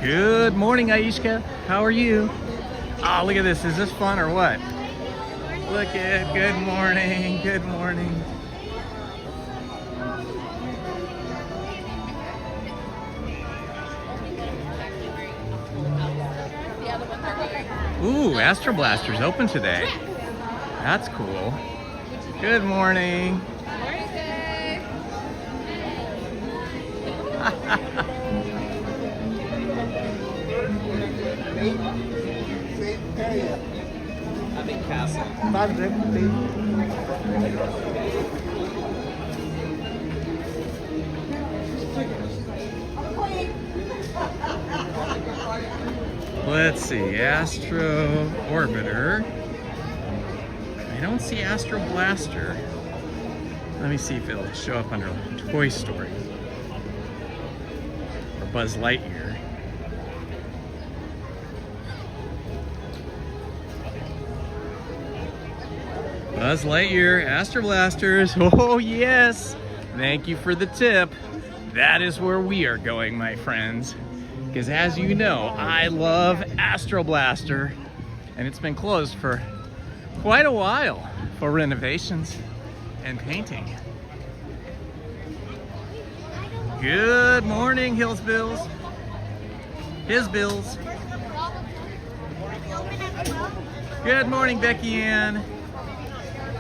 Good morning, Aishka. How are you? Oh, look at this. Is this fun or what? Look at, good morning, good morning. Ooh, Astro Blaster's open today. That's cool. Good morning. Let's see, Astro Orbiter. I don't see Astro Blaster. Let me see if it'll show up under Toy Story or Buzz Lightyear. Buzz Lightyear, Astro Blasters. Oh yes! Thank you for the tip. That is where we are going, my friends. Because as you know, I love Astro Blaster, and it's been closed for quite a while for renovations and painting. Good morning, Hills Bills. His Bills. Good morning, Becky Ann.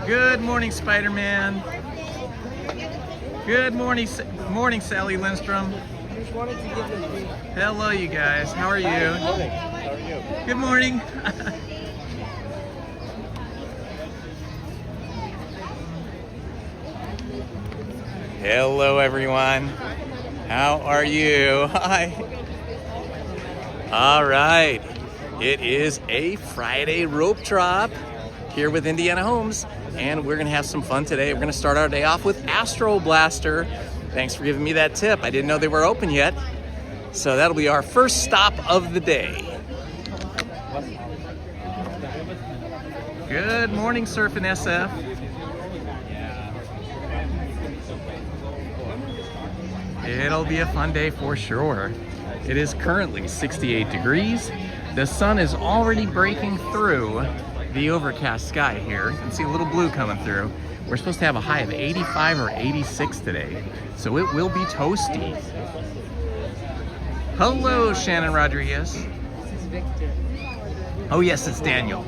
Good morning, Spider-Man. Good morning, Sally Lindstrom. Hello, you guys. How are you? How are you? Good morning. Hello, everyone. How are you? Hi. All right. It is a Friday rope drop here with Indiana Holmes, and we're going to have some fun today. We're going to start our day off with Astro Blaster. Thanks for giving me that tip. I didn't know they were open yet. So that'll be our first stop of the day. Good morning, Surfin' SF. It'll be a fun day for sure. It is currently 68 degrees. The sun is already breaking through the overcast sky here. You can see a little blue coming through. We're supposed to have a high of 85 or 86 today, so it will be toasty. Hello, Shannon Rodriguez. This is Victor. Oh yes, it's Daniel.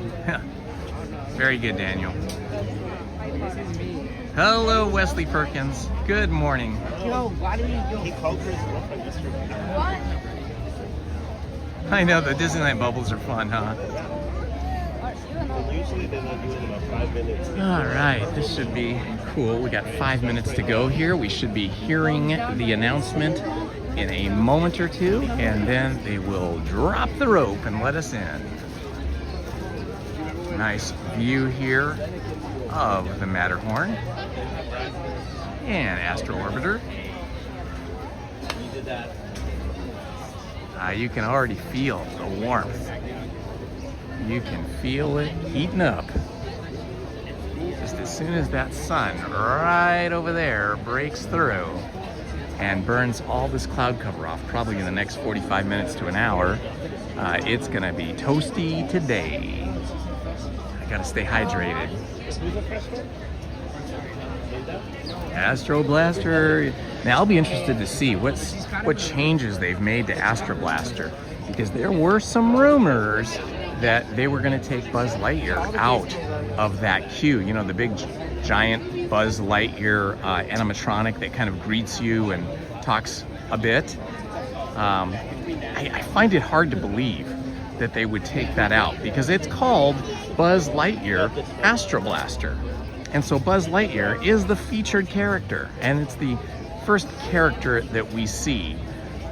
Very good, Daniel. This is me. Hello, Wesley Perkins. Good morning. Yo, why do you go? He called for his girlfriend yesterday. What? I know, the Disneyland bubbles are fun, huh? Usually they don't do it in about 5 minutes. All right, this should be cool. We got 5 minutes to go here. We should be hearing the announcement in a moment or two, and then they will drop the rope and let us in. Nice view here of the Matterhorn and Astro Orbiter. You can already feel the warmth. You can feel it heating up. Just as soon as that sun right over there breaks through and burns all this cloud cover off, probably in the next 45 minutes to an hour, it's gonna be toasty today. I gotta stay hydrated. Astro Blaster. Now I'll be interested to see what changes they've made to Astro Blaster, because there were some rumors that they were going to take Buzz Lightyear out of that queue. You know, the big giant Buzz Lightyear animatronic that kind of greets you and talks a bit. I find it hard to believe that they would take that out, because it's called Buzz Lightyear Astro Blaster. And so Buzz Lightyear is the featured character, and it's the first character that we see,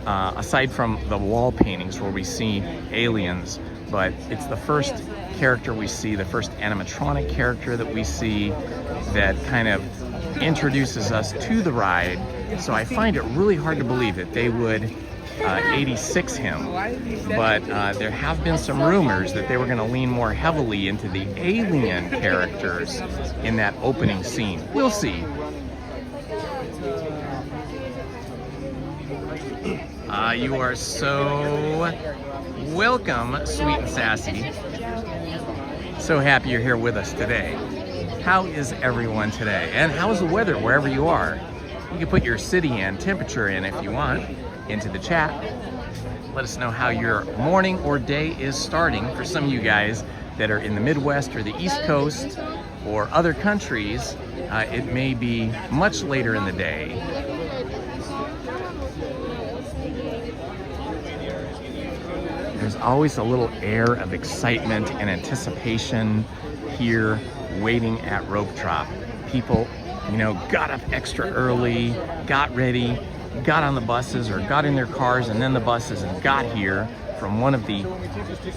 aside from the wall paintings where we see aliens, but it's the first character we see, the first animatronic character that we see that kind of introduces us to the ride. So I find it really hard to believe that they would 86 him, but there have been some rumors that they were going to lean more heavily into the alien characters in that opening scene. We'll see. You are so welcome, sweet and sassy. So happy you're here with us today. How is everyone today? And how's the weather wherever you are? You can put your city and temperature in if you want into the chat. Let us know how your morning or day is starting. For some of you guys that are in the Midwest or the East Coast or other countries, it may be much later in the day. There's always a little air of excitement and anticipation here waiting at Rope Drop. People, you know, got up extra early, got ready, got on the buses or got in their cars and then the buses and got here from one of the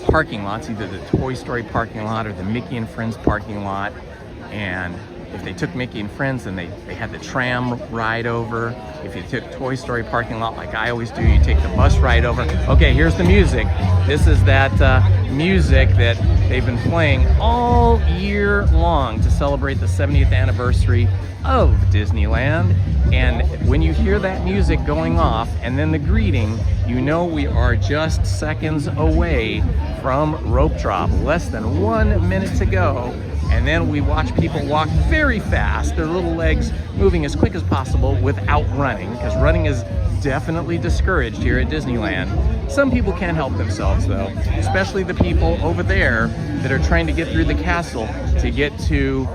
parking lots, either the Toy Story parking lot or the Mickey and Friends parking lot. And if they took Mickey and Friends, then they had the tram ride over. If you took Toy Story parking lot like I always do, you take the bus ride over. Okay, here's the music. This is that music that they've been playing all year long to celebrate the 70th anniversary of Disneyland. And when you hear that music going off and then the greeting, you know we are just seconds away from Rope Drop. Less than 1 minute to go. And then we watch people walk very fast, their little legs moving as quick as possible without running, because running is definitely discouraged here at Disneyland. Some people can't help themselves though, especially the people over there that are trying to get through the castle to get to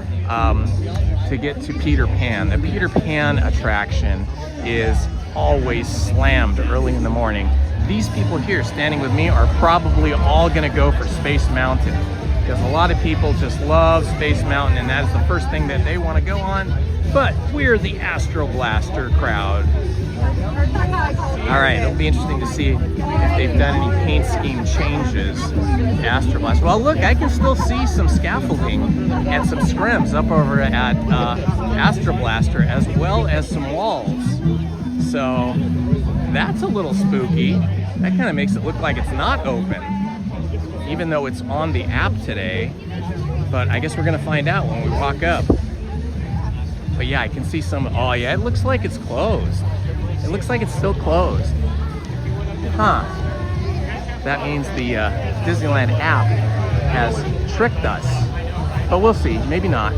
Peter Pan. The Peter Pan attraction is always slammed early in the morning. These people here standing with me are probably all gonna go for Space Mountain, because a lot of people just love Space Mountain and that is the first thing that they want to go on. But we're the Astro Blaster crowd. All right, it'll be interesting to see if they've done any paint scheme changes to Astro Blaster. Well, look, I can still see some scaffolding and some scrims up over at Astro Blaster, as well as some walls. So that's a little spooky. That kind of makes it look like it's not open, even though it's on the app today. But I guess we're gonna find out when we walk up. But yeah, I can see some, oh yeah, it looks like it's closed. It looks like it's still closed. Huh. That means the Disneyland app has tricked us. But we'll see, maybe not.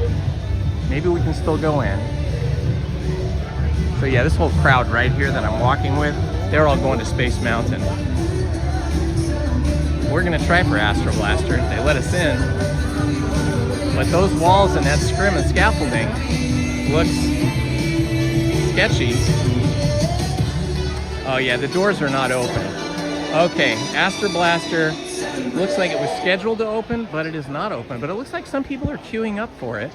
Maybe we can still go in. So yeah, this whole crowd right here that I'm walking with, they're all going to Space Mountain. We're gonna try for Astro Blaster if they let us in. But those walls and that scrim and scaffolding looks sketchy. Oh yeah, the doors are not open. Okay, Astro Blaster looks like it was scheduled to open, but it is not open. But it looks like some people are queuing up for it.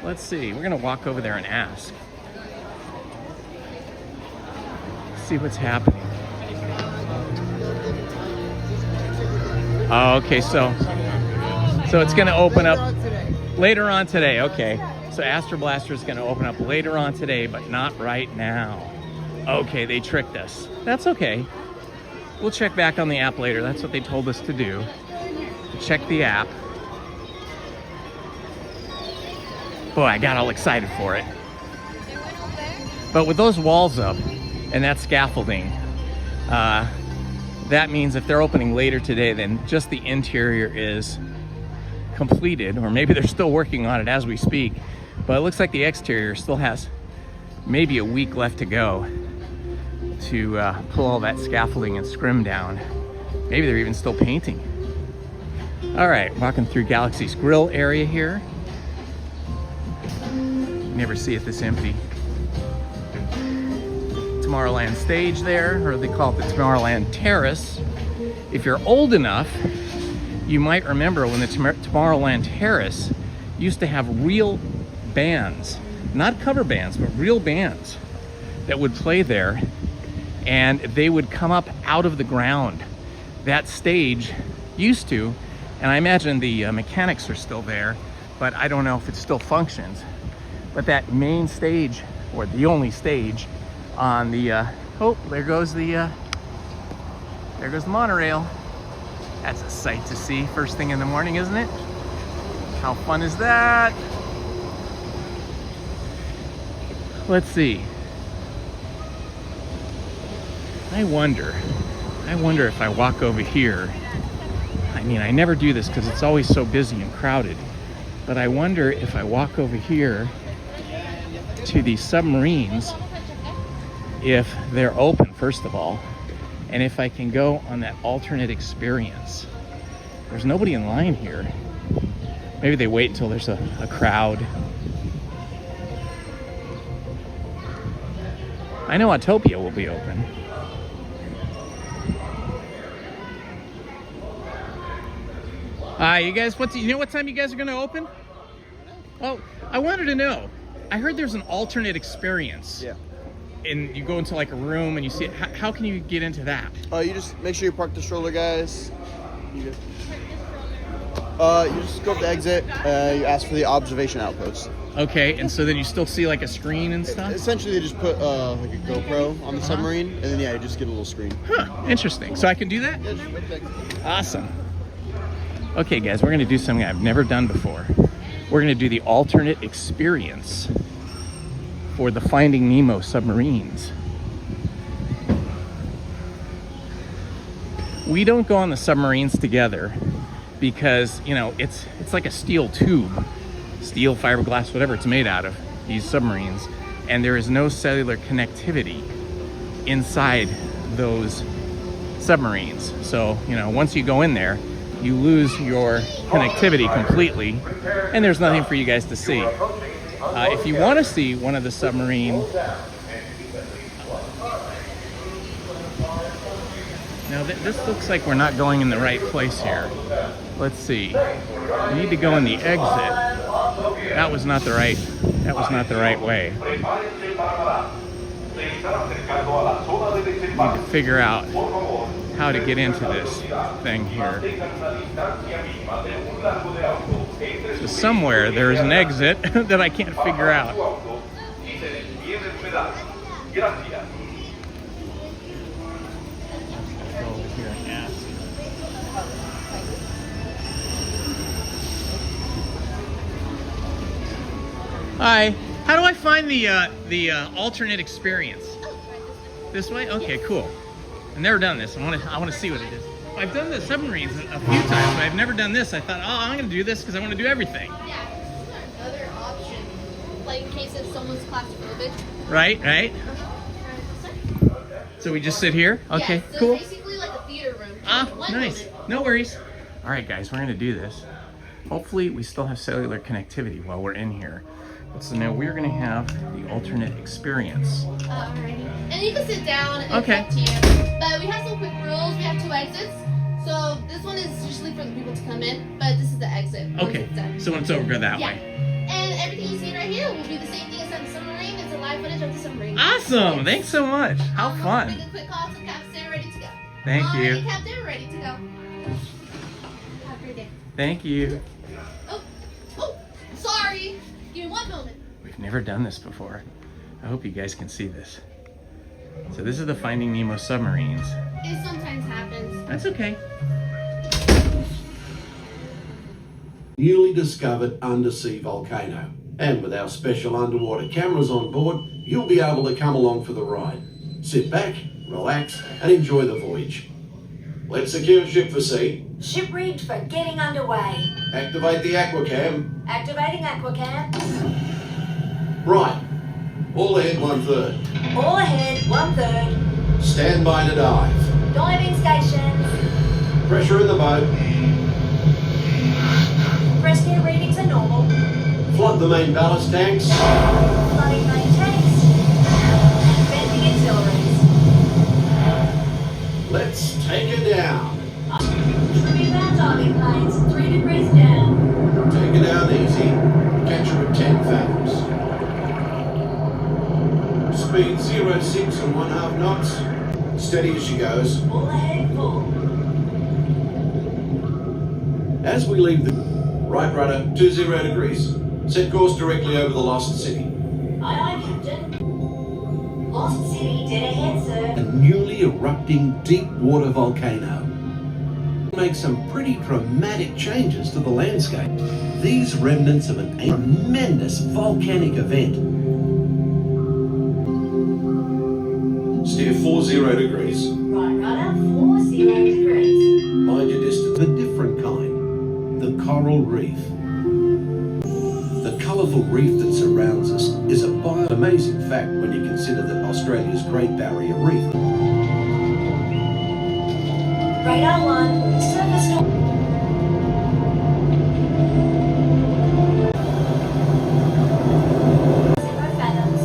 Let's see, we're gonna walk over there and ask. See what's happening. Okay, so it's gonna open up later on today. Okay, so Astro Blaster is gonna open up later on today, but not right now. Okay, they tricked us. That's okay. We'll check back on the app later. That's what they told us to do. To check the app. Boy, I got all excited for it. But with those walls up and that scaffolding, that means if they're opening later today, then just the interior is completed, or maybe they're still working on it as we speak. But it looks like the exterior still has maybe a week left to go to pull all that scaffolding and scrim down. Maybe they're even still painting. All right, walking through Galaxy's Grill area here. You never see it this empty. Tomorrowland stage there, or they call it the Tomorrowland Terrace. If you're old enough, you might remember when the Tomorrowland Terrace used to have real bands, not cover bands, but real bands that would play there, and they would come up out of the ground. That stage used to, and I imagine the mechanics are still there, but I don't know if it still functions. But that main stage, or the only stage on the, oh, there goes the monorail. That's a sight to see first thing in the morning, isn't it? How fun is that? Let's see. I wonder if I walk over here. I mean, I never do this because it's always so busy and crowded, but I wonder if I walk over here to these submarines, if they're open, first of all, and if I can go on that alternate experience. There's nobody in line here. Maybe they wait until there's a crowd. I know Autopia will be open. You guys, you know what time you guys are gonna open? Oh, I wanted to know. I heard there's an alternate experience. Yeah. And you go into like a room and you see it. How can you get into that? You just make sure you park the stroller, guys. You just go up the exit. You ask for the observation outpost. Okay, and so then you still see like a screen and stuff? Essentially, they just put like a GoPro on the submarine, and then you just get a little screen. Huh, interesting. So I can do that? Yeah, just go up the exit. Awesome. Okay, guys, we're gonna do something I've never done before. We're gonna do the alternate experience for the Finding Nemo submarines. We don't go on the submarines together because, you know, it's like a steel tube, steel, fiberglass, whatever it's made out of, these submarines, and there is no cellular connectivity inside those submarines. So, you know, once you go in there, you lose your connectivity completely, and there's nothing for you guys to see. If you want to see one of the submarine, now this looks like we're not going in the right place here. Let's see. We need to go in the exit. That was not the right way. Need to figure out how to get into this thing here. So somewhere there is an exit that I can't figure out. Go over here and ask. Hi, how do I find the alternate experience? This way? Okay, cool. I've never done this. I want to see what it is. I've done the submarines a few times, but I've never done this. I thought, oh, I'm going to do this because I want to do everything. Yeah, another option, like in case if someone's claustrophobic. Right. So we just sit here? Okay, Yeah, so cool. It's basically like a theater room. One Nice. moment. No worries. All right, guys, we're going to do this. Hopefully, we still have cellular connectivity while we're in here. So now we're going to have the alternate experience. Alrighty. And you can sit down and Okay. it's up to you. But we have some quick rules. We have 2 exits. So this one is usually for the people to come in, but this is the exit. once Okay, it's done. so when it's over, go that Yeah. way. And everything you see right here will be the same thing as on the submarine. It's a live footage of the submarine. Awesome. Thanks so much. How Make fun. a quick call to the captain, ready to go. Thank you. Alrighty, Captain, ready to go. Have a great day. Thank you. Oh, sorry. Give me 1 moment. We've never done this before. I hope you guys can see this. So this is the Finding Nemo submarines. It sometimes happens. That's okay. Newly discovered undersea volcano. And with our special underwater cameras on board, you'll be able to come along for the ride. Sit back, relax, and enjoy the voyage. Let's secure ship for sea. Ship rigged for getting underway. Activate the aquacam. Activating aquacam. Right. All ahead 1/3. All ahead, 1/3. Stand by to dive. Diving stations. Pressure in the boat. Pressure air readings are normal. Flood the main ballast tanks. Flooding main tanks. Venting auxiliaries. Let's take her down. Trimming our diving planes 3 degrees down. Take it out easy. Catch her at 10 fathoms. Speed 06 and 1/2 knots. Steady as she goes. All ahead full. As we leave the right rudder 20 degrees. Set course directly over the Lost City. Aye, aye, Captain. Lost City, dead ahead, sir. A newly erupting deep water volcano. Make some pretty dramatic changes to the landscape. These remnants of a tremendous volcanic event. Steer 40 degrees. Right rudder, 40 degrees. Mind your distance. A different kind. The coral reef. The colourful reef that surrounds us is a amazing fact when you consider that Australia's Great Barrier Reef. Radar 1, surface north. Zero fathoms.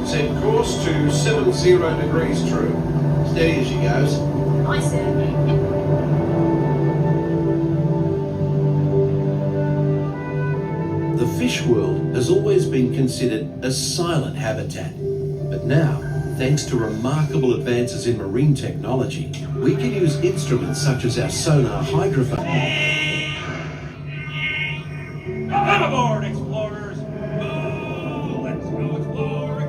Set course to 70 degrees true. Steady as she goes. Aye, sir. The fish world has always been considered a silent habitat. But now, thanks to remarkable advances in marine technology, we can use instruments such as our sonar hydrophone. Come aboard, explorers! Ooh, let's go explore!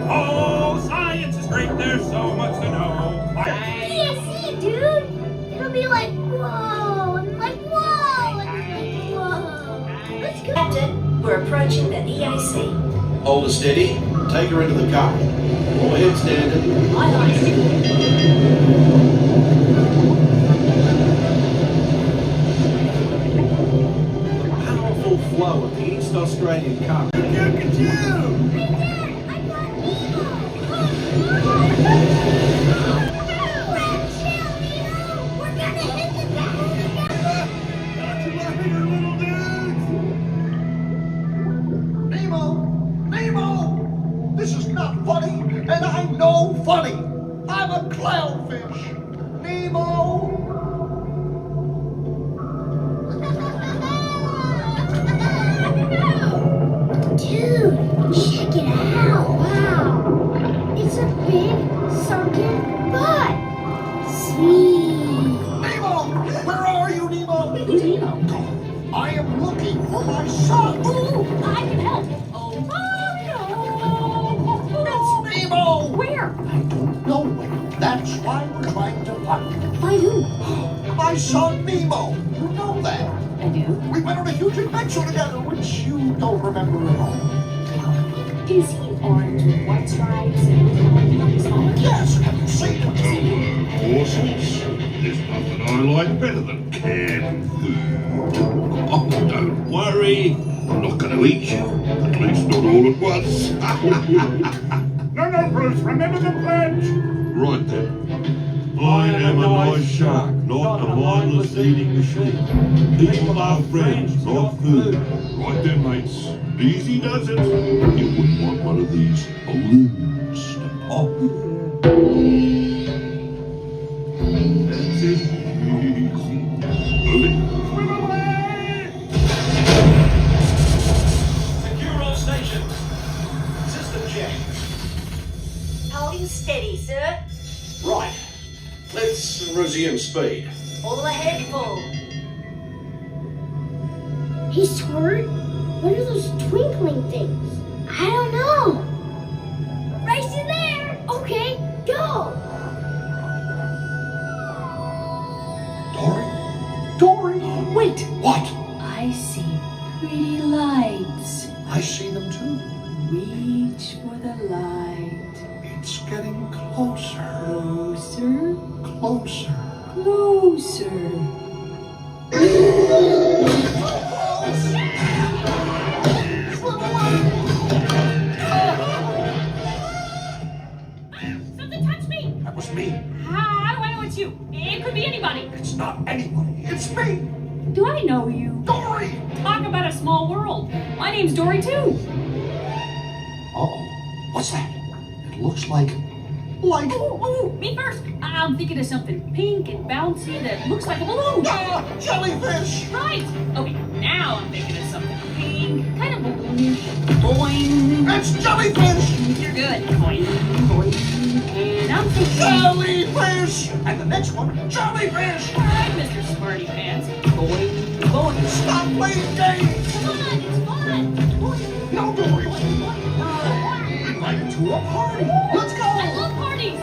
Oh, science is great, there's so much to know! EAC, dude! It'll be like, whoa, and like, whoa, and like, whoa. Let's go. Captain, we're approaching the EAC. Hold her steady, take her into the car. All ahead standard. Aye, aye, sir. The powerful flow of the East Australian current. Hey, Dad, I got We're gonna hit the Nemo! Nemo! This is not funny, and I'm no funny. I'm a clownfish. Nemo! Dude, check it out. Wow. It's a big sunken butt. Sweet. Nemo! Where are you, Nemo? Nemo? I am looking for my son. Ooh, I can help. Oh, no. It's Nemo! Where? I don't know where. That's why we're trying to find him. By who? My son, Nemo. You know that. I do. We went on a huge adventure together, which you don't remember at all. Is he orange with white stripes and smaller? Yes, have you seen him? Horses. There's nothing I like better than canned food. Oh, don't worry. I'm not going to eat you. At least not all at once. No, Bruce, remember the pledge! Right then. I am a nice shark, not a mindless eating machine. People are friends, not food. Right then, mates. Easy does it. You wouldn't want one of these balloons to pop. That's it. Easy. Swim away! Secure all stations. System check. Holding steady, sir. Right. Let's resume speed. All ahead full. Hey, Squirt, what are those twinkling things? I don't know. Race you there. Okay, go. Dory, Wait! what? I see pretty lights. I see them too. Reach for the light. It's getting closer, Closer, closer. closer. Something touched me! That was me. How do I know it's you? It could be anybody. It's not anybody. It's me, Do I know you? Dory. Talk about a small world. My name's Dory too. Uh-oh. What's that? It looks like... Ooh, me first. I'm thinking of something pink and bouncy that looks like a balloon. Ah, jellyfish! Right. Okay, now I'm thinking of something pink, kind of balloonish. Boing. It's jellyfish! You're good. Boing, boing. And I'm thinking... Jellyfish! And the next one, jellyfish! All right, Mr. Smarty Pants. Boing, boing. Stop playing games! Come on, it's fun. Boing. No noise! Invited to a party! Let's go! I love parties.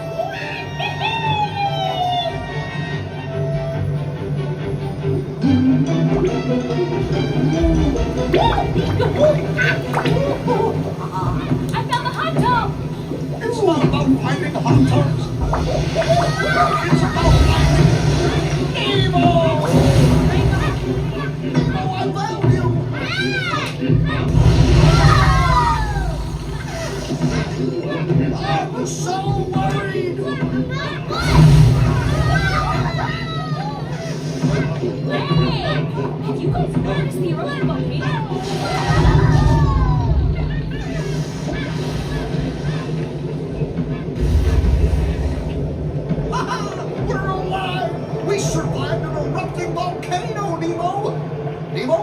I found the hot tub. It's not about finding hot tubs! It's about finding Nemo! Nemo, I found you! I was so worried! Hey, have you guys noticed the early volcano? We're alive! We survived an erupting volcano, Nemo! Nemo?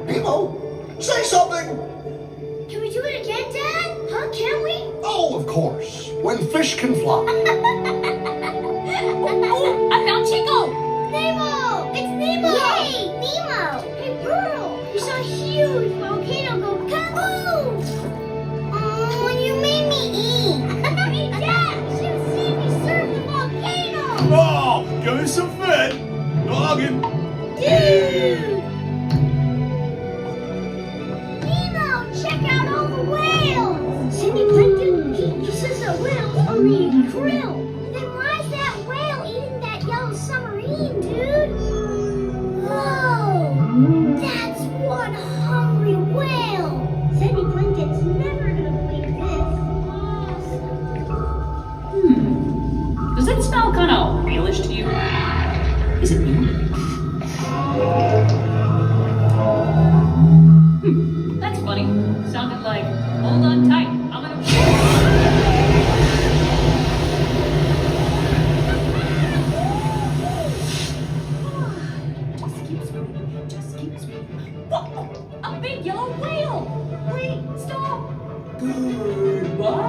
Nemo? Say something! Can we do it again, Dad? Huh? Can we? Oh, of course. When fish can fly. Oh, I found Chico. Nemo! It's Nemo! Yay! Nemo! Hey, Pearl! You saw a huge volcano go kaboom! Oh, you made me eat! Hey, Dad! You should have seen me surf the volcano! Oh, give me some fit. Noggin. Dude! Nemo, check out all the whales! Cindy Plankton, he says the whales are eating krill. Then why's that whale eating that yellow submarine, dude? Whoa! That's one hungry whale! Cindy Plankton's never gonna believe this. Does it smell kind of whalish to you? Is it me? That's funny. Sounded like, hold on tight. I'm gonna... Just keep swimming. Whoa! A big yellow whale! Wait, stop! Goodbye!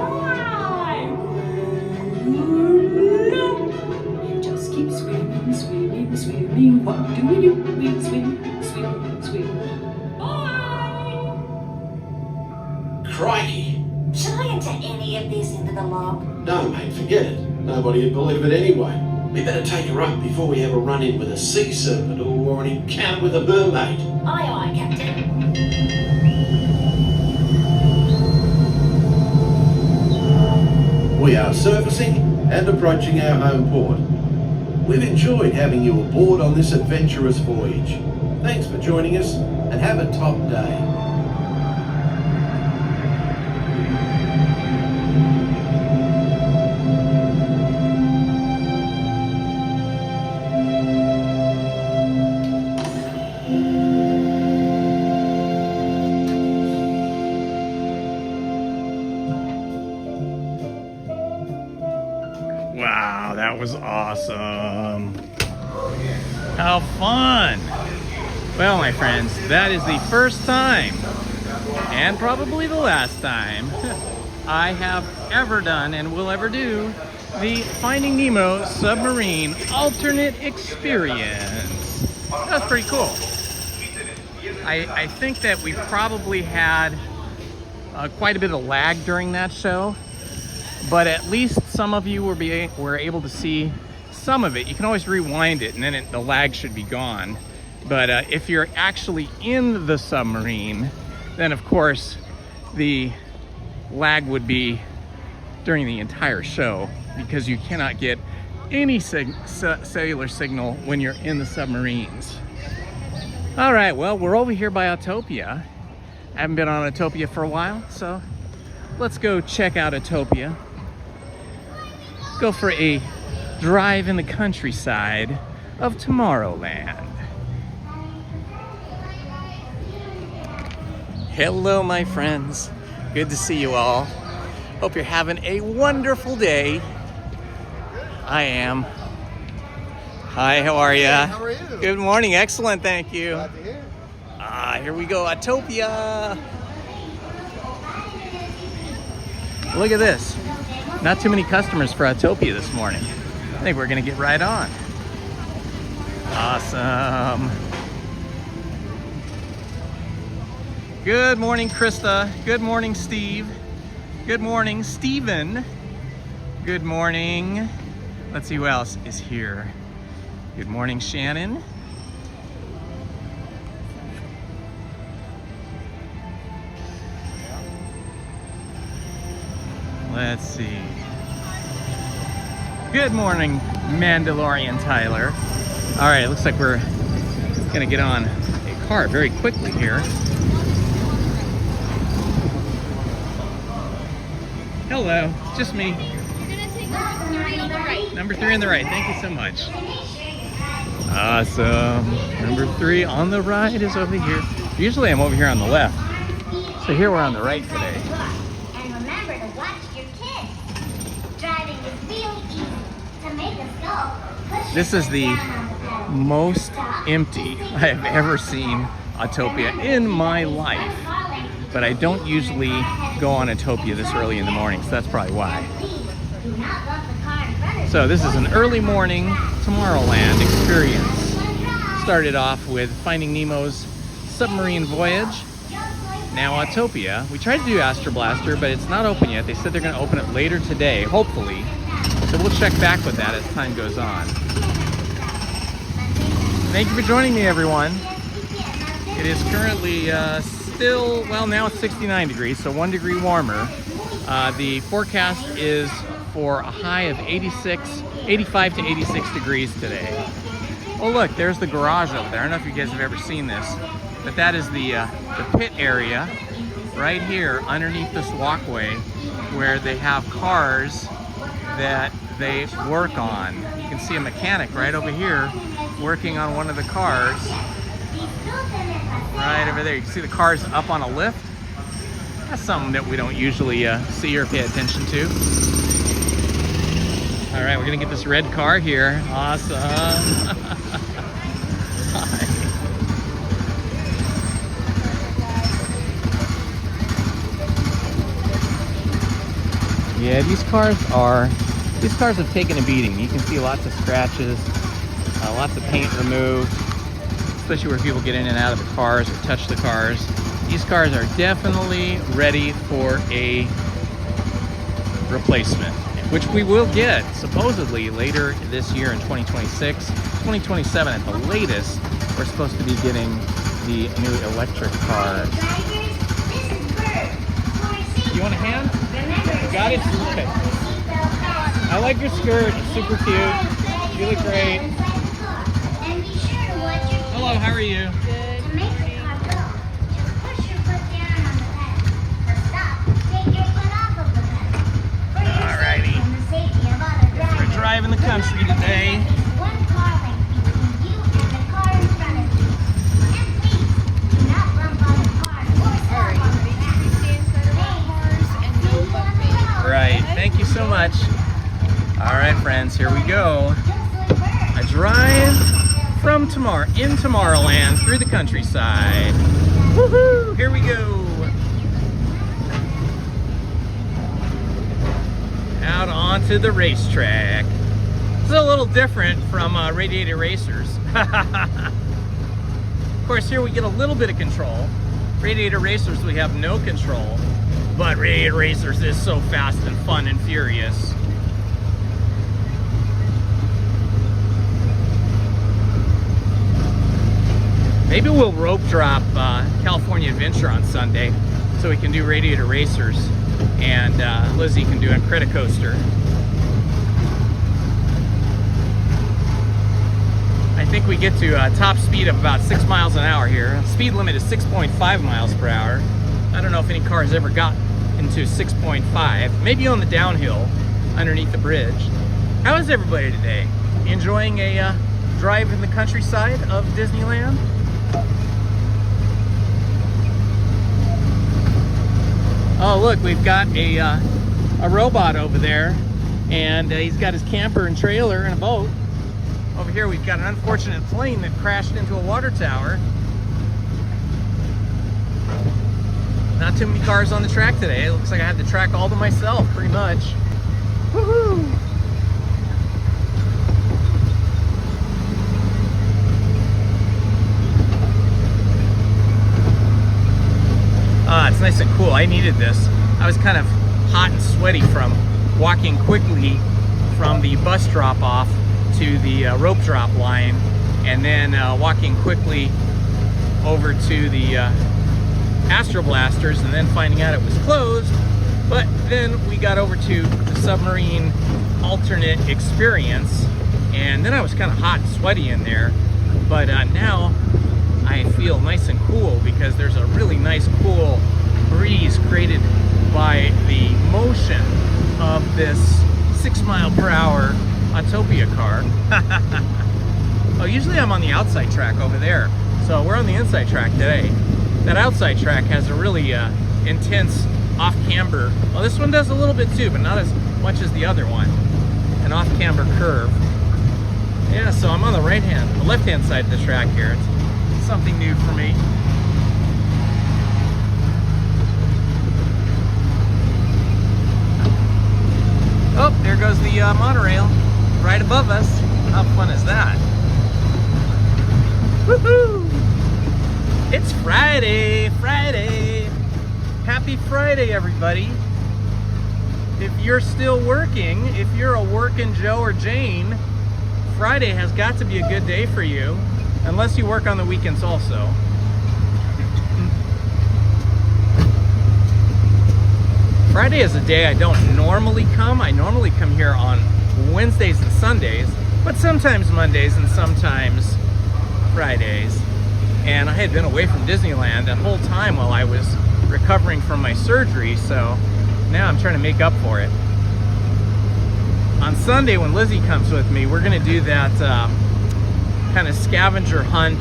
Just keep swimming, swimming, swimming. What do we do? We swim, swim, swim. Bye! Crikey. Should I enter any of this into the log? No, mate, forget it. Nobody would believe it anyway. We better take her up before we have a run-in with a sea serpent or an encounter with a mermaid. Aye, aye, Captain. We are surfacing and approaching our home port. We've enjoyed having you aboard on this adventurous voyage. Thanks for joining us and have a top day. Wow, that was awesome. How fun. Well, my friends, that is the first time, and probably the last time, I have ever done and will ever do the Finding Nemo submarine alternate experience. That's pretty cool. I think that we probably had quite a bit of lag during that show, but at least some of you were able to see some of it. You can always rewind it and then the lag should be gone. But if you're actually in the submarine, then of course the lag would be during the entire show because you cannot get any cellular signal when you're in the submarines. All right, well, we're over here by Autopia. I haven't been on Autopia for a while, so let's go check out Autopia. Go for a drive in the countryside of Tomorrowland. Hello, my friends. Good to see you all. Hope you're having a wonderful day. I am. Hi, how are you? How are you? Good morning. Excellent, thank you. Glad to hear. Here we go, Autopia. Look at this. Not too many customers for Autopia this morning. I think we're gonna get right on. Awesome. Good morning, Krista. Good morning, Steve. Good morning, Steven. Good morning. Let's see who else is here. Good morning, Shannon. Let's see. Good morning, Mandalorian Tyler. All right, it looks like we're gonna get on a car very quickly here. Hello, just me. You're gonna take number 3 on the right. Number 3 on the right, thank you so much. Awesome. Number 3 on the right is over here. Usually I'm over here on the left. So here we're on the right today. And remember to watch your kids. Driving is really easy. To make us go, push This your is foot the down on the pedal. most empty I have ever seen Autopia in my life. But I don't usually go on Autopia this early in the morning, so that's probably why. Do not bump the car in front of you. So this is an early morning Tomorrowland experience. Started off with Finding Nemo's submarine voyage. Now Autopia. We tried to do Astro Blaster, but it's not open yet. They said they're going to open it later today, hopefully. So we'll check back with that as time goes on. Thank you for joining me, everyone. It is currently still, well, now it's 69 degrees, so 1 degree warmer. The forecast is for a high of 85 to 86 degrees today. Oh look, there's the garage over there. I don't know if you guys have ever seen this, but that is the pit area right here underneath this walkway where they have cars that they work on. You can see a mechanic right over here working on one of the cars. Right over there. You can see the cars up on a lift. That's something that we don't usually see or pay attention to. All right, we're gonna get this red car here. Awesome. Hi. Yeah, these cars have taken a beating. You can see lots of scratches, lots of paint removed, especially where people get in and out of the cars or touch the cars. These cars are definitely ready for a replacement, which we will get supposedly later this year in 2026. 2027 at the latest, we're supposed to be getting the new electric cars. You want a hand? You got it? Okay. I like your skirt. It's super cute. You look great. And be sure to watch your Hello, how are you? To make the car go, just push your foot down on the pedal. To stop, take your foot off of the pedal. For your Alrighty. safety and the safety of other drivers. We're driving the country today. One car length between you and the car in front of you. And please, do not bump on the car or stop on the back. Right, thank you so much. All right, friends, here we go. A drive from in Tomorrowland through the countryside. Woohoo! Here we go. Out onto the racetrack. This is a little different from Radiator Racers. Of course, here we get a little bit of control. Radiator Racers, we have no control. But Radiator Racers is so fast and fun and furious. Maybe we'll rope drop California Adventure on Sunday so we can do Radiator Racers and Lizzie can do Incredicoaster. I think we get to a top speed of about 6 miles an hour here. Speed limit is 6.5 miles per hour. I don't know if any cars ever got into 6.5, maybe on the downhill underneath the bridge. How is everybody today? Enjoying a drive in the countryside of Disneyland? Oh look, we've got a robot over there And he's got his camper and trailer and a boat. Over here we've got an unfortunate plane that crashed into a water tower. Not too many cars on the track today. It looks like I had the track all to myself, pretty much. Woohoo! It's nice and cool. I needed this. I was kind of hot and sweaty from walking quickly from the bus drop-off to the rope drop line, and then walking quickly over to the Astro Blasters, and then finding out it was closed. But then we got over to the submarine alternate experience, and then I was kind of hot and sweaty in there. But now I feel nice and cool because there's a really nice cool breeze created by the motion of this 6-mile-per-hour Autopia car. Oh, usually I'm on the outside track over there, so we're on the inside track today. That outside track has a really intense off-camber. Well, this one does a little bit too, but not as much as the other one. An off-camber curve. Yeah, so I'm on the left-hand side of the track here. It's something new for me. Oh, there goes the monorail right above us. How fun is that? Woohoo! It's Friday, Happy Friday, everybody. If you're still working, if you're a working Joe or Jane, Friday has got to be a good day for you, unless you work on the weekends also. Friday is a day I don't normally come. I normally come here on Wednesdays and Sundays, but sometimes Mondays and sometimes Fridays. And I had been away from Disneyland that whole time while I was recovering from my surgery, so now I'm trying to make up for it. On Sunday when Lizzie comes with me, we're gonna do that kind of scavenger hunt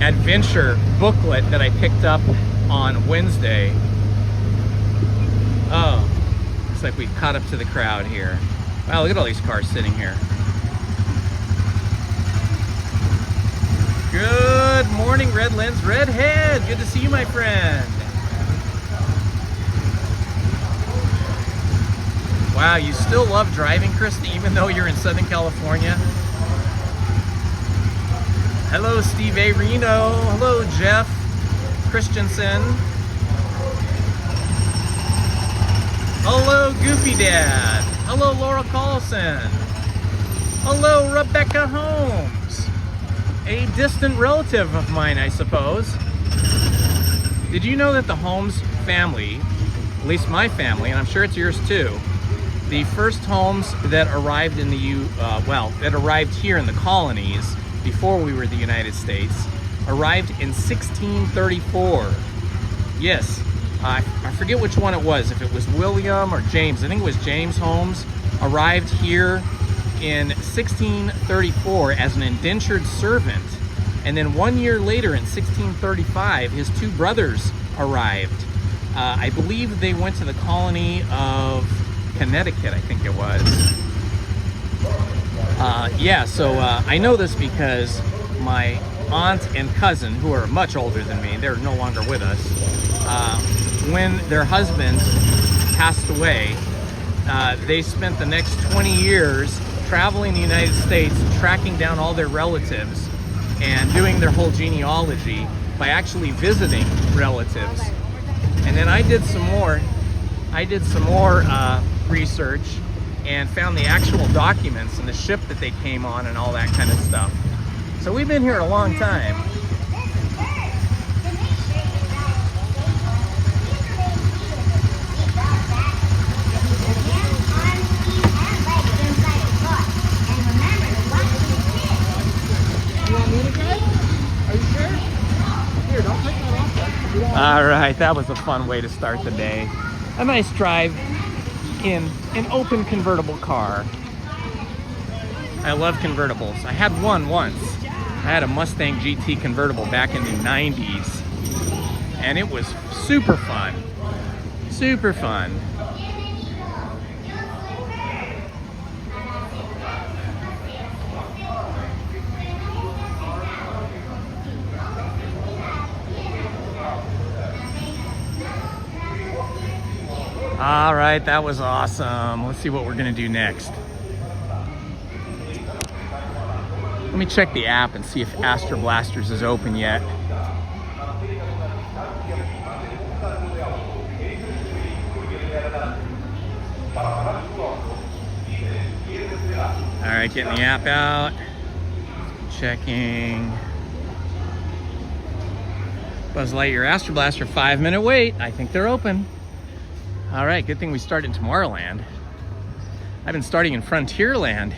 adventure booklet that I picked up on Wednesday. Oh, looks like we've caught up to the crowd here. Wow, look at all these cars sitting here. Good morning, Redlands Redhead. Good to see you, my friend. Wow, you still love driving, Krista, even though you're in Southern California? Hello, Steve A. Reno. Hello, Jeff Christensen. Hello, Goofy Dad. Hello, Laura Carlson. Hello, Rebecca Holmes. A distant relative of mine, I suppose. Did you know that the Holmes family, at least my family, and I'm sure it's yours too, the first Holmes that arrived in the that arrived here in the colonies before we were the United States, arrived in 1634. Yes, I forget which one it was, if it was William or James. I think it was James Holmes, arrived here in 1634 as an indentured servant. And then 1 year later in 1635, his two brothers arrived. I believe they went to the colony of Connecticut, I think it was. Yeah, so I know this because my aunt and cousin, who are much older than me, they're no longer with us, when their husbands passed away, they spent the next 20 years traveling the United States, tracking down all their relatives and doing their whole genealogy by actually visiting relatives. And then I did some more research and found the actual documents and the ship that they came on and all that kind of stuff. So we've been here a long time. All right, that was a fun way to start the day. A nice drive in an open convertible car. I love convertibles. I had one once. I had a Mustang GT convertible back in the 90s, and it was super fun. Super fun. All right, that was awesome. Let's see what we're gonna do next. Let me check the app and see if Astro Blasters is open yet. All right, getting the app out. Checking. Buzz Lightyear Astro Blaster, 5-minute wait. I think they're open. All right, good thing we started in Tomorrowland. I've been starting in Frontierland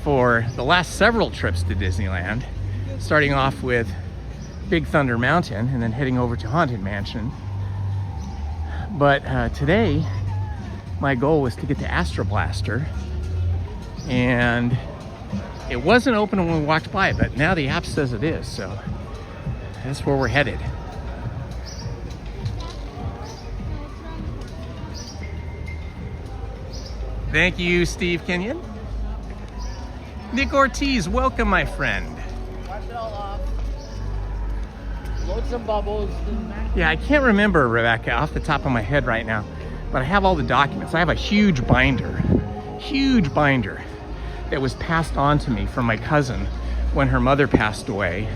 for the last several trips to Disneyland, starting off with Big Thunder Mountain and then heading over to Haunted Mansion. But today, my goal was to get to Astro Blaster, and it wasn't open when we walked by, but now the app says it is, so that's where we're headed. Thank you, Steve Kenyon. Nick Ortiz, welcome, my friend. Wash it all off. Load some bubbles. Yeah, I can't remember, Rebecca, off the top of my head right now, but I have all the documents. I have a huge binder that was passed on to me from my cousin when her mother passed away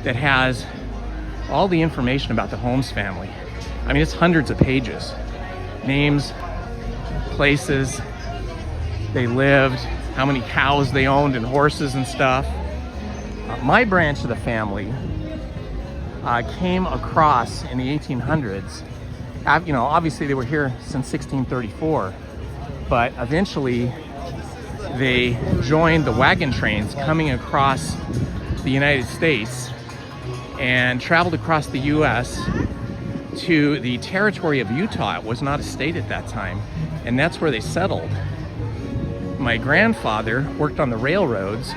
that has all the information about the Holmes family. I mean, it's hundreds of pages. Names, places they lived, how many cows they owned and horses and stuff. My branch of the family came across in the 1800s. You know, obviously they were here since 1634, but eventually they joined the wagon trains coming across the United States and traveled across the US to the territory of Utah. It was not a state at that time, and that's where they settled. My grandfather worked on the railroads,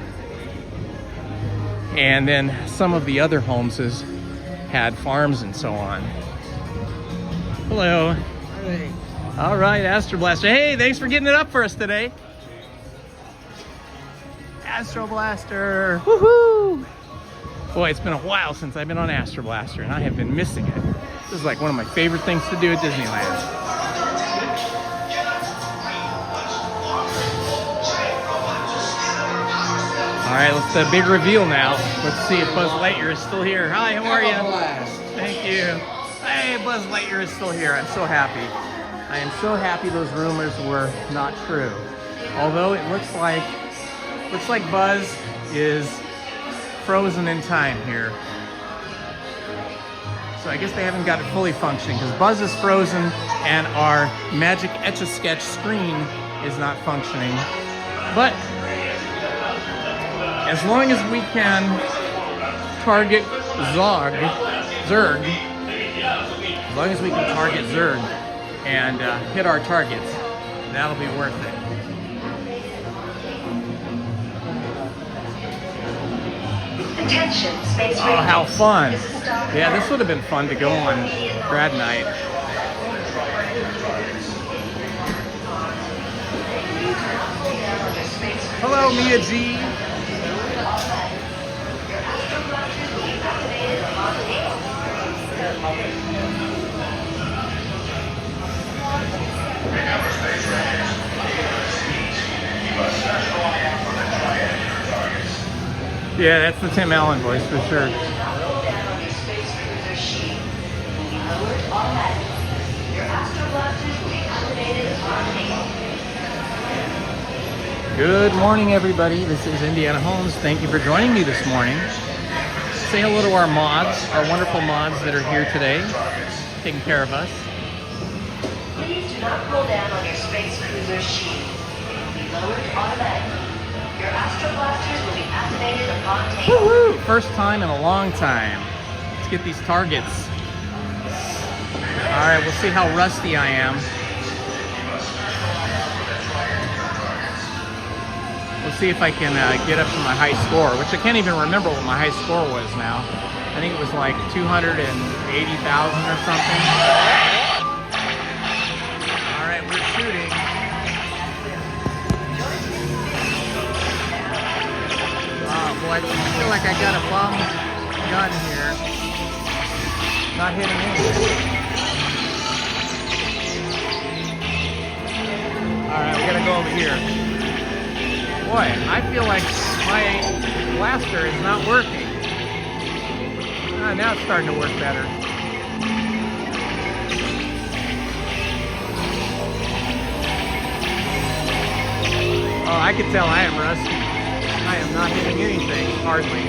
and then some of the other Holmeses had farms and so on. Hello. Hey. All right, Astro Blaster. Hey, thanks for getting it up for us today. Astro Blaster. Woohoo! Boy, it's been a while since I've been on Astro Blaster, and I have been missing it. This is like one of my favorite things to do at Disneyland. All right, let's do a big reveal now. Let's see if Buzz Lightyear is still here. Hi, how are you? Thank you. Hey, Buzz Lightyear is still here. I'm so happy. I am so happy those rumors were not true. Although it looks like Buzz is frozen in time here. So I guess they haven't got it fully functioning because Buzz is frozen and our magic Etch-a-Sketch screen is not functioning. But as long as we can target Zurg, as long as we can target Zurg and hit our targets, that'll be worth it. Attention, space Oh, how fun. Yeah, this would have been fun to go on grad night. Hello, Mia G. Yeah, that's the Tim Allen voice for sure. Good morning, everybody. This is Indiana Holmes. Thank you for joining me this morning. Say hello to our mods, our wonderful mods that are here today, taking care of us. Please do not pull down on your Space Cruiser sheet. It will be lowered automatically. Your Astro Blasters will be activated upon takeoff. Woohoo! First time in a long time. Let's get these targets. All right, we'll see how rusty I am. We'll see if I can get up to my high score, which I can't even remember what my high score was now. I think it was like 280,000 or something. All right, we're shooting. Oh boy, I feel like I got a bum gun here. Not hitting anything. gonna go over here. Boy, I feel like my blaster is not working. Now it's starting to work better. Oh, I can tell I am rusty. I am not hitting anything, hardly.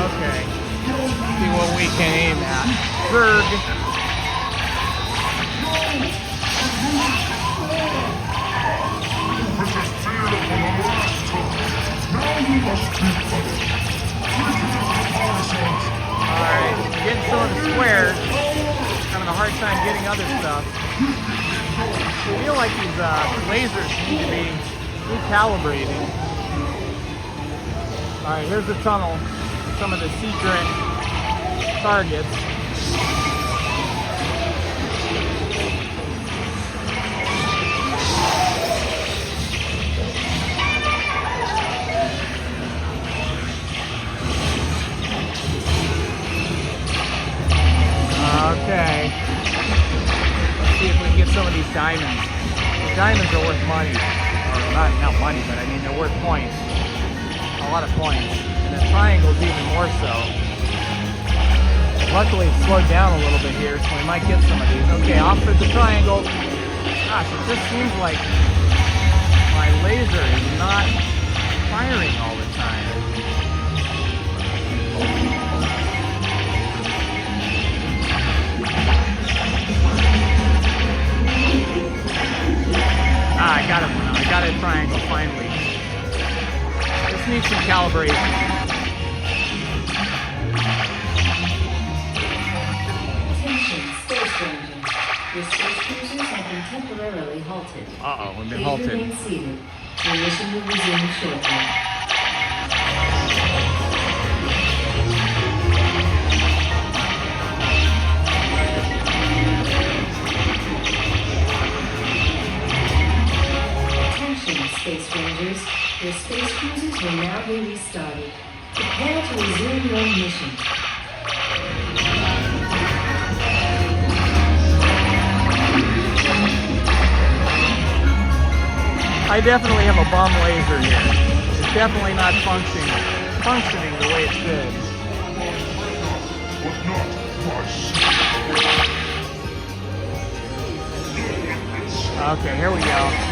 Okay. See what we can aim at. Zerg. Alright, getting some of the squares. Having a hard time getting other stuff. I feel like these lasers need to be recalibrated. Alright, here's the tunnel. Some of the secret targets. Okay. Let's see if we can get some of these diamonds. The diamonds are worth money. Or not money, but I mean they're worth points. A lot of points. And the triangle's even more so. Luckily it's slowed down a little bit here, so we might get some of these. Okay, off for the triangle. Gosh, it just seems like my laser is not firing all the time. I got it. I got a triangle finally. This needs some calibration. Attention, Space Rangers. Your space cruisers have been temporarily halted. Uh-oh, we've been Please halted. remain seated. Your mission will resume shortly. Space Rangers, your space cruisers will now be restarted. Prepare to resume your mission. I definitely have a bum laser here. It's definitely not functioning the way it should. Okay, here we go.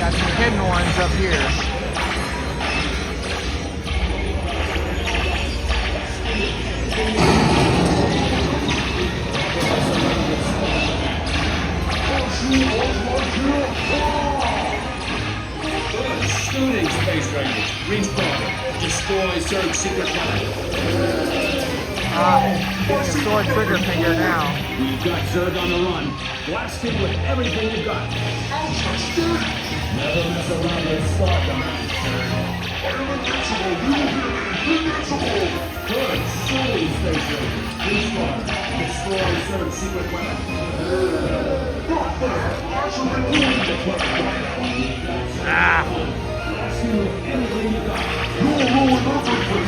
Got some hidden ones up here. Shooting, Space Rangers. Reach point. Destroy Zerg's secret weapon. Getting a sword trigger finger now. We've got Zerg on the run. Blast him with everything you've got. Never mess around and start them. Good. Shooting, Space Rangers. Reach point. Destroy Zerg's secret weapon. Blast him with everything you've got. You'll ruin everything.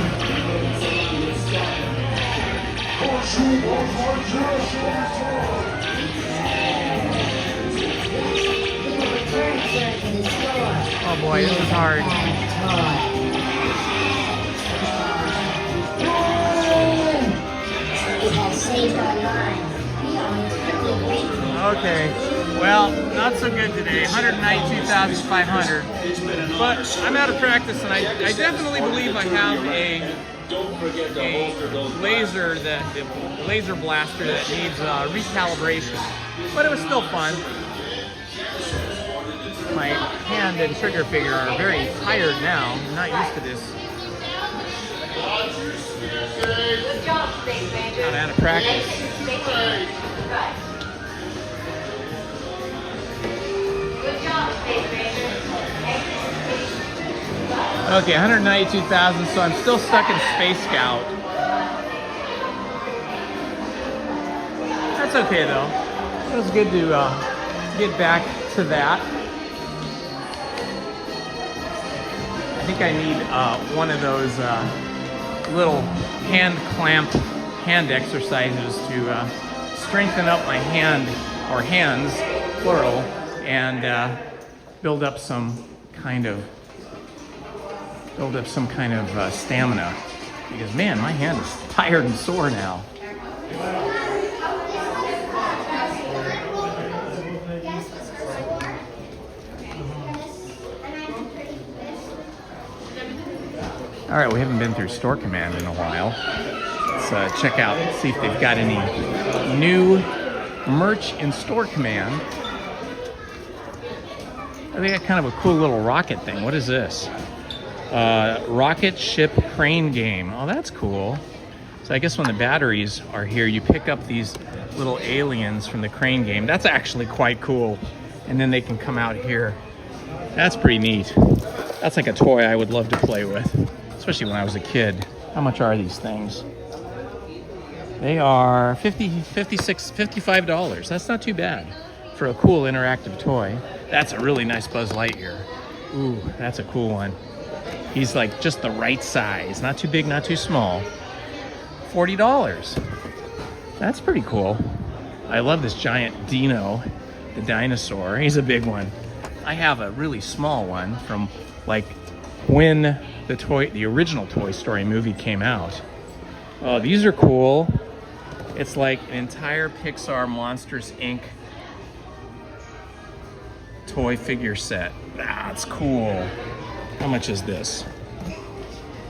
Oh boy, this is hard. Okay, well, not so good today. 192,500. But I'm out of practice, and I definitely believe I have a laser laser blaster that needs recalibration. But it was still fun. My hand and trigger finger are very tired now. I'm not used to this. Not out of practice. Okay, 192,000, so I'm still stuck in Space Scout. That's okay though. It was good to get back to that. I think I need one of those little hand clamp hand exercises to strengthen up my hand, or hands, plural, and build up some kind of stamina. Because man, my hand is tired and sore now. All right, we haven't been through Store Command in a while. Let's check out, see if they've got any new merch in Store Command. They got kind of a cool little rocket thing. What is this? Rocket ship crane game. Oh, that's cool. So I guess when the batteries are here, you pick up these little aliens from the crane game. That's actually quite cool. And then they can come out here. That's pretty neat. That's like a toy I would love to play with, especially when I was a kid. How much are these things? They are $55. That's not too bad for a cool interactive toy. That's a really nice Buzz Lightyear. Ooh, that's a cool one. He's like just the right size. Not too big, not too small. $40. That's pretty cool. I love this giant Dino, the dinosaur. He's a big one. I have a really small one from like when the original Toy Story movie came out. Oh, these are cool. It's like an entire Pixar Monsters Inc. toy figure set. That's cool. How much is this?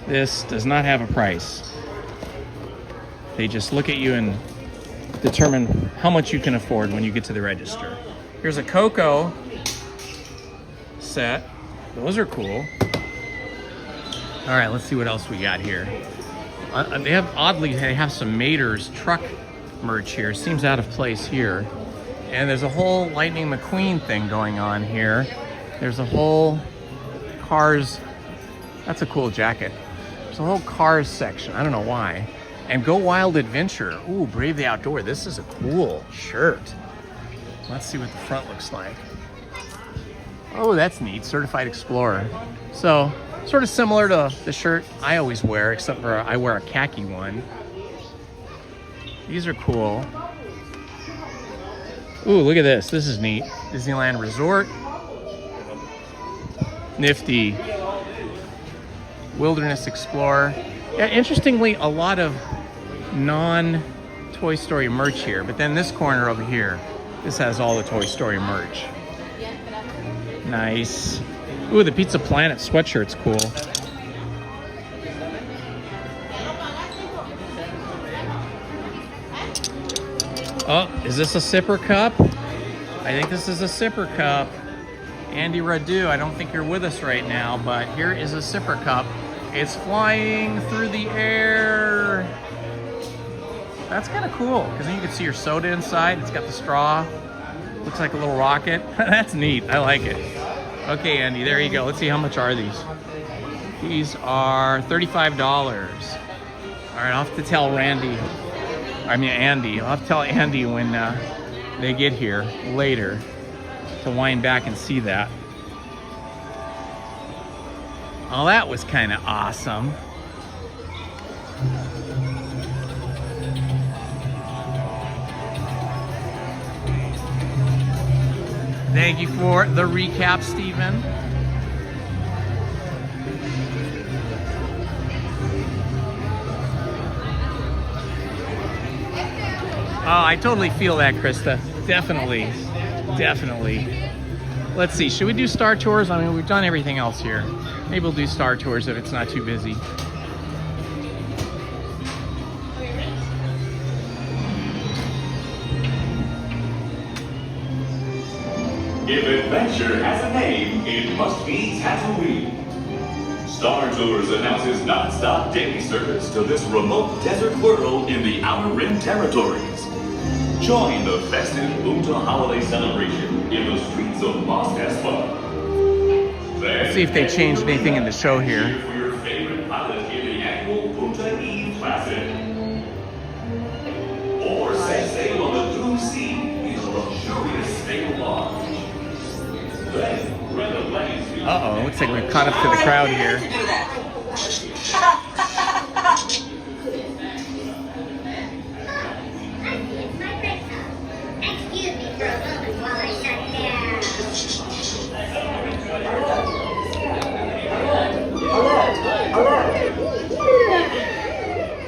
This does not have a price. They just look at you and determine how much you can afford when you get to the register. Here's a Coco set. Those are cool. All right, let's see what else we got here. They have some Mater's truck merch here. Seems out of place here. And there's a whole Lightning McQueen thing going on here. There's a whole Cars. That's a cool jacket. There's a whole Cars section. I don't know why. And Go Wild Adventure. Ooh, Brave the Outdoor. This is a cool shirt. Let's see what the front looks like. Oh, that's neat. Certified Explorer. So, sort of similar to the shirt I always wear, except for I wear a khaki one. These are cool. Ooh, look at this. This is neat. Disneyland Resort. Nifty. Wilderness Explorer. Yeah, interestingly, a lot of non-Toy Story merch here, but then this corner over here, this has all the Toy Story merch. Nice. Ooh, the Pizza Planet sweatshirt's cool. Oh, is this a sipper cup? I think this is a sipper cup. Andy Radu, I don't think you're with us right now, but here is a sipper cup. It's flying through the air. That's kind of cool, because then you can see your soda inside. It's got the straw. Looks like a little rocket. That's neat. I like it. Okay, Andy, there you go. Let's see, how much are these? These are $35. All right, I'll have to tell Andy. I'll have to tell Andy when they get here later to wind back and see that. Oh, that was kind of awesome. Thank you for the recap, Stephen. Oh, I totally feel that, Krista. Definitely. Let's see, should we do Star Tours? I mean, we've done everything else here. Maybe we'll do Star Tours if it's not too busy. If adventure has a name, it must be Tatooine. Star Tours announces non-stop daily service to this remote desert world in the Outer Rim territories. Join the festive Boonta holiday celebration in the streets of Mos Espa. Let's see if they changed anything in the show here. For your favorite pilot in the annual Boonta Eve Classic. Or set sail on the Blue Sea in a luxurious sail launch. Then rent a plane to Uh-oh, Looks like we've caught up to the crowd here. Excuse me for a moment while I shut down.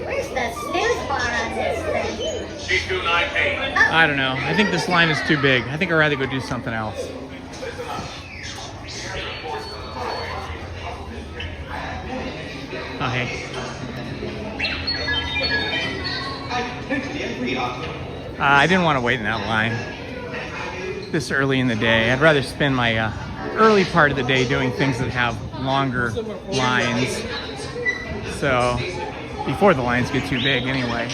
Where's the snooze bar on this thing? C298. I don't know. I think this line is too big. I think I'd rather go do something else. Oh, hey. I didn't want to wait in that line this early in the day. I'd rather spend my early part of the day doing things that have longer lines. So, before the lines get too big anyway.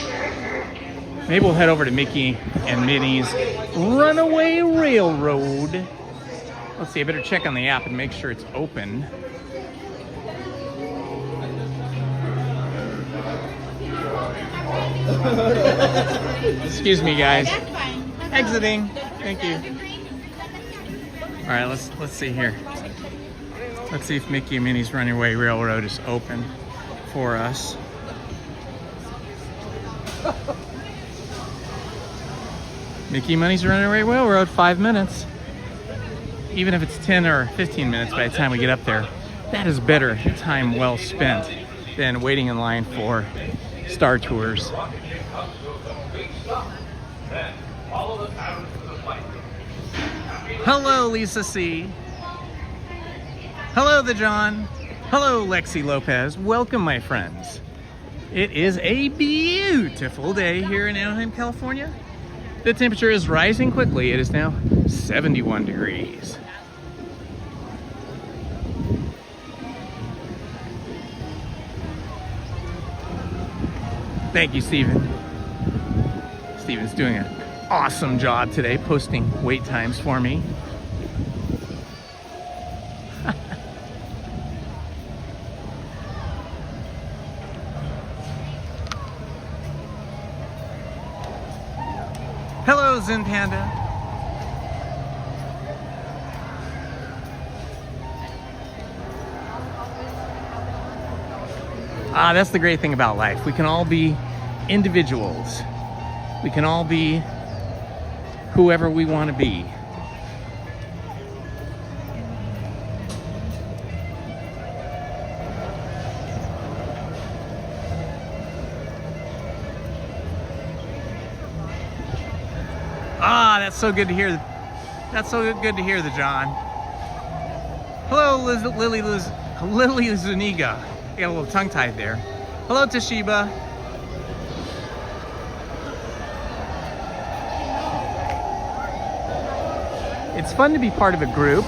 Maybe we'll head over to Mickey and Minnie's Runaway Railroad. Let's see, I better check on the app and make sure it's open. Excuse me, guys. Exiting. Thank you. All right, let's see here. Let's see if Mickey and Minnie's Runaway Railroad is open for us. Mickey and Minnie's Runaway Railroad, 5 minutes. Even if it's 10 or 15 minutes by the time we get up there, that is better time well spent than waiting in line for Star Tours. Hello, Lisa C. Hello, the John. Hello, Lexi Lopez. Welcome, my friends. It is a beautiful day here in Anaheim, California. The temperature is rising quickly. It is now 71 degrees. Thank you, Steven. Steven's doing an awesome job today posting wait times for me. Hello, Zen Panda. That's the great thing about life. We can all be individuals. We can all be whoever we want to be. That's so good to hear. That's so good to hear, the John. Hello, Lily Zuniga. I got a little tongue-tied there. Hello, Toshiba. It's fun to be part of a group,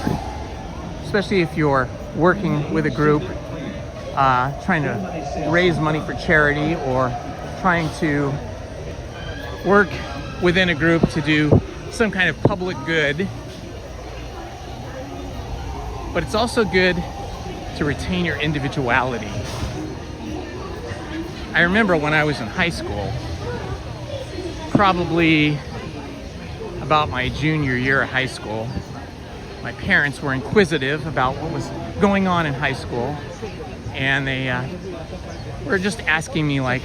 especially if you're working with a group, trying to raise money for charity or trying to work within a group to do some kind of public good. But it's also good to retain your individuality. I remember when I was in high school, probably about my junior year of high school, my parents were inquisitive about what was going on in high school, and they were just asking me like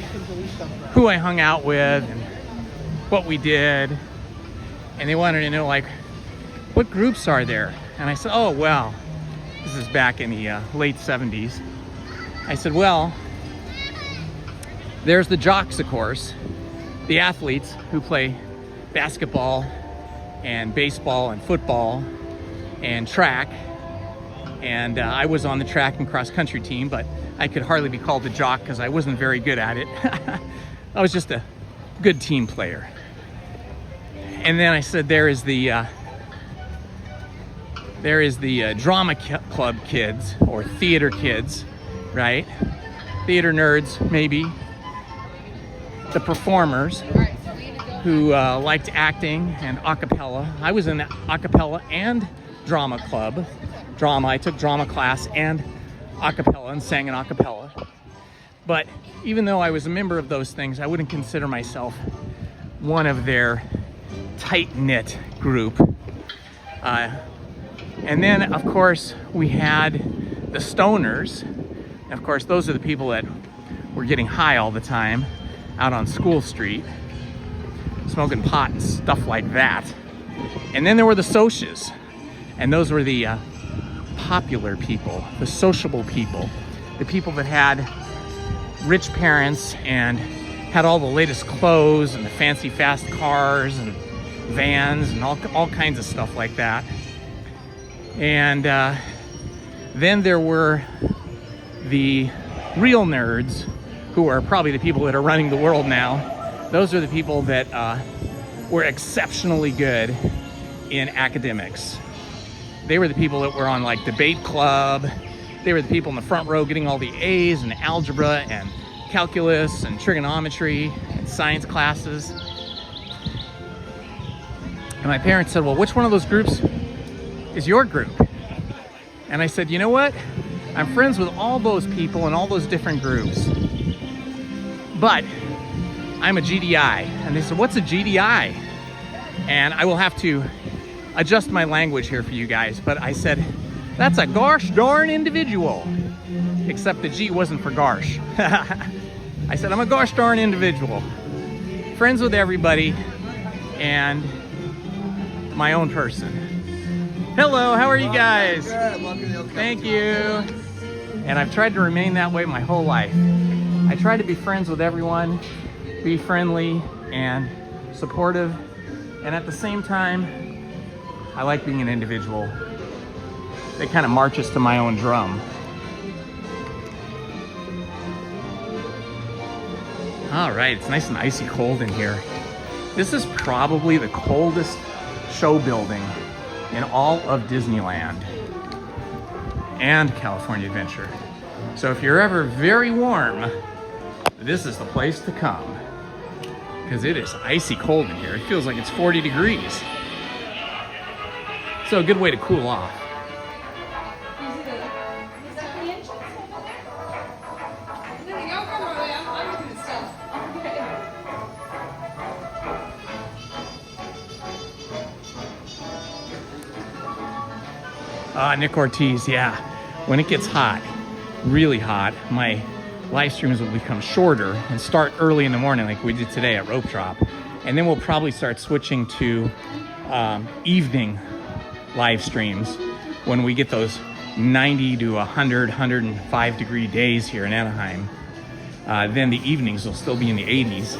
who I hung out with and what we did, and they wanted to know like what groups are there. And I said, oh well, this is back in the late 70s. I said, well, there's the jocks, of course, the athletes who play basketball and baseball and football and track. And I was on the track and cross country team, but I could hardly be called a jock because I wasn't very good at it. I was just a good team player. And then I said, there is the drama club kids, or theater kids, right? Theater nerds, maybe. The performers who liked acting and a cappella. I was in the a cappella and drama club. Drama, I took drama class and a cappella and sang in a cappella. But even though I was a member of those things, I wouldn't consider myself one of their tight-knit group. And then, of course, we had the stoners. And of course, those are the people that were getting high all the time out on School Street, smoking pot and stuff like that. And then there were the socias, and those were the popular people, the sociable people, the people that had rich parents and had all the latest clothes and the fancy fast cars and vans and all kinds of stuff like that. And then there were the real nerds, who are probably the people that are running the world now. Those are the people that were exceptionally good in academics. They were the people that were on like debate club. They were the people in the front row getting all the A's in algebra and calculus and trigonometry and science classes. And my parents said, well, which one of those groups is your group? And I said, you know what? I'm friends with all those people in all those different groups, but I'm a GDI. And they said, what's a GDI? And I will have to adjust my language here for you guys, but I said, that's a gosh darn individual. Except the G wasn't for gosh. I said, I'm a gosh darn individual. Friends with everybody and my own person. Hello, how are you guys? Thank you. And I've tried to remain that way my whole life. I try to be friends with everyone, be friendly and supportive, and at the same time, I like being an individual that kind of marches to my own drum. All right, it's nice and icy cold in here. This is probably the coldest show building in all of Disneyland and California Adventure. So if you're ever very warm, this is the place to come, because it is icy cold in here. It feels like it's 40 degrees. So a good way to cool off. Nick Ortiz, yeah. When it gets hot, really hot, my live streams will become shorter and start early in the morning like we did today at Rope Drop. And then we'll probably start switching to evening live streams when we get those 90 to 100, 105 degree days here in Anaheim. Then the evenings will still be in the 80s.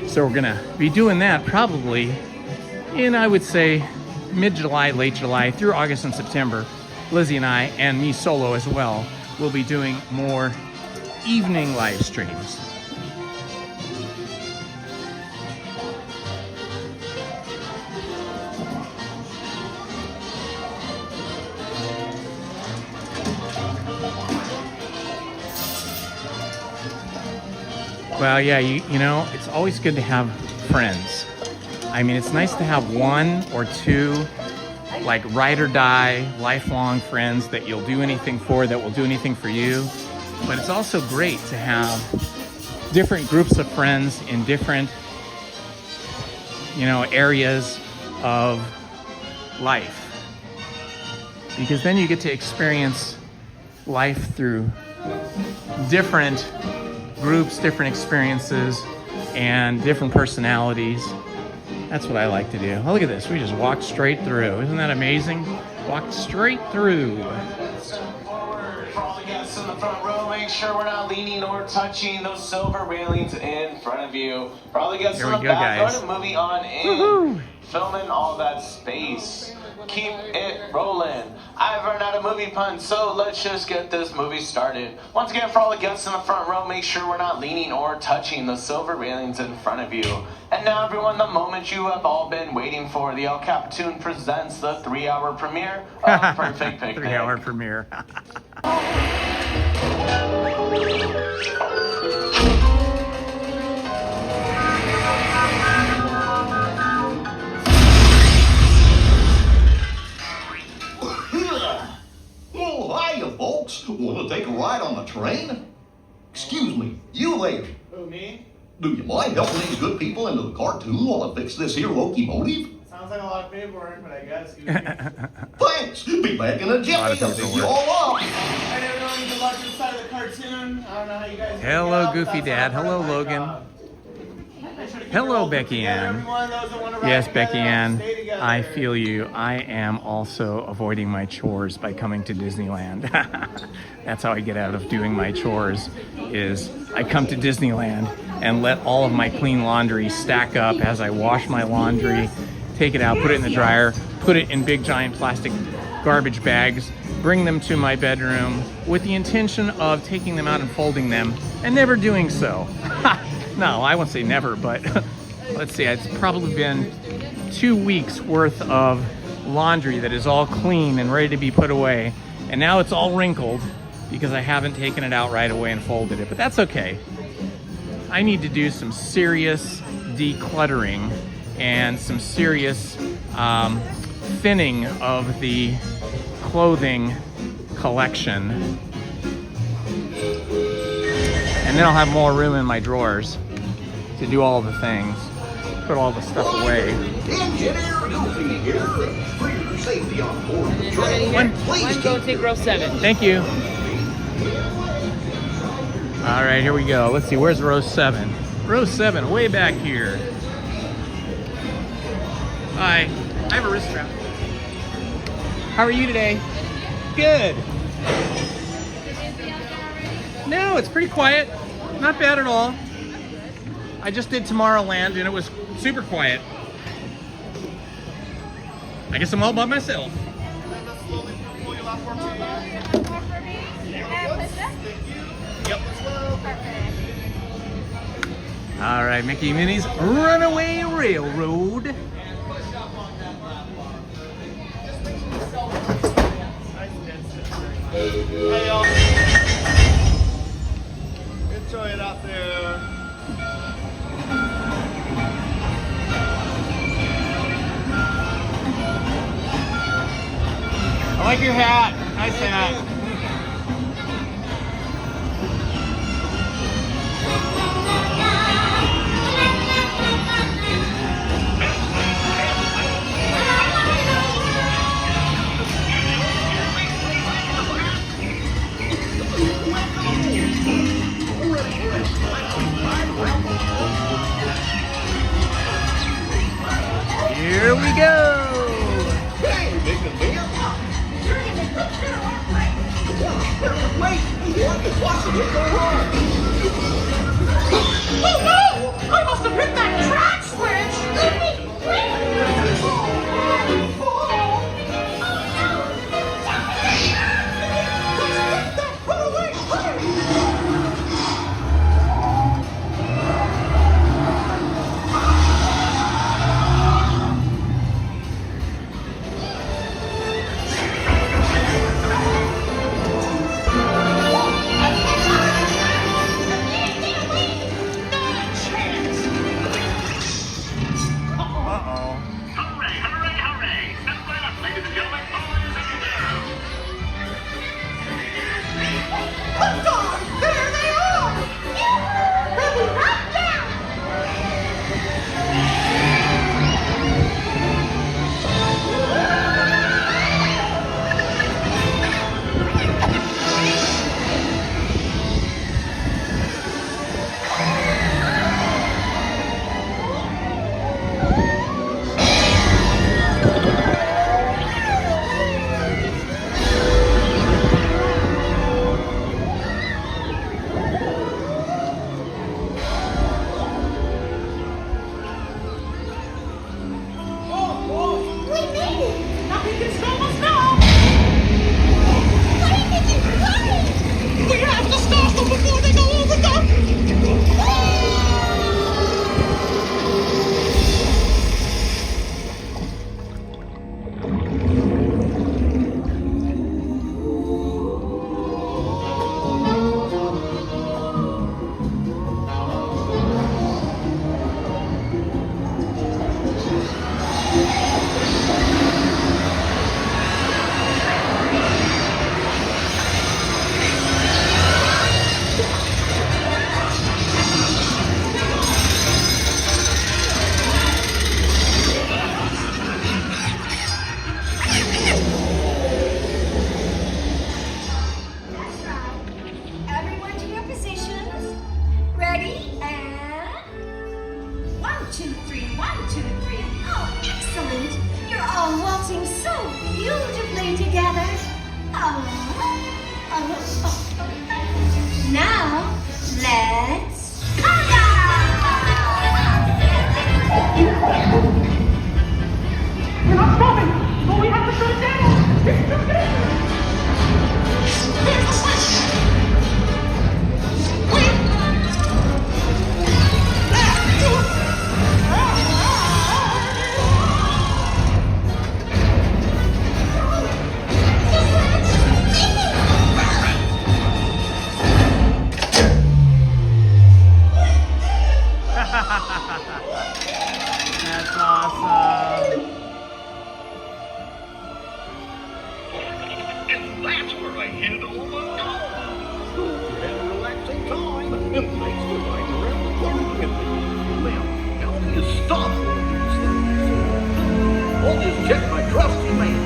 So we're gonna be doing that probably in, I would say, mid-July, late July, through August and September. Lizzie and I, and me solo as well, will be doing more evening live streams. Well, yeah, you know, it's always good to have friends. I mean, it's nice to have one or two like ride or die, lifelong friends that you'll do anything for, that will do anything for you. But it's also great to have different groups of friends in different, you know, areas of life. Because then you get to experience life through different groups, different experiences, and different personalities. That's what I like to do. Oh, look at this. We just walked straight through. Isn't that amazing? Walked straight through. For all the guests in the front row, make sure we're not leaning or touching those silver railings in front of you. For all the guests in the back, go to movie on in. Woo-hoo. Filming all that space. Keep it rolling. I've run out of movie puns, so let's just get this movie started. Once again, for all the guests in the front row, make sure we're not leaning or touching the silver railings in front of you. And now, everyone, the moment you have all been waiting for, the El Capitan presents the 3-hour premiere of Perfect Picnic. 3-hour premiere. Oh, hiya, folks. Want to take a ride on the train? Excuse me, you there. Who, me? Do you mind helping these good people into the cartoon while I fix this here locomotive? Sounds Sounds like a lot of paperwork, but I guess. Thanks. Be back in a jiffy. I'll pick you all up. Alright, everyone, good luck inside the cartoon. I don't know how you guys. Hello, Goofy Dad. Hello, Logan. Hello, Becky Ann. Yes, Becky Ann, I feel you. I am also avoiding my chores by coming to Disneyland. That's how I get out of doing my chores, is I come to Disneyland and let all of my clean laundry stack up as I wash my laundry, take it out, put it in the dryer, put it in big giant plastic garbage bags, bring them to my bedroom with the intention of taking them out and folding them, and never doing so. No, I won't say never, but let's see, it's probably been 2 weeks worth of laundry that is all clean and ready to be put away. And now it's all wrinkled because I haven't taken it out right away and folded it, but that's okay. I need to do some serious decluttering and some serious thinning of the clothing collection. And then I'll have more room in my drawers to do all the things, put all the stuff away. Engineer Goofy here. For your safety on board the train. One go take row 7. Thank you. All right, here we go. Let's see, where's row 7? Row 7, way back here. Hi, I have a wrist strap. How are you today? Good. No, it's pretty quiet. Not bad at all. I just did Tomorrowland and it was super quiet. I guess I'm all by myself. Yep. All right, Mickey Minnie's Runaway Railroad. Hey, y'all. Enjoy it out there. I like your hat. Nice hat. Here we go. Hey, Big and Bill. Wait, what could possibly go wrong? Oh no! I must have hit that track switch! 2, 3, 1, 2, 3. Oh, excellent. You're all waltzing so beautifully together. Now, let's We're not stopping, but we have to shut it down. It's too dangerous. There's the switch. That's awesome. And that's where I handle my dog. You had a relaxing time. And thanks for riding around the park with me. Now, how do you stop all these things? I'll just check my trusty man.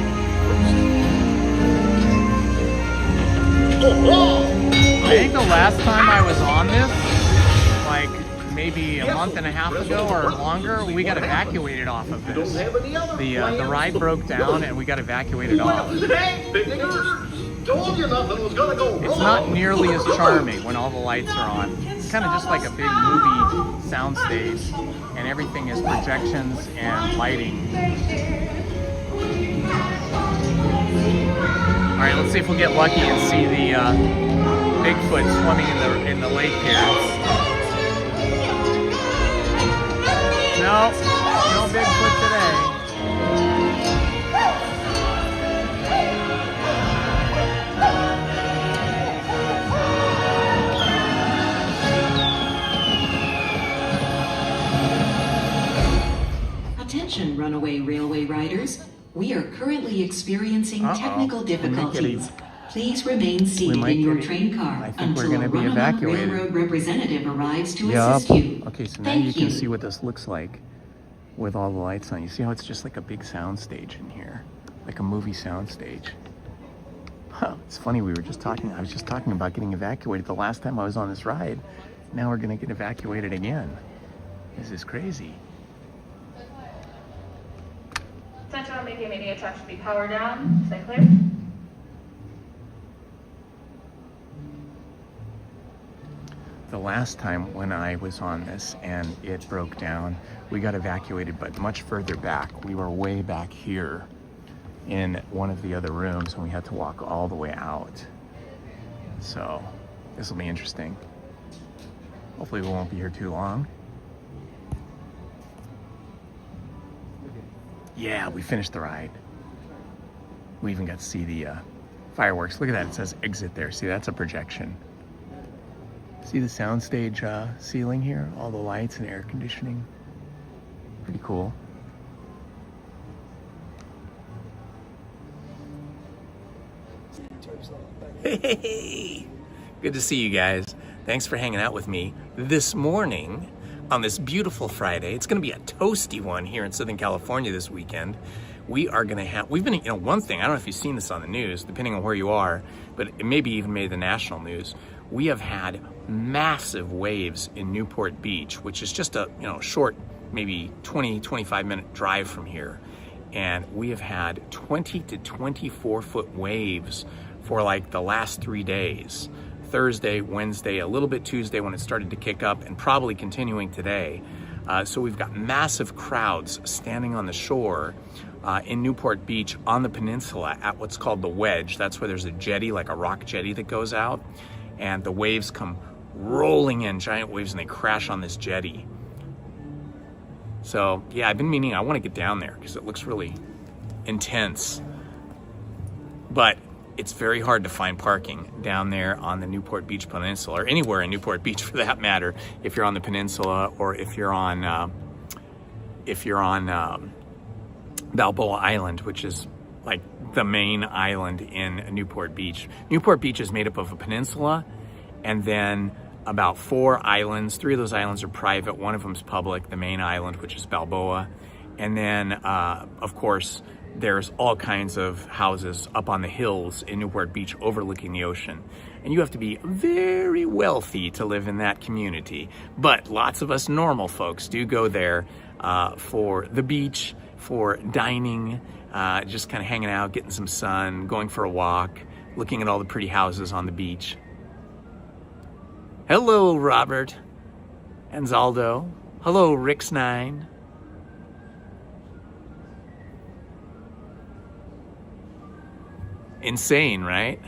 I think the last time I was on this, like maybe a month and a half ago or longer, we got evacuated off of this. The ride broke down and we got evacuated off. Told you nothing was gonna go wrong. It's not nearly as charming when all the lights are on. It's kind of just like a big movie soundstage, and everything is projections and lighting. All right, let's see if we'll get lucky and see the Bigfoot swimming in the lake here. No, no Bigfoot today. Attention, runaway railway riders. We are currently experiencing technical difficulties. Please remain seated in your train car until a Runabout Railroad representative arrives to assist you. Okay, so now you can see what this looks like with all the lights on. You see how it's just like a big sound stage in here, like a movie sound stage. Huh, it's funny, I was just talking about getting evacuated the last time I was on this ride. Now we're gonna get evacuated again. This is crazy. Central media touch should be powered down. Is that clear? The last time when I was on this and it broke down, we got evacuated, but much further back. We were way back here in one of the other rooms, and we had to walk all the way out. So this will be interesting. Hopefully we won't be here too long. Yeah, we finished the ride. We even got to see the fireworks. Look at that, it says exit there. See, that's a projection. See the soundstage ceiling here? All the lights and air conditioning. Pretty cool. Hey, good to see you guys. Thanks for hanging out with me this morning on this beautiful Friday. It's gonna be a toasty one here in Southern California this weekend. We've been, one thing, I don't know if you've seen this on the news, depending on where you are, but it maybe even made the national news. We have had massive waves in Newport Beach, which is just a short, maybe 20, 25 minute drive from here. And we have had 20 to 24 foot waves for like the last 3 days. Thursday, Wednesday, a little bit Tuesday when it started to kick up, and probably continuing today. So we've got massive crowds standing on the shore in Newport Beach on the peninsula at what's called the Wedge. That's where there's a jetty, like a rock jetty that goes out, and the waves come rolling in, giant waves, and they crash on this jetty. So yeah, I've been meaning, I want to get down there because it looks really intense. But it's very hard to find parking down there on the Newport Beach Peninsula, or anywhere in Newport Beach for that matter, if you're on the peninsula or if you're on Balboa Island, which is like the main island in Newport Beach. Newport Beach is made up of a peninsula and then about 4 islands. 3 of those islands are private, one of them's public, the main island, which is Balboa. And then, of course, there's all kinds of houses up on the hills in Newport Beach overlooking the ocean. And you have to be very wealthy to live in that community. But lots of us normal folks do go there for the beach, for dining, just kind of hanging out, getting some sun, going for a walk, looking at all the pretty houses on the beach. Hello, Robert and Zaldo. Hello, Rix9. Insane, right?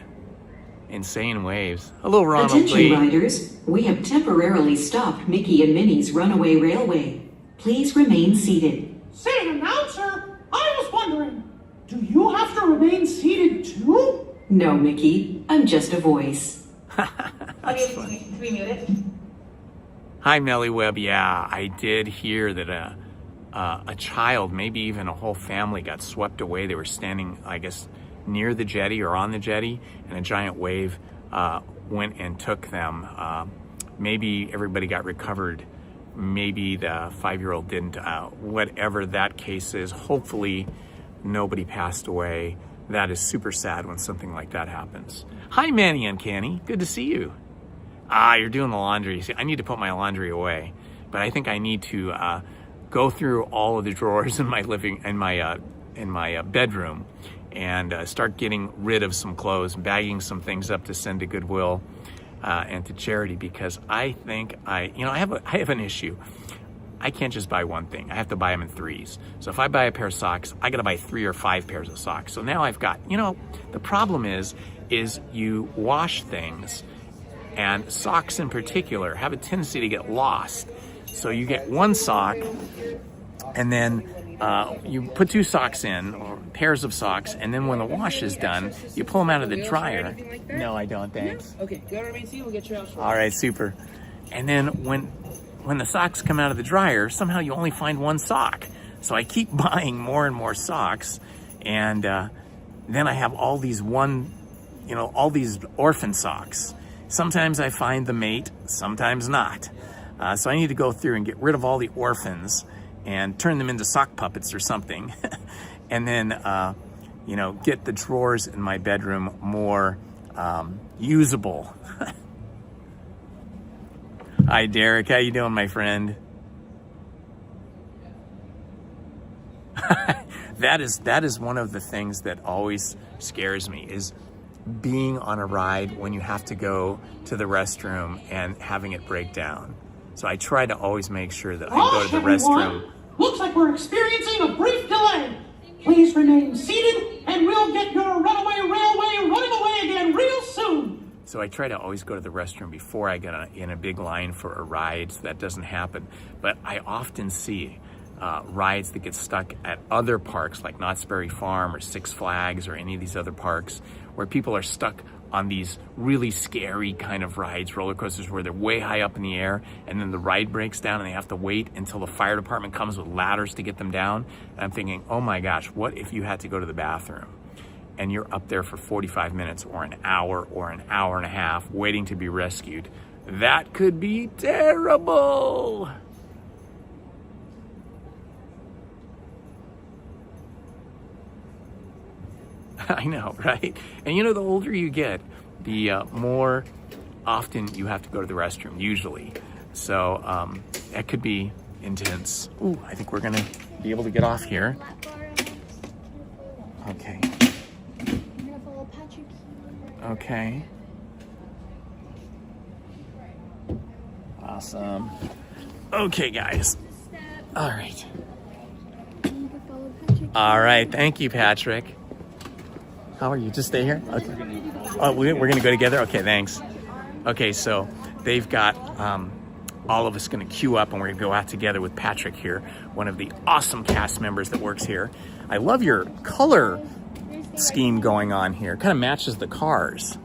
Insane waves. Hello, Ronald Attention Lee. riders, we have temporarily stopped Mickey and Minnie's Runaway Railway. Please remain seated. Say, announcer, I was wondering, do you have to remain seated too? No, Mickey, I'm just a voice. Okay, to be muted. Hi, Melly Webb. Yeah, I did hear that a child, maybe even a whole family, got swept away. They were standing, I guess, near the jetty or on the jetty, and a giant wave went and took them. Maybe everybody got recovered. Maybe the 5-year-old didn't. Whatever that case is, hopefully nobody passed away. That is super sad when something like that happens. Hi, Manny Uncanny. Good to see you. You're doing the laundry. See, I need to put my laundry away, but I think I need to go through all of the drawers in my bedroom and start getting rid of some clothes, bagging some things up to send to Goodwill and to charity, because I think I have an issue. I can't just buy one thing. I have to buy them in threes. So if I buy a pair of socks, I gotta buy 3 or 5 pairs of socks. So now I've got, the problem is you wash things, and socks in particular have a tendency to get lost. So you get one sock, and then you put 2 socks in, or pairs of socks, and then when the wash is done, you pull them out of the dryer. No, I don't, thanks. Okay, go to remain seated, we'll get you out shortly. All right, super. And then when the socks come out of the dryer, somehow you only find one sock. So I keep buying more and more socks, and then I have all these all these orphan socks. Sometimes I find the mate, sometimes not. So I need to go through and get rid of all the orphans and turn them into sock puppets or something. And then, get the drawers in my bedroom more usable. Hi, Derek. How you doing, my friend? That is one of the things that always scares me, is being on a ride when you have to go to the restroom and having it break down. So I try to always make sure that I go to the restroom. Looks like we're experiencing a brief delay. Please remain seated, and we'll get your runaway railway running away again real soon. So I try to always go to the restroom before I get in a big line for a ride, so that doesn't happen. But I often see rides that get stuck at other parks like Knott's Berry Farm or Six Flags or any of these other parks, where people are stuck on these really scary kind of rides, roller coasters, where they're way high up in the air, and then the ride breaks down and they have to wait until the fire department comes with ladders to get them down. And I'm thinking, oh my gosh, what if you had to go to the bathroom and you're up there for 45 minutes or an hour and a half waiting to be rescued? That could be terrible. I know, right? And the older you get, the more often you have to go to the restroom, usually. So that could be intense. Ooh, I think we're gonna be able to get off here. Okay. Okay. Awesome. Okay, guys. All right. All right, thank you, Patrick. How are you? Just stay here? Okay. Oh, we're going to go together? Okay, thanks. Okay, so they've got all of us going to queue up, and we're going to go out together with Patrick here, one of the awesome cast members that works here. I love your color scheme going on here. It kind of matches the cars.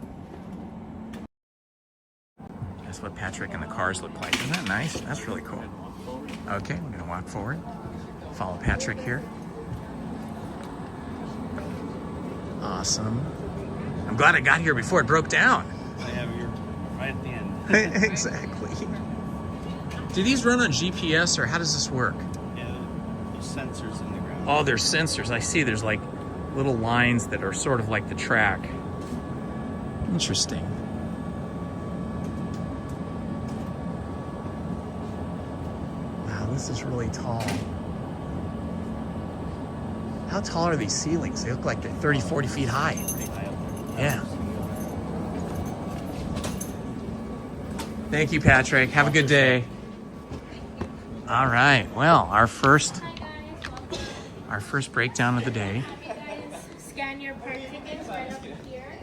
That's what Patrick and the cars look like. Isn't that nice? That's really cool. Okay, we're going to walk forward. Follow Patrick here. Awesome. I'm glad I got here before it broke down. Yeah, you're right at the end. Exactly. Do these run on GPS, or how does this work? Yeah, the sensors in the ground. Oh, there's sensors. I see there's like little lines that are sort of like the track. Interesting. Wow, this is really tall. How tall are these ceilings? They look like they're 30, 40 feet high. Yeah. Thank you, Patrick. Have a good day. All right. Well, our first breakdown of the day. Scan your park tickets right up here.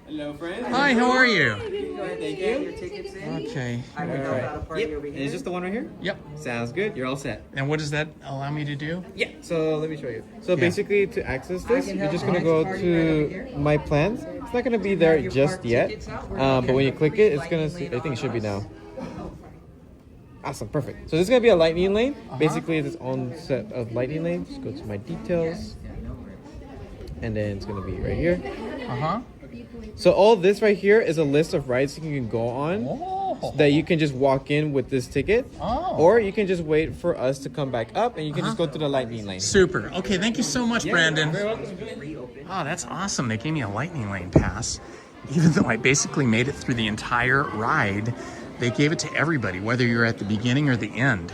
Hello, friends. Hi, how are you? Thank you. Your tickets in. Okay. All right. Yep. Is this the one right here? Yep. Sounds good. You're all set. And what does that allow me to do? Yeah. So let me show you. So basically, to access this, you're just gonna go to My Plans. It's not gonna be there just yet, but when you click it, it's gonna see. I think it should be now. Awesome, perfect. So this is gonna be a lightning lane. Basically, it's its own set of lightning lanes. Just go to My Details, and then it's gonna be right here. So all this right here is a list of rides you can go on so that you can just walk in with this ticket. Or you can just wait for us to come back up and you can just go through the lightning lane. Super. Okay, thank you so much, Brandon. Oh, that's awesome. They gave me a lightning lane pass. Even though I basically made it through the entire ride, they gave it to everybody, whether you're at the beginning or the end.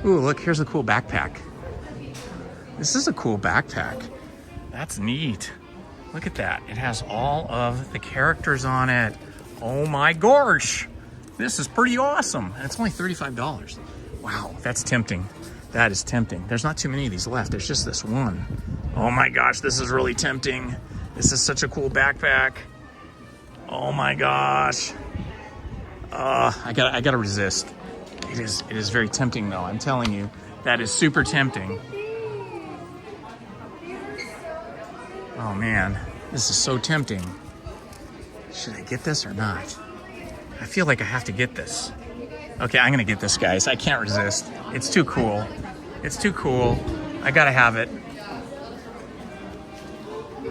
Ooh, look, here's a cool backpack. This is a cool backpack. That's neat. Look at that. It has all of the characters on it. Oh my gosh. This is pretty awesome. And it's only $35. Wow, that's tempting. That is tempting. There's not too many of these left. There's just this one. Oh my gosh, this is really tempting. This is such a cool backpack. Oh my gosh. I gotta resist. It is very tempting though, I'm telling you. That is super tempting. Oh man, this is so tempting. Should I get this or not? I feel like I have to get this. Okay, I'm gonna get this, guys. I can't resist. It's too cool. It's too cool. I gotta have it.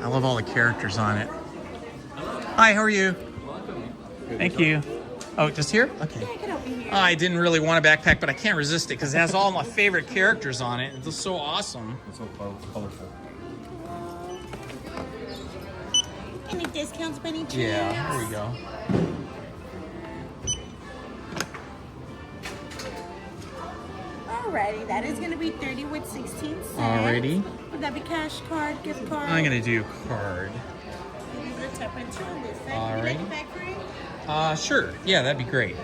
I love all the characters on it. Hi, how are you? Thank you. Oh, just here? Okay. I didn't really want a backpack, but I can't resist it because it has all my favorite characters on it. It's just so awesome. It's so colorful. Any discounts, Benny? Yeah, here we go. Alrighty, that is going to be 30 with 16 cents. Alrighty. Would that be cash card, gift card? I'm gonna do card. Alright. Sure. Yeah, that'd be great.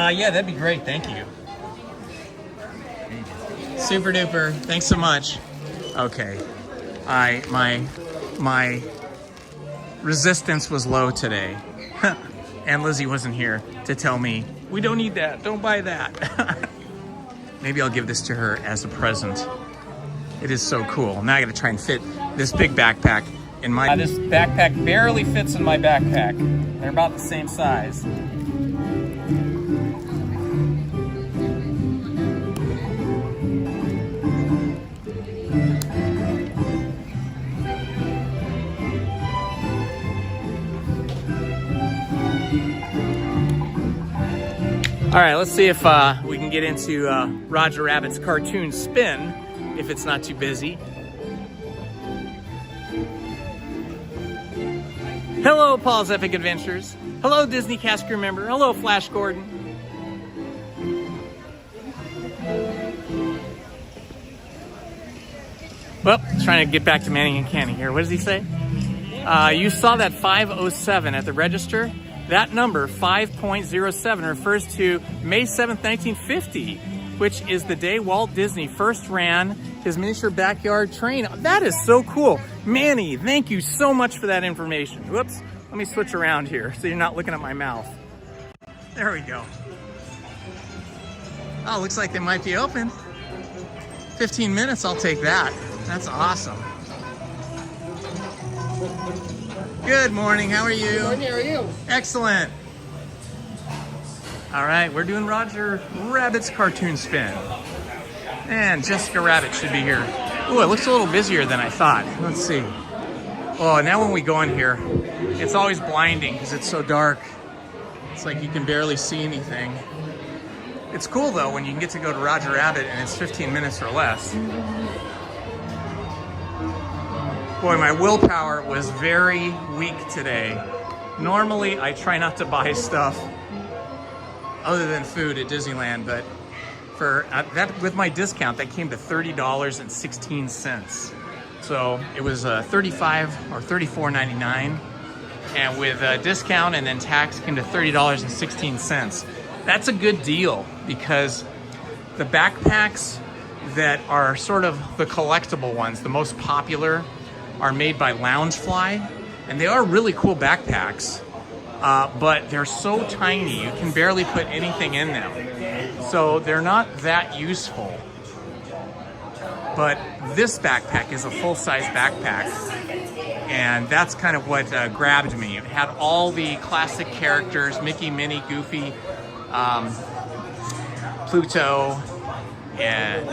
Yeah, that'd be great. Thank you. Super duper. Thanks so much. Okay. My resistance was low today. And Lizzie wasn't here to tell me, we don't need that. Don't buy that. Maybe I'll give this to her as a present. It is so cool. Now I gotta try and fit this big backpack in my... this backpack barely fits in my backpack. They're about the same size. All right, let's see if we can get into Roger Rabbit's cartoon spin, if it's not too busy. Hello, Paul's Epic Adventures. Hello, Disney cast crew member. Hello, Flash Gordon. Well, trying to get back to Manning and Canny here. What does he say? You saw that 507 at the register? That number, 5.07, refers to May 7th, 1950, which is the day Walt Disney first ran his miniature backyard train. That is so cool. Manny, thank you so much for that information. Whoops, let me switch around here so you're not looking at my mouth. There we go. Oh, looks like they might be open. 15 minutes, I'll take that. That's awesome. Good morning, how are you? Good morning, how are you? Excellent. All right, we're doing Roger Rabbit's cartoon spin. And Jessica Rabbit should be here. Ooh, it looks a little busier than I thought. Let's see. Oh, now when we go in here, it's always blinding because it's so dark. It's like you can barely see anything. It's cool though when you can get to go to Roger Rabbit and it's 15 minutes or less. Boy, my willpower was very weak today. Normally, I try not to buy stuff other than food at Disneyland, but for that, with my discount, that came to $30.16. So it was $35 or $34.99, and with a discount and then tax came to $30.16. That's a good deal because the backpacks that are sort of the collectible ones, the most popular, are made by Loungefly, and they are really cool backpacks, but they're so tiny you can barely put anything in them. So they're not that useful. But this backpack is a full-size backpack, and that's kind of what grabbed me. It had all the classic characters, Mickey, Minnie, Goofy, Pluto, and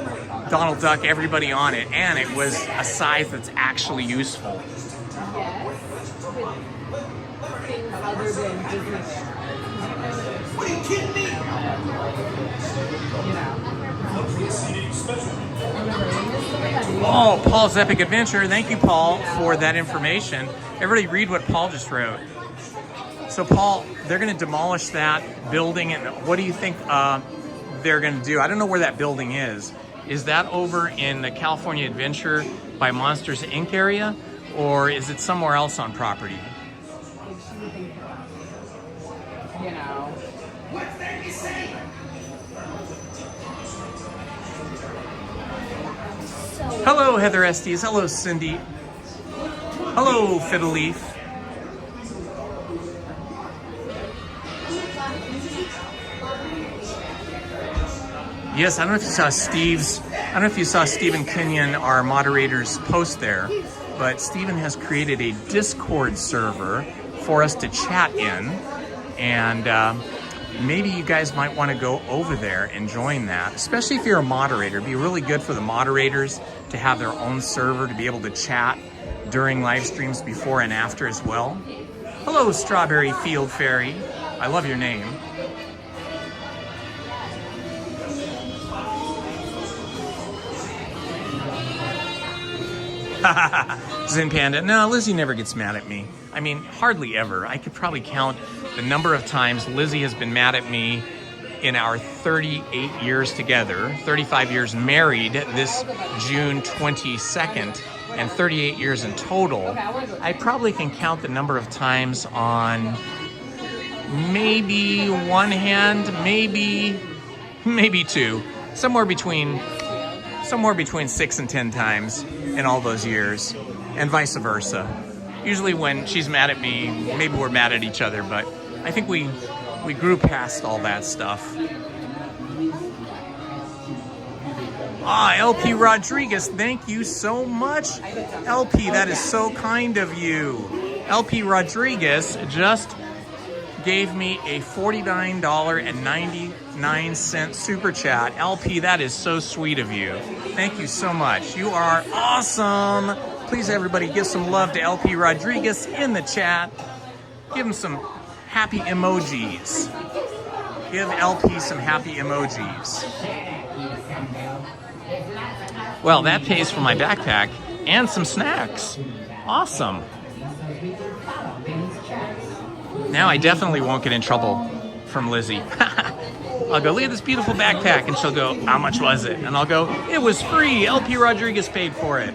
Donald Duck, everybody on it, and it was a size that's actually useful. Other than Disneyland. What are you kidding me? Oh, Paul's Epic Adventure. Thank you, Paul, for that information. Everybody read what Paul just wrote. So, Paul, they're going to demolish that building, and what do you think they're going to do? I don't know where that building is. Is that over in the California Adventure by Monsters, Inc. area, or is it somewhere else on property? You know. What's that you say? Hello, Heather Estes. Hello, Cindy. Hello, Fiddleleaf. Yes, I don't know if you saw Stephen Kenyon, our moderator's post there, but Stephen has created a Discord server for us to chat in, and maybe you guys might want to go over there and join that, especially if you're a moderator. It'd be really good for the moderators to have their own server to be able to chat during live streams before and after as well. Hello, Strawberry Field Fairy. I love your name. Zen Panda. No, Lizzie never gets mad at me. I mean, hardly ever. I could probably count the number of times Lizzie has been mad at me in our 38 years together, 35 years married this June 22nd, and 38 years in total. I probably can count the number of times on maybe one hand, maybe two, somewhere between 6 and 10 times in all those years, and vice versa. Usually when she's mad at me, maybe we're mad at each other, but I think we grew past all that stuff. LP Rodriguez, thank you so much. LP, that is so kind of you. LP Rodriguez just gave me a $49.99 super chat. LP, that is so sweet of you. Thank you so much. You are awesome. Please, everybody, give some love to LP Rodriguez in the chat. Give him some happy emojis. Give LP some happy emojis. Well, that pays for my backpack and some snacks. Awesome. Now I definitely won't get in trouble from Lizzie. I'll go, look at this beautiful backpack, and she'll go, how much was it? And I'll go, it was free. LP Rodriguez paid for it.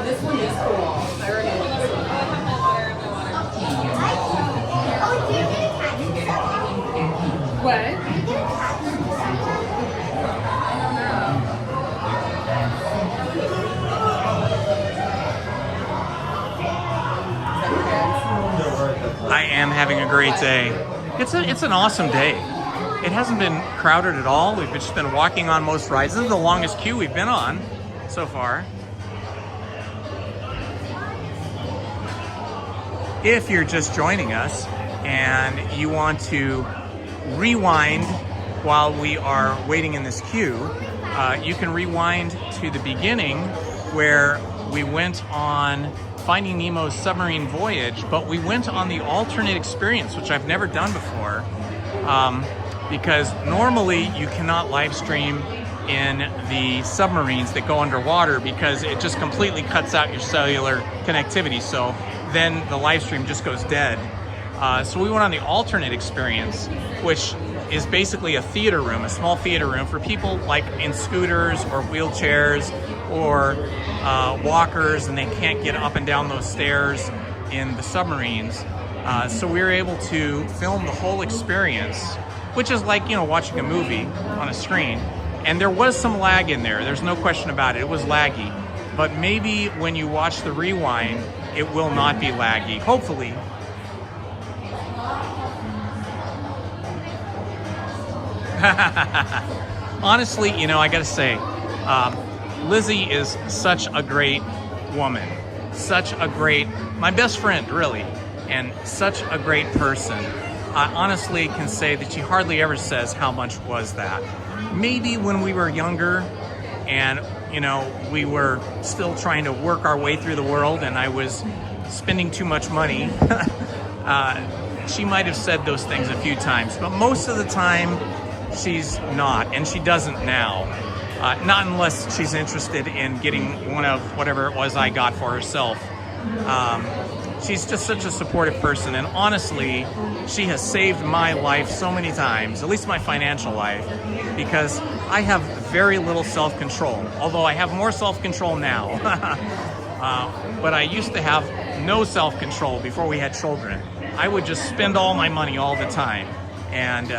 This one is cool. I remember this one. What? I don't know. having a great day. It's an awesome day. It hasn't been crowded at all. We've just been walking on most rides. This is the longest queue we've been on so far. If you're just joining us and you want to rewind while we are waiting in this queue, you can rewind to the beginning where we went on Finding Nemo's submarine voyage, but we went on the alternate experience, which I've never done before, because normally you cannot live stream in the submarines that go underwater because it just completely cuts out your cellular connectivity. So then the live stream just goes dead. So we went on the alternate experience, which is basically a theater room, a small theater room for people like in scooters or wheelchairs or walkers, and they can't get up and down those stairs in the submarines. So we were able to film the whole experience, which is like, you know, watching a movie on a screen. And there was some lag in there. There's no question about it. It was laggy. But maybe when you watch the rewind, it will not be laggy. Hopefully. Honestly, you know, I gotta say, Lizzie is such a great woman. Such a great, my best friend, really. And such a great person. I honestly can say that she hardly ever says how much was that. Maybe when we were younger and, you know, we were still trying to work our way through the world and I was spending too much money, she might have said those things a few times, but most of the time she's not, and she doesn't now. Not unless she's interested in getting one of whatever it was I got for herself. She's just such a supportive person, and honestly, she has saved my life so many times, at least my financial life, because I have very little self-control, although I have more self-control now. But I used to have no self-control before we had children. I would just spend all my money all the time, and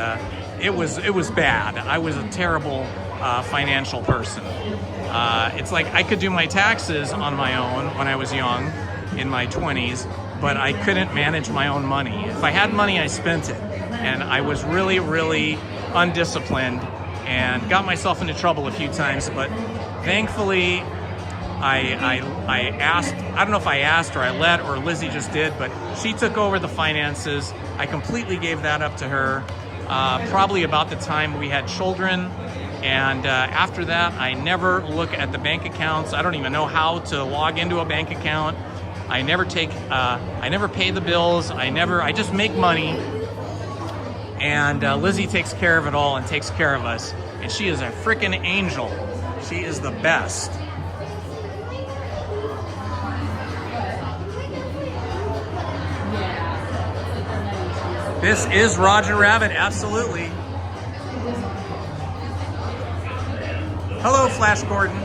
it was bad. I was a terrible financial person. It's like I could do my taxes on my own when I was young, in my 20s, but I couldn't manage my own money. If I had money, I spent it. And I was really, really undisciplined and got myself into trouble a few times, but thankfully I asked, I don't know if I asked or I let or Lizzie just did, but she took over the finances. I completely gave that up to her, probably about the time we had children. And after that, I never look at the bank accounts. I don't even know how to log into a bank account. I never pay the bills. I just make money. And Lizzie takes care of it all and takes care of us. And she is a freaking angel. She is the best. This is Roger Rabbit, absolutely. Hello, Flash Gordon.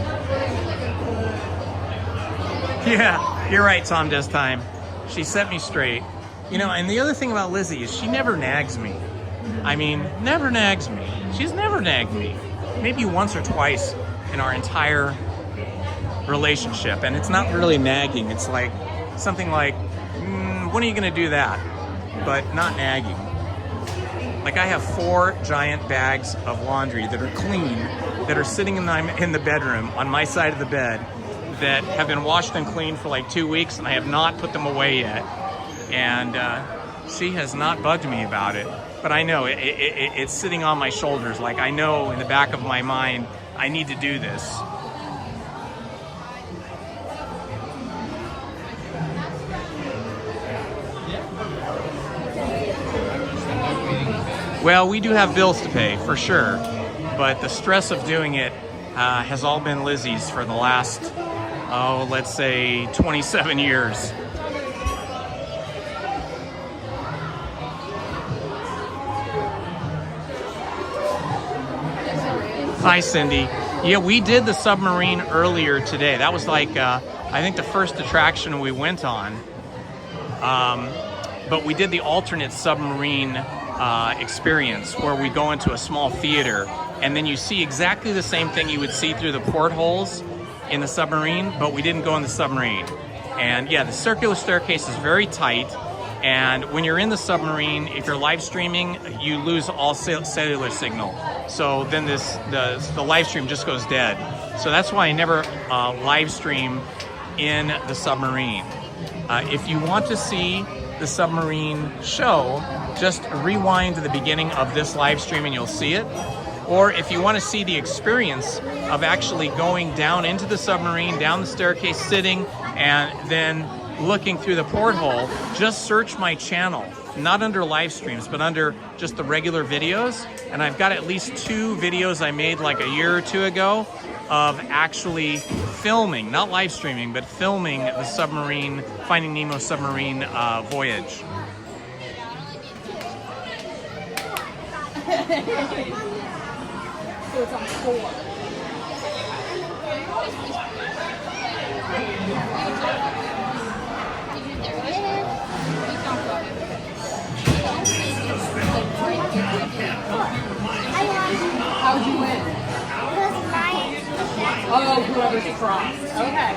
Yeah, you're right, Tom Does Time. She set me straight. You know, and the other thing about Lizzie is she never nags me. I mean, never nags me. She's never nagged me. Maybe once or twice in our entire relationship. And it's not really nagging. It's like something like, when are you going to do that? But not nagging. Like I have 4 giant bags of laundry that are clean, that are sitting in the bedroom on my side of the bed, that have been washed and cleaned for like 2 weeks, and I have not put them away yet. And she has not bugged me about it. But I know it's sitting on my shoulders. Like I know in the back of my mind, I need to do this. Well, we do have bills to pay, for sure. But the stress of doing it has all been Lizzie's for the last, let's say 27 years. Hi, Cindy. Yeah, we did the submarine earlier today. That was like, I think the first attraction we went on. But we did the alternate submarine experience where we go into a small theater and then you see exactly the same thing you would see through the portholes in the submarine, but we didn't go in the submarine. And yeah, the circular staircase is very tight. And when you're in the submarine, if you're live streaming, you lose all cellular signal. So then the live stream just goes dead. So that's why I never live stream in the submarine. If you want to see the submarine show, just rewind to the beginning of this live stream and you'll see it. Or if you want to see the experience of actually going down into the submarine, down the staircase, sitting, and then looking through the porthole, just search my channel, not under live streams, but under just the regular videos. And I've got at least 2 videos I made like a year or 2 ago of actually filming, not live streaming, but filming the submarine, Finding Nemo submarine voyage. So it's on 4. How'd you win? Oh, whoever's crossed. Okay.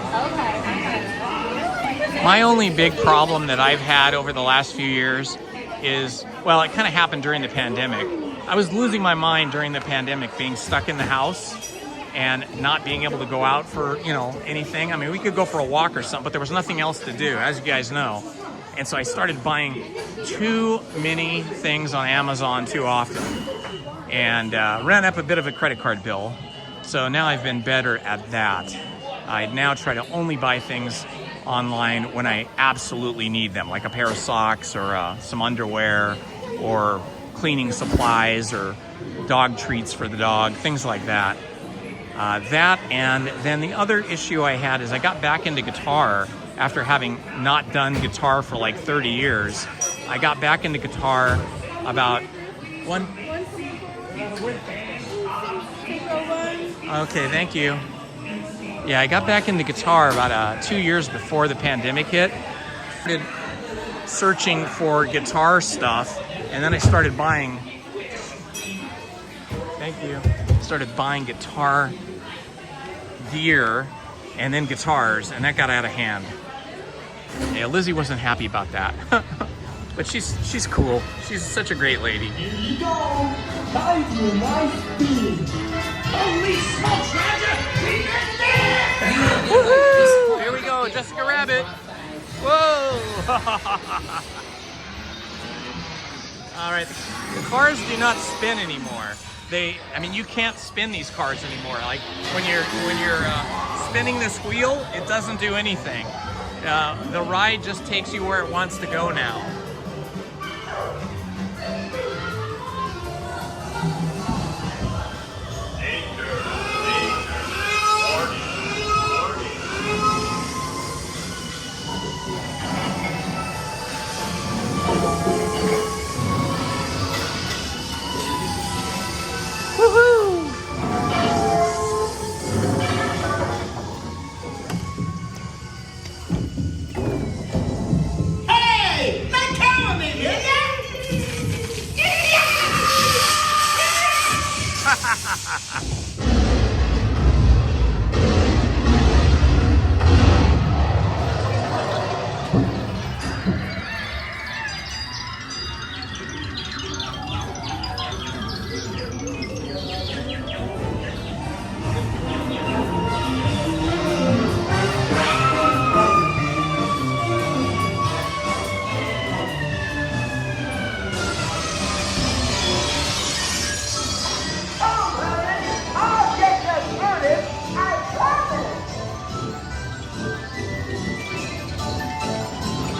My only big problem that I've had over the last few years is, well, it kind of happened during the pandemic. I was losing my mind during the pandemic, being stuck in the house and not being able to go out for, anything. I mean, we could go for a walk or something, but there was nothing else to do, as you guys know. And so I started buying too many things on Amazon too often and ran up a bit of a credit card bill. So now I've been better at that. I now try to only buy things online when I absolutely need them, like a pair of socks or some underwear or cleaning supplies or dog treats for the dog, things like that. That, and then the other issue I had is I got back into guitar after having not done guitar for like 30 years. I got back into guitar about one. Okay, thank you. Yeah, I got back into guitar about 2 years before the pandemic hit. I started searching for guitar stuff, and then I started buying. Thank you. Started buying guitar gear and then guitars, and that got out of hand. Yeah, Lizzie wasn't happy about that. But she's cool. She's such a great lady. Here you go. Time for a nice bean. Holy smokes, Roger! We did it! Woohoo! Here we go, Jessica Rabbit. Whoa! All right, the cars do not spin anymore. You can't spin these cars anymore. Like when you're spinning this wheel, it doesn't do anything. The ride just takes you where it wants to go now.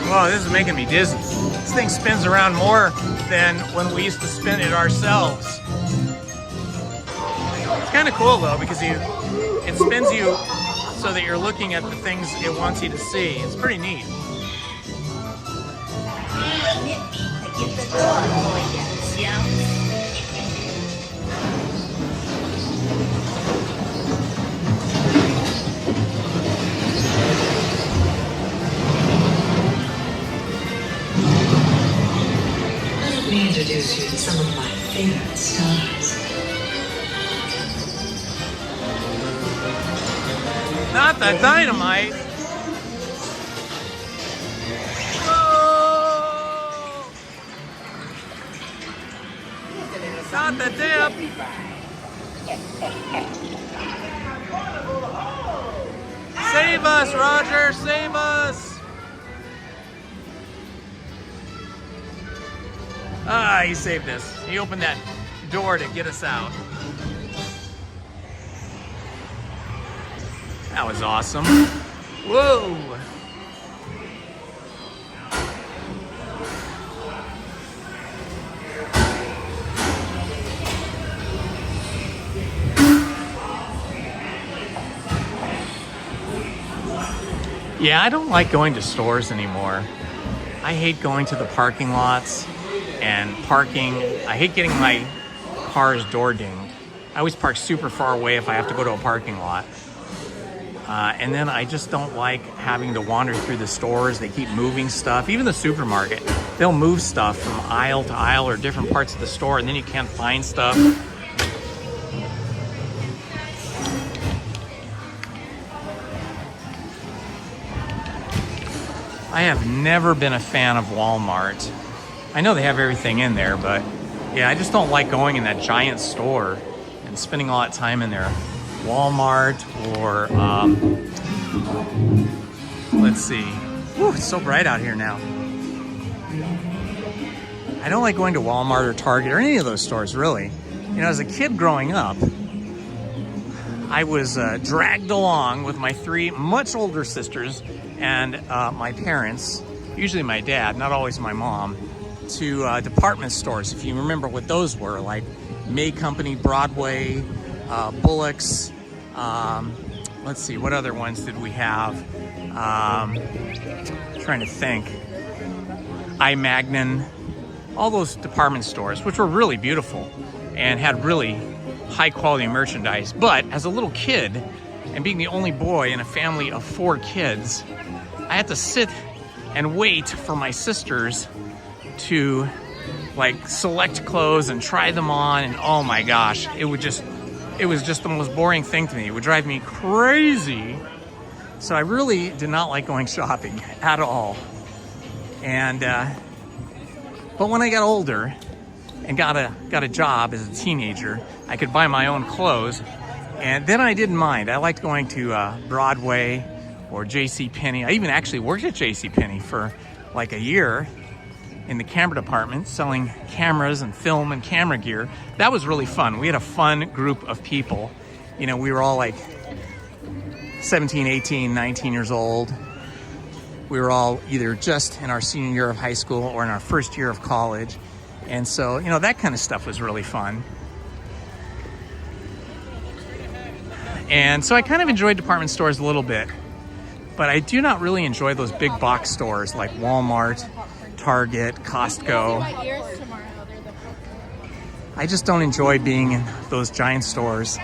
Whoa, this is making me dizzy. This thing spins around more than when we used to spin it ourselves. It's kind of cool though, because it spins you so that you're looking at the things it wants you to see. It's pretty neat. Let me introduce you to some of my favorite stars. Not the dynamite. Whoa! Not the dip. Save us, Roger, save us. Ah, he saved us. He opened that door to get us out. That was awesome. Whoa. Yeah, I don't like going to stores anymore. I hate going to the parking lots and parking. I hate getting my car's door dinged. I always park super far away if I have to go to a parking lot. And then I just don't like having to wander through the stores. They keep moving stuff. Even the supermarket, they'll move stuff from aisle to aisle or different parts of the store, and then you can't find stuff. I have never been a fan of Walmart. I know they have everything in there, but yeah, I just don't like going in that giant store and spending a lot of time in there. Walmart or, let's see. Whew, it's so bright out here now. I don't like going to Walmart or Target or any of those stores, really. You know, as a kid growing up, I was dragged along with my three much older sisters and my parents, usually my dad, not always my mom, to department stores, if you remember what those were, like May Company, Broadway, Bullock's, let's see, what other ones did we have? Trying to think. I. Magnin, all those department stores, which were really beautiful and had really high quality merchandise. But as a little kid, and being the only boy in a family of 4 kids, I had to sit and wait for my sisters to like select clothes and try them on, and oh my gosh, it was just the most boring thing to me. It would drive me crazy. So I really did not like going shopping at all. And but when I got older and got a job as a teenager, I could buy my own clothes, and then I didn't mind. I liked going to Broadway or JCPenney. I even actually worked at JCPenney for like a year in the camera department, selling cameras and film and camera gear. That was really fun. We had a fun group of people. You know, we were all like 17, 18, 19 years old. We were all either just in our senior year of high school or in our first year of college. And so, you know, that kind of stuff was really fun. And so I kind of enjoyed department stores a little bit, but I do not really enjoy those big box stores like Walmart, Target, Costco. I just don't enjoy being in those giant stores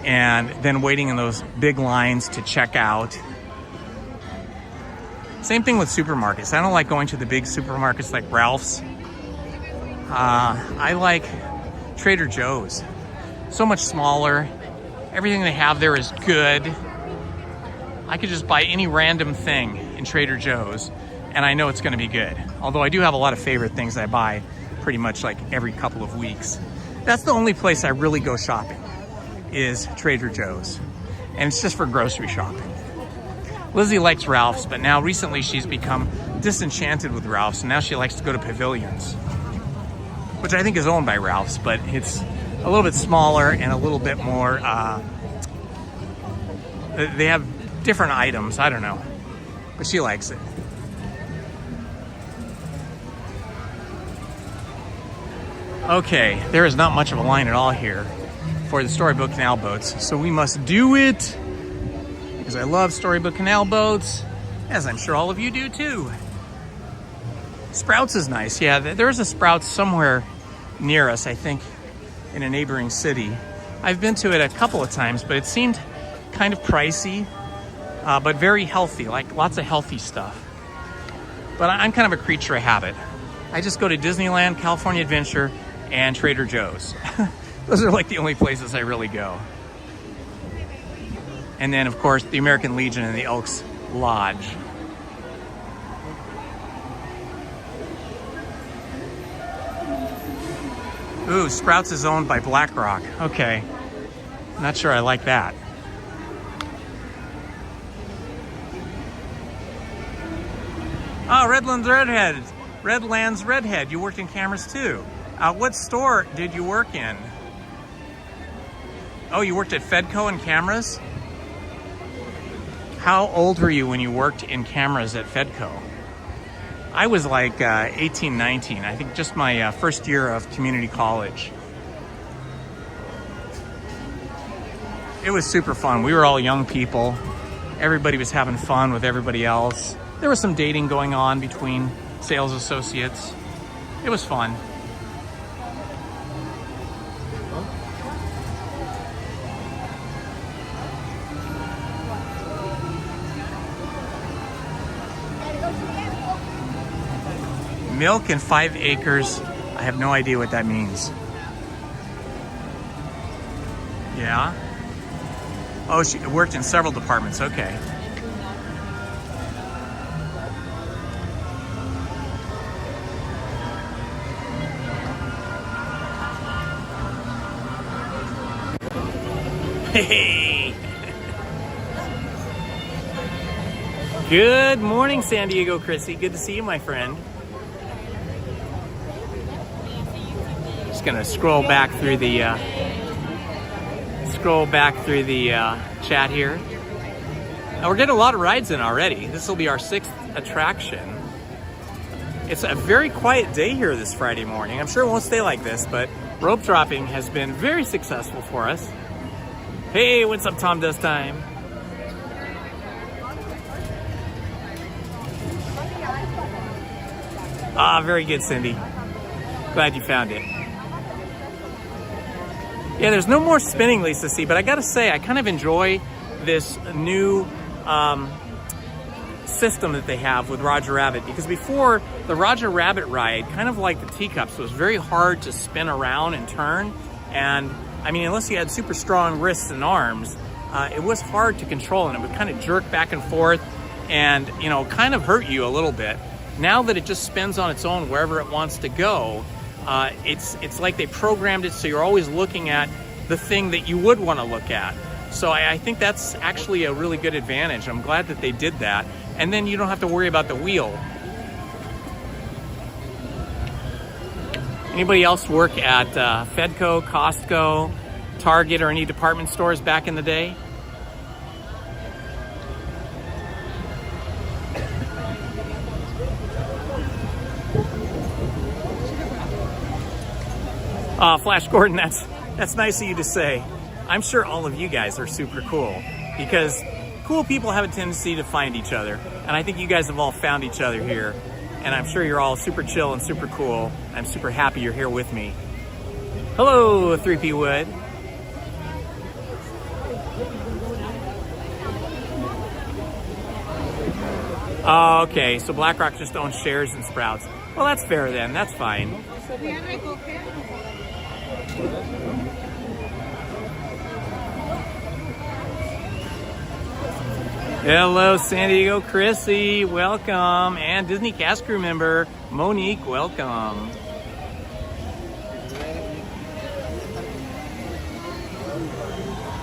and then waiting in those big lines to check out. Same thing with supermarkets. I don't like going to the big supermarkets like Ralph's. I like Trader Joe's. So much smaller. Everything they have there is good. I could just buy any random thing in Trader Joe's and I know it's going to be good. Although I do have a lot of favorite things I buy pretty much like every couple of weeks. That's the only place I really go shopping, is Trader Joe's. And it's just for grocery shopping. Lizzie likes Ralph's, but now recently she's become disenchanted with Ralph's, and now she likes to go to Pavilions, which I think is owned by Ralph's, but it's a little bit smaller and a little bit more, they have different items, I don't know, but she likes it. Okay, there is not much of a line at all here for the Storybook Canal boats, so we must do it, because I love Storybook Canal boats, as I'm sure all of you do too. Sprouts is nice. Yeah, there's a Sprouts somewhere near us, I think, in a neighboring city. I've been to it a couple of times, but it seemed kind of pricey, but very healthy, like lots of healthy stuff. But I'm kind of a creature of habit. I just go to Disneyland, California Adventure, and Trader Joe's. Those are like the only places I really go. And then, of course, the American Legion and the Elks Lodge. Ooh, Sprouts is owned by BlackRock. Okay. Not sure I like that. Oh, Redlands Redhead. You worked in cameras too. What store did you work in? Oh, you worked at Fedco in cameras? How old were you when you worked in cameras at Fedco? I was like 18, 19. I think just my first year of community college. It was super fun. We were all young people. Everybody was having fun with everybody else. There was some dating going on between sales associates. It was fun. Milk and 5 acres. I have no idea what that means. Yeah? Oh, she worked in several departments. Okay. Hey! Good morning, San Diego Chrissy. Good to see you, my friend. Just gonna scroll back through the chat here. Now we're getting a lot of rides in already. This will be our 6th attraction. It's a very quiet day here this Friday morning. I'm sure it won't stay like this, but rope dropping has been very successful for us. Hey, what's up, Tom Does Time? Ah, very good, Cindy. Glad you found it. Yeah, there's no more spinning, Lisa C, but I gotta say, I kind of enjoy this new system that they have with Roger Rabbit, because before, the Roger Rabbit ride, kind of like the teacups, was very hard to spin around and turn, and I mean, unless you had super strong wrists and arms, it was hard to control, and it would kind of jerk back and forth and, you know, kind of hurt you a little bit. Now that it just spins on its own wherever it wants to go, it's like they programmed it so you're always looking at the thing that you would want to look at. So I think that's actually a really good advantage. I'm glad that they did that. And then you don't have to worry about the wheel. Anybody else work at Fedco, Costco, Target, or any department stores back in the day? Flash Gordon, that's nice of you to say. I'm sure all of you guys are super cool, because cool people have a tendency to find each other. And I think you guys have all found each other here. And I'm sure you're all super chill and super cool. I'm super happy you're here with me. Hello, 3P Wood. Oh, okay, so BlackRock just owns shares in Sprouts. Well, that's fair then, that's fine. Hello, San Diego Chrissy, welcome. And Disney cast crew member, Monique, welcome.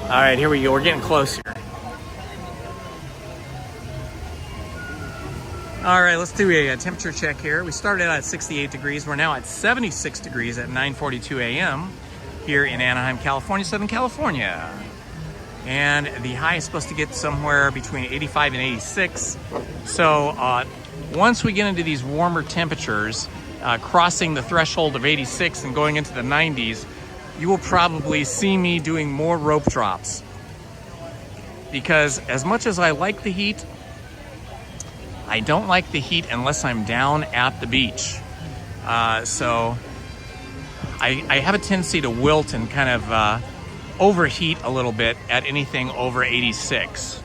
All right, here we go, we're getting closer. All right, let's do a temperature check here. We started out at 68 degrees. We're now at 76 degrees at 9:42 a.m. here in Anaheim, California, Southern California. And the high is supposed to get somewhere between 85 and 86. So once we get into these warmer temperatures, crossing the threshold of 86 and going into the 90s, you will probably see me doing more rope drops. Because as much as I like the heat, I don't like the heat unless I'm down at the beach. So I have a tendency to wilt and kind of overheat a little bit at anything over 86.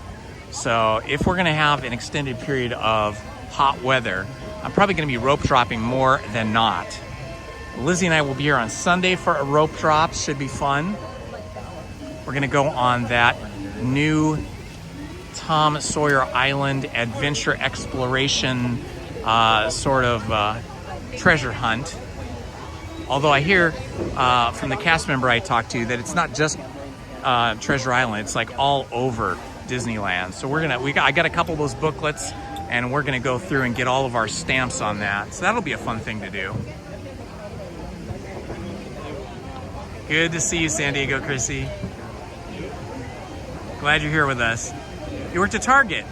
So if we're gonna have an extended period of hot weather, I'm probably gonna be rope dropping more than not. Lizzie and I will be here on Sunday for a rope drop, should be fun. We're gonna go on that new Tom Sawyer Island adventure exploration sort of treasure hunt. Although I hear from the cast member I talked to that it's not just Treasure Island, it's like all over Disneyland. So I got a couple of those booklets, and we're gonna go through and get all of our stamps on that. So that'll be a fun thing to do. Good to see you, San Diego Chrissy. Glad you're here with us. You worked at Target.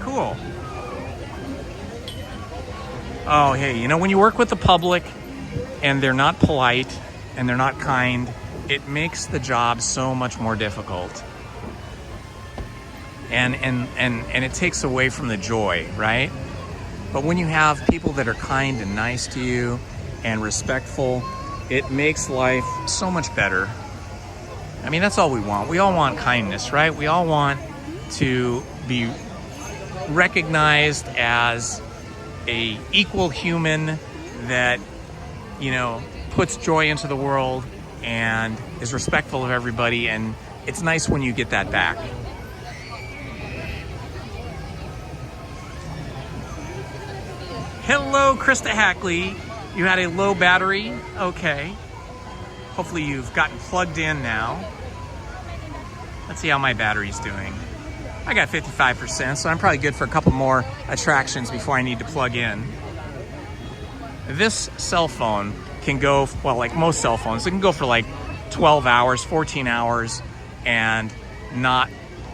Cool. Oh, hey, you know, when you work with the public and they're not polite and they're not kind, it makes the job so much more difficult. And it takes away from the joy, right? But when you have people that are kind and nice to you and respectful, it makes life so much better. I mean, that's all we want. We all want kindness, right? We all want to be recognized as a equal human that, you know, puts joy into the world and is respectful of everybody, and it's nice when you get that back. Hello, Krista Hackley. You had a low battery? Okay. Hopefully you've gotten plugged in now. Let's see how my battery's doing. I got 55%, so I'm probably good for a couple more attractions before I need to plug in. This cell phone can go, well, like most cell phones, it can go for like 12 hours, 14 hours, and not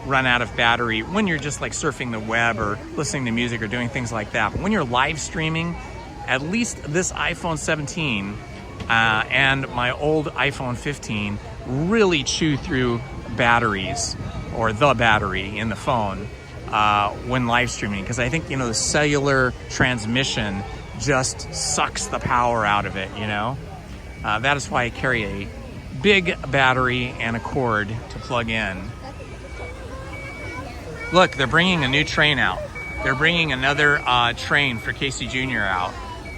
run out of battery when you're just like surfing the web or listening to music or doing things like that. But when you're live streaming, at least this iPhone 17 and my old iPhone 15 really chew through batteries, or the battery in the phone when live streaming, because I think, you know, the cellular transmission just sucks the power out of it, you know. That is why I carry a big battery and a cord to plug in. Look, they're bringing a new train out. They're bringing another train for Casey Jr. out.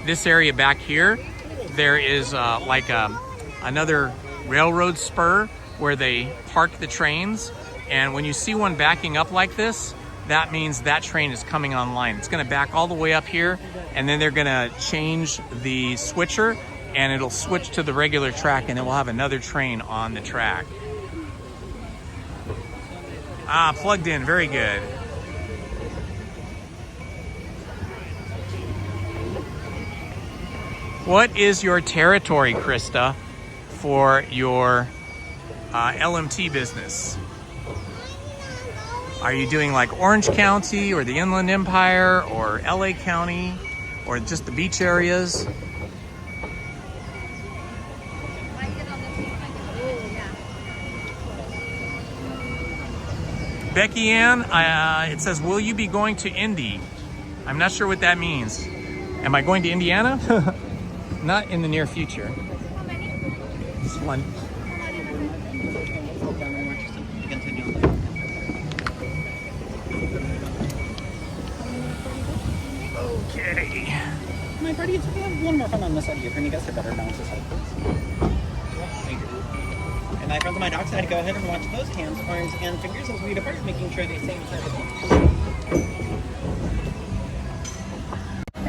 This area back here, there is like another railroad spur where they park the trains. And when you see one backing up like this, that means that train is coming online. It's gonna back all the way up here, and then they're gonna change the switcher, and it'll switch to the regular track, and then we'll have another train on the track. Ah, plugged in, very good. What is your territory, Krista, for your LMT business? Are you doing like Orange County or the Inland Empire or LA County or just the beach areas? Becky Ann, it says, will you be going to Indy? I'm not sure what that means. Am I going to Indiana? Not in the near future. Just one. Okay. My buddy, if you have one more fun on this side of your turn, you guys had better balance this side, please. Thank you. And my friends on my dock side, go ahead and watch those hands, arms, and fingers as we depart, making sure they stay inside the box.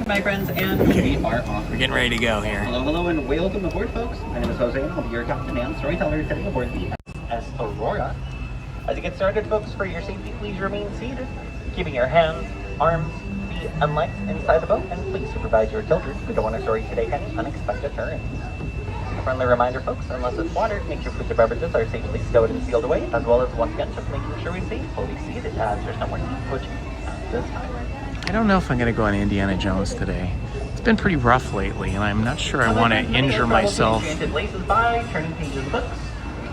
My friends, and we are off. We're getting ready to go here. Hello, hello, and welcome aboard, folks. My name is Jose, and I'll be your captain and storyteller sitting aboard the SS Aurora. As you get started, folks, for your safety, please remain seated, keeping your hands, arms, feet, and legs inside the boat, and please supervise your children who don't want to story today any unexpected turns. A friendly reminder, folks, unless it's water, make sure food and beverages are safely stowed and sealed away, as well as, once again, just making sure we stay fully seated, as there's no more seat pushing at this time. I don't know if I'm going to go on Indiana Jones today. It's been pretty rough lately, and I'm not sure I want to injure myself. Laces by, turning pages of books,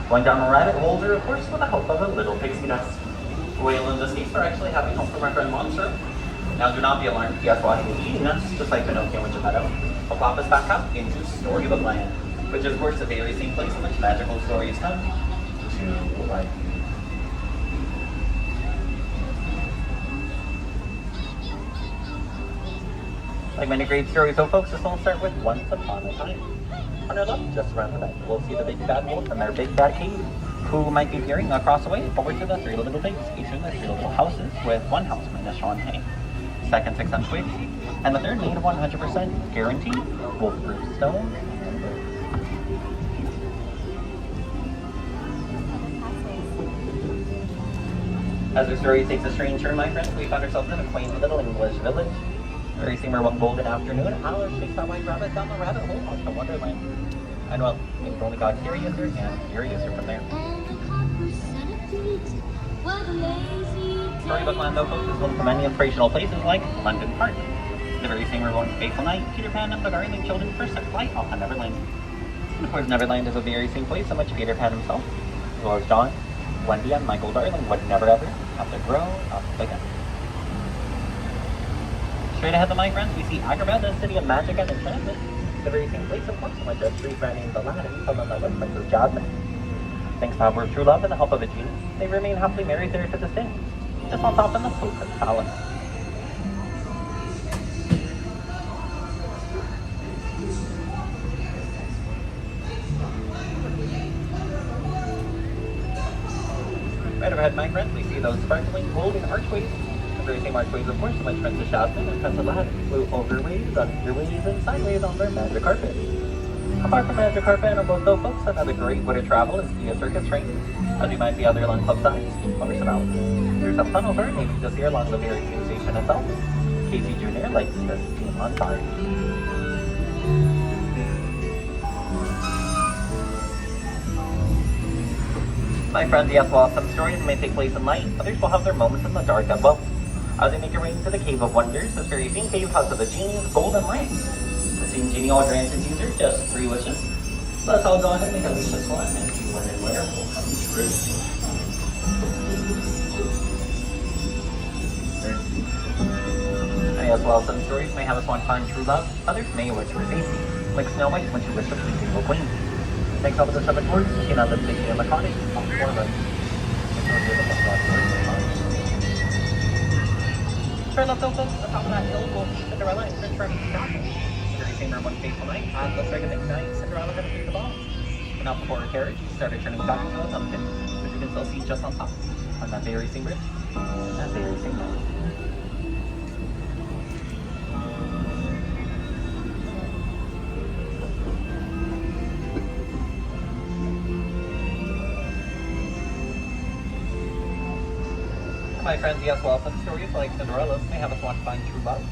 going down a rabbit hole, of course, with the help of a little pixie dust. Whale in this case, we're actually having help from our friend Monster. Now, do not be alarmed. Yes, watching is eating us, just like Pinocchio and Geppetto. Will pop us back up into Storybook Land, which is, of course, the very same place in which magical stories come to life. Like many great stories, though, folks, this will start with Once Upon a Time. On our left, just around the bend, we'll see the big bad wolf and their big bad cave, who might be peering across the way forward to the three little pigs, each of the three little houses, with one house minus Sean Hay. Second, 6 accentuate, and the third made 100% guaranteed wolf-proof stone and wood. As our story takes a strange turn, my friends, we found ourselves in a quaint little English village. Very similar one golden afternoon, Alice takes our white rabbit down the rabbit hole of the Wonderland. And well, things only got curiouser and curiouser from there. Storybookland, though, folks, is one for many inspirational places like London Park. The very same one fateful night, Peter Pan and the darling children first set flight off to Neverland. And of course, Neverland is a very same place in which Peter Pan himself, as well as John, Wendy, and Michael Darling would never ever have to grow up again. Straight ahead of my friends, we see Agrabah, the city of magic and enchantment. The very same place, of course, in which a street ran named Aladdin fell in love with Princess Jasmine. Thanks to the power of true love and the help of a genie, they remain happily married there to this day, just on top in the Sultan's palace. Right overhead, my friends, we see those sparkling golden archways. The very same archways, of course, in which Princess Jasmine and Prince Aladdin flew overways, underways, and sideways on their magic carpet. Apart from magic carpet and a boat, though, folks, another great way to travel is via circus train, as you might see other along club sides or some There's some tunnels or maybe just here along the very same station itself. Casey Jr. likes this team on time. My friends, yes, while some stories may take place in light, others will have their moments in the dark as well. As they make your way into the Cave of Wonders, this very same cave has the genie's golden light. The same genie all grants its user just 3 wishes. Let's all go ahead and make a wish this one and see when and where will come true. And yes, while some stories may have us want to find true love, others may wish for safety, like Snow White when she wished to please the evil queen. Next up with the 7 dwarfs, we can have them safely in the cottage on the forward. Turn left over, the top of that hill will be Cinderella and Prince Charming Castle. The very same room one fateful night, and let's strike a big night, Cinderella had to pay the balls. And up before her carriage, she started turning back into a pumpkin, which you can still see just on top, on that very same bridge, that very same night. My friends, yes, well, some stories like Cinderella's may have us want to find true love,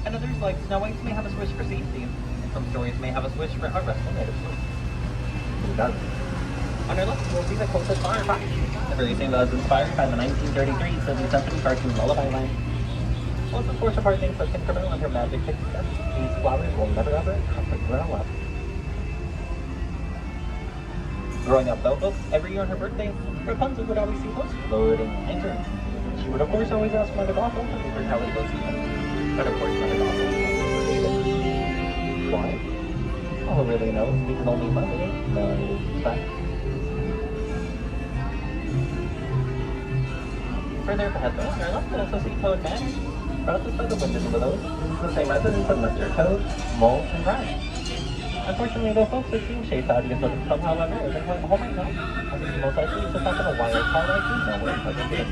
and others like Snow White's may have us wish for safety, and some stories may have us wish for a restful night of sleep. Who doesn't? On our left, we'll see the closest fire pack, the very same that was inspired by the 1933 Disney Symphony cartoon Lullaby Land. Well, it's of course a part things like Tinkerbell and her magic pixie dust. These flowers will never ever have to grow up. Growing up, though, folks, every year on her birthday, Rapunzel would always see those floating lanterns. She would of course always ask Mother Gothel to her how to go see them. But of course Mother Gothel why? Oh, who really knows? Because only Mother knows that. Further ahead though, on our left we'll also see Toad Man. Processed by the windows and willows, the same residents of Mr. Toad, Mole, and Brian. Unfortunately though folks, it seems Shea Thought is looking some however isn't quite home right now. I think most likely it's just not gonna wire car like you nowhere plugged into it.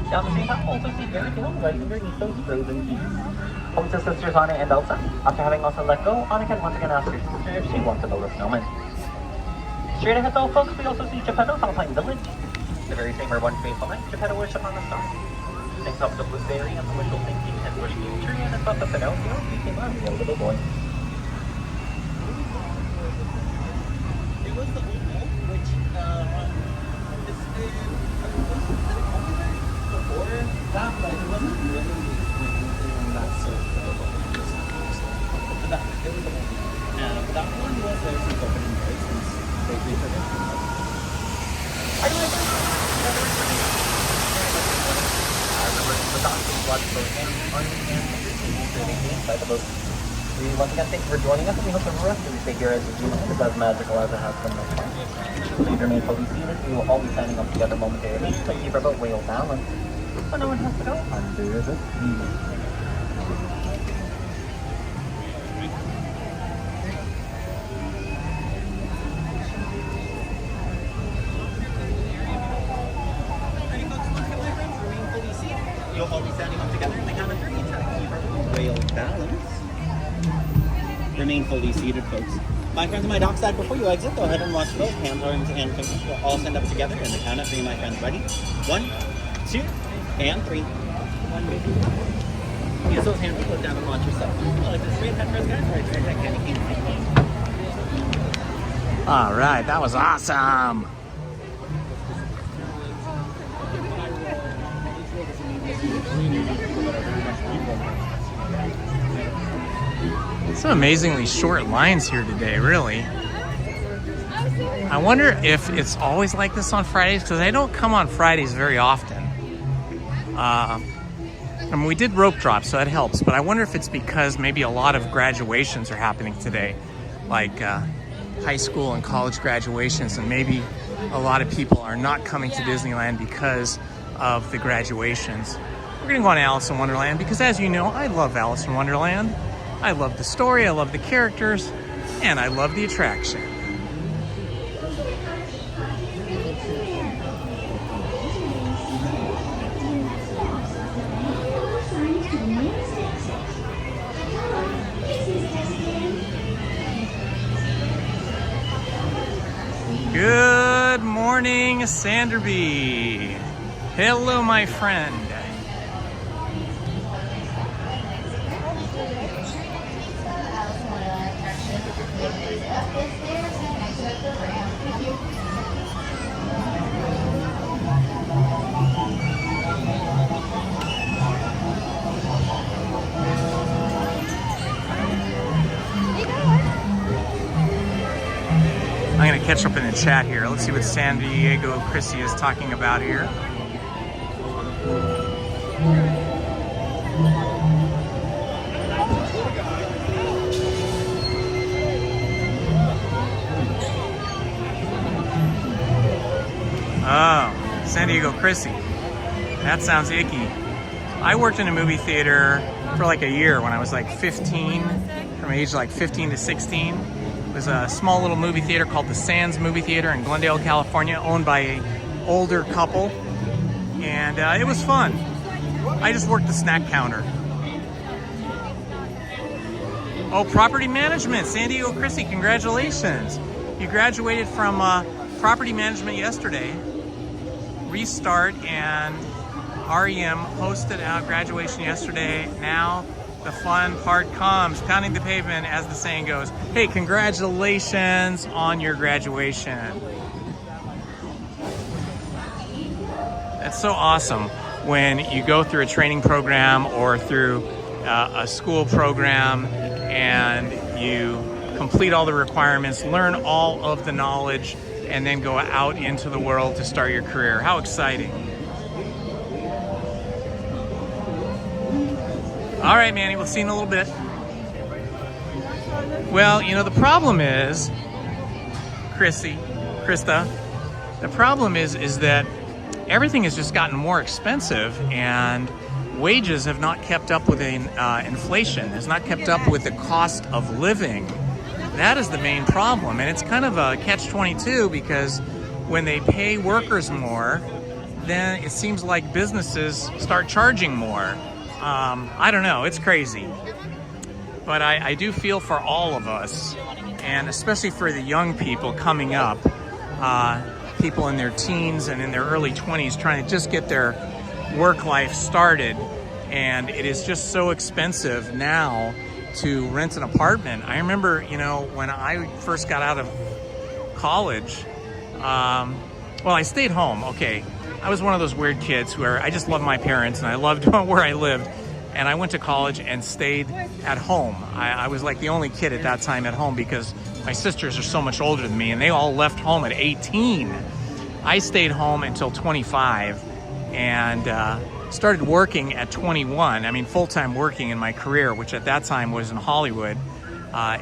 Down the same path, we'll also see Eric Hill right underneath those frozen keys. Home to sisters Anna and Elsa. After having also let go, Anna can once again ask her sister if she wants to build a snowman. Straight ahead though folks, we also see Geppetto's Alpine Village. The very same where one fateful night, Geppetto wished upon the star. Next up the Blue Fairy and the wishful thinking and wishing future and above the Pinocchio became a real little boy. It was the old wolf, which before that, but it wasn't really that circle. But it was the one. But that one was there's some opening breaks since they reproduced it. I like it. We once again thank you for joining us, and we hope the rest of your stay here as Disneyland is as magical as it has been thus far. Please remain fully seated. We will all be signing up together momentarily to keep about whale balance, so no one has to go under the sea. You'll all be standing up together in the count of 3 to keep our whale balance. Remain fully seated, folks. My friends and my doc side, before you exit, go ahead and watch those hands, arms, and fingers. We'll all stand up together in the count of 3, my friends. Ready? 1, 2, and 3. Use those hands to put down and watch yourself. Like this straight head first, guys. Right, straight head, All right, that was awesome. Some amazingly short lines here today, really. I wonder if it's always like this on Fridays, because I don't come on Fridays very often. I mean, we did rope drop, so that helps, but I wonder if it's because maybe a lot of graduations are happening today, like high school and college graduations, and maybe a lot of people are not coming to Disneyland because of the graduations. We're gonna go on Alice in Wonderland because, as you know, I love Alice in Wonderland. I love the story, I love the characters, and I love the attraction. Good morning, Sanderby. Hello, my friend. I'm gonna catch up in the chat here. Let's see what San Diego Chrissy is talking about here. Oh, San Diego Chrissy. That sounds icky. I worked in a movie theater for like a year when I was like 15, from age like 15 to 16. It was a small little movie theater called the Sands Movie Theater in Glendale, California, owned by an older couple. And it was fun. I just worked the snack counter. Oh, property management. San Diego Chrissy, congratulations. You graduated from property management yesterday. Restart and REM hosted our graduation yesterday. Now the fun part comes, pounding the pavement, as the saying goes. Hey, congratulations on your graduation. That's so awesome when you go through a training program or through a school program and you complete all the requirements, learn all of the knowledge, and then go out into the world to start your career. How exciting. All right, Manny, we'll see you in a little bit. Well, you know, the problem is, Krista, the problem is that everything has just gotten more expensive and wages have not kept up with inflation, has not kept up with the cost of living. That is the main problem, and it's kind of a catch-22 because when they pay workers more, then it seems like businesses start charging more. I don't know, it's crazy. But I do feel for all of us, and especially for the young people coming up, people in their teens and in their early 20s trying to just get their work life started. And it is just so expensive now to rent an apartment. I remember, you know, when I first got out of college, well, I stayed home, okay. I was one of those weird kids where I just loved my parents and I loved where I lived. And I went to college and stayed at home. I was like the only kid at that time at home because my sisters are so much older than me and they all left home at 18. I stayed home until 25 and started working at 21. I mean, full-time working in my career, which at that time was in Hollywood,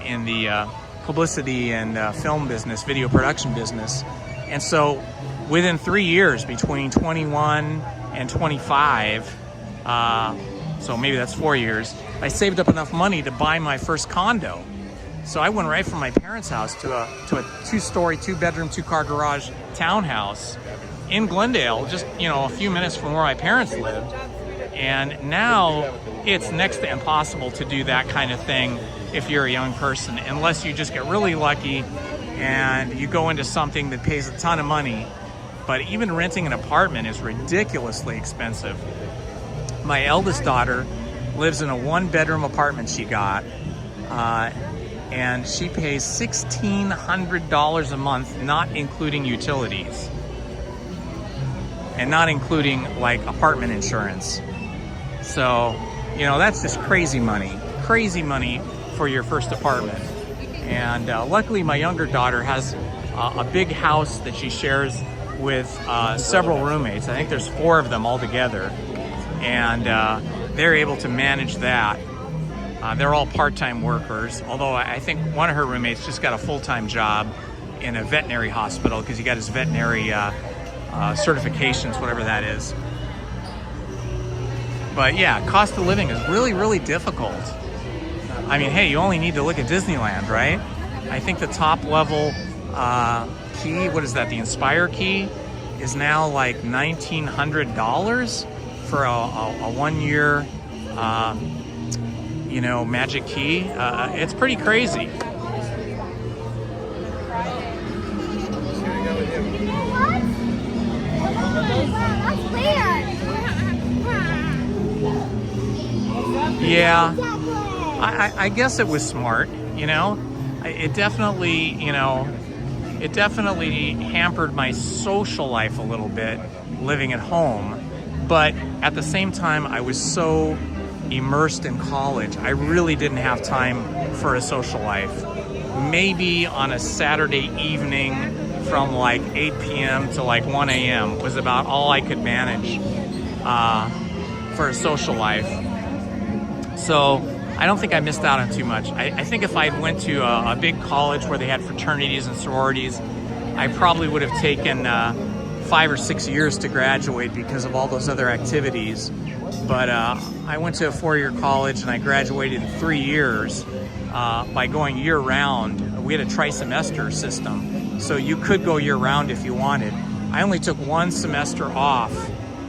in the publicity and film business, video production business. And so within 3 years, between 21 and 25, so maybe that's 4 years, I saved up enough money to buy my first condo. So I went right from my parents' house to a 2-story, 2-bedroom, 2-car garage townhouse in Glendale, just, you know, a few minutes from where my parents lived. And now it's next to impossible to do that kind of thing if you're a young person, unless you just get really lucky and you go into something that pays a ton of money. But even renting an apartment is ridiculously expensive. My eldest daughter lives in a 1-bedroom apartment she got, and she pays $1,600 a month, not including utilities. And not including like apartment insurance. So, you know, that's just crazy money for your first apartment. And luckily my younger daughter has a big house that she shares with several roommates. I think there's 4 of them all together. And they're able to manage that. They're all part-time workers, although I think one of her roommates just got a full-time job in a veterinary hospital because he got his veterinary certifications, whatever that is. But yeah, cost of living is really, really difficult. I mean, hey, you only need to look at Disneyland, right? I think the top level key, what is that, the Inspire key, is now like $1,900 for a 1-year, you know, magic key. It's pretty crazy. Yeah, I guess it was smart, you know. It definitely, you know, it definitely hampered my social life a little bit living at home. But at the same time, I was so immersed in college, I really didn't have time for a social life. Maybe on a Saturday evening from like 8 p.m. to like 1 a.m. was about all I could manage for a social life. So I don't think I missed out on too much. I think if I went to a big college where they had fraternities and sororities, I probably would have taken 5 or 6 years to graduate because of all those other activities. But I went to a 4-year college and I graduated in 3 years by going year-round. We had a tri-semester system, so you could go year-round if you wanted. I only took 1 semester off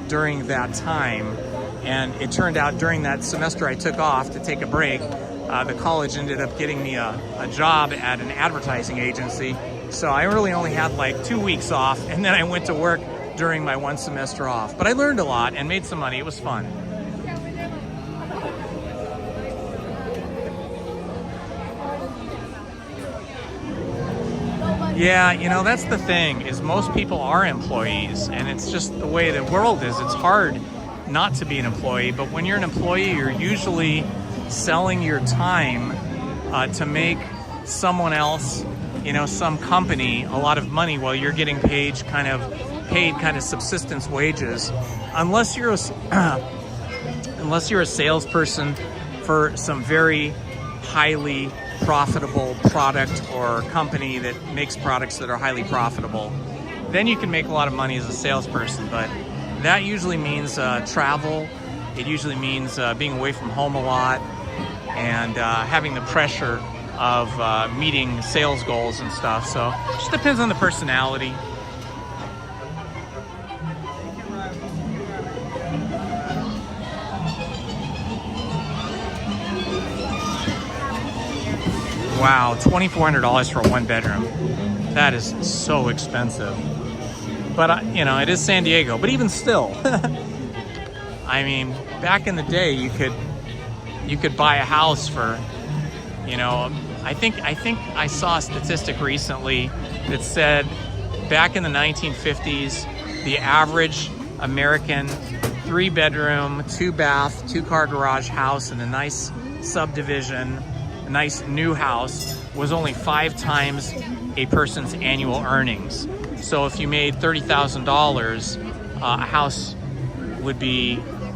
during that time. And it turned out during that semester I took off to take a break, the college ended up getting me a job at an advertising agency. So I really only had like 2 weeks off, and then I went to work during my 1 semester off. But I learned a lot and made some money. It was fun. Yeah, you know, that's the thing, is most people are employees, and it's just the way the world is. It's hard not to be an employee, but when you're an employee, you're usually selling your time to make someone else, you know, some company, a lot of money while you're getting paid kind of subsistence wages, unless you're a salesperson for some very highly profitable product or company that makes products that are highly profitable. Then you can make a lot of money as a salesperson, but that usually means travel. It usually means being away from home a lot and having the pressure of meeting sales goals and stuff. So it just depends on the personality. Wow, $2,400 for a 1-bedroom. That is so expensive. But, you know, it is San Diego. But even still, I mean, back in the day, you could buy a house for, you know, I think I saw a statistic recently that said back in the 1950s, the average American 3-bedroom, 2-bath, 2-car garage house in a nice subdivision, a nice new house, was only 5 times a person's annual earnings. So if you made $30,000, a house would be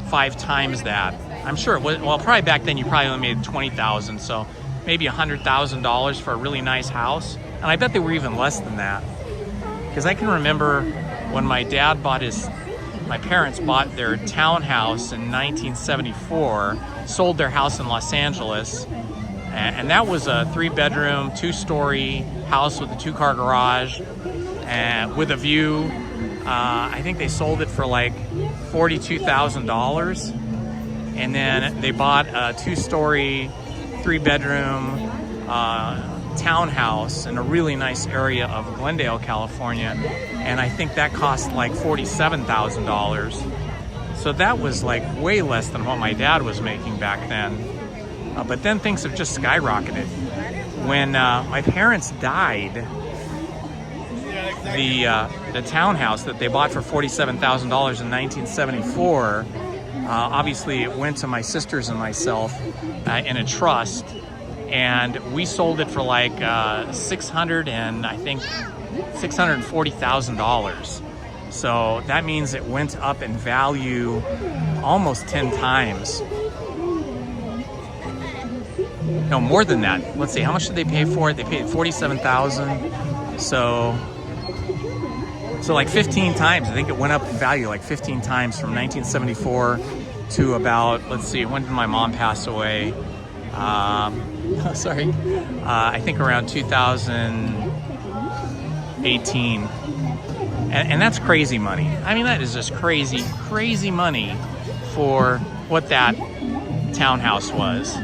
5 times that. I'm sure it was, well, probably back then you probably only made $20,000, so maybe $100,000 for a really nice house. And I bet they were even less than that. Because I can remember when my parents bought their townhouse in 1974, sold their house in Los Angeles, and that was a 3-bedroom, 2-story house with a 2-car garage, and with a view. I think they sold it for like $42,000, and then they bought a 2-story 3-bedroom townhouse in a really nice area of Glendale, California, and I think that cost like $47,000. So that was like way less than what my dad was making back then. But then things have just skyrocketed. When my parents died, the townhouse that they bought for $47,000 in 1974, obviously it went to my sisters and myself in a trust, and we sold it for like $640,000. So that means it went up in value almost 10 times. No, more than that. Let's see, how much did they pay for it? They paid $47,000. So like 15 times. I think it went up in value like 15 times from 1974 to about, let's see, when did my mom pass away? Sorry. I think around 2018. And that's crazy money. I mean, that is just crazy, crazy money for what that townhouse was.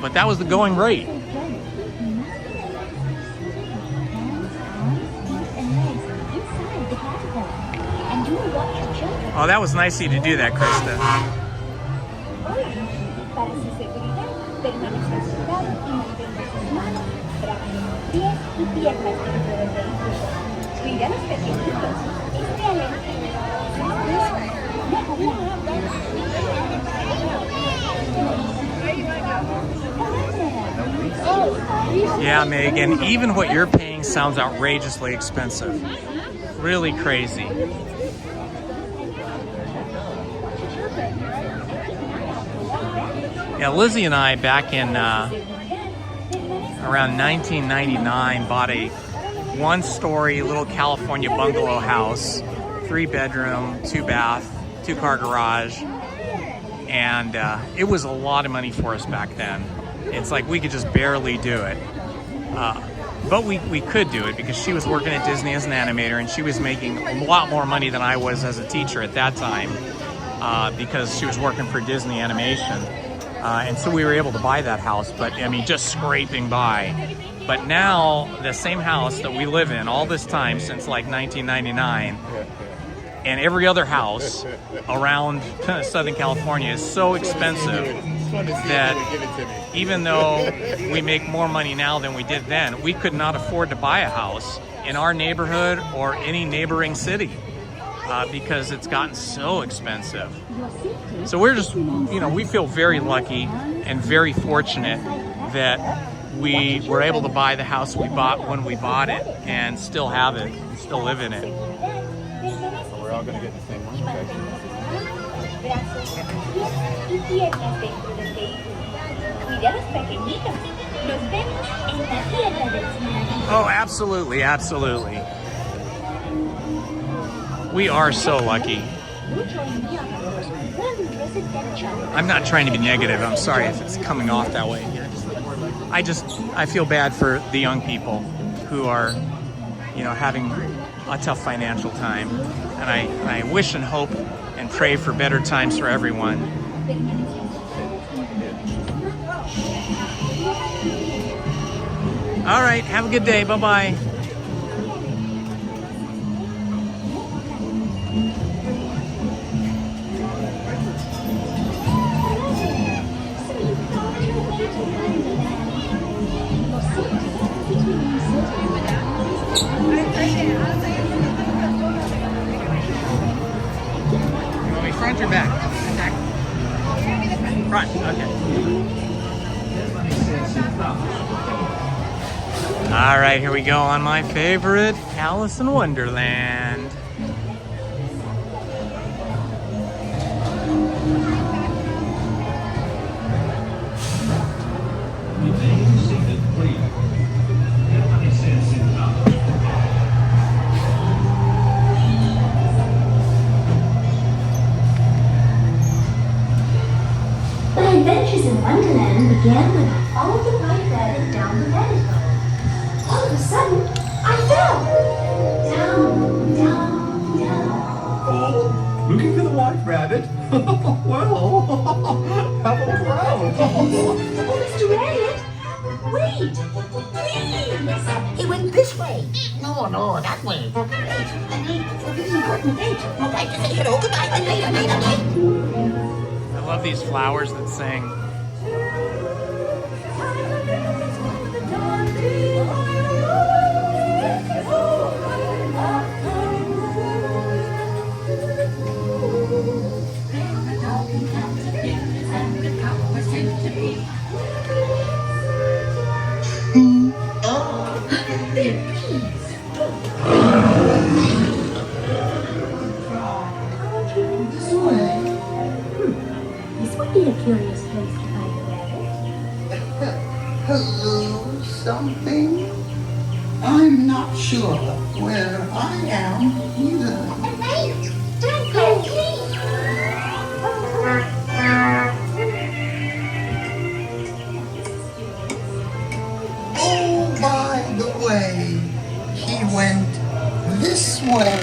But that was the going rate. Oh, that was nice of you to do that, Krista. Yeah, Megan, even what you're paying sounds outrageously expensive. Really crazy. Yeah, Lizzie and I, back in around 1999, bought a one-story little California bungalow house, 3-bedroom, 2-bath, 2-car garage, and it was a lot of money for us back then. It's like we could just barely do it. But we could do it because she was working at Disney as an animator, and she was making a lot more money than I was as a teacher at that time because she was working for Disney Animation. And so we were able to buy that house, but I mean, just scraping by. But now, the same house that we live in all this time since like 1999, and every other house around Southern California is so expensive that even though we make more money now than we did then, we could not afford to buy a house in our neighborhood or any neighboring city because it's gotten so expensive. So we're just, we feel very lucky and very fortunate that we were able to buy the house we bought when we bought it and still have it, and still live in it. So we're all going to get the same one. Oh, absolutely, absolutely. We are so lucky. I'm not trying to be negative. I'm sorry if it's coming off that way. I feel bad for the young people who are, having a tough financial time. And I wish and hope and pray for better times for everyone. All right, have a good day. Bye-bye. Front or back? Front, okay. All right, here we go on my favorite, Alice in Wonderland. Adventures in Wonderland began when I followed the white rabbit down the rabbit hole. All of a sudden, I fell! Down, down, down. Oh, looking for the white rabbit? Well, have a crowd. Mr. Elliot, wait, please. He went this way. No, that way. This is important date. Okay, just say hello, goodbye, and later. I love these flowers that sing. This would be a curious place to find a rabbit. Hello, something? I'm not sure where I am either. Hey, don't go, please. Oh, by the way, he went this way.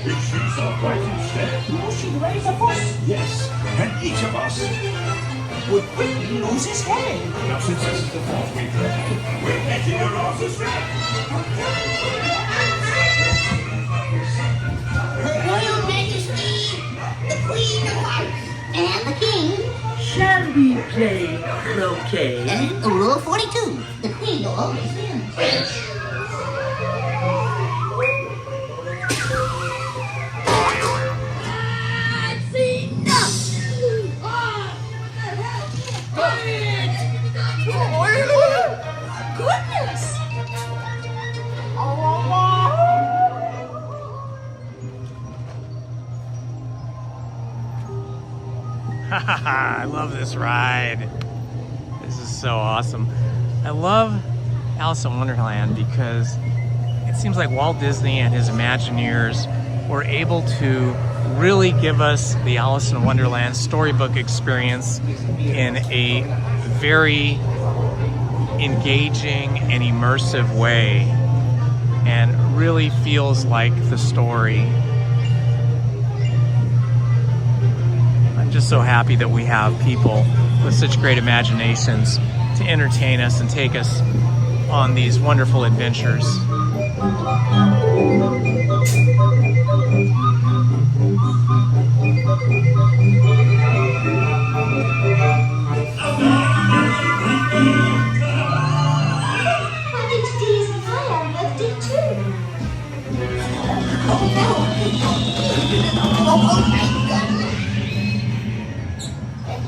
If she's upright instead, She'd raise a fuss. yes, and each of us Would quickly lose his head. Now, since this is the fourth week, we're making your asses red. Her Royal Majesty, the Queen of Hearts, and the King. Shall we play croquet? Rule 42, the Queen will always win. That's enough! Goodness! I love this ride. This is so awesome. I love Alice in Wonderland because it seems like Walt Disney and his Imagineers were able to really give us the Alice in Wonderland storybook experience in a very engaging and immersive way, and really feels like the story. I'm just so happy that we have people with such great imaginations to entertain us and take us on these wonderful adventures.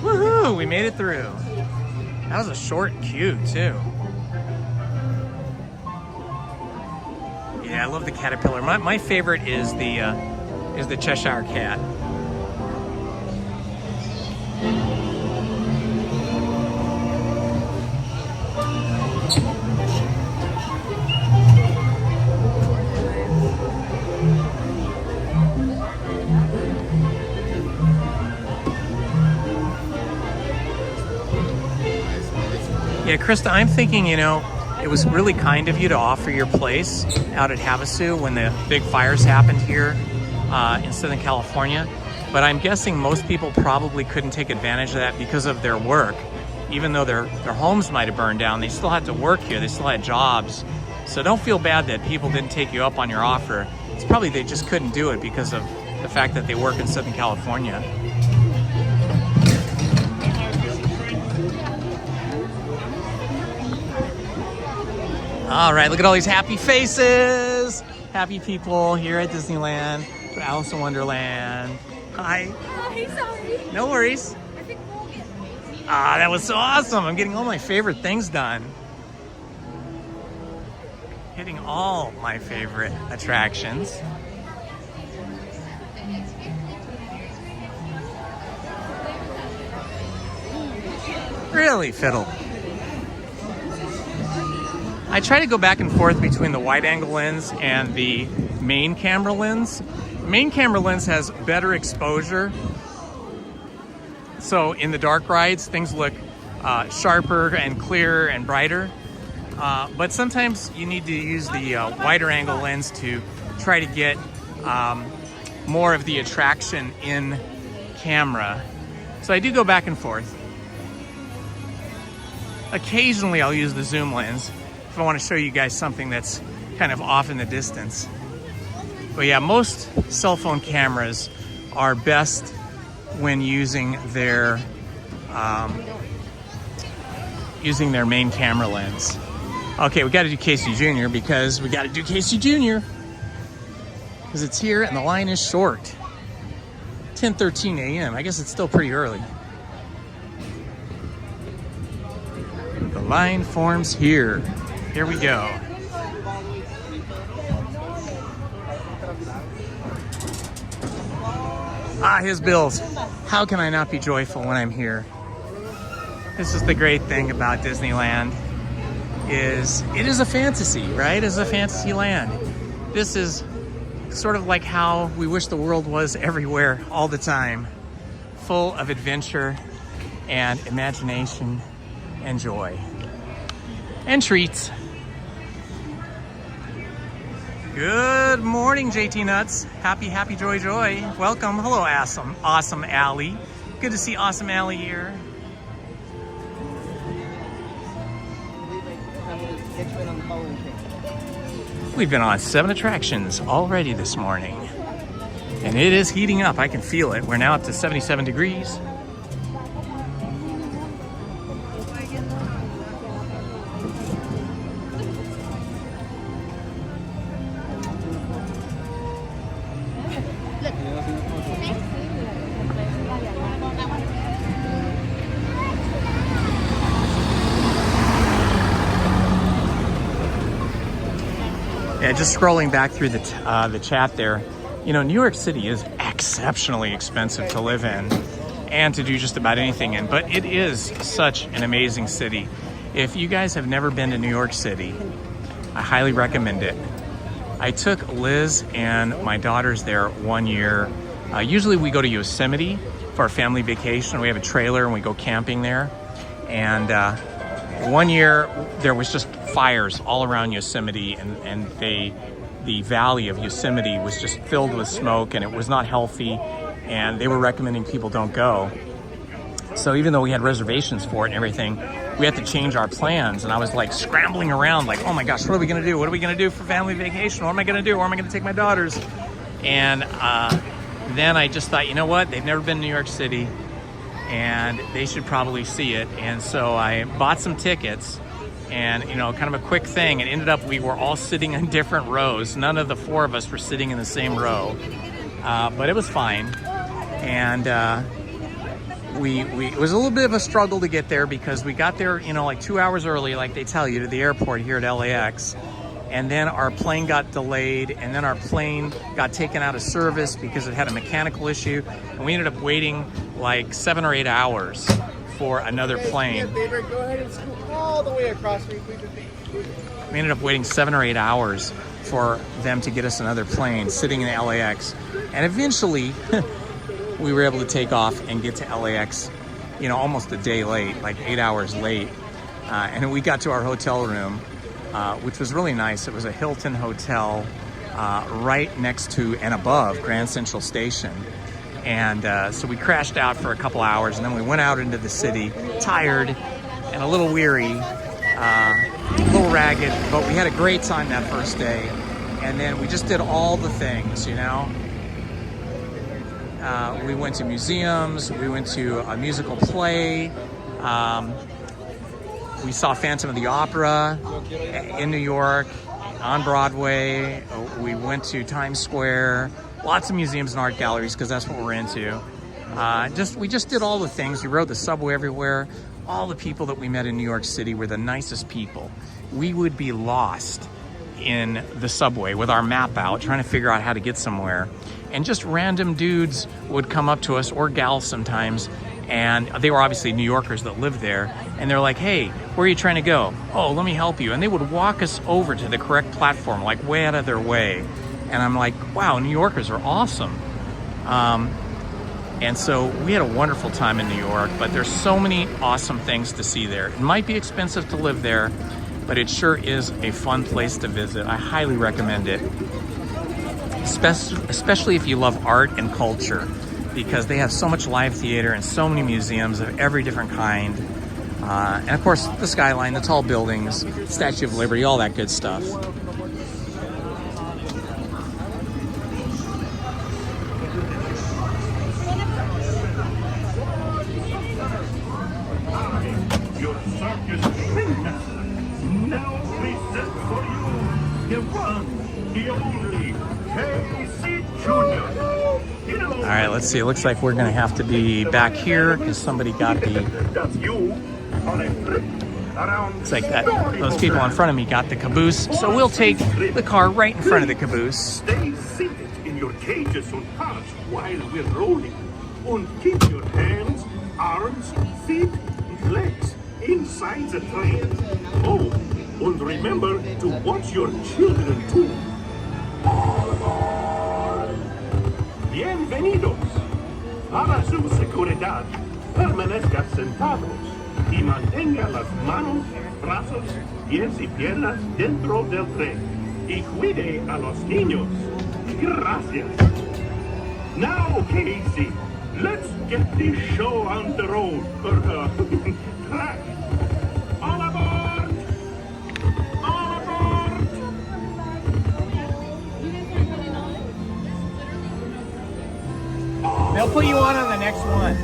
Woohoo! We made it through. That was a short queue too. Yeah, I love the caterpillar. My favorite is the Cheshire Cat. Yeah, Krista, I'm thinking, you know, it was really kind of you to offer your place out at Havasu when the big fires happened here in Southern California. But I'm guessing most people probably couldn't take advantage of that because of their work. Even though their homes might have burned down, they still had to work here. They still had jobs. So don't feel bad that people didn't take you up on your offer. It's probably they just couldn't do it because of the fact that they work in Southern California. All right, look at all these happy faces. Happy people here at Disneyland, for Alice in Wonderland. Hi. Hey, sorry. No worries. I think we'll get. Ah, that was so awesome. I'm getting all my favorite things done. Hitting all my favorite attractions. Really, Fiddle? I try to go back and forth between the wide angle lens and the main camera lens. The main camera lens has better exposure. So in the dark rides, things look sharper and clearer and brighter. But sometimes you need to use the wider angle lens to try to get more of the attraction in camera. So I do go back and forth. Occasionally I'll use the zoom lens if I want to show you guys something that's kind of off in the distance. But yeah, most cell phone cameras are best when using their main camera lens. Okay, we got to do Casey Jr. because we got to do Casey Jr. because it's here and the line is short. 10:13 a.m. I guess it's still pretty early. The line forms here. Here we go. Ah, his bills. How can I not be joyful when I'm here? This is the great thing about Disneyland, is it is a fantasy, right? It's a fantasy land. This is sort of like how we wish the world was everywhere all the time, full of adventure and imagination and joy and treats. Good morning, JT Nuts. Happy, happy, joy, joy. Welcome. Hello, awesome Allie. Good to see awesome Allie here. We've been on 7 attractions already this morning, and it is heating up. I can feel it. We're now up to 77 degrees. Yeah, just scrolling back through the chat there, you know, New York City is exceptionally expensive to live in and to do just about anything in, but it is such an amazing city. If you guys have never been to New York City, I highly recommend it. I took Liz and my daughters there one year. Usually we go to Yosemite for our family vacation. We have a trailer and we go camping there. And one year there was just fires all around Yosemite, and the valley of Yosemite was just filled with smoke, and it was not healthy, and they were recommending people don't go. So even though we had reservations for it and everything, we had to change our plans, and I was like scrambling around like, oh my gosh, what are we gonna do? What are we gonna do for family vacation? What am I gonna do? Where am I gonna take my daughters? And then I just thought, you know what? They've never been to New York City, and they should probably see it. And so I bought some tickets, and you know, kind of a quick thing. It ended up we were all sitting in different rows. None of the 4 of us were sitting in the same row, but it was fine. And it was a little bit of a struggle to get there because we got there, you know, like 2 hours early, like they tell you, to the airport here at LAX. And then our plane got delayed, and then our plane got taken out of service because it had a mechanical issue, and we ended up waiting like 7 or 8 hours for another plane. Go ahead and scoot all the way across. We ended up waiting 7 or 8 hours for them to get us another plane sitting in LAX, and eventually we were able to take off and get to LAX, you know, almost a day late, like 8 hours late, and we got to our hotel room, which was really nice. It was a Hilton hotel right next to and above Grand Central Station. And so we crashed out for a couple hours, and then we went out into the city, tired and a little weary, a little ragged, but we had a great time that first day. And then we just did all the things, you know. We went to museums, we went to a musical play, we saw Phantom of the Opera in New York, on Broadway. We went to Times Square, lots of museums and art galleries because that's what we're into. We just did all the things. We rode the subway everywhere. All the people that we met in New York City were the nicest people. We would be lost in the subway with our map out, trying to figure out how to get somewhere. And just random dudes would come up to us, or gals sometimes, and they were obviously New Yorkers that lived there, and they're like, hey, where are you trying to go? Oh, let me help you. And they would walk us over to the correct platform, like way out of their way. And I'm like, wow, New Yorkers are awesome. And so we had a wonderful time in New York, but there's so many awesome things to see there. It might be expensive to live there, but it sure is a fun place to visit. I highly recommend it, especially if you love art and culture. because they have so much live theater and so many museums of every different kind. And of course, the skyline, the tall buildings, Statue of Liberty, all that good stuff. Your circus ringmaster. Now we set for you the one, the only Casey Jr. All right, let's see. It looks like we're gonna have to be back here because somebody got the. That's you on a trip around. It's like that. Those people in front of me got the caboose, so we'll take the car right in front of the caboose. Stay seated in your cages on cars while we're rolling. And keep your hands, arms, feet, and legs inside the train. Oh, and remember to watch your children too. Bienvenidos. Para su seguridad, permanezca sentados y mantenga las manos, brazos, pies y piernas dentro del tren. Y cuide a los niños. Gracias. Now, Casey, let's get this show on the road, track. All aboard! All aboard! They'll put you on the next one.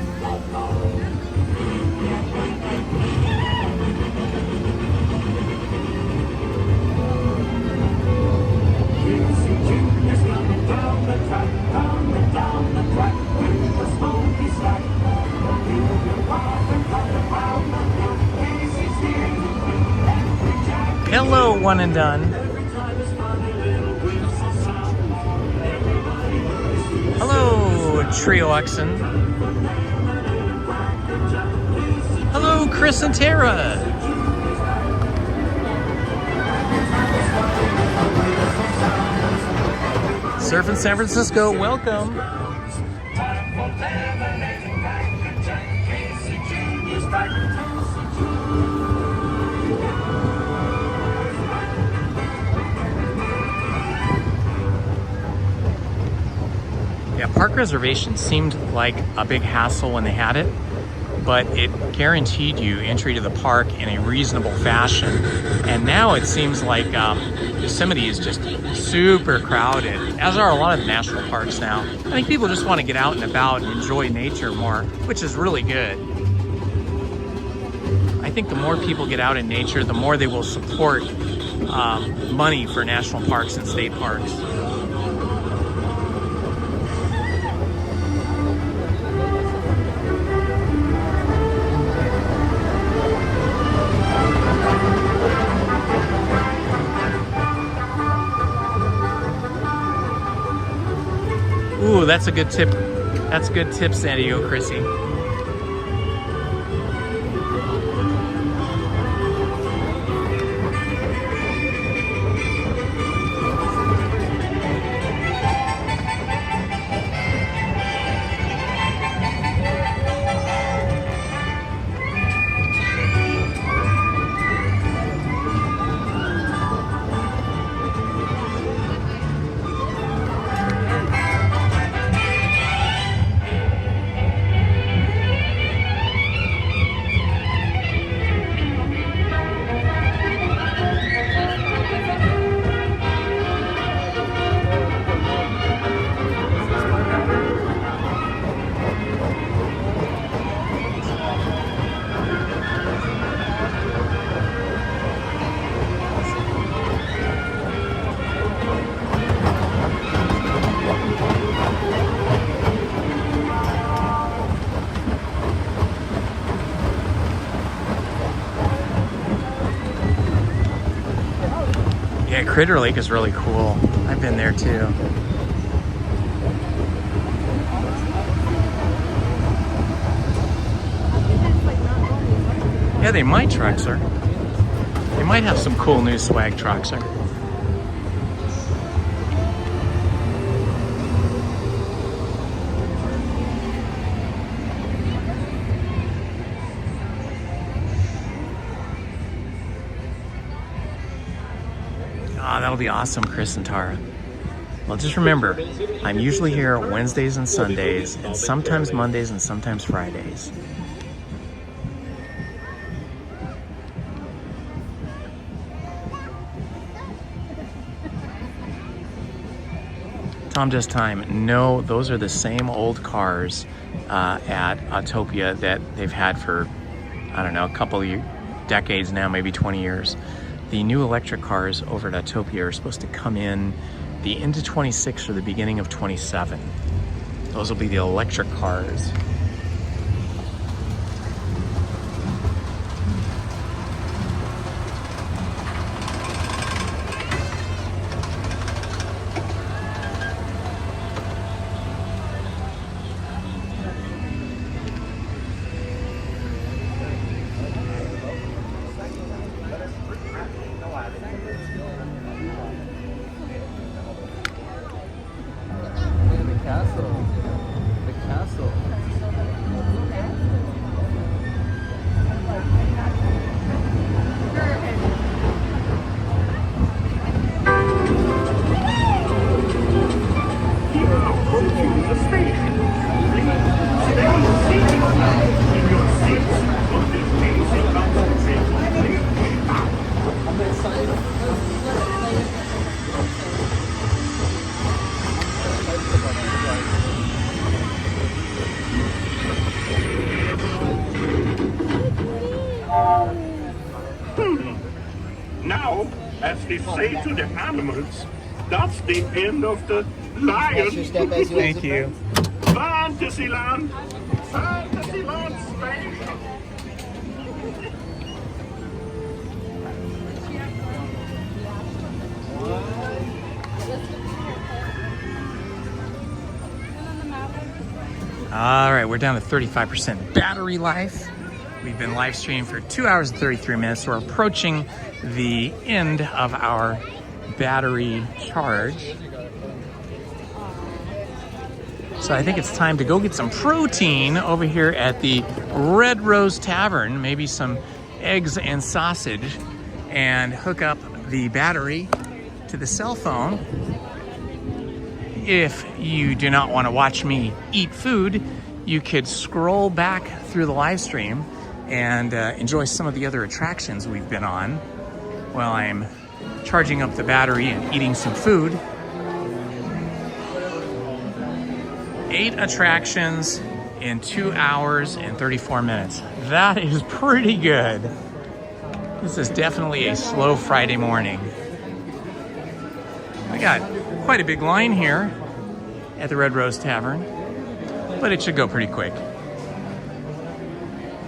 Hello, one and done. Hello, Trio Oxen. Hello, Chris and Tara. Surfing San Francisco, welcome. Yeah, park reservation seemed like a big hassle when they had it, but it guaranteed you entry to the park in a reasonable fashion. And now it seems like Yosemite is just super crowded, as are a lot of the national parks now. I think people just want to get out and about and enjoy nature more, which is really good. I think the more people get out in nature, the more they will support money for national parks and state parks. Ooh, that's a good tip. That's a good tip, San Diego, Chrissy. Yeah, Crater Lake is really cool. I've been there too. Yeah, they might, Truxer. They might have some cool new swag, Truxer. Ah, that'll be awesome, Chris and Tara. Well, just remember, I'm usually here Wednesdays and Sundays, and sometimes Mondays and sometimes Fridays. Tom Just Time. No, those are the same old cars at Autopia that they've had for, I don't know, a couple of decades now, maybe 20 years. The new electric cars over at Autopia are supposed to come in the end of 26 or the beginning of 27. Those will be the electric cars. Now, as they say to the animals, that's the end of the lion. Thank you. Fantasyland! Fantasyland Station! All right, we're down to 35% battery life. We've been live streaming for 2 hours and 33 minutes. We're approaching the end of our battery charge. So I think it's time to go get some protein over here at the Red Rose Tavern, maybe some eggs and sausage, and hook up the battery to the cell phone. If you do not want to watch me eat food, you could scroll back through the live stream and enjoy some of the other attractions we've been on while I'm charging up the battery and eating some food. 8 attractions in 2 hours and 34 minutes. That is pretty good. This is definitely a slow Friday morning. We got quite a big line here at the Red Rose Tavern, but it should go pretty quick.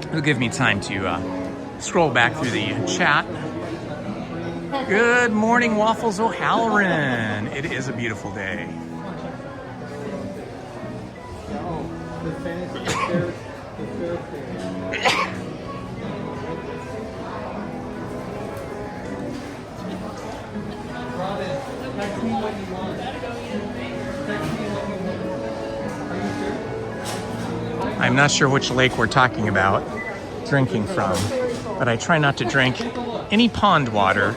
It'll give me time to scroll back through the chat. Good morning, Waffles O'Halloran. It is a beautiful day. I'm not sure which lake we're talking about drinking from, but I try not to drink any pond water.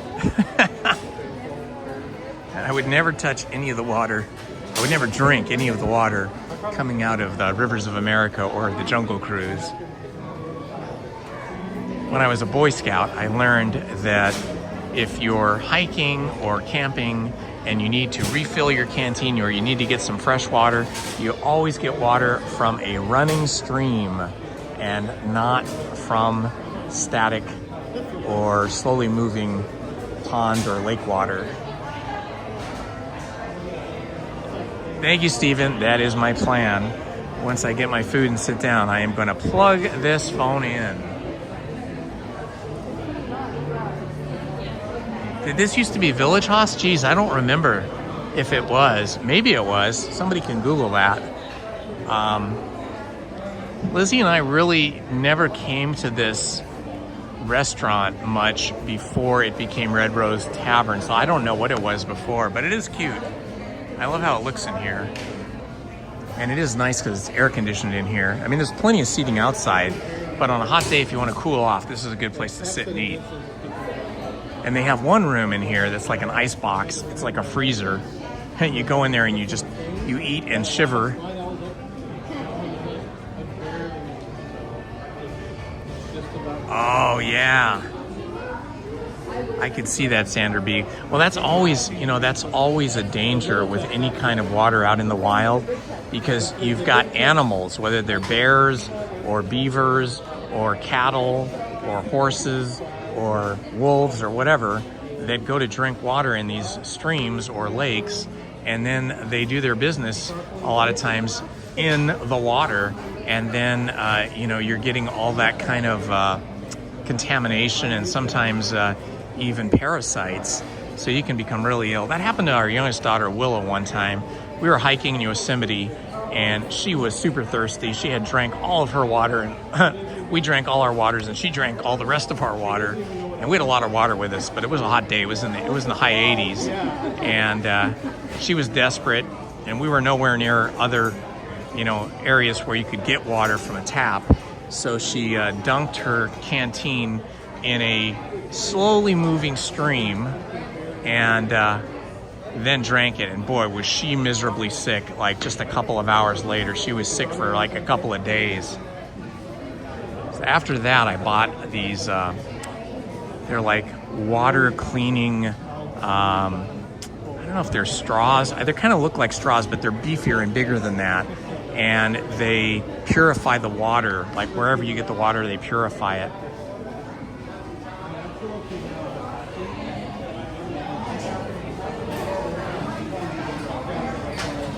I would never touch any of the water. I would never drink any of the water coming out of the Rivers of America or the Jungle Cruise. When I was a Boy Scout, I learned that if you're hiking or camping and you need to refill your canteen or you need to get some fresh water, you always get water from a running stream and not from static or slowly moving pond or lake water. Thank you, Stephen. That is my plan. Once I get my food and sit down, I am going to plug this phone in. Did this used to be Village House? Geez, I don't remember if it was. Maybe it was. Somebody can Google that. Lizzie and I really never came to this restaurant much before it became Red Rose Tavern, so I don't know what it was before, but it is cute. I love how it looks in here. And it is nice because it's air conditioned in here. I mean, there's plenty of seating outside, but on a hot day, if you want to cool off, this is a good place to sit and eat. And they have one room in here that's like an ice box. It's like a freezer. You go in there and you eat and shiver. Oh yeah, I could see that, Sanderby. Well, that's always, you know, that's always a danger with any kind of water out in the wild, because you've got animals, whether they're bears or beavers or cattle or horses or wolves or whatever, that go to drink water in these streams or lakes, and then they do their business a lot of times in the water, and then you know, you're getting all that kind of contamination and sometimes even parasites, so you can become really ill. That happened to our youngest daughter, Willow, one time. We were hiking in Yosemite, and she was super thirsty. She had drank all of her water, and we drank all our waters, and she drank all the rest of our water. And we had a lot of water with us, but it was a hot day. It was in the high 80s, and she was desperate, and we were nowhere near other, you know, areas where you could get water from a tap. So she dunked her canteen in a slowly moving stream, and then drank it. And boy, was she miserably sick. Like just a couple of hours later, she was sick for like a couple of days. So after that, I bought these, they're like water cleaning, I don't know if they're straws. They kind of look like straws, but they're beefier and bigger than that. And they purify the water. Like wherever you get the water, they purify it.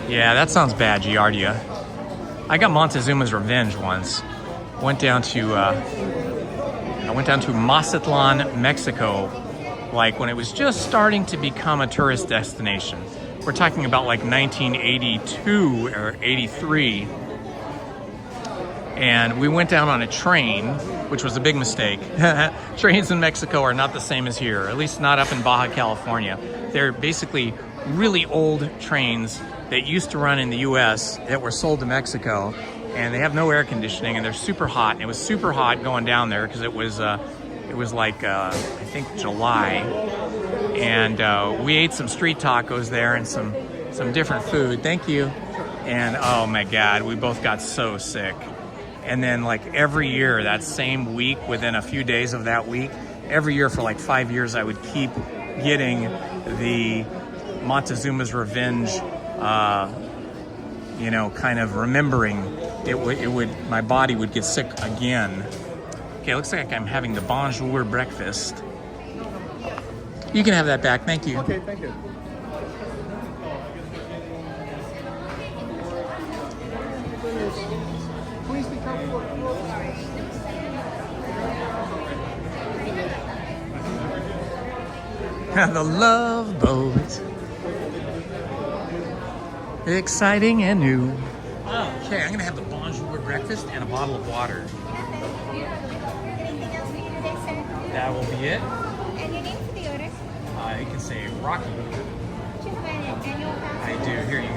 Yeah, that sounds bad, Giardia. I got Montezuma's Revenge once. I went down to Mazatlan, Mexico, like when it was just starting to become a tourist destination. We're talking about like 1982 or 83. And we went down on a train, which was a big mistake. Trains in Mexico are not the same as here, at least not up in Baja California. They're basically really old trains that used to run in the US that were sold to Mexico, and they have no air conditioning, and they're super hot. And it was super hot going down there because it was like I think July, and we ate some street tacos there and some different food. Thank you. And oh my God, we both got so sick. And then like every year, that same week, within a few days of that week, every year for like 5 years, I would keep getting the Montezuma's Revenge, you know, kind of remembering it would my body would get sick again. Okay, looks like I'm having the bonjour breakfast. You can have that back, thank you. Okay, thank you. The Love Boat. Exciting and new. Okay, I'm gonna have the bonjour breakfast and a bottle of water. That will be it. And your name for the order? You can say Rocky. Do you have an annual pass? I do. Here you go.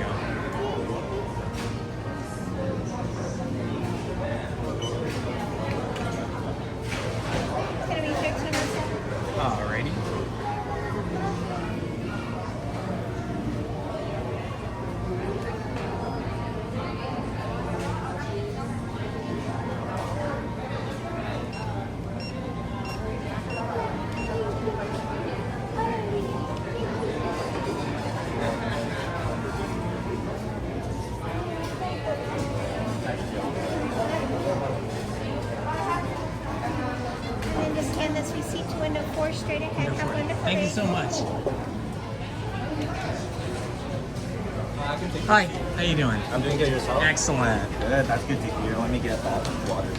It's gonna be 1307. Alrighty. And then just hand this receipt to window 4 straight ahead. Have a wonderful Thank day. you so much. Hi, how you doing? I'm doing good, yourself? Excellent. Good, that's good to hear. Let me get that water.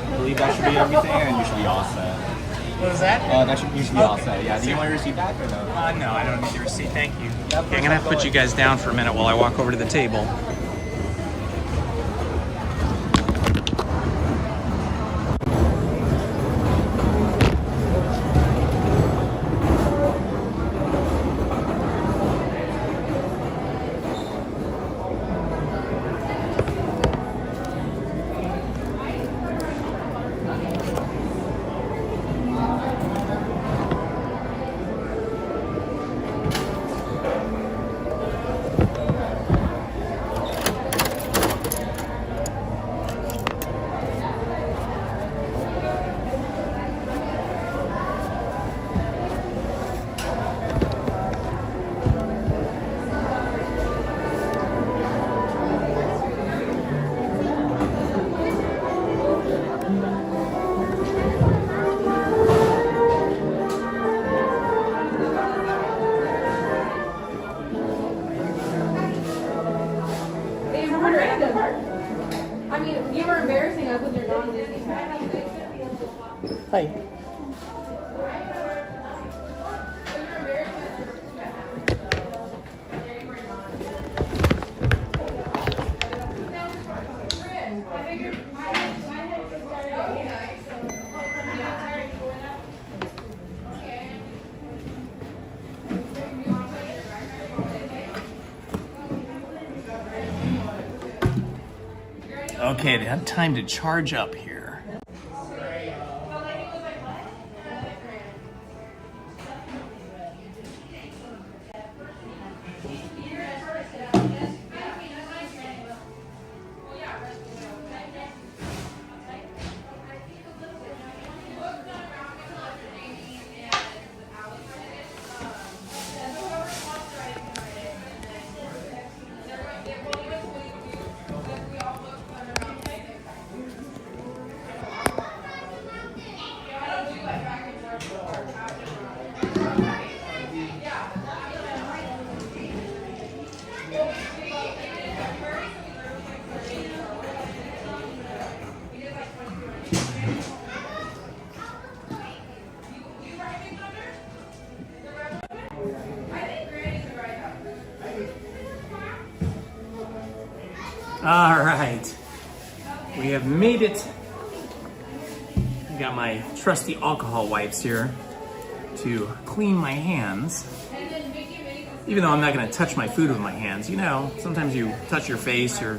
I believe that should be everything, and you should be all set. What was that? You should be all set. Yeah. Do you want your receipt back or no? No, I don't need the receipt. Thank you. Okay, I'm gonna have to put you guys down for a minute while I walk over to the table. Hi. Okay, they have time to charge up here. All right, we have made it. I got my trusty alcohol wipes here to clean my hands. Even though I'm not gonna touch my food with my hands, you know, sometimes you touch your face or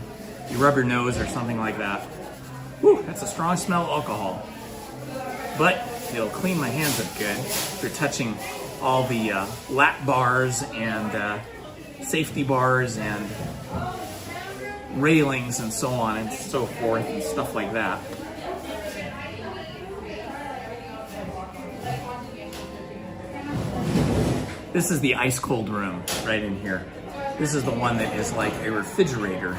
you rub your nose or something like that. Whew, that's a strong smell of alcohol. But it'll clean my hands up good for touching all the lap bars and safety bars and railings and so on and so forth and stuff like that. This is the ice cold room right in here. This is the one that is like a refrigerator.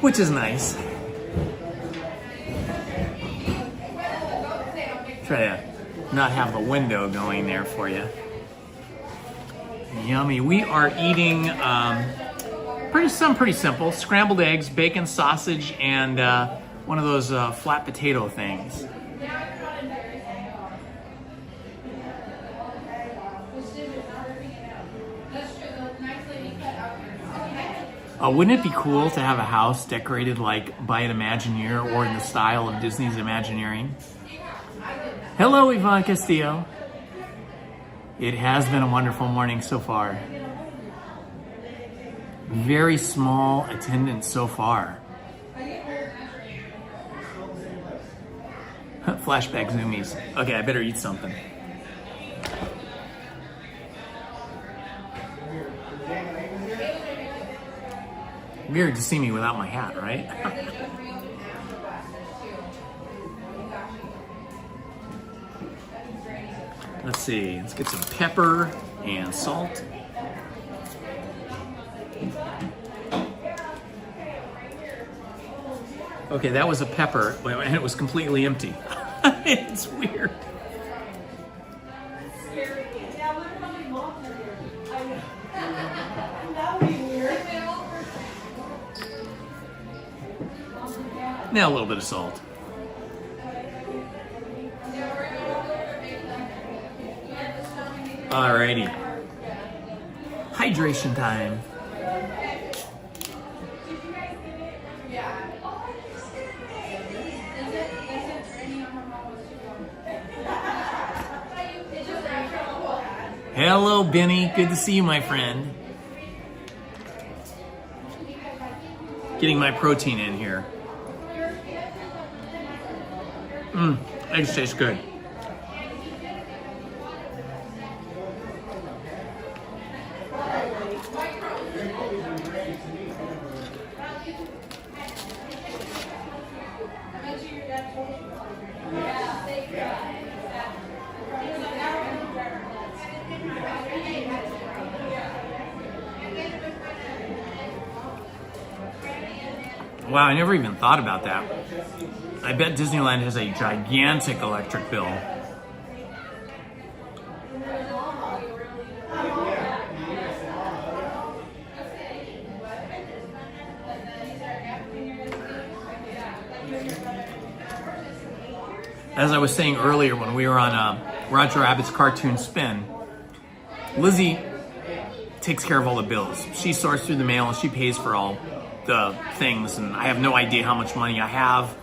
Which is nice. Try to not have the window going there for you. Yummy. We are eating pretty simple. Scrambled eggs, bacon, sausage, and one of those flat potato things. Wouldn't it be cool to have a house decorated like by an Imagineer or in the style of Disney's Imagineering? Hello, Yvonne Castillo. It has been a wonderful morning so far. Very small attendance so far. Flashback zoomies. Okay, I better eat something. Weird to see me without my hat, right? Let's see, let's get some pepper and salt. Okay, that was a pepper, and it was completely empty. It's weird. Now a little bit of salt. Alrighty. Hydration time. Hello, Benny. Good to see you, my friend. Getting my protein in here. Eggs taste good. Wow, I never even thought about that. I bet Disneyland has a gigantic electric bill. as I was saying earlier when we were on Roger Rabbit's Cartoon Spin, Lizzie takes care of all the bills. She sorts through the mail and she pays for all the things, and I have no idea how much money I have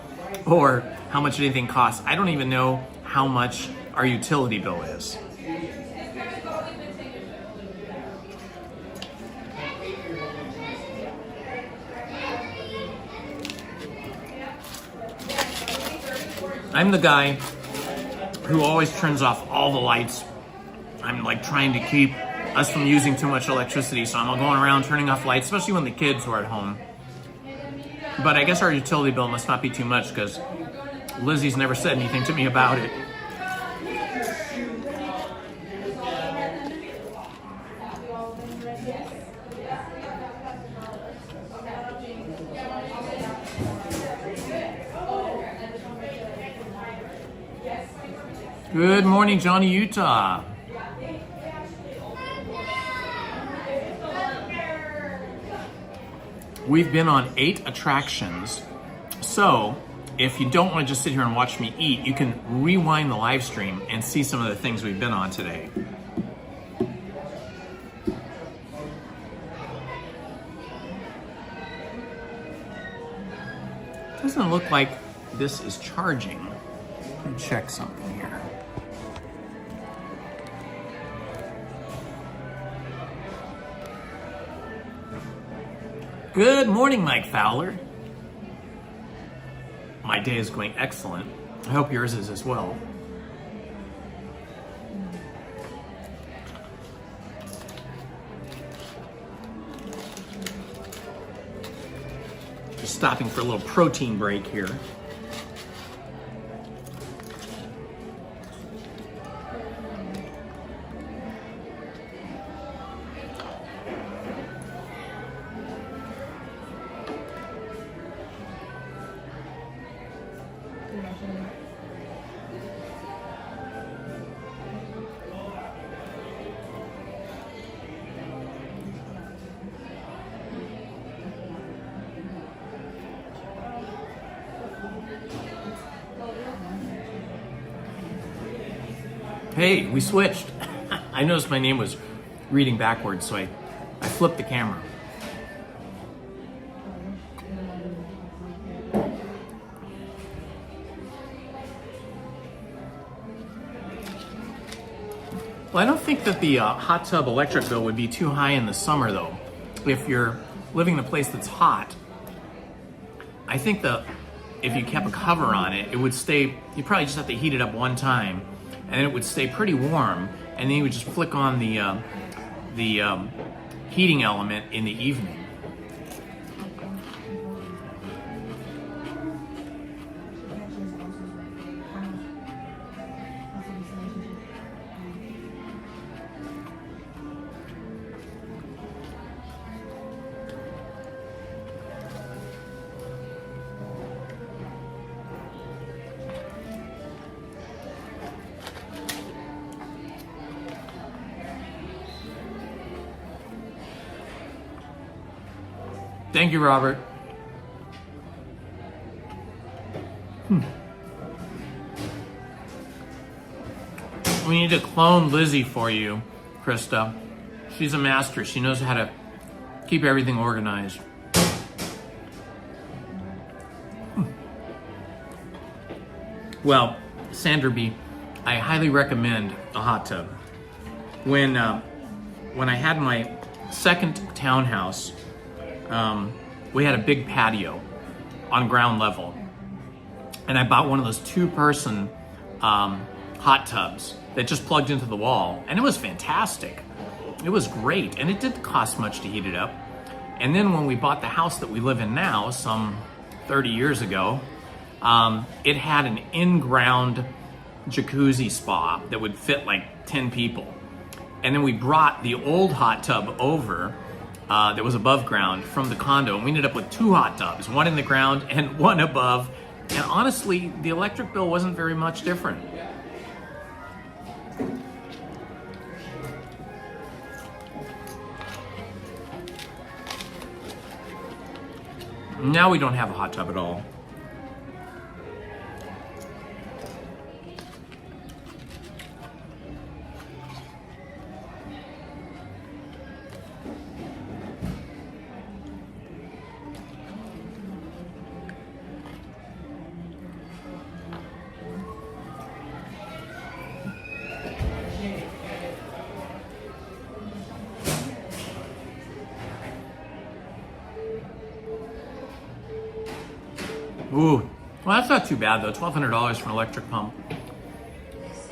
or how much anything costs. I don't even know how much our utility bill is. I'm the guy who always turns off all the lights. I'm like trying to keep us from using too much electricity, so I'm going around turning off lights, especially when the kids are at home. But I guess our utility bill must not be too much because Lizzie's never said anything to me about it. Good morning, Johnny, Utah. We've been on 8 attractions, so if you don't want to just sit here and watch me eat, you can rewind the live stream and see some of the things we've been on today. Doesn't look like this is charging. Let me check something here. Good morning, Mike Fowler. My day is going excellent. I hope yours is as well. Just stopping for a little protein break here. Hey, we switched. I noticed my name was reading backwards, so I flipped the camera. Well, I don't think that the hot tub electric bill would be too high in the summer, though. If you're living in a place that's hot, I think that if you kept a cover on it, it would stay, you probably just have to heat it up one time, and it would stay pretty warm, and then you would just flick on the heating element in the evening. Thank you, Robert. We need to clone Lizzie for you, Krista. She's a master. She knows how to keep everything organized. Well, Sandra B., I highly recommend a hot tub. When I had my second townhouse, we had a big patio on ground level, and I bought one of those 2-person hot tubs that just plugged into the wall, and it was fantastic. It was great, and it didn't cost much to heat it up. And then when we bought the house that we live in now, some 30 years ago, it had an in-ground jacuzzi spa that would fit like 10 people. And then we brought the old hot tub over that was above ground from the condo, and we ended up with 2 hot tubs, one in the ground and one above. And honestly, the electric bill wasn't very much different. Now we don't have a hot tub at all. Ooh, well, that's not too bad though. $1,200 for an electric pump.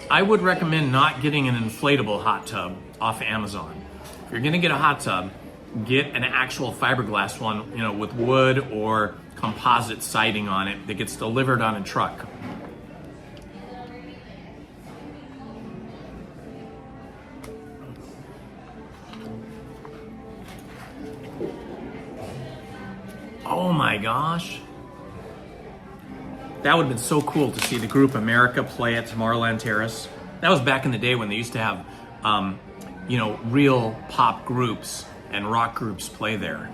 I would recommend not getting an inflatable hot tub off Amazon. If you're gonna get a hot tub, get an actual fiberglass one, you know, with wood or composite siding on it that gets delivered on a truck. Oh my gosh. That would have been so cool to see the group America play at Tomorrowland Terrace. That was back in the day when they used to have, you know, real pop groups and rock groups play there.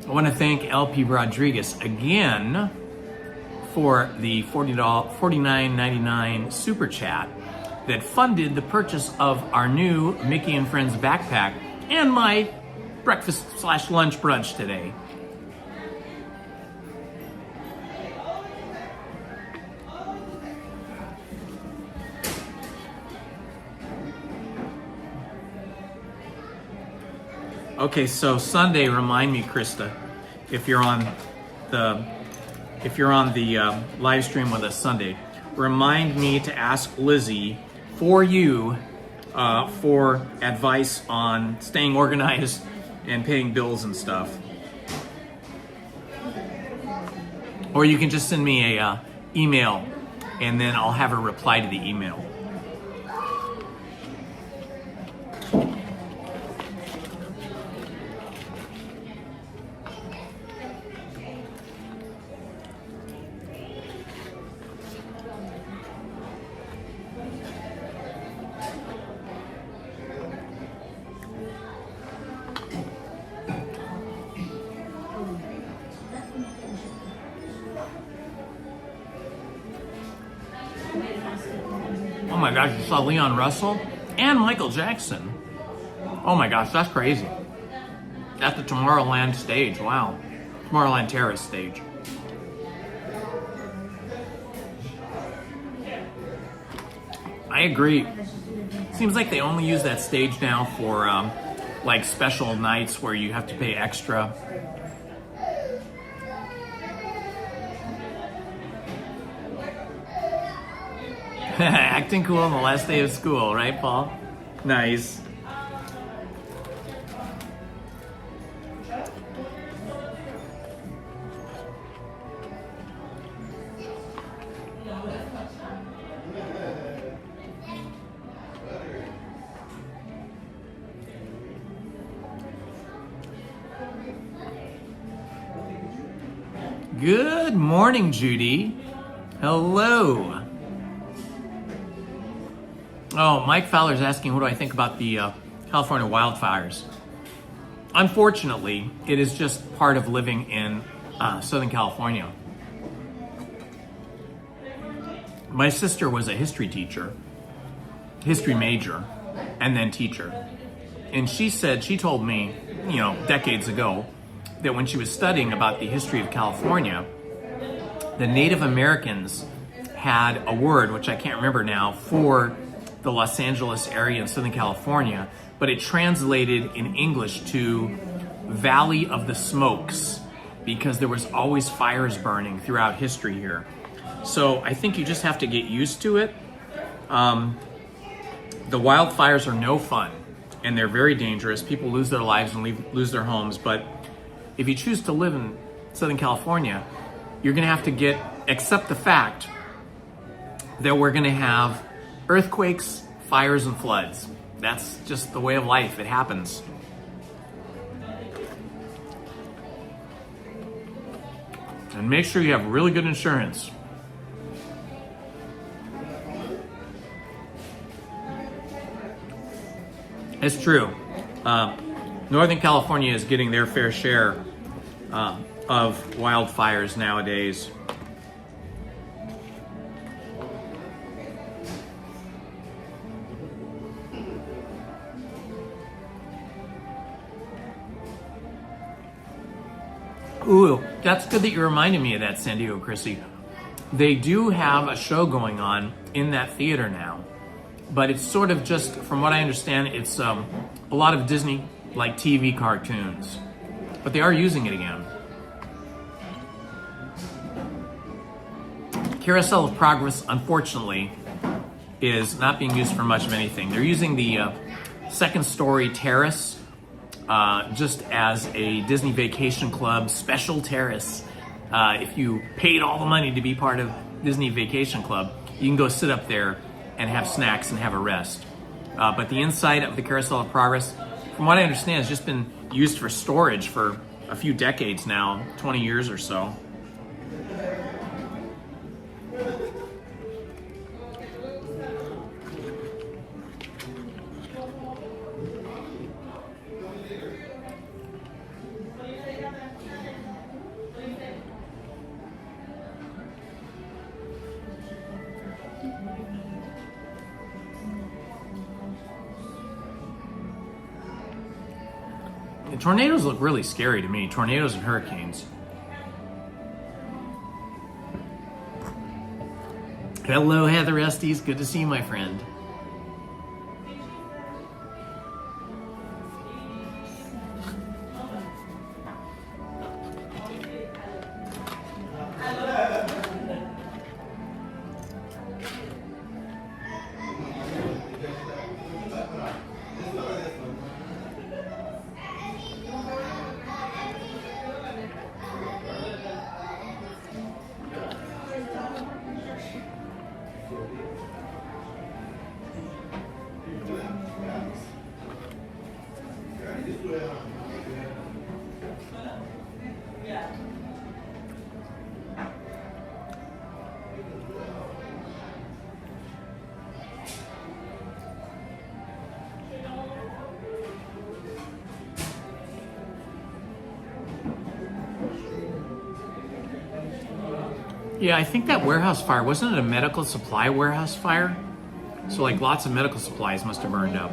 I want to thank LP Rodriguez again for the $49.99 super chat that funded the purchase of our new Mickey and Friends backpack and my breakfast/lunch brunch today. Okay, so Sunday, remind me, Krista, if you're on the live stream with us Sunday, remind me to ask Lizzie for you for advice on staying organized and paying bills and stuff. Or you can just send me a email, and then I'll have her reply to the email. Oh my gosh, you saw Leon Russell and Michael Jackson. Oh my gosh, that's crazy. At the Tomorrowland stage, wow. Tomorrowland Terrace stage. I agree. Seems like they only use that stage now for like special nights where you have to pay extra. Acting cool on the last day of school, right, Paul? Nice. Good morning, Judy. Hello. Oh, Mike Fowler's asking, what do I think about the California wildfires? Unfortunately, it is just part of living in Southern California. My sister was a history teacher, history major, and then teacher. And she told me, you know, decades ago, that when she was studying about the history of California, the Native Americans had a word, which I can't remember now, for the Los Angeles area in Southern California, but it translated in English to Valley of the Smokes, because there was always fires burning throughout history here. So I think you just have to get used to it. The wildfires are no fun, and they're very dangerous. People lose their lives and lose their homes, but if you choose to live in Southern California, you're gonna have to accept the fact that we're gonna have earthquakes, fires, and floods. That's just the way of life. It happens. And make sure you have really good insurance. It's true. Northern California is getting their fair share of wildfires nowadays. Ooh, that's good that you reminded me of that, San Diego Chrissy. They do have a show going on in that theater now, but it's sort of just, from what I understand, it's a lot of Disney like TV cartoons, but they are using it again. Carousel of Progress, unfortunately, is not being used for much of anything. They're using the second story terrace just as a Disney Vacation Club special terrace. If you paid all the money to be part of Disney Vacation Club, you can go sit up there and have snacks and have a rest. But the inside of the Carousel of Progress, from what I understand, has just been used for storage for a few decades now, 20 years or so. Tornadoes look really scary to me. Tornadoes and hurricanes. Hello, Heather Estes. Good to see you, my friend. Yeah, I think that warehouse fire, wasn't it a medical supply warehouse fire? So like lots of medical supplies must have burned up.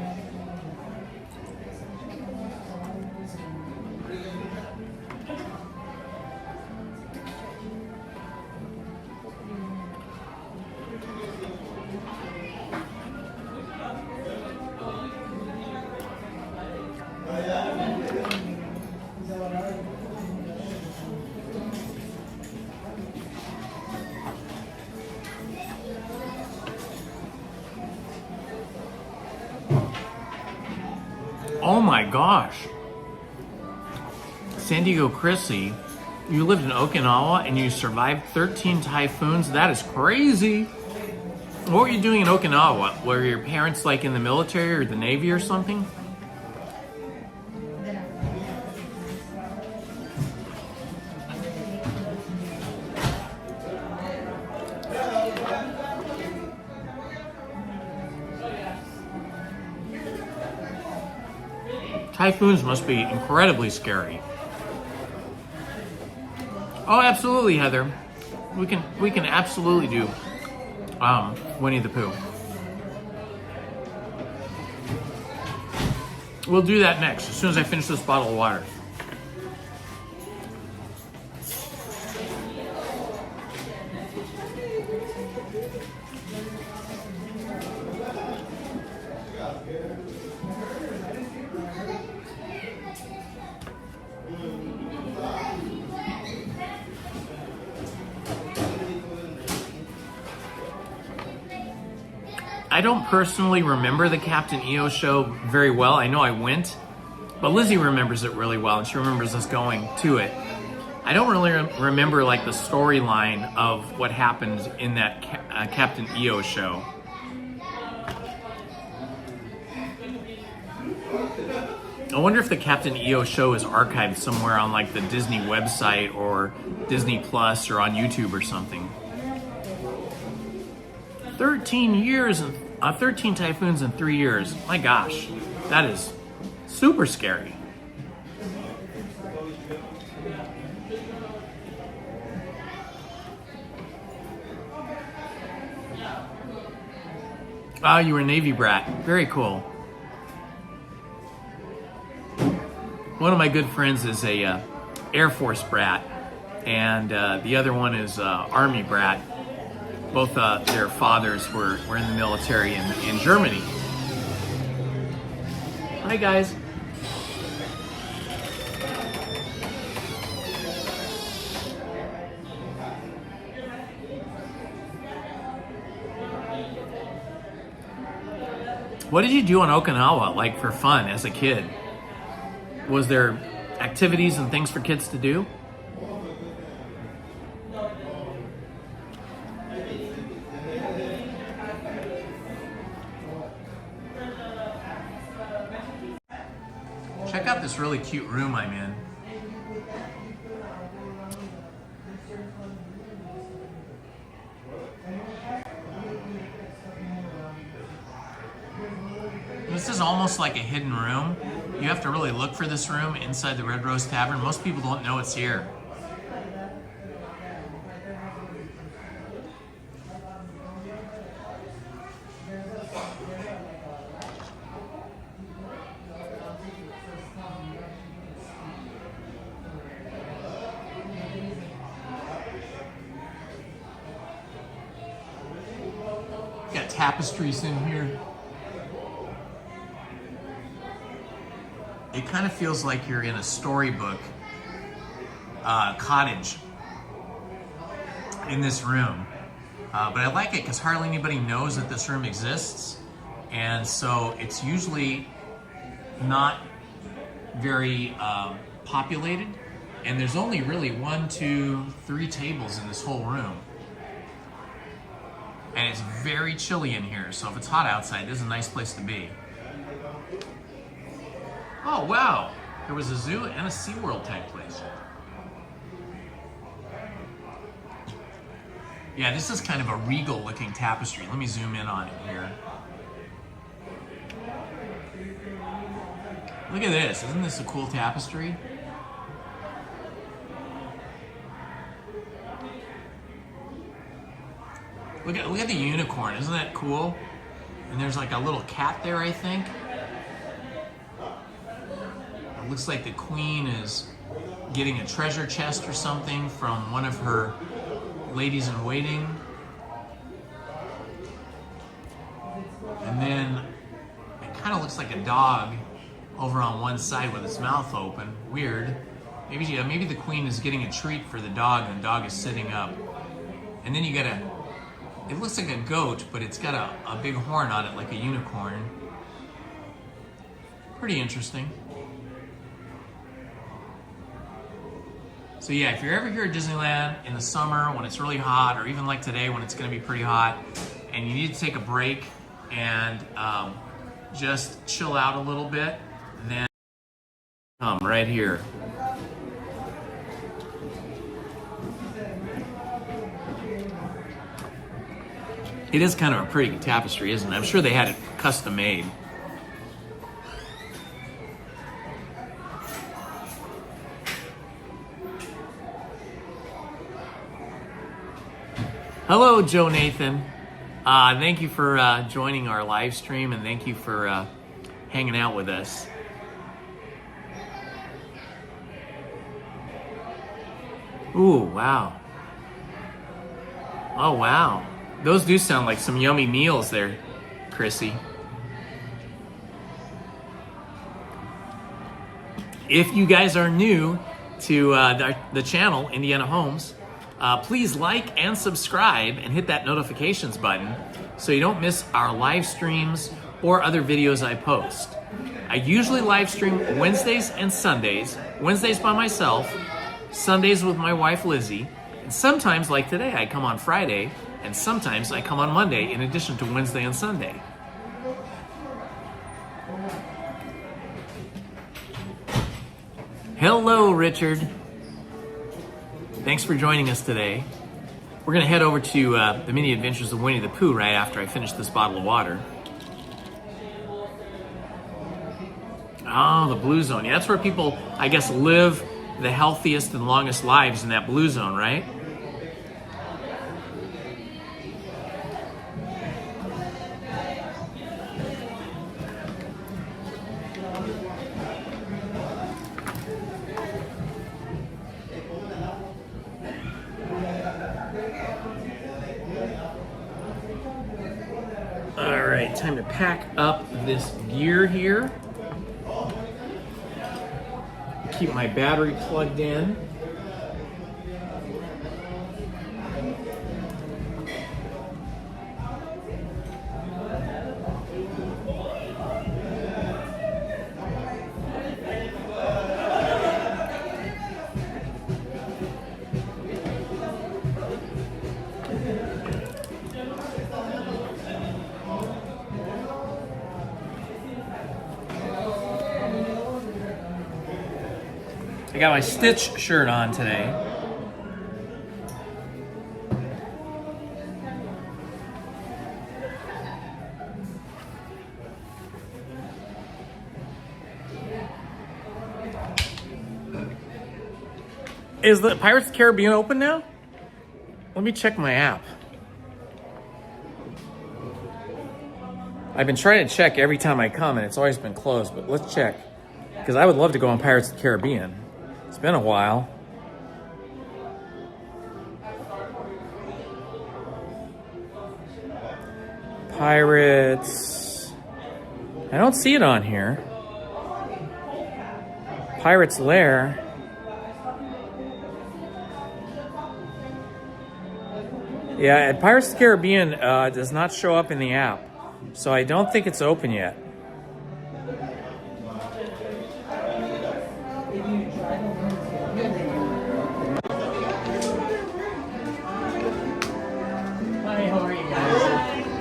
Oh my gosh. San Diego Chrissy, you lived in Okinawa and you survived 13 typhoons? That is crazy. What were you doing in Okinawa? Were your parents like in the military or the Navy or something? Typhoons must be incredibly scary. Oh, absolutely, Heather. We can absolutely do Winnie the Pooh. We'll do that next, as soon as I finish this bottle of water. I don't personally remember the Captain EO show very well. I know I went, but Lizzie remembers it really well, and she remembers us going to it. I don't really remember like the storyline of what happened in that Captain EO show. I wonder if the Captain EO show is archived somewhere on like the Disney website or Disney Plus or on YouTube or something. 13 years and 13 typhoons in 3 years. My gosh. That is super scary. Oh, you were a Navy brat. Very cool. One of my good friends is a Air Force brat, and the other one is Army brat. Both their fathers were in the military in Germany. Hi, guys. What did you do on Okinawa, like for fun as a kid? Was there activities and things for kids to do? Check out this really cute room I'm in. This is almost like a hidden room. You have to really look for this room inside the Red Rose Tavern. Most people don't know it's here. Got tapestries in here. It kind of feels like you're in a storybook cottage in this room. But I like it because hardly anybody knows that this room exists. And so it's usually not very populated. And there's only really 1, 2, 3 tables in this whole room. And it's very chilly in here. So if it's hot outside, this is a nice place to be. Oh, wow. There was a zoo and a SeaWorld type place. Yeah, this is kind of a regal looking tapestry. Let me zoom in on it here. Look at this. Isn't this a cool tapestry? Look at the unicorn. Isn't that cool? And there's like a little cat there, I think. It looks like the queen is getting a treasure chest or something from one of her ladies in waiting. And then it kind of looks like a dog over on one side with its mouth open. Weird. Maybe the queen is getting a treat for the dog and the dog is sitting up. And then you got it looks like a goat, but it's got a big horn on it like a unicorn. Pretty interesting. So yeah, if you're ever here at Disneyland in the summer when it's really hot, or even like today when it's gonna be pretty hot, and you need to take a break and just chill out a little bit, then come right here. It is kind of a pretty tapestry, isn't it? I'm sure they had it custom made. Hello, Joe Nathan. Thank you for joining our live stream, and thank you for hanging out with us. Ooh, wow. Oh, wow. Those do sound like some yummy meals there, Chrissy. If you guys are new to the channel, Indiana Holmes, please like and subscribe and hit that notifications button so you don't miss our live streams or other videos I post. I usually live stream Wednesdays and Sundays. Wednesdays by myself, Sundays with my wife Lizzie, and sometimes, like today, I come on Friday, and sometimes I come on Monday in addition to Wednesday and Sunday. Hello, Richard. Thanks for joining us today. We're going to head over to the Mini Adventures of Winnie the Pooh right after I finish this bottle of water. Oh, the blue zone. Yeah, that's where people, I guess, live the healthiest and longest lives in that blue zone, right? All right, time to pack up this gear here. Keep my battery plugged in. I got my Stitch shirt on today. Is the Pirates of the Caribbean open now? Let me check my app. I've been trying to check every time I come and it's always been closed, but let's check. Because I would love to go on Pirates of the Caribbean. It's been a while. Pirates. I don't see it on here. Pirates Lair. Yeah, at Pirates of the Caribbean does not show up in the app. So I don't think it's open yet.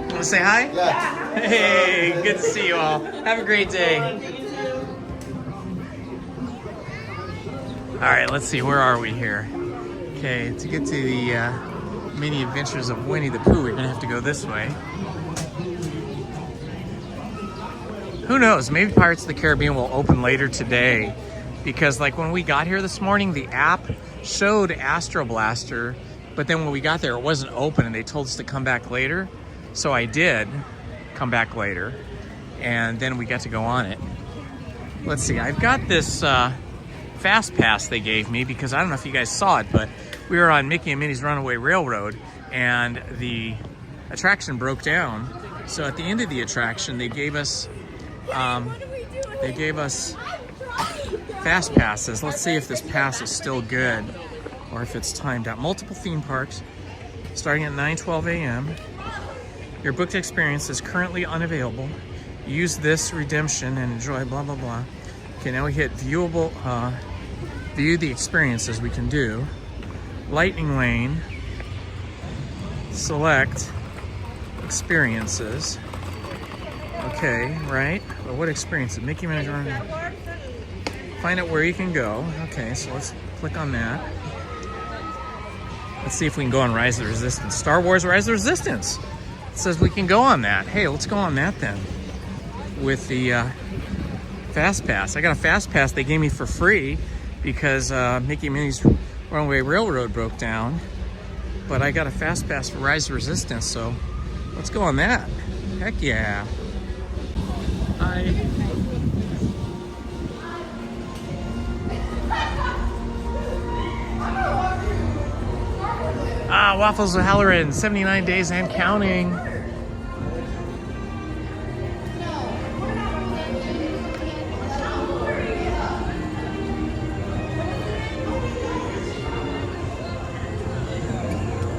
Want to say hi? Yeah. Hey, good to see you all. Have a great day. All right, let's see. Where are we here? Okay, to get to the mini adventures of Winnie the Pooh, we're gonna have to go this way. Who knows? Maybe Pirates of the Caribbean will open later today, because like when we got here this morning, the app showed Astro Blaster, but then when we got there, it wasn't open, and they told us to come back later. So I did come back later, and then we got to go on it. Let's see, I've got this Fast Pass they gave me, because I don't know if you guys saw it, but we were on Mickey and Minnie's Runaway Railroad, and the attraction broke down. So at the end of the attraction, they gave us Fast Passes. Let's see if this pass is still good, or if it's timed out. Multiple theme parks, starting at 9:12 a.m. Your booked experience is currently unavailable. Use this redemption and enjoy blah, blah, blah. Okay, now we hit viewable, view the experiences we can do. Lightning Lane, select experiences. Okay, right? Well, what experiences? Mickey Mouse Run. Find out where you can go. Okay, so let's click on that. Let's see if we can go on Rise of the Resistance. Star Wars Rise of the Resistance. It says we can go on that. Hey, let's go on that then. With the Fast Pass. I got a Fast Pass they gave me for free because Mickey and Minnie's Runaway Railroad broke down. But I got a Fast Pass for Rise of Resistance, so let's go on that. Heck yeah. Waffles with Halloran, 79 days and counting.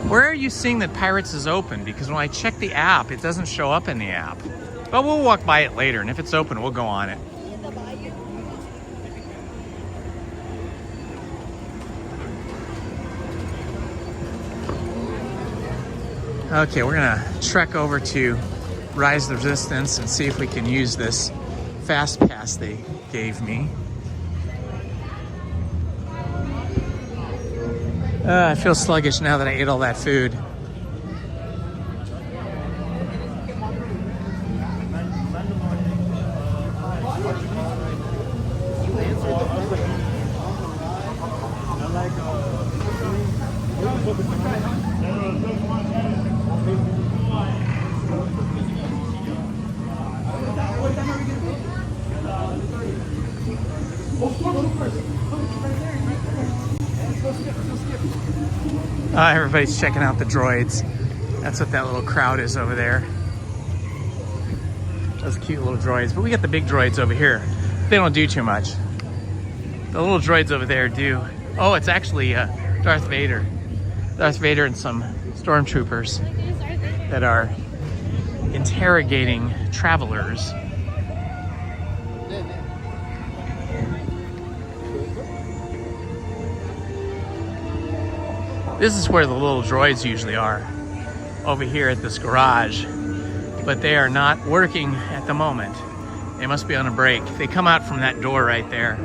Where are you seeing that Pirates is open? Because when I check the app, it doesn't show up in the app. But we'll walk by it later, and if it's open, we'll go on it. Okay, we're gonna trek over to Rise of the Resistance and see if we can use this Fast Pass they gave me. I feel sluggish now that I ate all that food. Everybody's checking out the droids. That's what that little crowd is over there. Those cute little droids. But we got the big droids over here. They don't do too much. The little droids over there do. Oh, it's actually Darth Vader. Darth Vader and some stormtroopers that are interrogating travelers. This is where the little droids usually are, over here at this garage, but they are not working at the moment. They must be on a break. They come out from that door right there.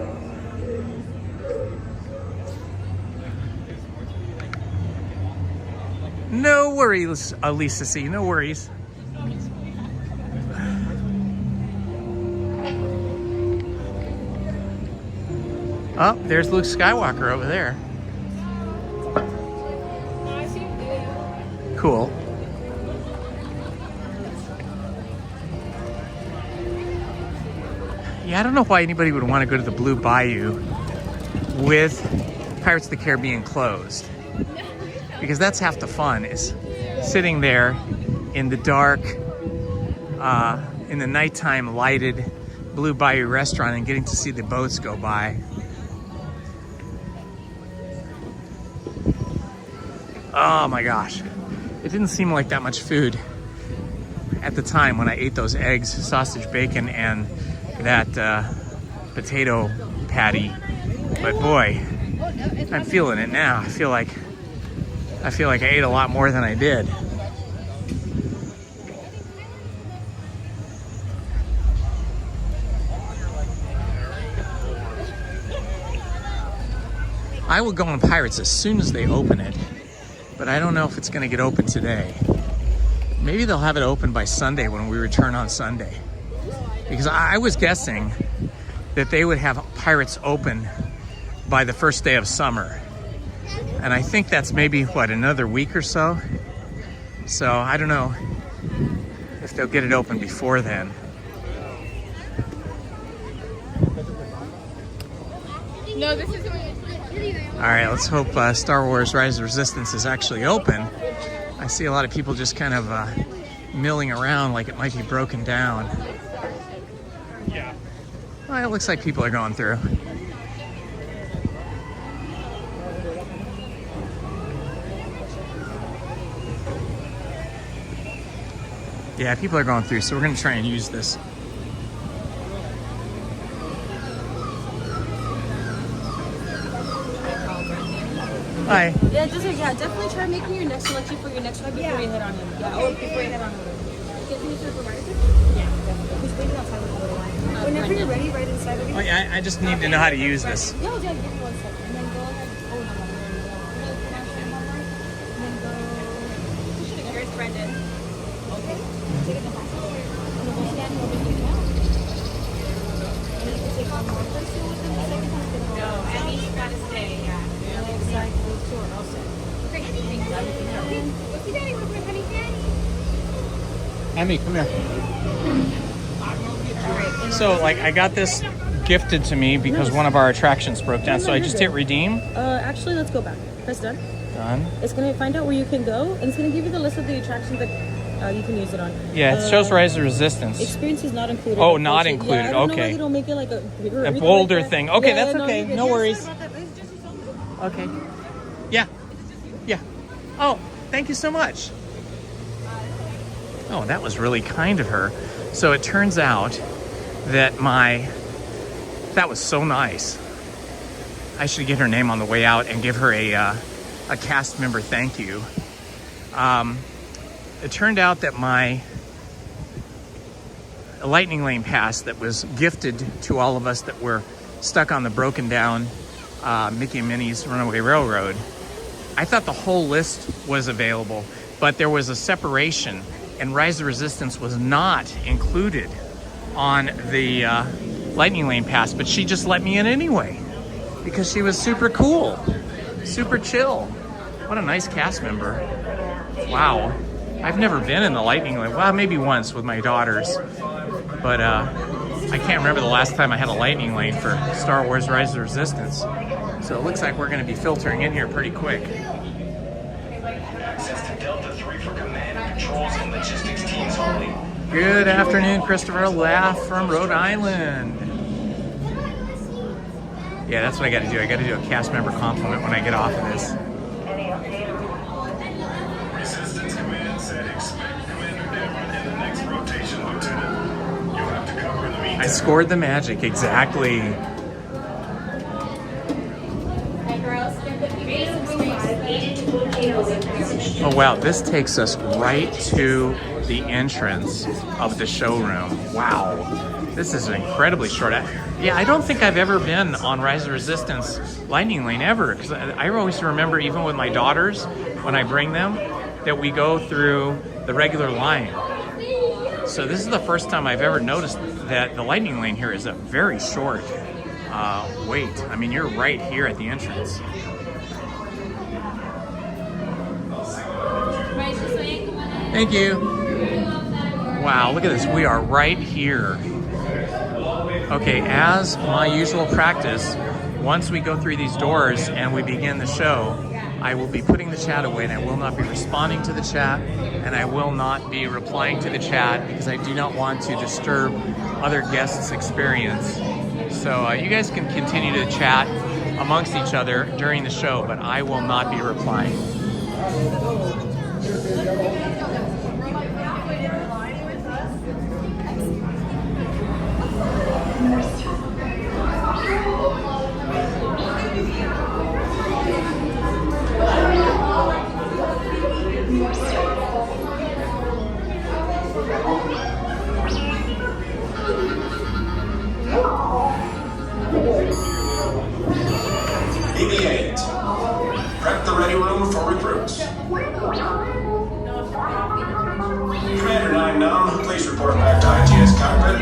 No worries, Lisa C, no worries. Oh, there's Luke Skywalker over there. Cool. Yeah, I don't know why anybody would want to go to the Blue Bayou with Pirates of the Caribbean closed. Because that's half the fun, is sitting there in the dark, in the nighttime lighted Blue Bayou restaurant and getting to see the boats go by. Oh my gosh. It didn't seem like that much food at the time when I ate those eggs, sausage, bacon, and that potato patty. But boy, I'm feeling it now. I feel like I ate a lot more than I did. I will go on Pirates as soon as they open it. But I don't know if it's going to get open today. Maybe they'll have it open by Sunday when we return on Sunday. Because I was guessing that they would have Pirates open by the first day of summer. And I think that's maybe, what, another week or so? So I don't know if they'll get it open before then. No, this is All right, let's hope Star Wars Rise of Resistance is actually open. I see a lot of people just kind of milling around like it might be broken down. Yeah. Well, it looks like people are going through. Yeah, people are going through, so we're going to try and use this. Hi. Yeah, definitely try making your next selection for your next ride before you head on in. Yeah, or before you head on in. Yeah, definitely. Who's waiting outside with a little line? Whenever you're ready, right inside of you. Oh, yeah, I just need to know how to use this. Yeah, give me 1 second. And then go ahead. Oh, no. And then go. Here's Brendan. Okay. Take it to the hospital. And then we'll stand over here now. And you can take one more person within the second time. No, Emmy's got to stay, yeah. Exactly. Sure, I'll say. Great. Thank you. What's your daddy? What's your honey daddy? Emmy, come here. So, like, I got this gifted to me because one of our attractions broke down. So I just hit redeem. Actually, let's go back. Press done. Done. It's going to find out where you can go, and it's going to give you the list of the attractions that you can use it on. Yeah, it shows Rise of Resistance. Experience is not included. Oh, not included. Yeah, I don't know okay. why they don't make it like a bigger, a bolder like thing. Okay, yeah, that's okay. No worries. Okay. Yeah. Yeah. Oh, thank you so much. Oh, that was really kind of her. So it turns out that that was so nice. I should get her name on the way out and give her a cast member thank you. It turned out that my Lightning Lane pass that was gifted to all of us that were stuck on the broken down Mickey and Minnie's Runaway Railroad, I thought the whole list was available, but there was a separation, and Rise of Resistance was not included on the Lightning Lane pass, but she just let me in anyway because she was super cool. Super chill. What a nice cast member. Wow. I've never been in the Lightning Lane. Well, maybe once with my daughters. But I can't remember the last time I had a Lightning Lane for Star Wars Rise of the Resistance. So it looks like we're going to be filtering in here pretty quick. Access to Delta 3 for command and controls and logistics teams only. Good afternoon, Christopher Laff from Rhode Island. Yeah, that's what I got to do. I got to do a cast member compliment when I get off of this. Resistance command said expect Commander Devon in the next rotation, Lieutenant. You'll have to cover in the meantime. I scored the magic, exactly. Oh wow, this takes us right to the entrance of the showroom. Wow, this is incredibly short. I don't think I've ever been on Rise of the Resistance Lightning Lane ever, because I always remember, even with my daughters, when I bring them, that we go through the regular line. So this is the first time I've ever noticed that the Lightning Lane here is a very short wait. I mean, you're right here at the entrance. Thank you. Wow, look at this. We are right here. Okay, as my usual practice, once we go through these doors and we begin the show, I will be putting the chat away, and I will not be responding to the chat, and I will not be replying to the chat, because I do not want to disturb other guests' experience. So you guys can continue to chat amongst each other during the show, but I will not be replying. BB-8. Prep the ready room for recruits. Commander 9 Numb, please report back to ITS cockpit.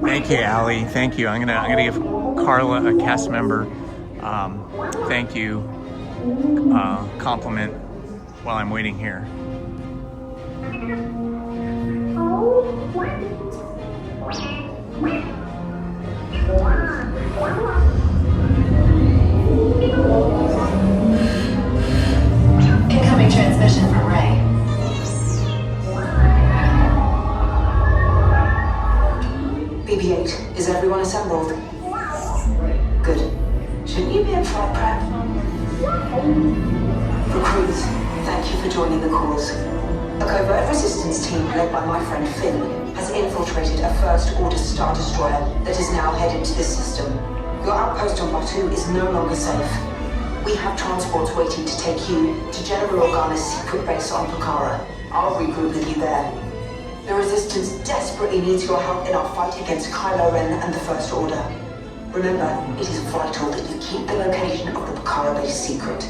Thank you, Allie. Thank you. I'm gonna give Carla, a cast member, thank you compliment while I'm waiting here. Incoming transmission from Ray. BB-8, is everyone assembled? Good. Shouldn't you be in flight prep? Recruits, thank you for joining the cause. A covert resistance team led by my friend Finn has infiltrated a First Order Star Destroyer that is now headed to this system. Your outpost on Batu is no longer safe. We have transports waiting to take you to General Organa's secret base on Pucara. I'll regroup with you there. The Resistance desperately needs your help in our fight against Kylo Ren and the First Order. Remember, it is vital that you keep the location of the Pucara base secret.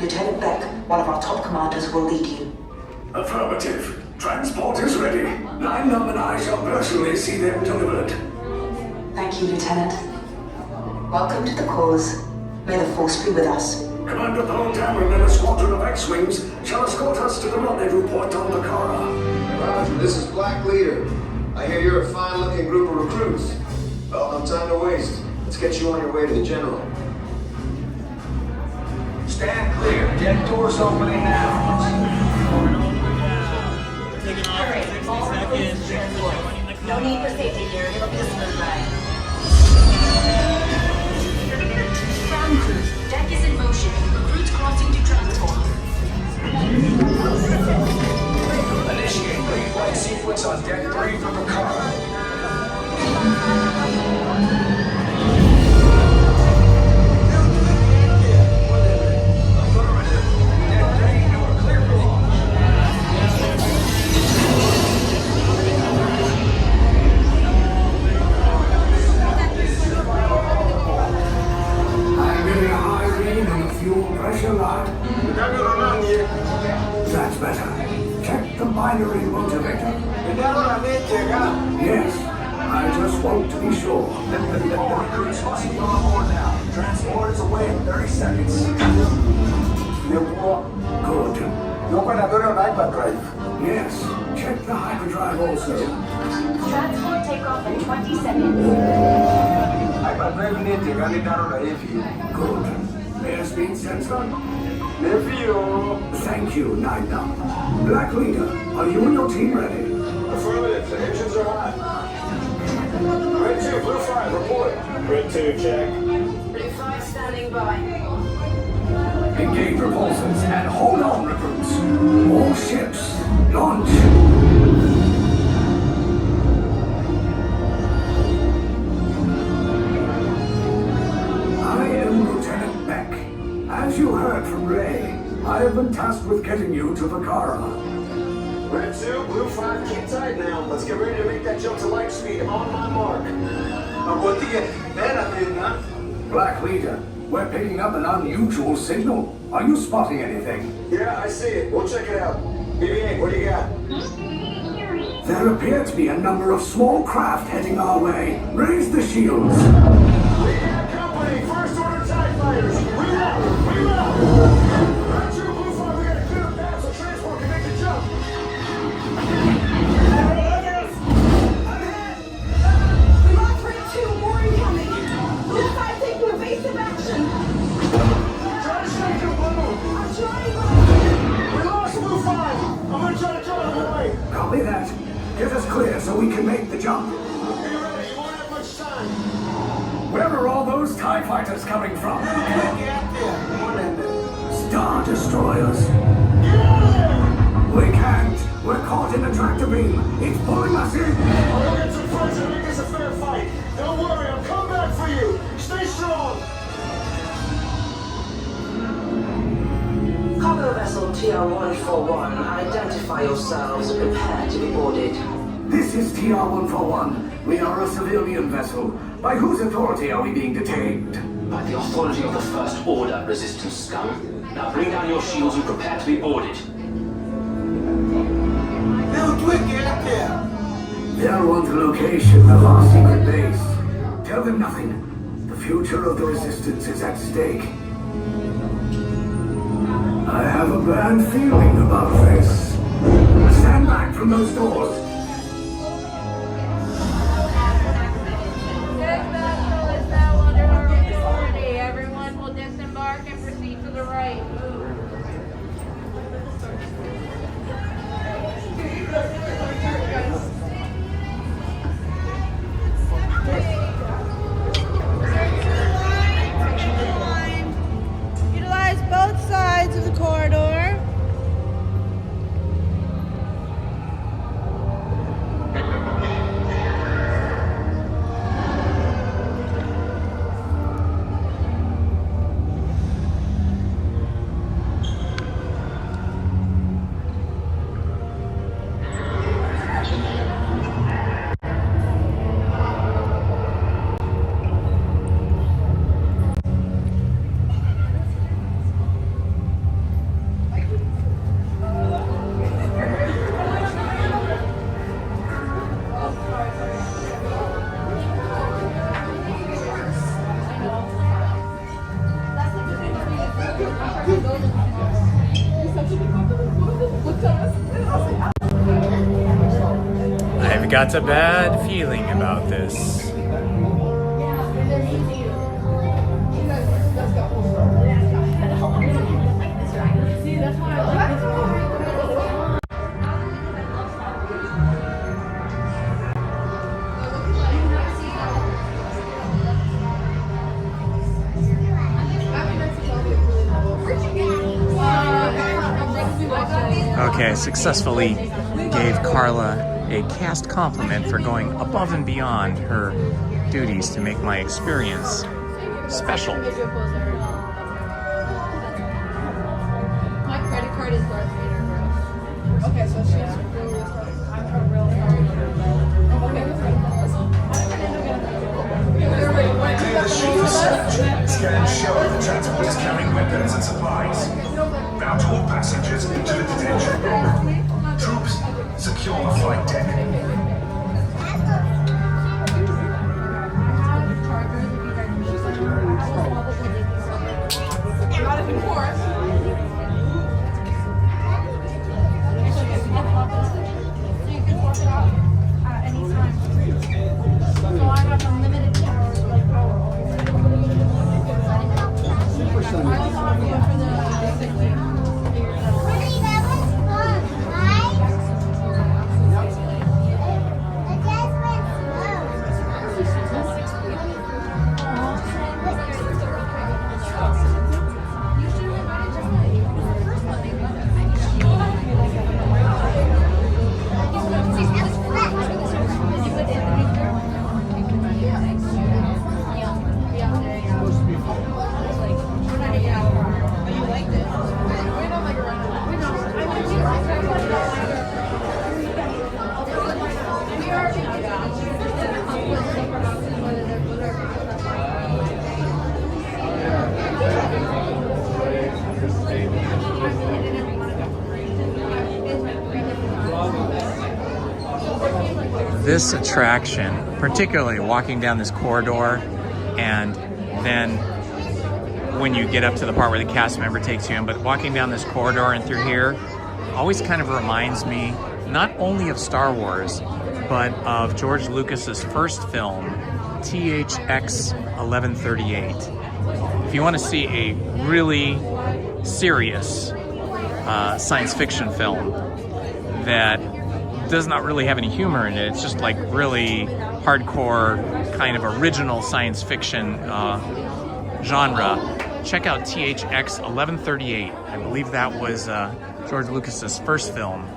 Lieutenant Beck, one of our top commanders, will lead you. Affirmative. Transport is ready. 9 Numb and I shall personally see them delivered. Thank you, Lieutenant. Welcome to the cause. May the Force be with us. Commander Paul Dameron and a squadron of X-Wings shall escort us to the rendezvous point on Pucara. Roger, this is Black Leader. I hear you're a fine-looking group of recruits. Well, no time to waste. Let's get you on your way to the General. Stand clear. Deck doors opening now. No need for safety gear. It'll be a smooth ride. Ground crew, deck is in motion. Recruits crossing to transport. Initiating green light sequence on deck 3 for Pucara. I'm getting a high reading on the fuel pressure line. That's the binary motivator. Yes, I just want to be sure. All recruits must be on board now. Transport is away in 30 seconds. Good. Your operador on hyperdrive. Yes, check the hyperdrive also. Transport takeoff in 20 seconds. Hyperdrive need to run it down on the Good. Airspeed sensor? Nephew. Thank you, Nina. Black Leader, are you and your team ready? Affirmative. The engines are hot. Red 2, Blue 5, report. Red 2, check. Blue 5 standing by. Engage repulsors and hold on, recruits. All ships, launch. I am Lieutenant Beck. As you heard from Ray, I have been tasked with getting you to Vakara. Red 2, Blue 5, keep tight now. Let's get ready to make that jump to light speed. On my mark. Black Leader, we're picking up an unusual signal. Are you spotting anything? Yeah, I see it. We'll check it out. BB-8, what do you got? There appear to be a number of small craft heading our way. Raise the shields. We have company. First order TIE fighters. Reroute. Red 2, Blue 5, we gotta clear the path so transport can make the jump. Block 2, more incoming. Blue 5 taking evasive action. Try to strike your blue. I'm trying. We lost Blue 5. I'm gonna try to draw them away. Copy that. Get us clear so we can make the jump. Be ready. You won't have much time. Where are all those TIE fighters coming from? Star Destroyers. Get out of there! We can't. We're caught in a tractor beam. It's pulling us in. I'll go get some friends and make this a fair fight. Don't worry, I'll come back for you. Stay strong. Cargo vessel TR-141, identify yourselves and prepare to be boarded. This is TR-141. We are a civilian vessel. By whose authority are we being detained? By the authority of the First Order, Resistance scum. Now bring down your shields and prepare to be boarded. Little Twig, get up there. They'll want the location of our secret base. Tell them nothing. The future of the Resistance is at stake. I have a bad feeling about this. Stand back from those doors. This vessel is now under our authority. Everyone will disembark and proceed to the right. Utilize both sides of the corridor. I've got a bad feeling about this. Okay, I successfully gave Carla a cast compliment for going above and beyond her duties to make my experience special. My credit card is Darth Vader, bro. Okay, so she's really I'm a real Clear the shield for search. Scan show the transport is carrying weapons and supplies. Route all passengers to the detention room. Troops this attraction, particularly walking down this corridor, and then when you get up to the part where the cast member takes you in, but walking down this corridor and through here always kind of reminds me not only of Star Wars, but of George Lucas's first film, THX 1138. If you want to see a really serious science fiction film that does not really have any humor in it, it's just like really hardcore kind of original science fiction genre, check out THX 1138. I believe that was George Lucas's first film.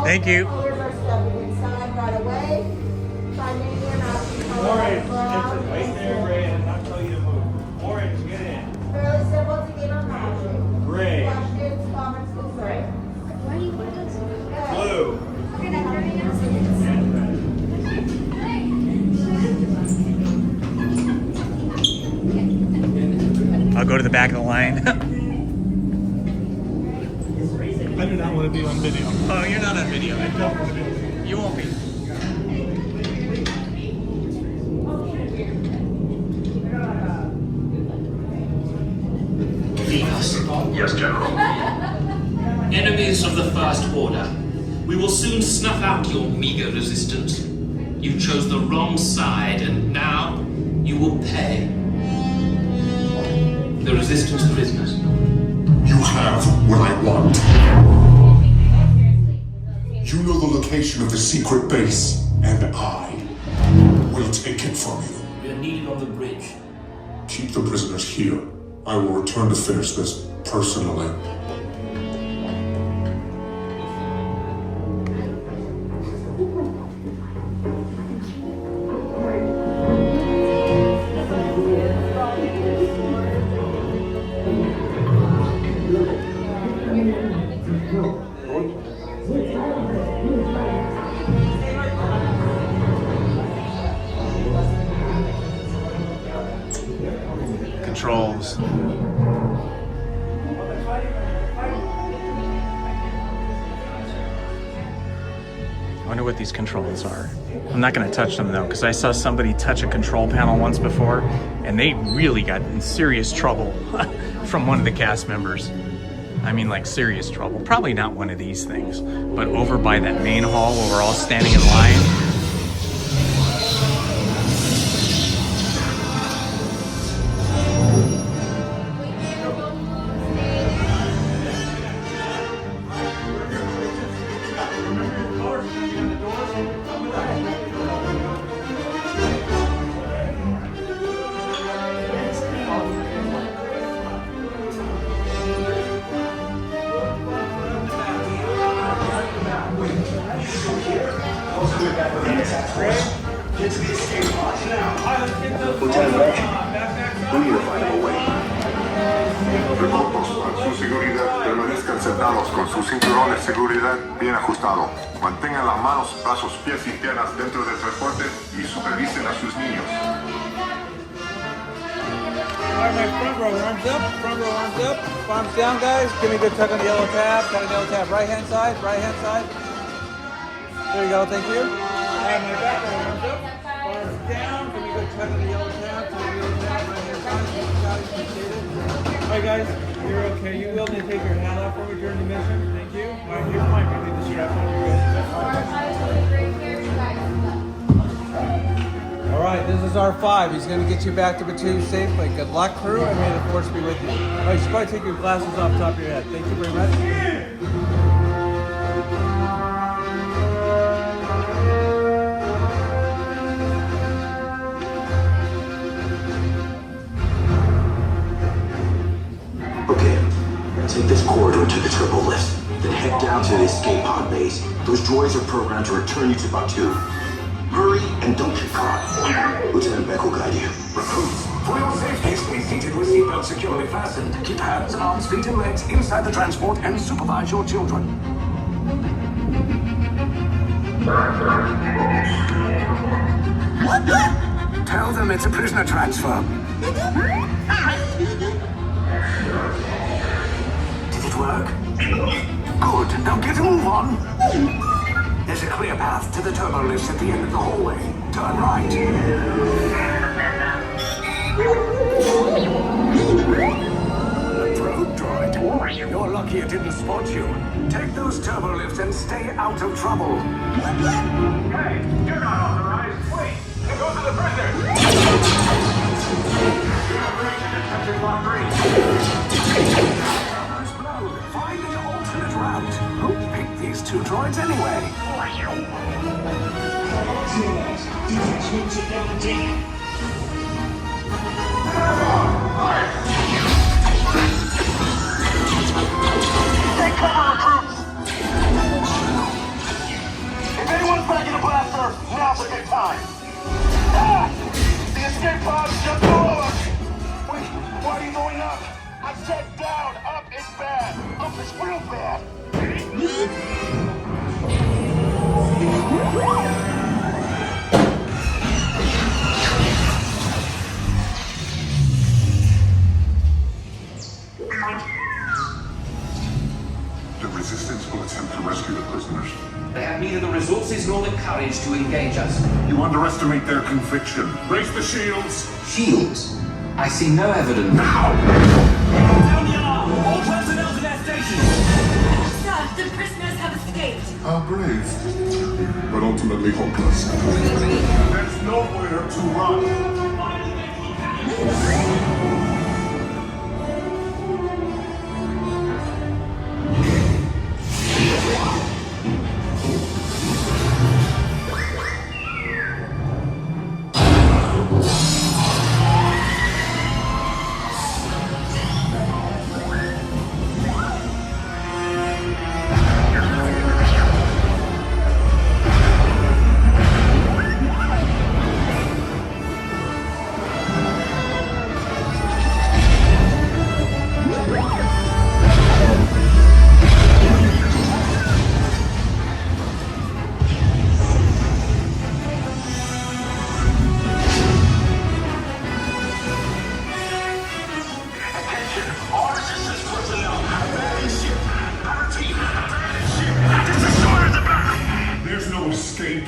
Thank you. Orange, it's right there, Ray, and not tell you to move. Orange, get in. Fairly simple to get on magic. Gray. Questions, comments, concerns? Blue. I'll go to the back of the line. I do not want to be on video. Oh, you're not on video. I don't want to be. You won't be. Yes, General. Enemies of the First Order, we will soon snuff out your meager resistance. You chose the wrong side, and now you will pay. The resistance prisoners. You have what I want. You know the location of the secret base, and I will take it from you. We are needed on the bridge. Keep the prisoners here. I will return to finish this personally. Controls. I wonder what these controls are. I'm not going to touch them though, because I saw somebody touch a control panel once before, and they really got in serious trouble from one of the cast members. I mean, like serious trouble. Probably not one of these things, but over by that main hall where we're all standing in line. Lieutenant Belcher, we need to find a way. Reportos, su seguridad, permanezcan sentados con su cinturón de seguridad bien ajustado. Mantengan las manos, brazos, pies y piernas dentro del transporte y supervisen a sus niños. Alright, my front row arms up, palms down, guys. Give me a good tug on the yellow tab, right hand side. There you go, thank you. Alright, my back row arms up, arms down. Give me a good tug on the yellow tab, right hand side. Appreciate it. Alright, guys, you're okay. You will need to take your hat off for me during the mission. Thank you. Alright, you're fine. You need the strap on. You're good. Alright, this is R5. He's going to get you back to Batu safely. Good luck, crew, and may the force be with you. Alright, you should probably take your glasses off the top of your head. Thank you very much. Take this corridor to the turbo lift, then head down to the escape pod base. Those droids are programmed to return you to Batuu. Hurry and don't get caught. Lieutenant Beck will guide you. Recruits, for your safety, stay seated with seatbelts securely fastened. Keep hands, arms, feet, and legs inside the transport and supervise your children. Tell them it's a prisoner transfer. Did it work? Good. Now get a move on. There's a clear path to the turbo lifts at the end of the hallway. Turn right. Road droid. You're lucky it didn't spot you. Take those turbo lifts and stay out of trouble. Hey, you're not authorized. Wait, it goes to the prisoner. Find an alternate route. Who picked these two droids anyway? Take cover, recruits! If anyone's back in a blaster, now's a good time. Ah! The escape pod's just below us! Wait, why are you going up? I said down, up is bad. Up is real bad. The Resistance will attempt to rescue the prisoners. They have neither the resources nor the courage to engage us. You underestimate their conviction. Raise the shields! Shields? I see no evidence. Now! Down the alarm! All personnel to their stations! Sir, the prisoners have escaped. How brave, but ultimately hopeless. There's nowhere to run. Escape.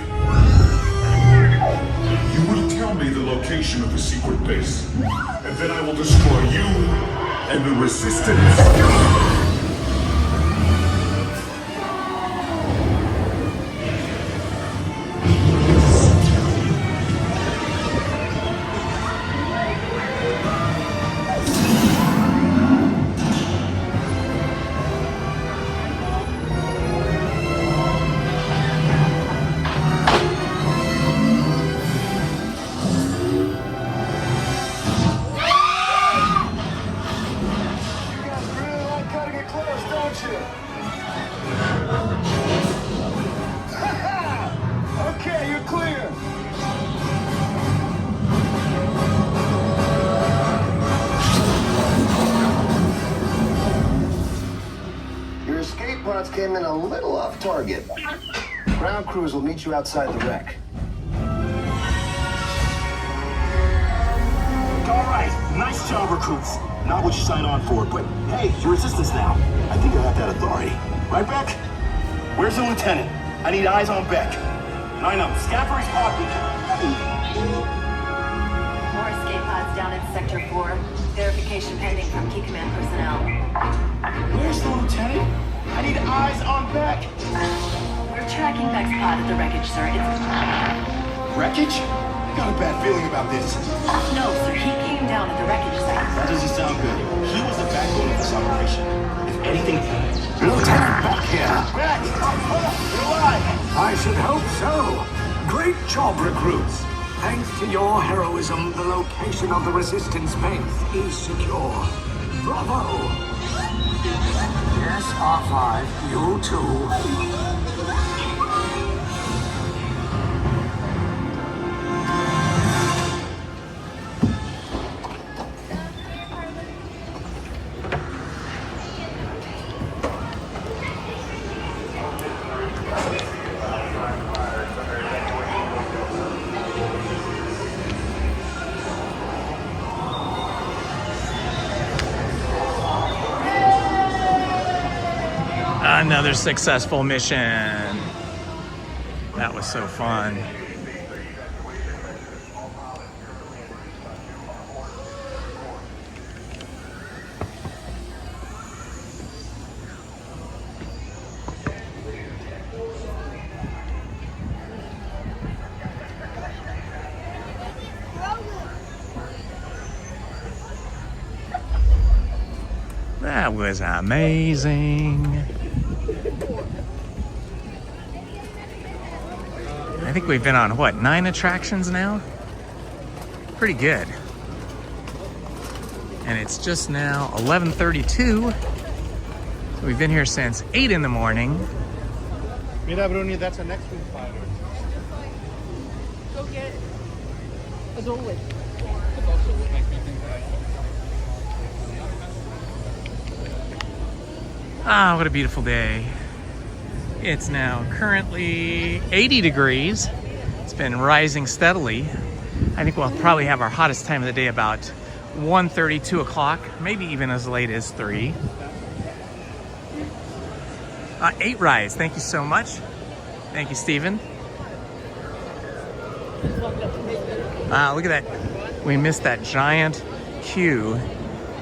You will tell me the location of the secret base, and then I will destroy you and the Resistance. Okay, you're clear. Your escape pods came in a little off target. Ground crews will meet you outside the wreck. All right, nice job, recruits. Not what you signed on for, but hey, you're Resistance now. I think you'll have that authority. Right, Beck? Where's the lieutenant? I need eyes on Beck. I know, Scaffery's pocket. More escape pods down in Sector 4. Verification pending from Key Command personnel. Where's the lieutenant? I need eyes on Beck. We're tracking Beck's pod at the wreckage, sir. Wreckage? I got a bad feeling about this. No, sir. He came down at the wreckage site. That doesn't sound good. He was the backbone of this operation. If anything... Lieutenant Beck here. Beck! You're alive! I should hope so. Great job, recruits. Thanks to your heroism, the location of the Resistance base is secure. Bravo! R5, you too. Another successful mission. That was so fun. That was amazing. I think we've been on, what, 9 attractions now? Pretty good. And it's just now 11:32. So we've been here since 8 in the morning. Mira, Bruni, that's a next week fighter. Go get a Dolwood. Ah, what a beautiful day. It's now currently 80 degrees. It's been rising steadily. I think we'll probably have our hottest time of the day about 1:30, 2 o'clock, maybe even as late as 3. 8 rides, thank you so much. Thank you, Stephen. Look at that. We missed that giant queue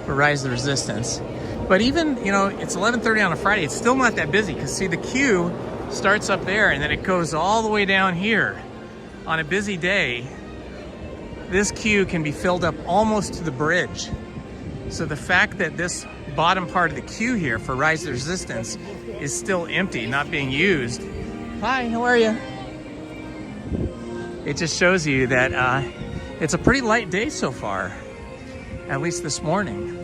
for Rise of the Resistance. But even, you know, it's 11:30 on a Friday, it's still not that busy because see, the queue starts up there and then it goes all the way down here. On a busy day, this queue can be filled up almost to the bridge. So the fact that this bottom part of the queue here for Rise of the Resistance is still empty, not being used. Hi, how are you? It just shows you that it's a pretty light day so far, at least this morning.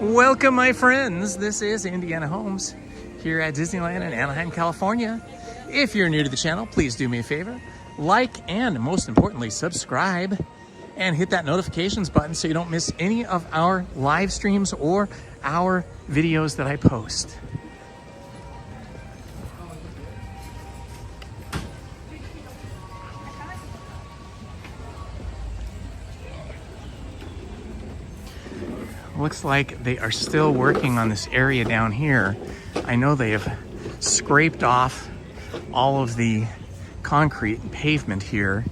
Welcome, my friends. This is Indiana Holmes here at Disneyland in Anaheim, California. If you're new to the channel, please do me a favor. Like and most importantly, subscribe and hit that notifications button so you don't miss any of our live streams or our videos that I post. Looks like they are still working on this area down here. I know they have scraped off all of the concrete and pavement here,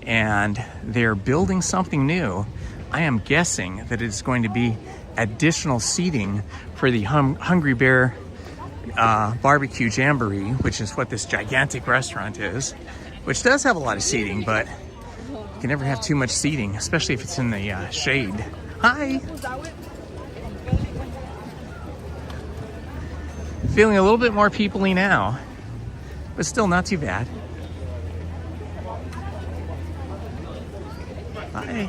and they're building something new. I am guessing that it's going to be additional seating for the Hungry Bear Barbecue Jamboree, which is what this gigantic restaurant is, which does have a lot of seating, but you can never have too much seating, especially if it's in the shade. Hi! Feeling a little bit more people-y now, but still not too bad. Hi.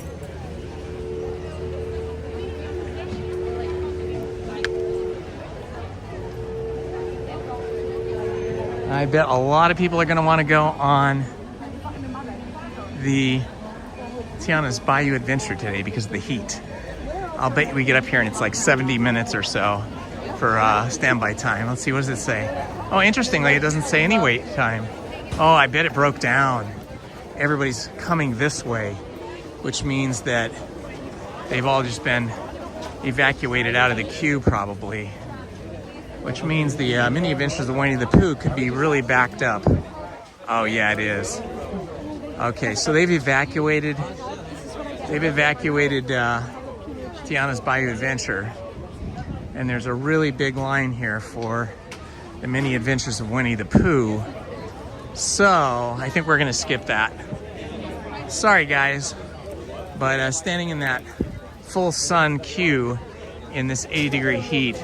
I bet a lot of people are going to want to go on the Tiana's Bayou Adventure today because of the heat. I'll bet we get up here and it's like 70 minutes or so for standby time. Let's see, what does it say? Oh, interestingly, it doesn't say any wait time. Oh, I bet it broke down. Everybody's coming this way, which means that they've all just been evacuated out of the queue probably, which means the Mini Adventures of Winnie the Pooh could be really backed up. Oh yeah, it is. Okay, so they've evacuated Tiana's Bayou Adventure, and there's a really big line here for the Mini Adventures of Winnie the Pooh. So I think we're gonna skip that. Sorry guys, but standing in that full sun queue in this 80-degree heat,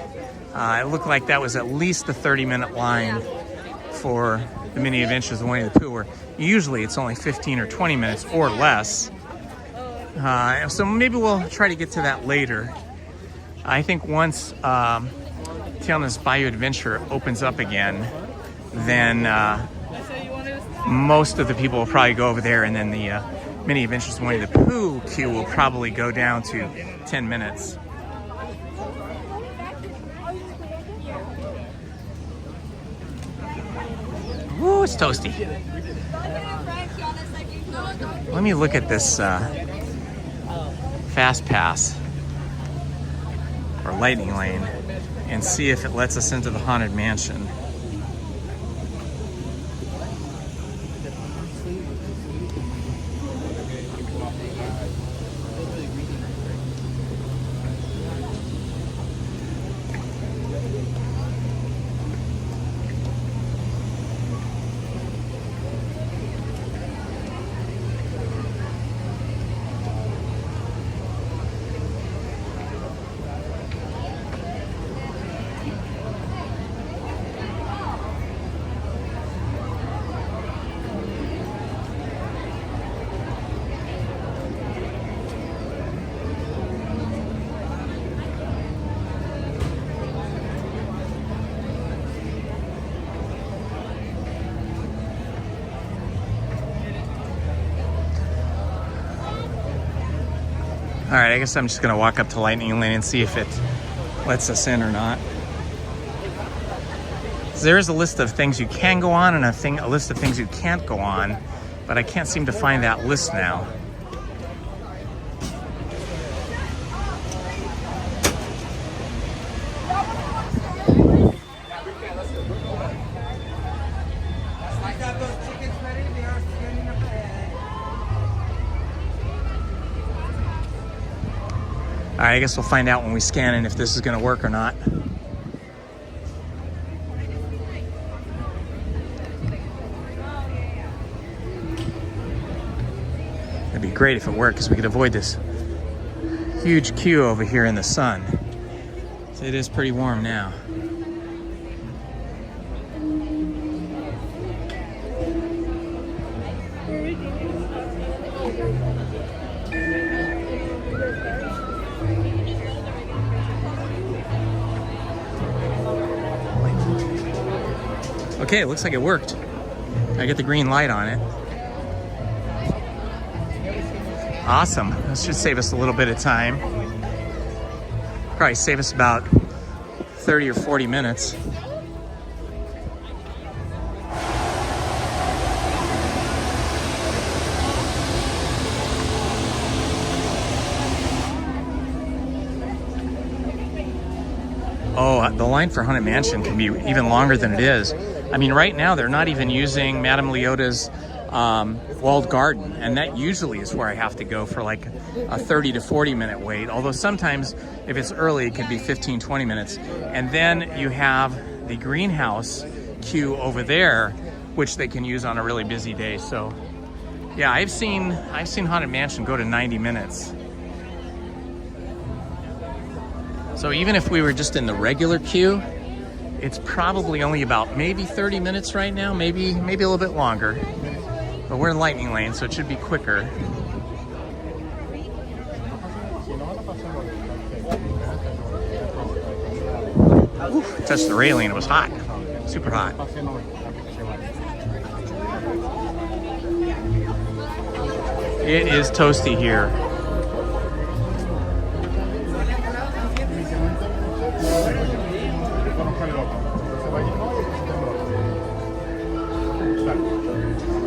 it looked like that was at least a 30-minute line for the Mini Adventures of Winnie the Pooh, where usually it's only 15 or 20 minutes or less. So maybe we'll try to get to that later. I think once Tiana's Bayou Adventure opens up again, then most of the people will probably go over there, and then the Mini Adventures of Winnie the Pooh queue will probably go down to 10 minutes. Ooh, it's toasty. Let me look at this Fast Pass or Lightning Lane and see if it lets us into the Haunted Mansion. All right, I guess I'm just gonna walk up to Lightning Lane and see if it lets us in or not. So there is a list of things you can go on and a list of things you can't go on, but I can't seem to find that list now. All right, I guess we'll find out when we scan in if this is going to work or not. It'd be great if it worked, because we could avoid this huge queue over here in the sun. So it is pretty warm now. Okay, it looks like it worked. I get the green light on it. Awesome. This should save us a little bit of time. Probably save us about 30 or 40 minutes. Oh, the line for Haunted Mansion can be even longer than it is. I mean, right now they're not even using Madame Leota's walled garden, and that usually is where I have to go for like a 30 to 40 minute wait, although sometimes if it's early it could be 15-20 minutes. And then you have the greenhouse queue over there, which they can use on a really busy day. So yeah, I've seen Haunted Mansion go to 90 minutes. So even if we were just in the regular queue, it's probably only about maybe 30 minutes right now, maybe a little bit longer. But we're in Lightning Lane, so it should be quicker. Oof, touched the railing, it was hot, super hot. It is toasty here.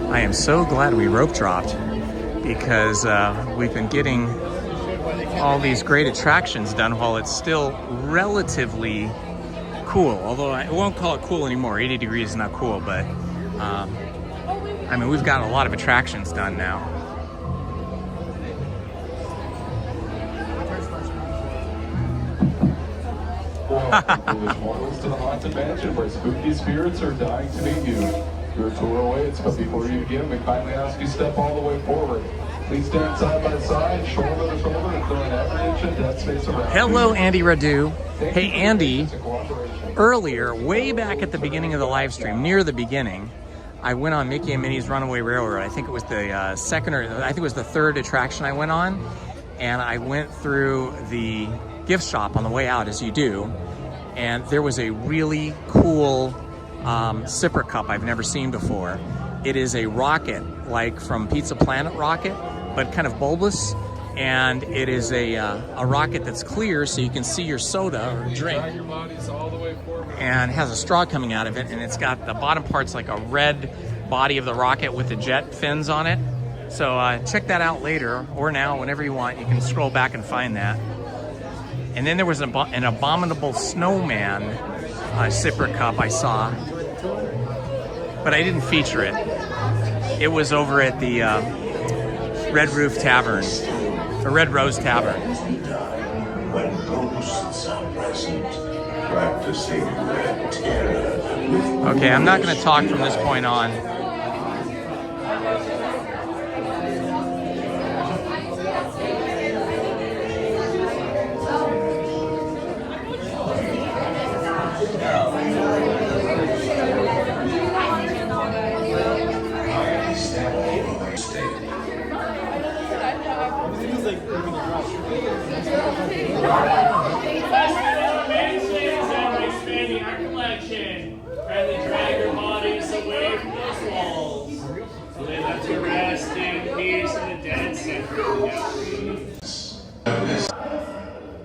I am so glad we rope dropped, because we've been getting all these great attractions done while it's still relatively cool. Although I won't call it cool anymore. 80 degrees is not cool, but I mean, we've got a lot of attractions done now. Welcome to the Haunted Mansion, where spooky spirits are dying to meet you. Your tour awaits, but before you begin, we kindly ask you step all the way forward. Please stand side by side, shoulder to shoulder, and fill in every inch of dead space around you. Hello, Andy Radu. Hey, Andy, earlier, way back at the beginning of the live stream, near the beginning, I went on Mickey and Minnie's Runaway Railroad. I think it was the third attraction I went on. And I went through the gift shop on the way out, as you do. And there was a really cool sipper cup I've never seen before. It is a rocket, like from Pizza Planet rocket, but kind of bulbous. And it is a rocket that's clear, so you can see your soda or drink. And has a straw coming out of it, and it's got the bottom part's like a red body of the rocket with the jet fins on it. So check that out later, or now, whenever you want. You can scroll back and find that. And then there was an abominable snowman sipper cup I saw, but I didn't feature it. It was over at the Red Roof Tavern, or Red Rose Tavern. When ghosts are present, practicing red terror. Okay, I'm not going to talk from this point on.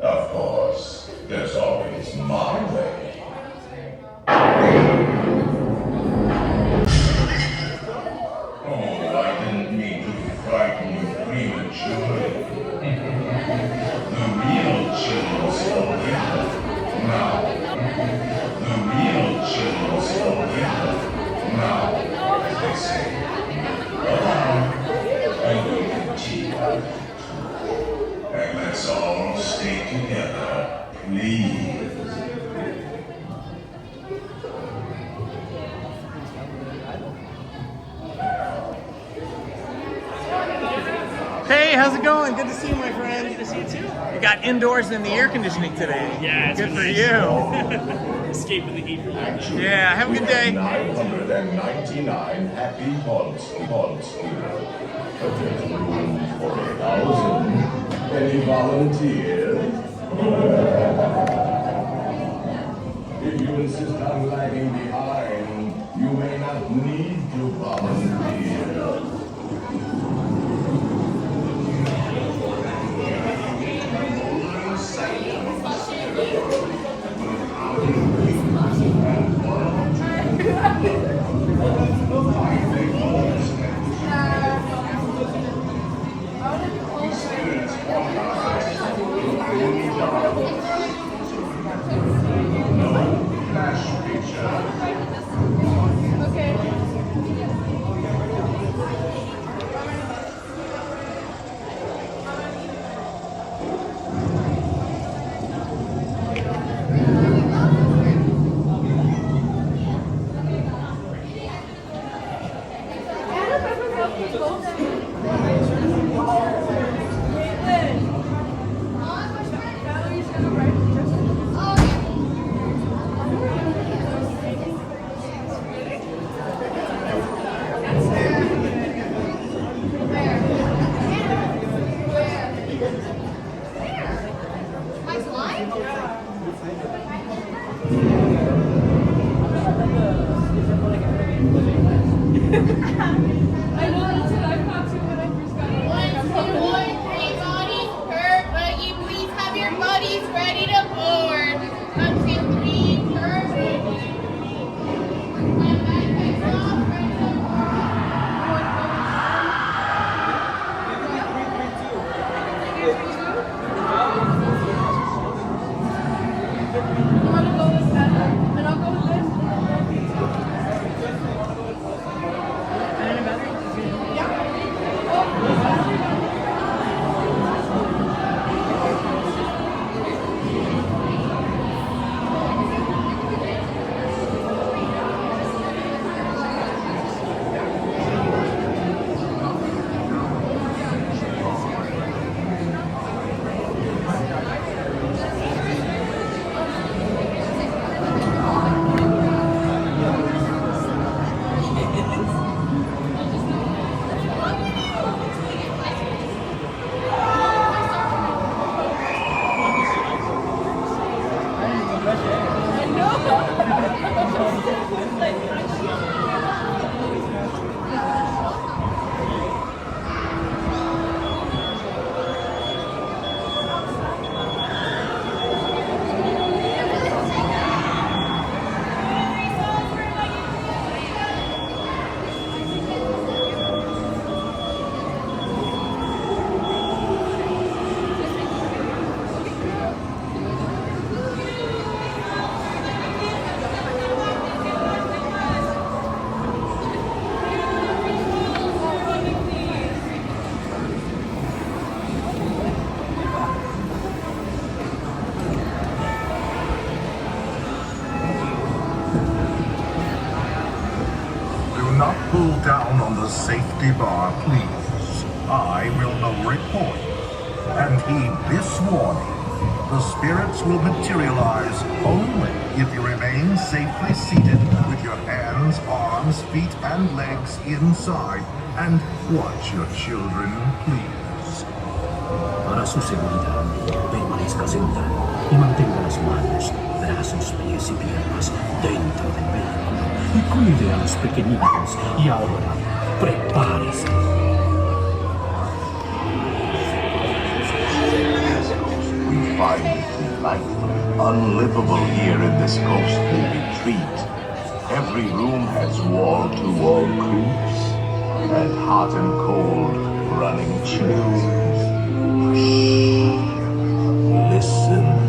Of course, there's always my way. Oh, I didn't mean to frighten you prematurely. The real children's for winter. Now. The real children's for winter. Now, as they say. Allow, and we can tea. And let's all stay together, please. Hey, how's it going? Good to see you, my friend. Good to see you too. You got indoors in the air conditioning today. Yeah, it's good for nice. you. Escaping the heat for that. Yeah, have a good day. 999 happy Holmes. But there's room for 1,000. Any volunteers? If you insist on lagging behind, you may not need to volunteer. Pull down on the safety bar, please. I will now report. And heed this warning. The spirits will materialize only if you remain safely seated with your hands, arms, feet, and legs inside. And watch your children, please. Para su seguridad, permanezca sentado y mantenga las manos, brazos, pies y piernas dentro del vehículo y cuide a los pequeñitos. Y ahora, prepárese. We find life unlivable here in this ghostly retreat. Every room has wall-to-wall creeps and hot and cold running chills. Listen.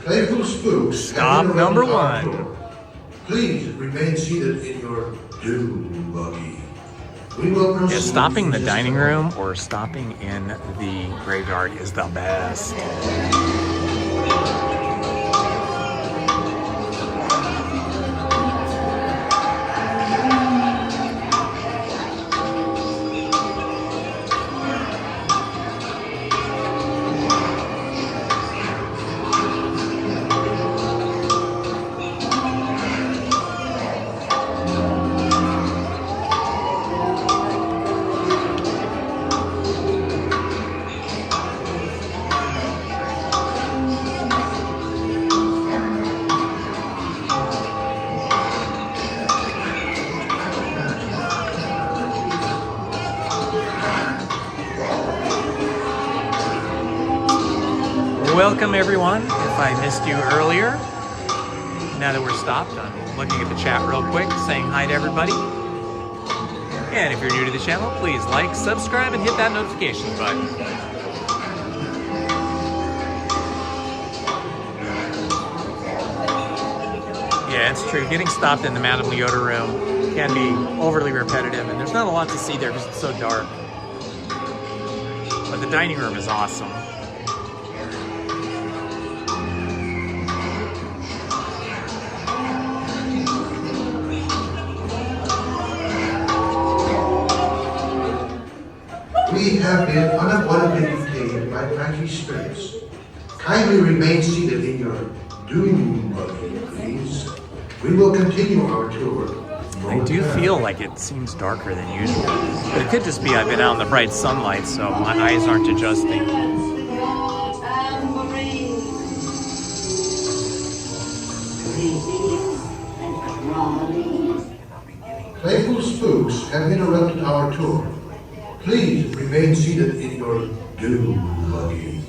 Playful spooks. Stop number one. Please remain seated in your doom buggy. We will proceed. Yeah, stopping the dining room or stopping in the graveyard is the best. Welcome everyone. If I missed you earlier, now that we're stopped, I'm looking at the chat real quick, saying hi to everybody. And if you're new to the channel, please like, subscribe, and hit that notifications button. Yeah, it's true. Getting stopped in the Madame Leota room can be overly repetitive, and there's not a lot to see there because it's so dark. But the dining room is awesome. We have been unavoidably detained by Frankie's spirits. Kindly remain seated in your doom buggy, please. We will continue our tour. I do feel like it seems darker than usual. But it could just be I've been out in the bright sunlight, so my eyes aren't adjusting. Playful spooks have interrupted our tour. Please remain seated in your doom buggy.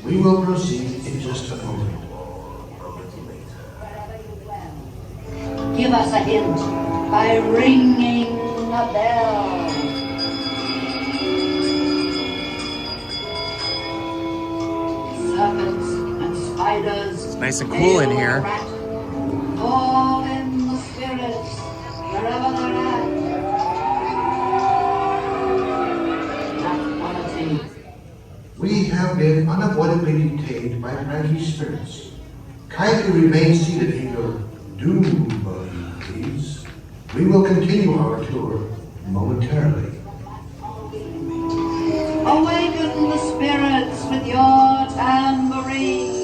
We will proceed in just a moment. Give us a hint by ringing a bell. Serpents and spiders. It's nice and cool in here. Call in the spirits wherever they're at. We have been unavoidably detained by Frankie's spirits. Kindly remain seated in your doom buggy, please. We will continue our tour momentarily. Awaken the spirits with your tambourine.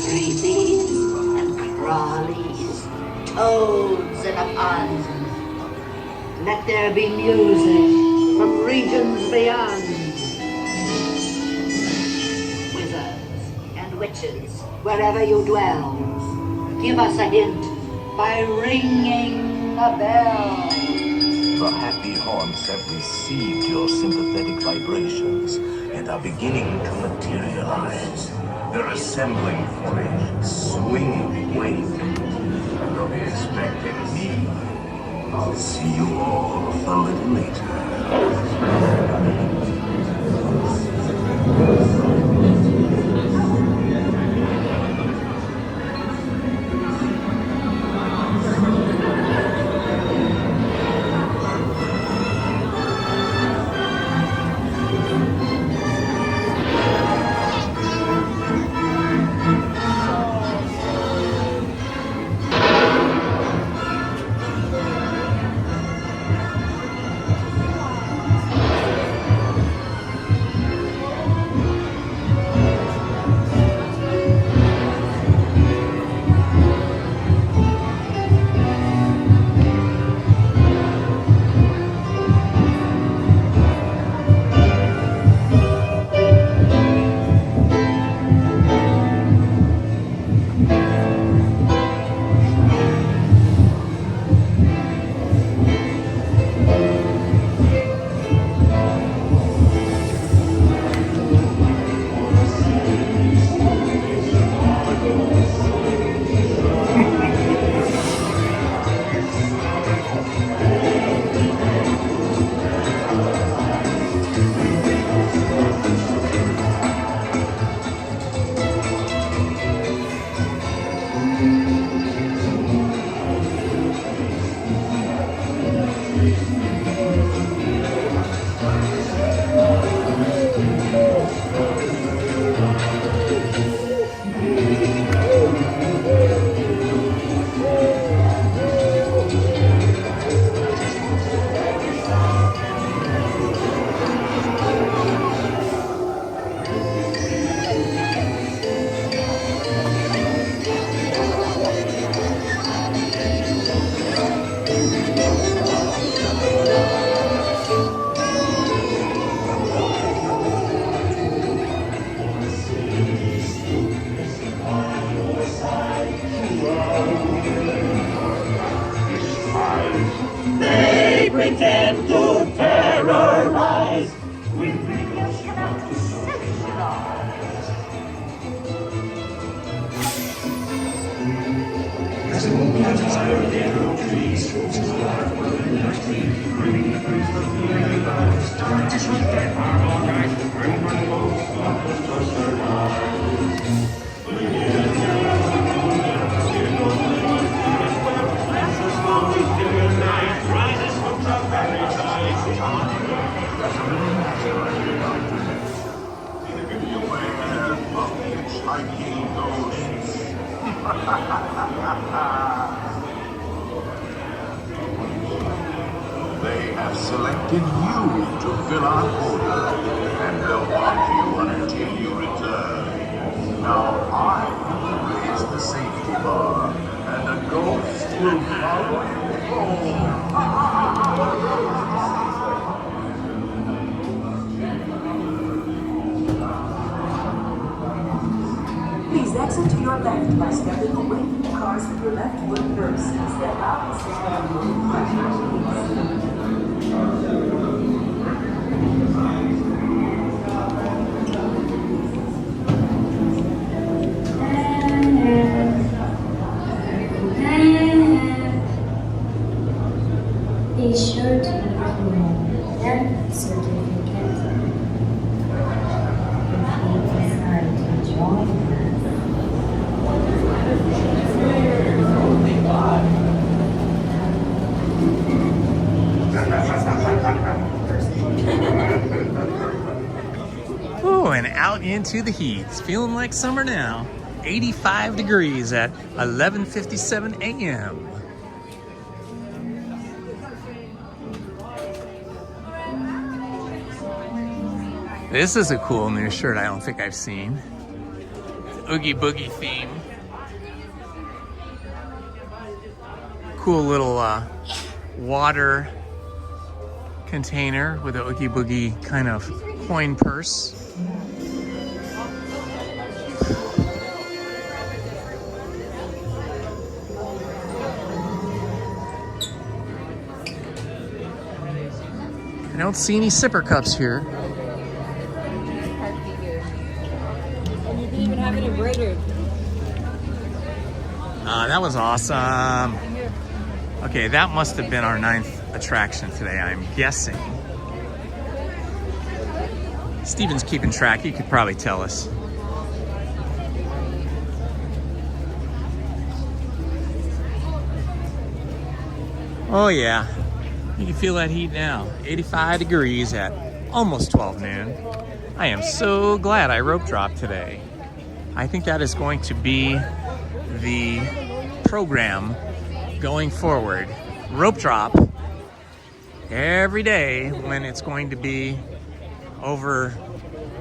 Creepies and crawlies, toads in a pond. Let there be music from regions beyond. Wizards and witches, wherever you dwell. Give us a hint by ringing the bell. The happy haunts have received your sympathetic vibrations and are beginning to materialize. They're assembling for a swinging wave. Don't be expecting me. I'll see you all a little later. They pretend to terrorize with videos cannot sensationalize. As the movement inspired the emerald trees, to life with the night bringing the breeze of the early lives. Time to sweep that farm all night, bring my clothes, not the trust their lives. They have selected you to fill our quota, and they'll haunt you until you return. Now I will raise the safety bar, and a ghost will follow you home. Please exit to your left by stepping away from the cars with your left foot first and step out and step out of the Be sure to include that certificate if you decide to join us. Oh, and out into the heat. It's feeling like summer now. 85 degrees at 11:57 a.m. This is a cool new shirt I don't think I've seen. Oogie Boogie theme. Cool little water container with a Oogie Boogie kind of coin purse. I don't see any sipper cups here. And you can even have it embroidered. That was awesome. Okay, that must have been our 9th attraction today, I'm guessing. Steven's keeping track. He could probably tell us. Oh yeah, you can feel that heat now. 85 degrees at almost 12 noon. I am so glad I rope dropped today. I think that is going to be the program going forward. Rope drop every day when it's going to be over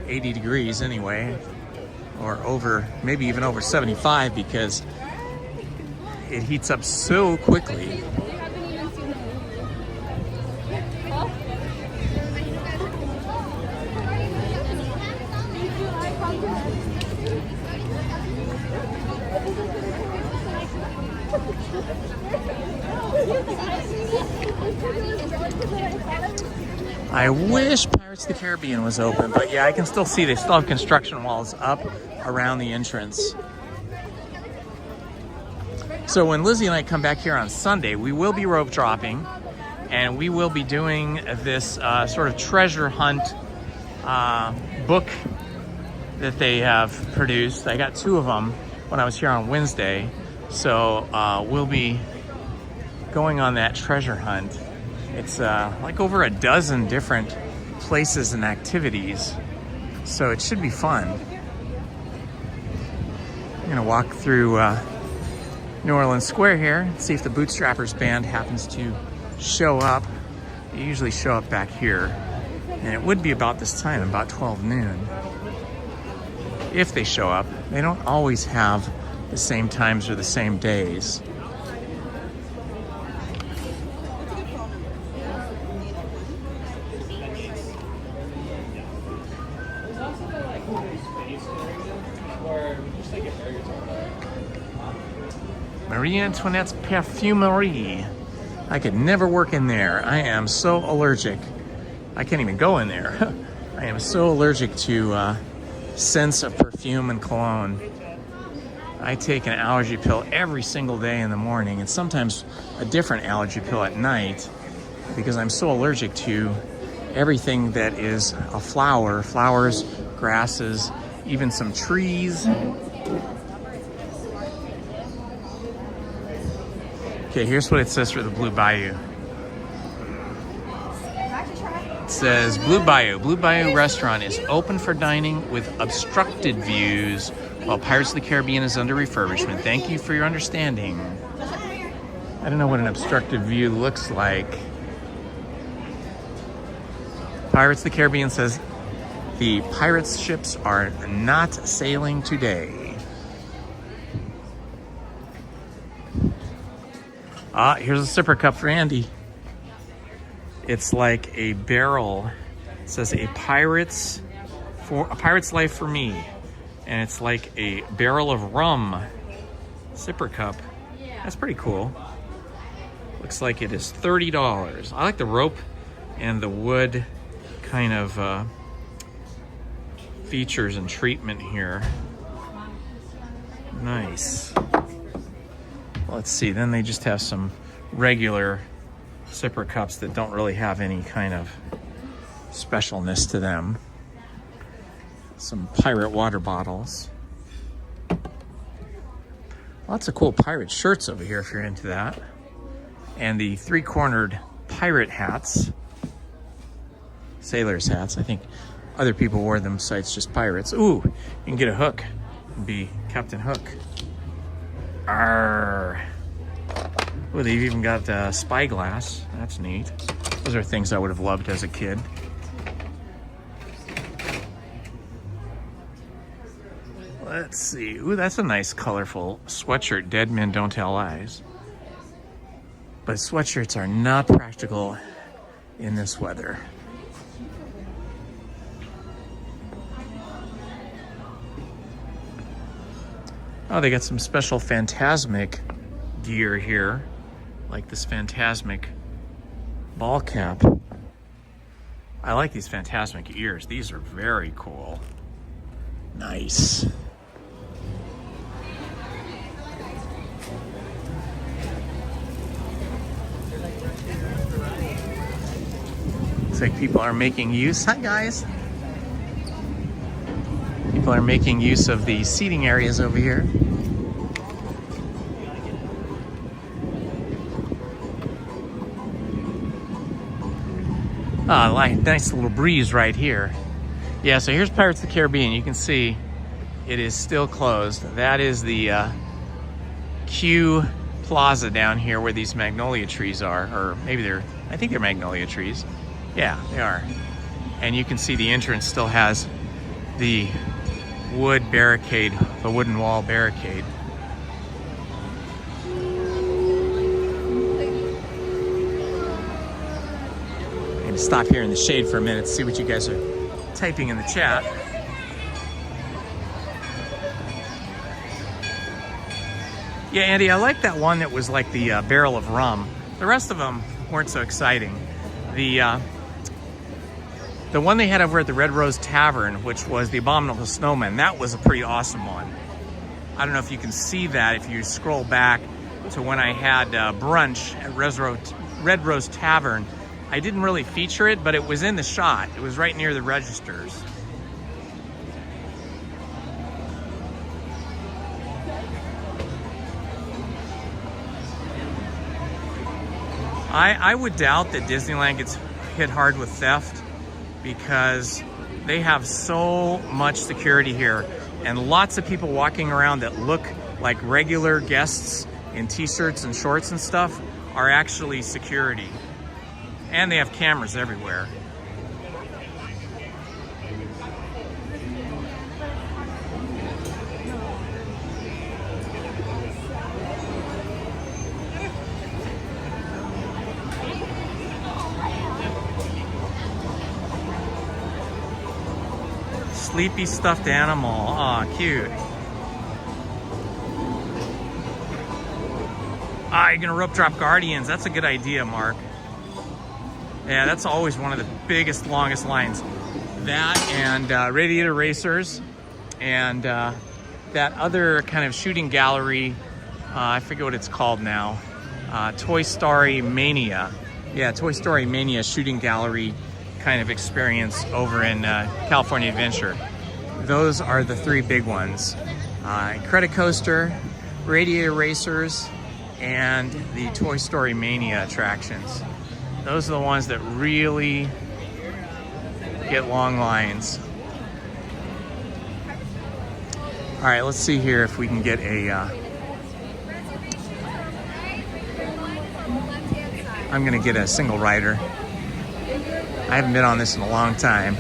80 degrees anyway, or over, maybe even over 75, because it heats up so quickly. I wish Pirates of the Caribbean was open, but yeah, I can still see they still have construction walls up around the entrance. So when Lizzie and I come back here on Sunday, we will be rope dropping, and we will be doing this sort of treasure hunt book that they have produced. I got 2 of them when I was here on Wednesday, so we'll be going on that treasure hunt. It's like over a dozen different places and activities, so it should be fun. I'm gonna walk through New Orleans Square here and see if the Bootstrappers band happens to show up. They usually show up back here, and it would be about this time, about 12 noon. If they show up, they don't always have the same times or the same days. Marie Antoinette's Perfumerie. I could never work in there. I am so allergic. I can't even go in there. I am so allergic to scents of perfume and cologne. I take an allergy pill every single day in the morning, and sometimes a different allergy pill at night, because I'm so allergic to everything that is a flower, flowers, grasses, even some trees. Okay, here's what it says for the Blue Bayou. It says, Blue Bayou Restaurant is open for dining with obstructed views while Pirates of the Caribbean is under refurbishment. Thank you for your understanding. I don't know what an obstructed view looks like. Pirates of the Caribbean says the pirates ships are not sailing today. Here's a sipper cup for Andy. It's like a barrel. It says a pirate's life for me. And it's like a barrel of rum sipper cup. That's pretty cool. Looks like it is $30. I like the rope and the wood kind of features and treatment here. Nice. Let's see, then they just have some regular sipper cups that don't really have any kind of specialness to them. Some pirate water bottles. Lots of cool pirate shirts over here if you're into that. And the 3-cornered pirate hats. Sailor's hats. I think other people wore them besides just pirates. Ooh, you can get a hook and be Captain Hook. Arr. Oh, they've even got spyglass. That's neat. Those are things I would have loved as a kid. Let's see. Ooh, that's a nice colorful sweatshirt. Dead Men Don't Tell Lies. But sweatshirts are not practical in this weather. Oh, they got some special Phantasmic gear here, like this Phantasmic ball cap. I like these Fantasmic ears. These are very cool. Nice. Looks like people are making use. Hi, guys. People are making use of the seating areas over here. Ah, nice little breeze right here. Yeah, so here's Pirates of the Caribbean. You can see it is still closed. That is the Q Plaza down here where these magnolia trees are, or maybe I think they're magnolia trees. Yeah, they are. And you can see the entrance still has the wood barricade, the wooden wall barricade. Stop here in the shade for a minute to see what you guys are typing in the chat. Yeah, Andy, I like that one that was like the barrel of rum. The rest of them weren't so exciting. The one they had over at the Red Rose Tavern, which was the Abominable Snowman, that was a pretty awesome one. I don't know if you can see that if you scroll back to when I had brunch at Red Rose Tavern. I didn't really feature it, but it was in the shot. It was right near the registers. I would doubt that Disneyland gets hit hard with theft because they have so much security here and lots of people walking around that look like regular guests in t-shirts and shorts and stuff are actually security. And they have cameras everywhere. Sleepy stuffed animal. Aw, cute. Ah, you're gonna rope drop Guardians. That's a good idea, Mark. Yeah, that's always one of the biggest, longest lines. That and Radiator Racers and that other kind of shooting gallery, I forget what it's called now, Toy Story Mania. Yeah, Toy Story Mania shooting gallery kind of experience over in California Adventure. Those are the three big ones. Credit Coaster, Radiator Racers, and the Toy Story Mania attractions. Those are the ones that really get long lines. All right, let's see here if we can get a... I'm gonna get a single rider. I haven't been on this in a long time.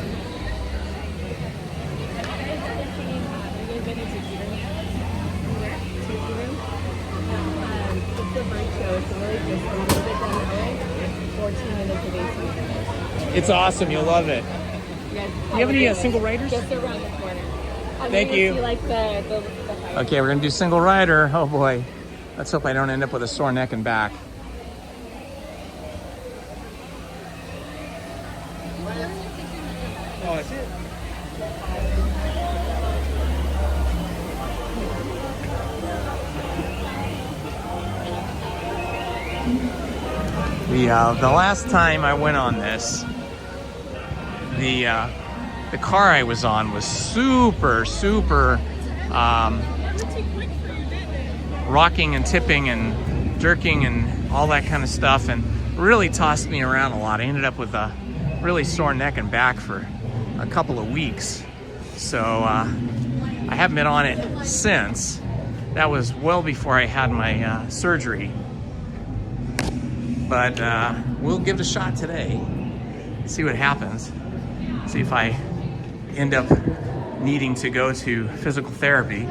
It's awesome. You'll love it. Do you have any single riders? Just around the corner. Thank you. Like the Okay, we're gonna do single rider. Oh boy. Let's hope I don't end up with a sore neck and back. Oh, that's it. The last time I went on this, the car I was on was super rocking and tipping and jerking and all that kind of stuff, and really tossed me around a lot. I ended up with a really sore neck and back for a couple of weeks. So I haven't been on it since. That was well before I had my surgery. But we'll give it a shot today. See what happens. See if I end up needing to go to physical therapy.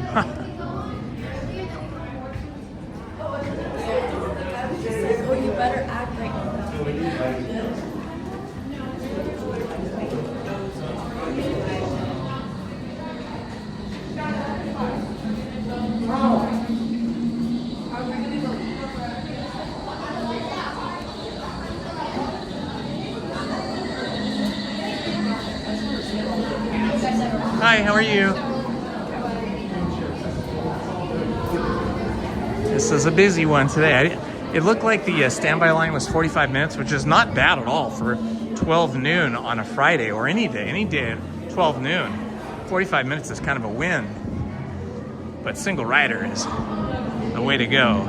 Hi, how are you? This is a busy one today. It looked like the standby line was 45 minutes, which is not bad at all for 12 noon on a Friday or any day at 12 noon. 45 minutes is kind of a win. But single rider is the way to go.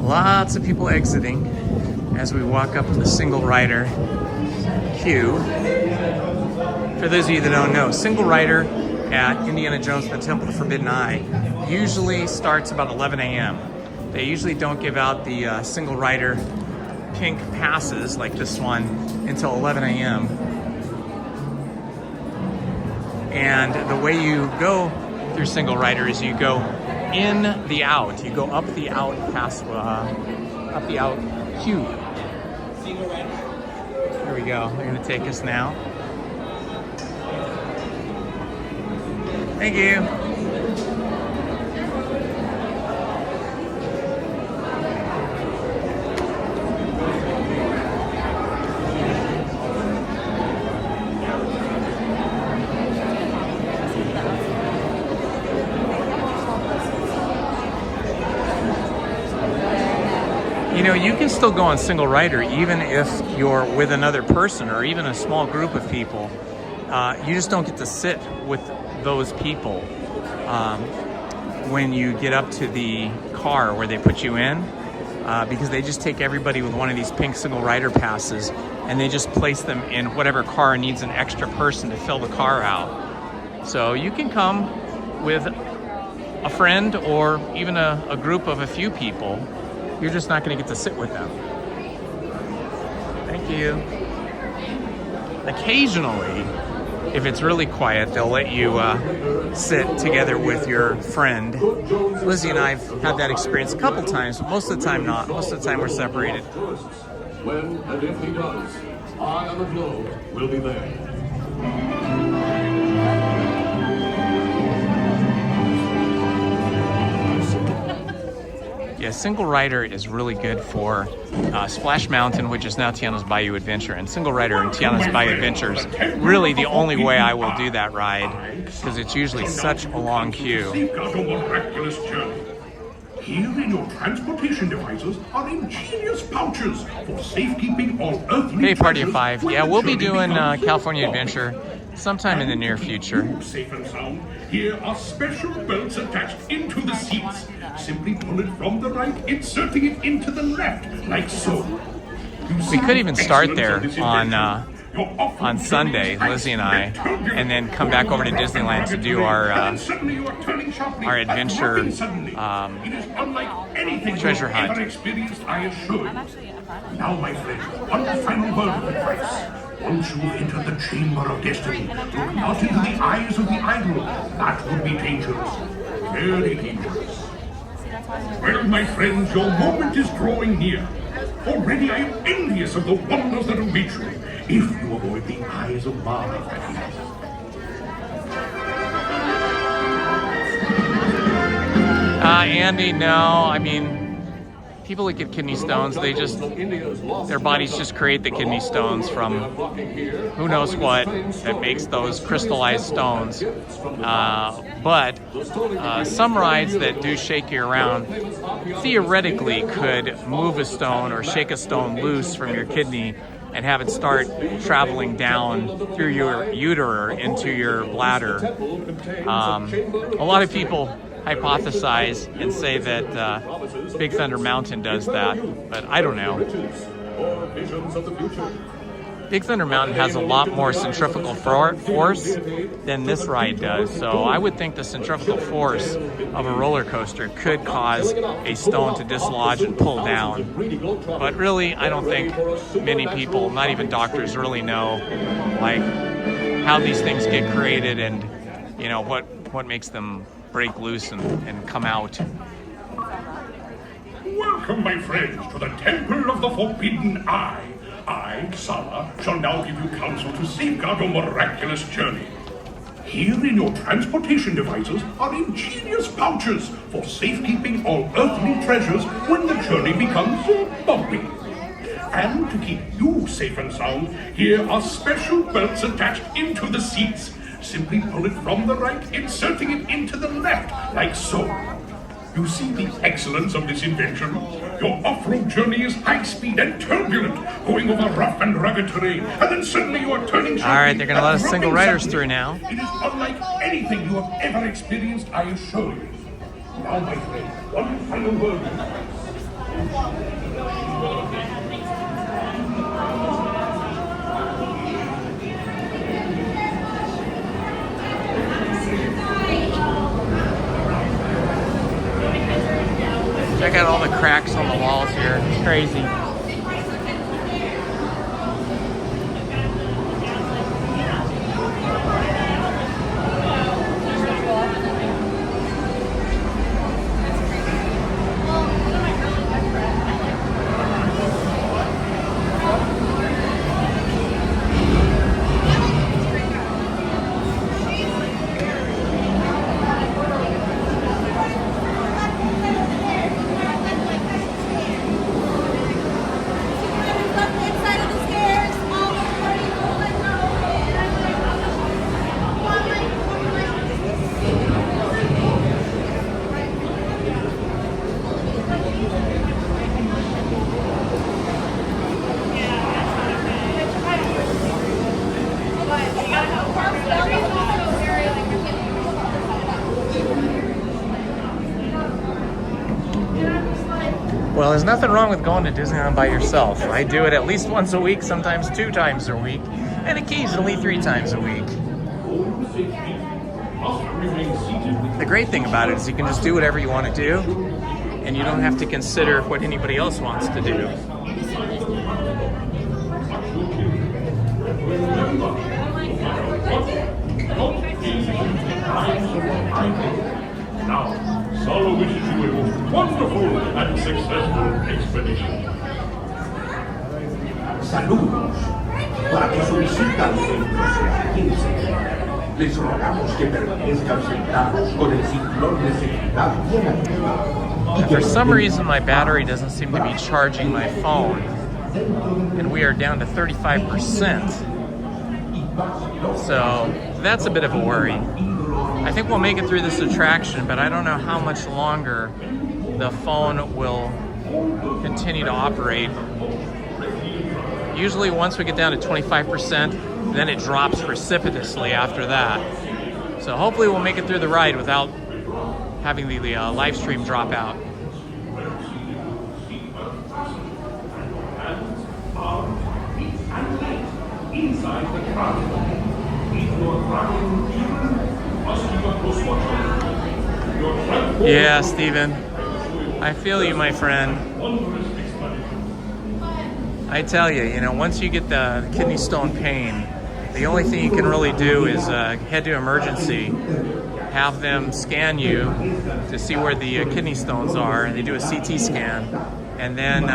Lots of people exiting as we walk up to the single rider queue. For those of you that don't know, single rider at Indiana Jones and the Temple of the Forbidden Eye usually starts about 11 a.m. They usually don't give out the single rider pink passes like this one until 11 a.m. And the way you go through single rider is you go in the out. You go up the out past, up the out queue. Here we go. They're going to take us now. Thank you. You know, you can still go on single rider even if you're with another person or even a small group of people. You just don't get to sit with those people when you get up to the car where they put you in, because they just take everybody with one of these pink single rider passes and they just place them in whatever car needs an extra person to fill the car out. So you can come with a friend or even a group of a few people. You're just not going to get to sit with them. Thank you. Occasionally, if it's really quiet, they'll let you sit together with your friend. Lizzie and I have had that experience a couple times, but most of the time not. Most of the time we're separated. When and if he does, I on the globe will be there. Yeah, single rider is really good for Splash Mountain, which is now Tiana's Bayou Adventure, and single rider in Tiana's Bayou Adventure is really the only way I will do that ride because it's usually such a long queue. Here in your transportation devices are ingenious pouches for safekeeping all earthly Hey, Party of treasures. 5. Yeah, we'll be doing California Adventure sometime in the near future. Safe and sound. Here are special belts attached into the seats. Simply pull it from the right, inserting it into the left, like so. We could even start there on Sunday, Lizzie and I, and then come back over to Disneyland to do our adventure treasure hunt. Now, my friend, one final word of advice. Once you've entered the chamber of destiny, look not into the eyes of the idol. That would be dangerous. Very dangerous. Well, my friends, your moment is drawing near. Already I am envious of the wonders that await you, if you avoid the eyes of Mara, that is. Andy, no. I mean, people that get kidney stones, their bodies just create the kidney stones from who knows what that makes those crystallized stones. But some rides that do shake you around theoretically could move a stone or shake a stone loose from your kidney and have it start traveling down through your ureter into your bladder. A lot of people hypothesize and say that Big Thunder Mountain does that, but I don't know. Big Thunder Mountain has a lot more centrifugal force than this ride does, so I would think the centrifugal force of a roller coaster could cause a stone to dislodge and pull down. But really, I don't think many people, not even doctors, really know like how these things get created and you know what makes them break loose and come out. Welcome, my friends, to the Temple of the Forbidden Eye. I, Sala, shall now give you counsel to safeguard your miraculous journey. Here in your transportation devices are ingenious pouches for safekeeping all earthly treasures when the journey becomes bumpy. And to keep you safe and sound, here are special belts attached into the seats. Simply pull it from the right, inserting it into the left, like so. You see the excellence of this invention? Your off-road journey is high-speed and turbulent, going over rough and rugged terrain, and then suddenly you are turning sharply. All right, they're going to let us single riders suddenly. through now. It is unlike anything you have ever experienced, I assure you. Now, my friend, one final word. Check out all the cracks on the walls here. It's crazy. Well, there's nothing wrong with going to Disneyland by yourself. I do it at least once a week, sometimes 2 times a week, and occasionally 3 times a week. The great thing about it is you can just do whatever you want to do, and you don't have to consider what anybody else wants to do. Now, Solo wishes you a wonderful and successful expedition. Saludos. Para que su visita al centro sea 15, les rogamos que permanezcan sentados con el cinturón de seguridad bien activado. For some reason, my battery doesn't seem to be charging my phone, and we are down to 35%. So that's a bit of a worry. I think we'll make it through this attraction, but I don't know how much longer the phone will continue to operate. Usually once we get down to 25%, then it drops precipitously after that. So hopefully we'll make it through the ride without having the live stream drop out. Yeah, Steven. I feel you, my friend. I tell you, once you get the kidney stone pain, the only thing you can really do is head to emergency, have them scan you to see where the kidney stones are, and they do a CT scan, and then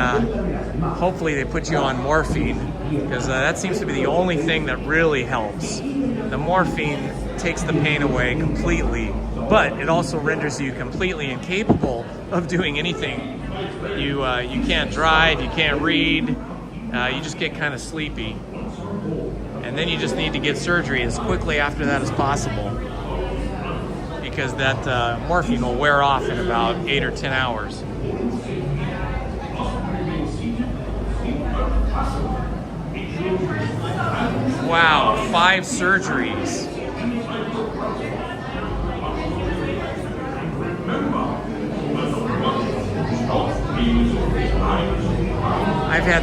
hopefully they put you on morphine, because that seems to be the only thing that really helps. The morphine takes the pain away completely, but it also renders you completely incapable of doing anything. You can't drive, you can't read, you just get kind of sleepy. And then you just need to get surgery as quickly after that as possible, because that morphine will wear off in about 8 or 10 hours. Wow, 5 surgeries. I've had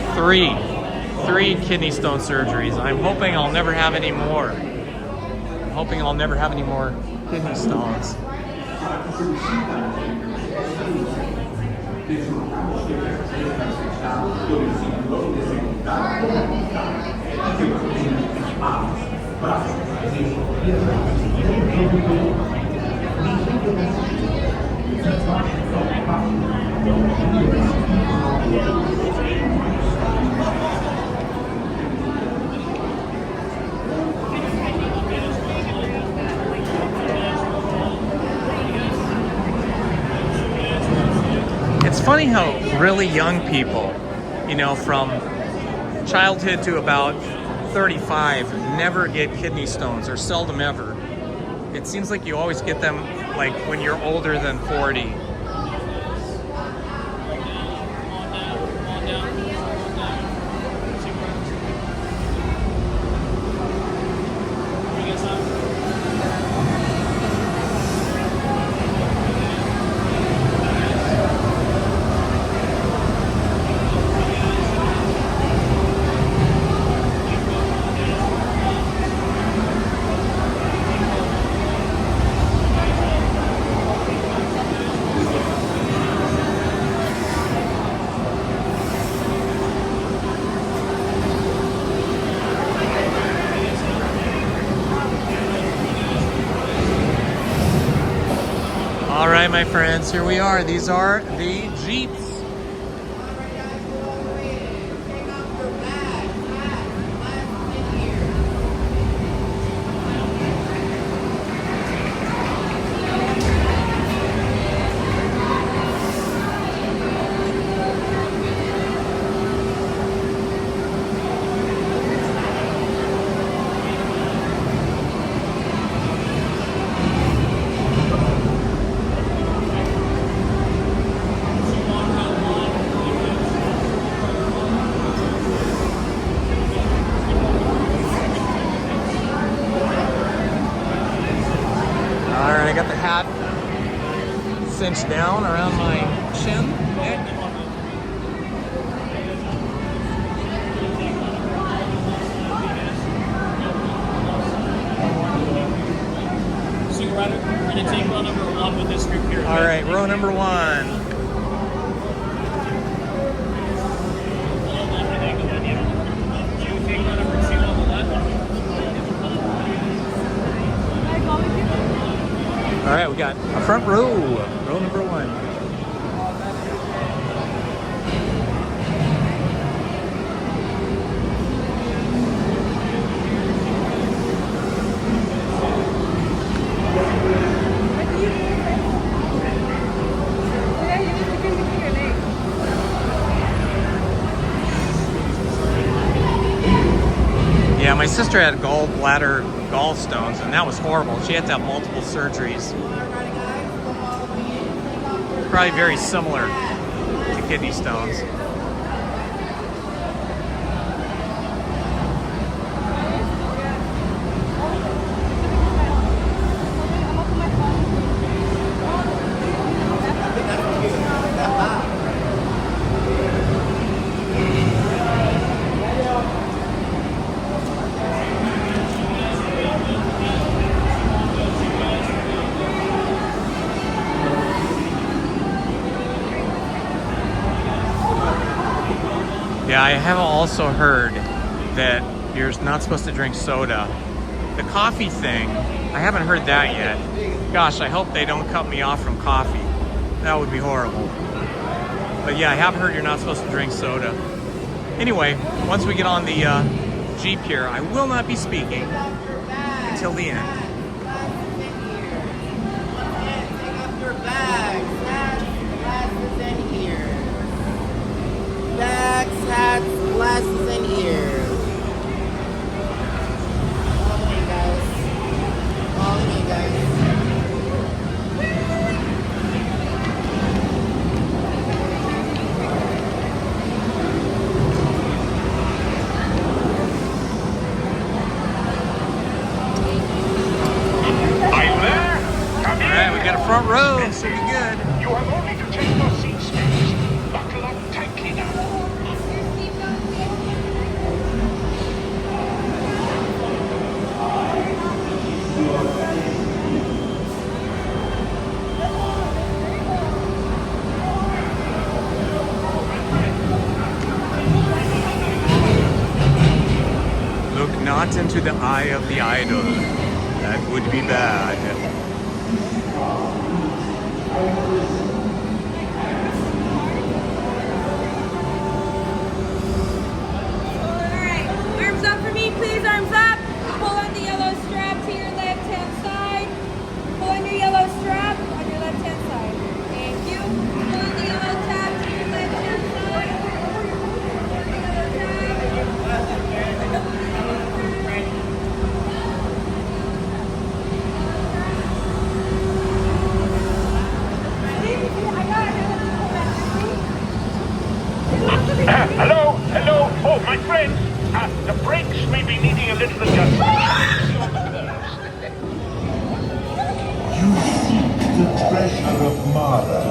3 kidney stone surgeries. I'm hoping I'll never have any more. I'm hoping I'll never have any more kidney stones. It's funny how really young people, you know, from childhood to about 35, never get kidney stones, or seldom ever. It seems like you always get them like when you're older than 40. All right, my friends, here we are. These are the Jeeps. I got the hat cinched down around my chin. So we're going to take row number 1 with this group here. All right, row number 1. All right, we got a front row, row number 1. Yeah, my sister had gallbladder gallstones, and that was horrible. She had to have multiple surgeries. Probably very similar to kidney stones. Yeah, I have also heard that you're not supposed to drink soda. The coffee thing, I haven't heard that yet. Gosh, I hope they don't cut me off from coffee. That would be horrible. But yeah, I have heard you're not supposed to drink soda. Anyway, once we get on the Jeep here, I will not be speaking until the end. Bags, hats, glasses, and ears. Follow me, guys. Follow me, guys. I'm there. Come All right, we got a front row. Should be good. You have only to take your seats, mates. Buckle up tightly now. Look not into the eye of the idol. That would be bad. Alright, arms up for me, please, arms up. Pull on the yellow strap to your left-hand side. Pull on your yellow strap on your left-hand side. Thank you. Pull on the yellow tab you into the jungle. You seek the treasure of Mara,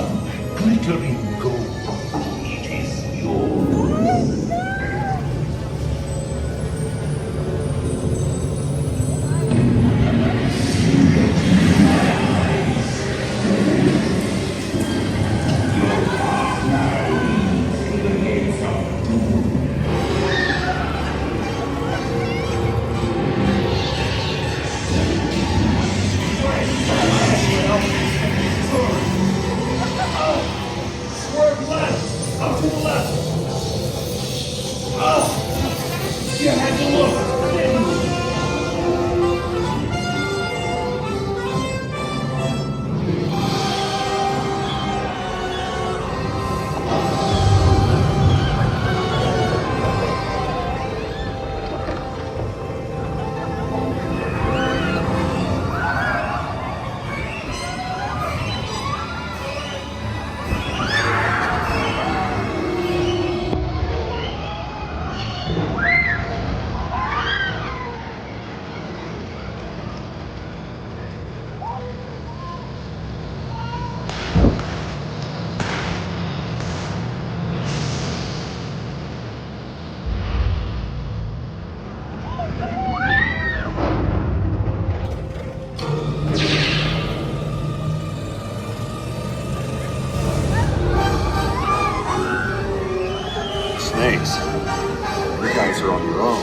glittering gold. It is yours. Swerve left! Up to the left! Oh! You had to look, didn't you? Snakes. You guys are on your own.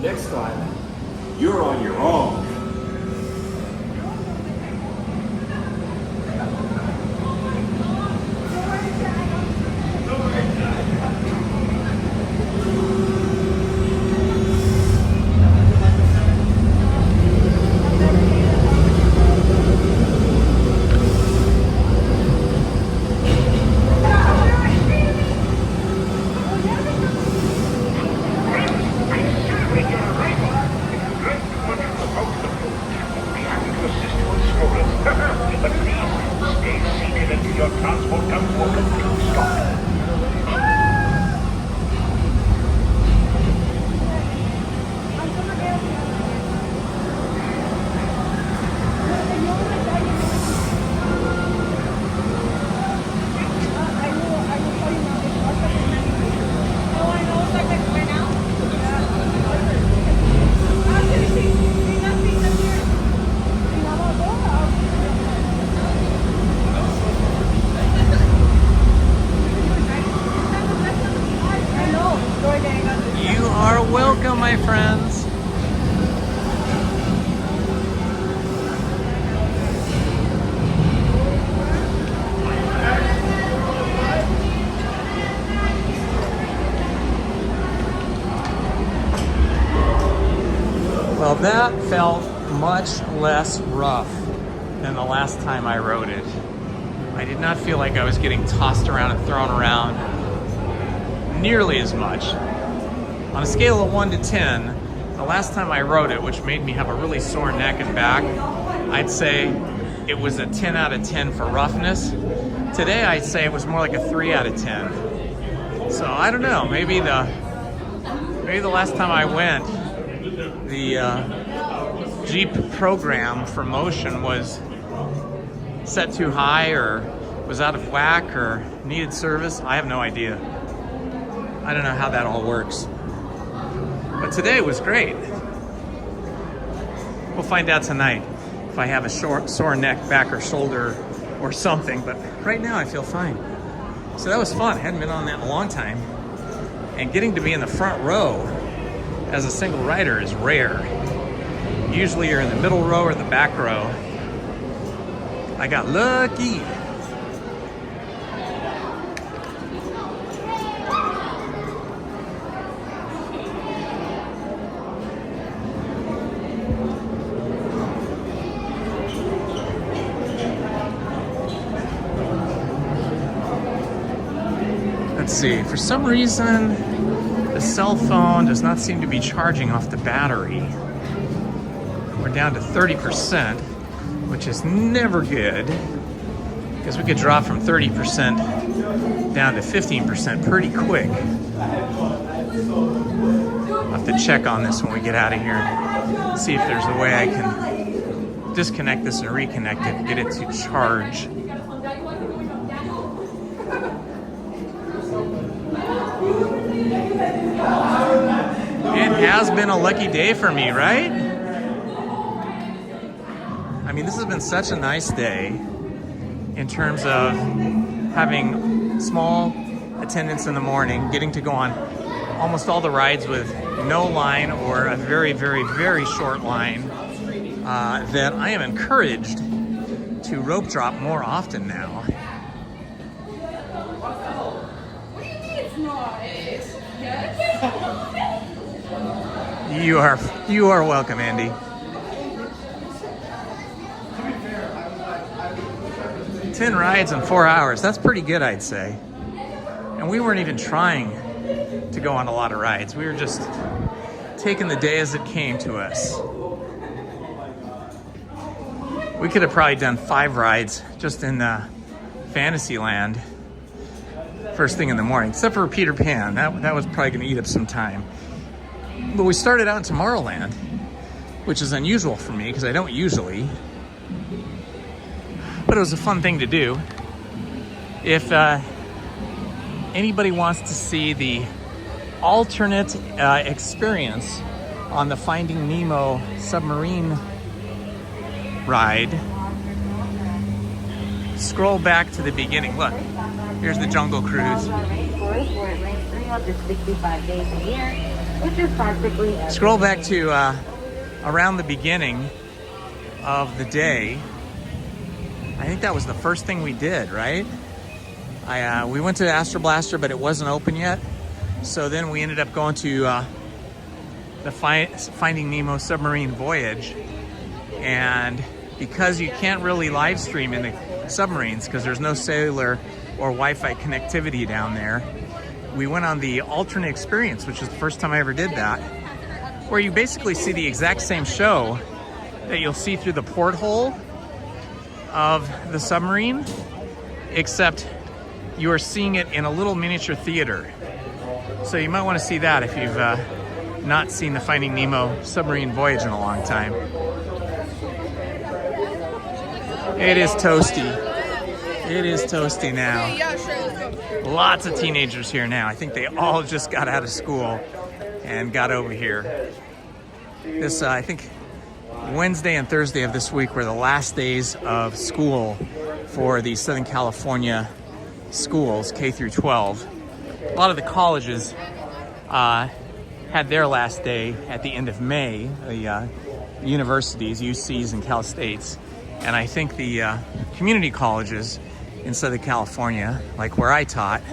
Next time, you're on your own. But please, stay seated until your transport comes to a complete stop. You are welcome, my friends. Well, that felt much less rough than the last time I rode it. I did not feel like I was getting tossed around and thrown around nearly as much. On a scale of 1 to 10, the last time I rode it, which made me have a really sore neck and back, I'd say it was a 10 out of 10 for roughness. Today I'd say it was more like a 3 out of 10. So I don't know, maybe the last time I went, the Jeep program for motion was set too high or was out of whack or needed service. I have no idea. I don't know how that all works. But today was great. We'll find out tonight if I have a sore neck, back, or shoulder or something. But right now I feel fine. So that was fun. I hadn't been on that in a long time. And getting to be in the front row as a single rider is rare. Usually you're in the middle row or the back row. I got lucky. Let's see, for some reason, the cell phone does not seem to be charging off the battery. We're down to 30%, which is never good, because we could drop from 30% down to 15% pretty quick. I'll have to check on this when we get out of here and see if there's a way I can disconnect this and reconnect it and get it to charge. It has been a lucky day for me, right? I mean, this has been such a nice day in terms of having small attendance in the morning, getting to go on almost all the rides with no line or a very, very, very short line, that I am encouraged to rope drop more often now. You are welcome, Andy. 10 rides in 4 hours. That's pretty good, I'd say. And we weren't even trying to go on a lot of rides. We were just taking the day as it came to us. We could have probably done 5 rides just in Fantasyland first thing in the morning, except for Peter Pan. That was probably going to eat up some time. But we started out in Tomorrowland, which is unusual for me because I don't usually. But it was a fun thing to do. If anybody wants to see the alternate experience on the Finding Nemo submarine ride, scroll back to the beginning. Look, here's the Jungle Cruise. Scroll back to around the beginning of the day. I think that was the first thing we did, right? We went to Astro Blaster, but it wasn't open yet. So then we ended up going to the Finding Nemo submarine voyage. And because you can't really live stream in the submarines because there's no cellular or Wi-Fi connectivity down there, we went on the alternate experience, which is the first time I ever did that, where you basically see the exact same show that you'll see through the porthole of the submarine, except you are seeing it in a little miniature theater. So you might want to see that if you've not seen the Finding Nemo submarine voyage in a long time. It is toasty. It is toasty now. Lots of teenagers here now. I think they all just got out of school and got over here. This, I think, Wednesday and Thursday of this week were the last days of school for the Southern California schools, K through 12. A lot of the colleges had their last day at the end of May, the universities, UCs and Cal States. And I think the community colleges in Southern California, like where I taught,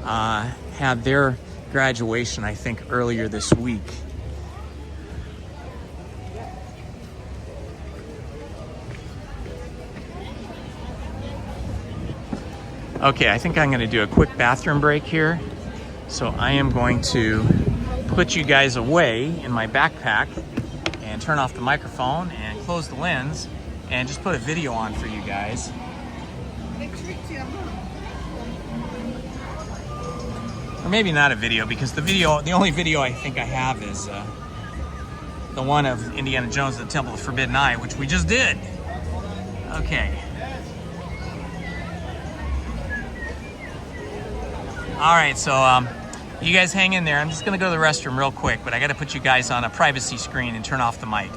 had their graduation, I think, earlier this week. Okay, I think I'm going to do a quick bathroom break here. So I am going to put you guys away in my backpack and turn off the microphone and close the lens and just put a video on for you guys. Or maybe not a video, because the only video I think I have is the one of Indiana Jones and the Temple of the Forbidden Eye, which we just did. Okay. All right, so you guys hang in there. I'm just gonna go to the restroom real quick, but I gotta put you guys on a privacy screen and turn off the mic.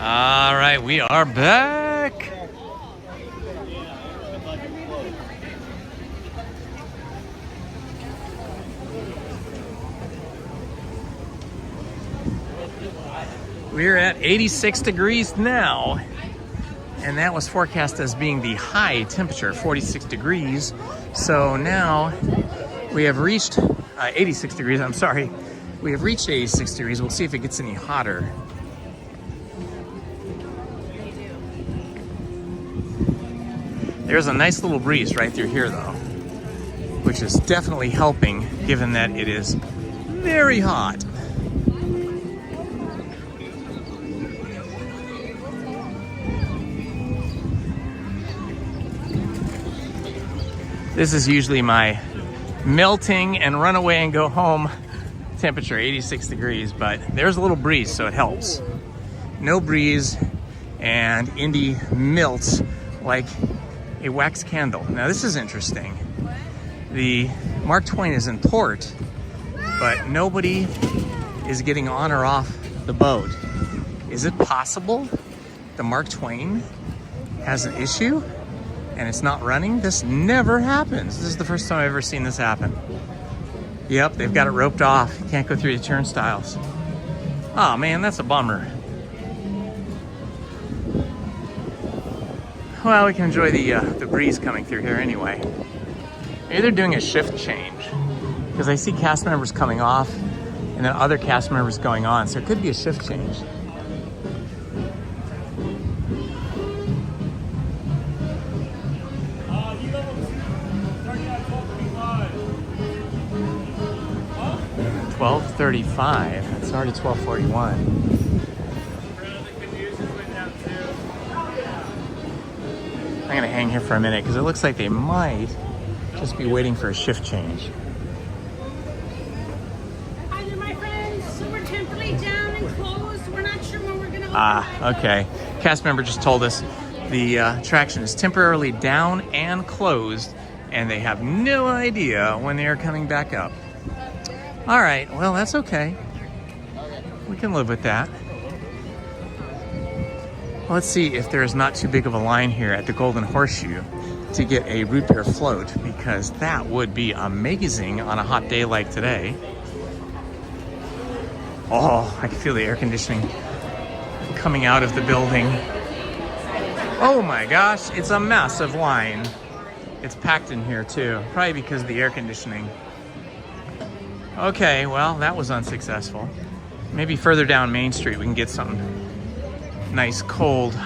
All right, we are back. We're at 86 degrees now, and that was forecast as being the high temperature, 46 degrees. So now we have reached 86 degrees, I'm sorry. We have reached 86 degrees. We'll see if it gets any hotter. There's a nice little breeze right through here though, which is definitely helping given that it is very hot. This is usually my melting and run away and go home temperature, 86 degrees, but there's a little breeze, so it helps. No breeze, and Indy melts like a wax candle. Now this is interesting. The Mark Twain is in port, but nobody is getting on or off the boat. Is it possible the Mark Twain has an issue and it's not running? This never happens. This is the first time I've ever seen this happen. Yep, they've got it roped off. You can't go through the turnstiles. Oh man, that's a bummer. Well, we can enjoy the breeze coming through here anyway. Maybe they're doing a shift change, because I see cast members coming off and then other cast members going on, so it could be a shift change. $12.35. It's already $12.41. I'm gonna hang here for a minute because it looks like they might just be waiting for a shift change. Hi there, my friends. So we're temporarily down and closed. We're not sure when we're gonna open. Ah, okay. Cast member just told us the attraction is temporarily down and closed, and they have no idea when they are coming back up. All right, well, that's okay. We can live with that. Let's see if there's not too big of a line here at the Golden Horseshoe to get a root beer float, because that would be amazing on a hot day like today. Oh, I can feel the air conditioning coming out of the building. Oh my gosh, it's a massive line. It's packed in here too, probably because of the air conditioning. Okay, well, that was unsuccessful. Maybe further down Main Street we can get something nice, cold,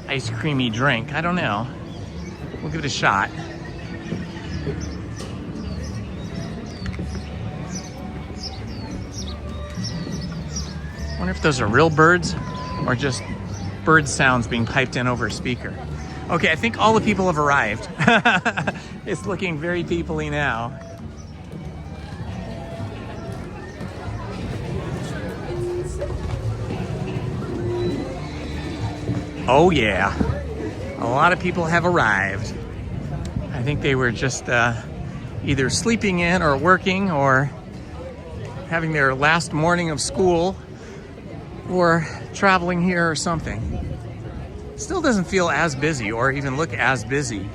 ice creamy drink. I don't know. We'll give it a shot. I wonder if those are real birds or just bird sounds being piped in over a speaker. Okay, I think all the people have arrived. It's looking very people-y now. Oh yeah, a lot of people have arrived. I think they were just either sleeping in or working or having their last morning of school or traveling here or something. Still doesn't feel as busy or even look as busy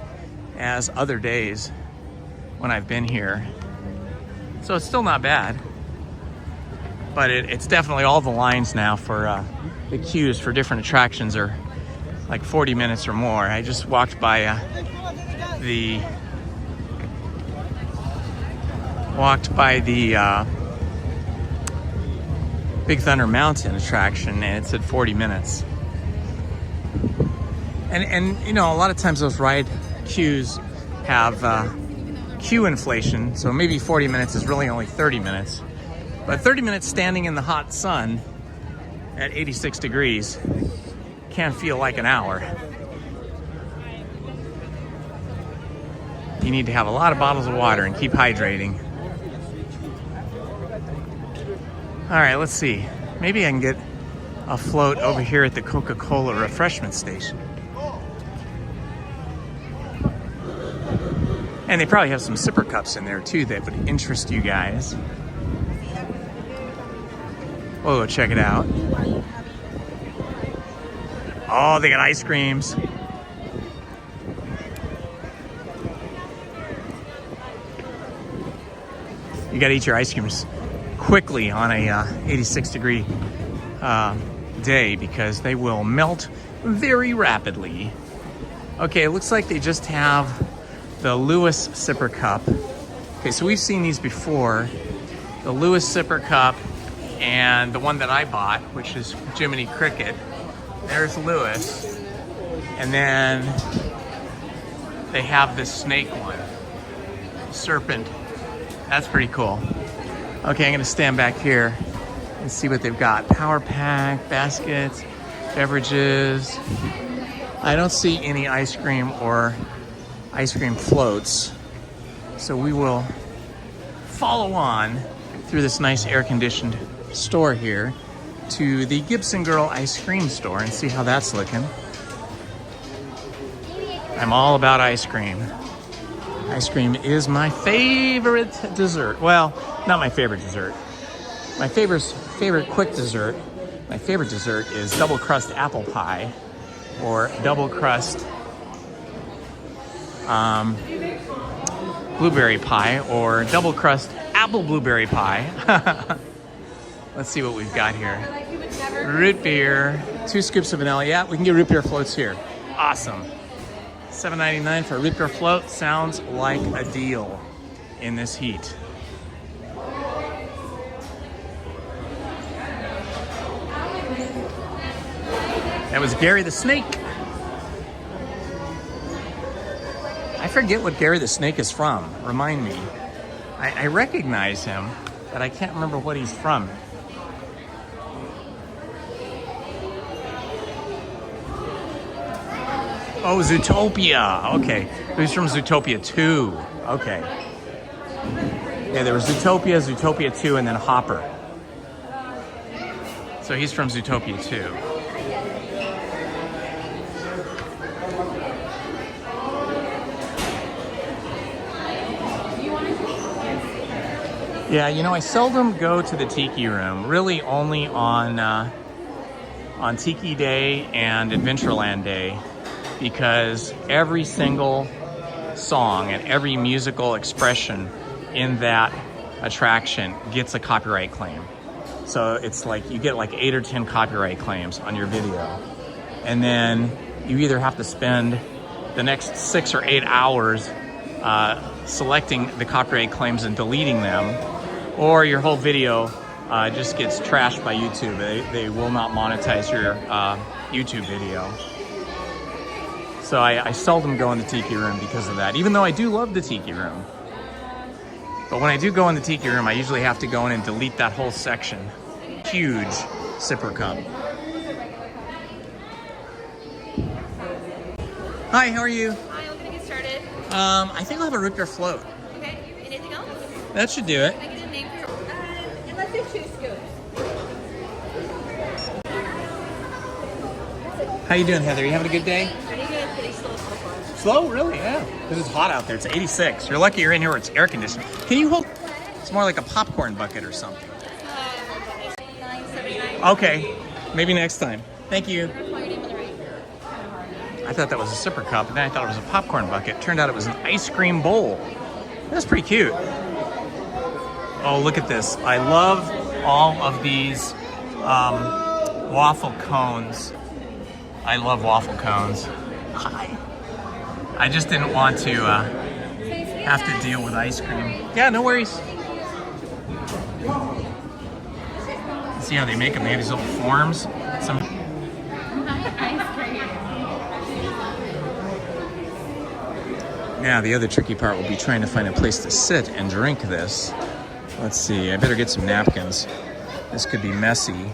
as other days when I've been here. So it's still not bad, but it's definitely all the lines now for the queues for different attractions are like 40 minutes or more. I just walked by the Big Thunder Mountain attraction, and it said 40 minutes. And you know, a lot of times those ride queues have queue inflation, so maybe 40 minutes is really only 30 minutes. But 30 minutes standing in the hot sun at 86 degrees can feel like an hour. You need to have a lot of bottles of water and keep hydrating. All right, let's see. Maybe I can get a float over here at the Coca-Cola refreshment station. And they probably have some sipper cups in there too that would interest you guys. We'll go check it out. Oh, they got ice creams. You gotta eat your ice creams quickly on a 86-degree day because they will melt very rapidly. Okay, it looks like they just have the Lewis Sipper Cup. Okay, so we've seen these before. The Lewis Sipper Cup and the one that I bought, which is Jiminy Cricket. There's Lewis. And then they have this snake one, serpent. That's pretty cool. Okay, I'm gonna stand back here and see what they've got. Power pack, baskets, beverages. I don't see any ice cream or ice cream floats. So we will follow on through this nice air-conditioned store here to the Gibson Girl ice cream store and see how that's looking. I'm all about ice cream. Ice cream is my favorite dessert. Well, not my favorite dessert. My favorite quick dessert, my favorite dessert is double crust apple pie or double crust blueberry pie or double crust apple blueberry pie. Let's see what we've got here. Root beer, 2 scoops of vanilla. Yeah, we can get root beer floats here. Awesome. $7.99 for a root beer float. Sounds like a deal in this heat. That was Gary the Snake. I forget what Gary the Snake is from. Remind me. I recognize him, but I can't remember what he's from. Oh, Zootopia. Okay. He's from Zootopia 2. Okay. Yeah, there was Zootopia, Zootopia 2, and then Hopper. So he's from Zootopia 2. Yeah, you know, I seldom go to the Tiki Room, really only on Tiki Day and Adventureland Day, because every single song and every musical expression in that attraction gets a copyright claim. So it's like you get like 8 or 10 copyright claims on your video. And then you either have to spend the next 6 or 8 hours selecting the copyright claims and deleting them, or your whole video just gets trashed by YouTube. They will not monetize your YouTube video. So I seldom go in the Tiki Room because of that, even though I do love the Tiki Room. But when I do go in the Tiki Room, I usually have to go in and delete that whole section. Huge sipper cup. Hi, how are you? Hi, we're gonna get started. I think I'll have a root beer float. Okay, anything else? That should do it. Can I get a name for and let's do 2 scoops. How you doing, Heather? You having a good day? Pretty good, pretty slow so far. Slow? Really? Yeah. This is hot out there. It's 86. You're lucky you're in here where it's air conditioned. Can you hold? It's more like a popcorn bucket or something. $9.79. Okay. Maybe next time. Thank you. I thought that was a sipper cup, and then I thought it was a popcorn bucket. Turned out it was an ice cream bowl. That's pretty cute. Oh, look at this. I love all of these waffle cones. I love waffle cones. Hi. I just didn't want to have to deal with ice cream. Yeah, no worries. See how they make them? They have these little forms. Now, the other tricky part will be trying to find a place to sit and drink this. Let's see, I better get some napkins. This could be messy.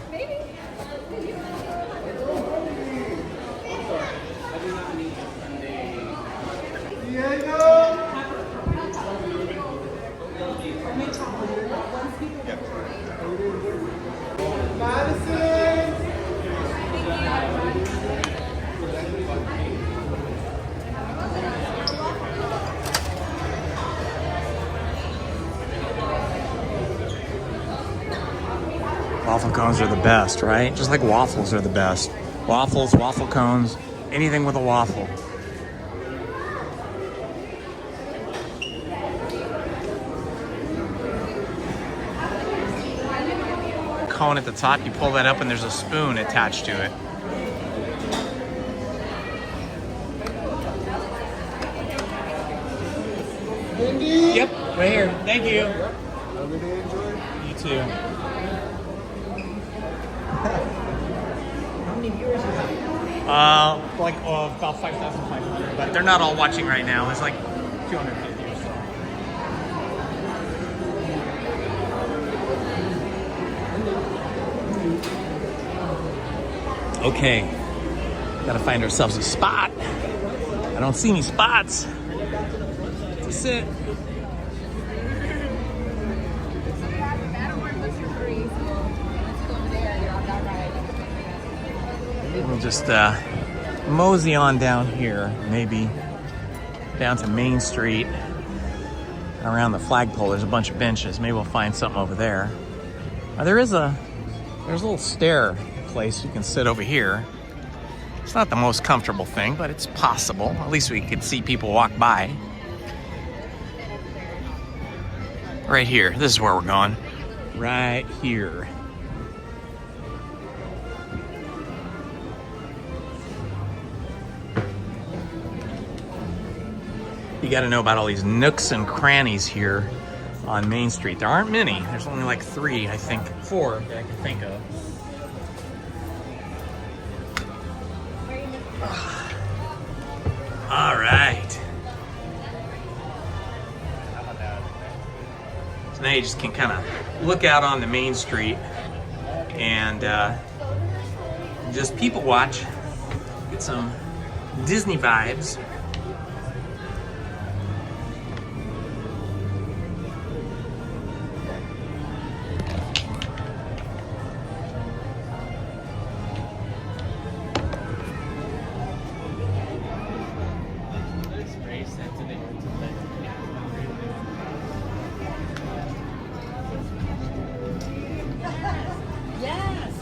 Waffle cones are the best, right? Just like waffles are the best. Waffles, waffle cones, anything with a waffle. Cone at the top, you pull that up and there's a spoon attached to it. Yep, right here. Thank you. You too. How many viewers is that? Like about 5,500, but they're not all watching right now. There's like 250 or so. Okay, gotta find ourselves a spot. I don't see any spots to sit. We'll just mosey on down here, maybe down to Main Street. Around the flagpole, there's a bunch of benches. Maybe we'll find something over there. There's a little stair place you can sit over here. It's not the most comfortable thing, but it's possible. At least we could see people walk by. Right here. This is where we're going. Right here. You got to know about all these nooks and crannies here on Main Street. There aren't many. There's only like 3, I think, 4 that I can think of. All right. So now you just can kind of look out on the Main Street and just people watch, get some Disney vibes.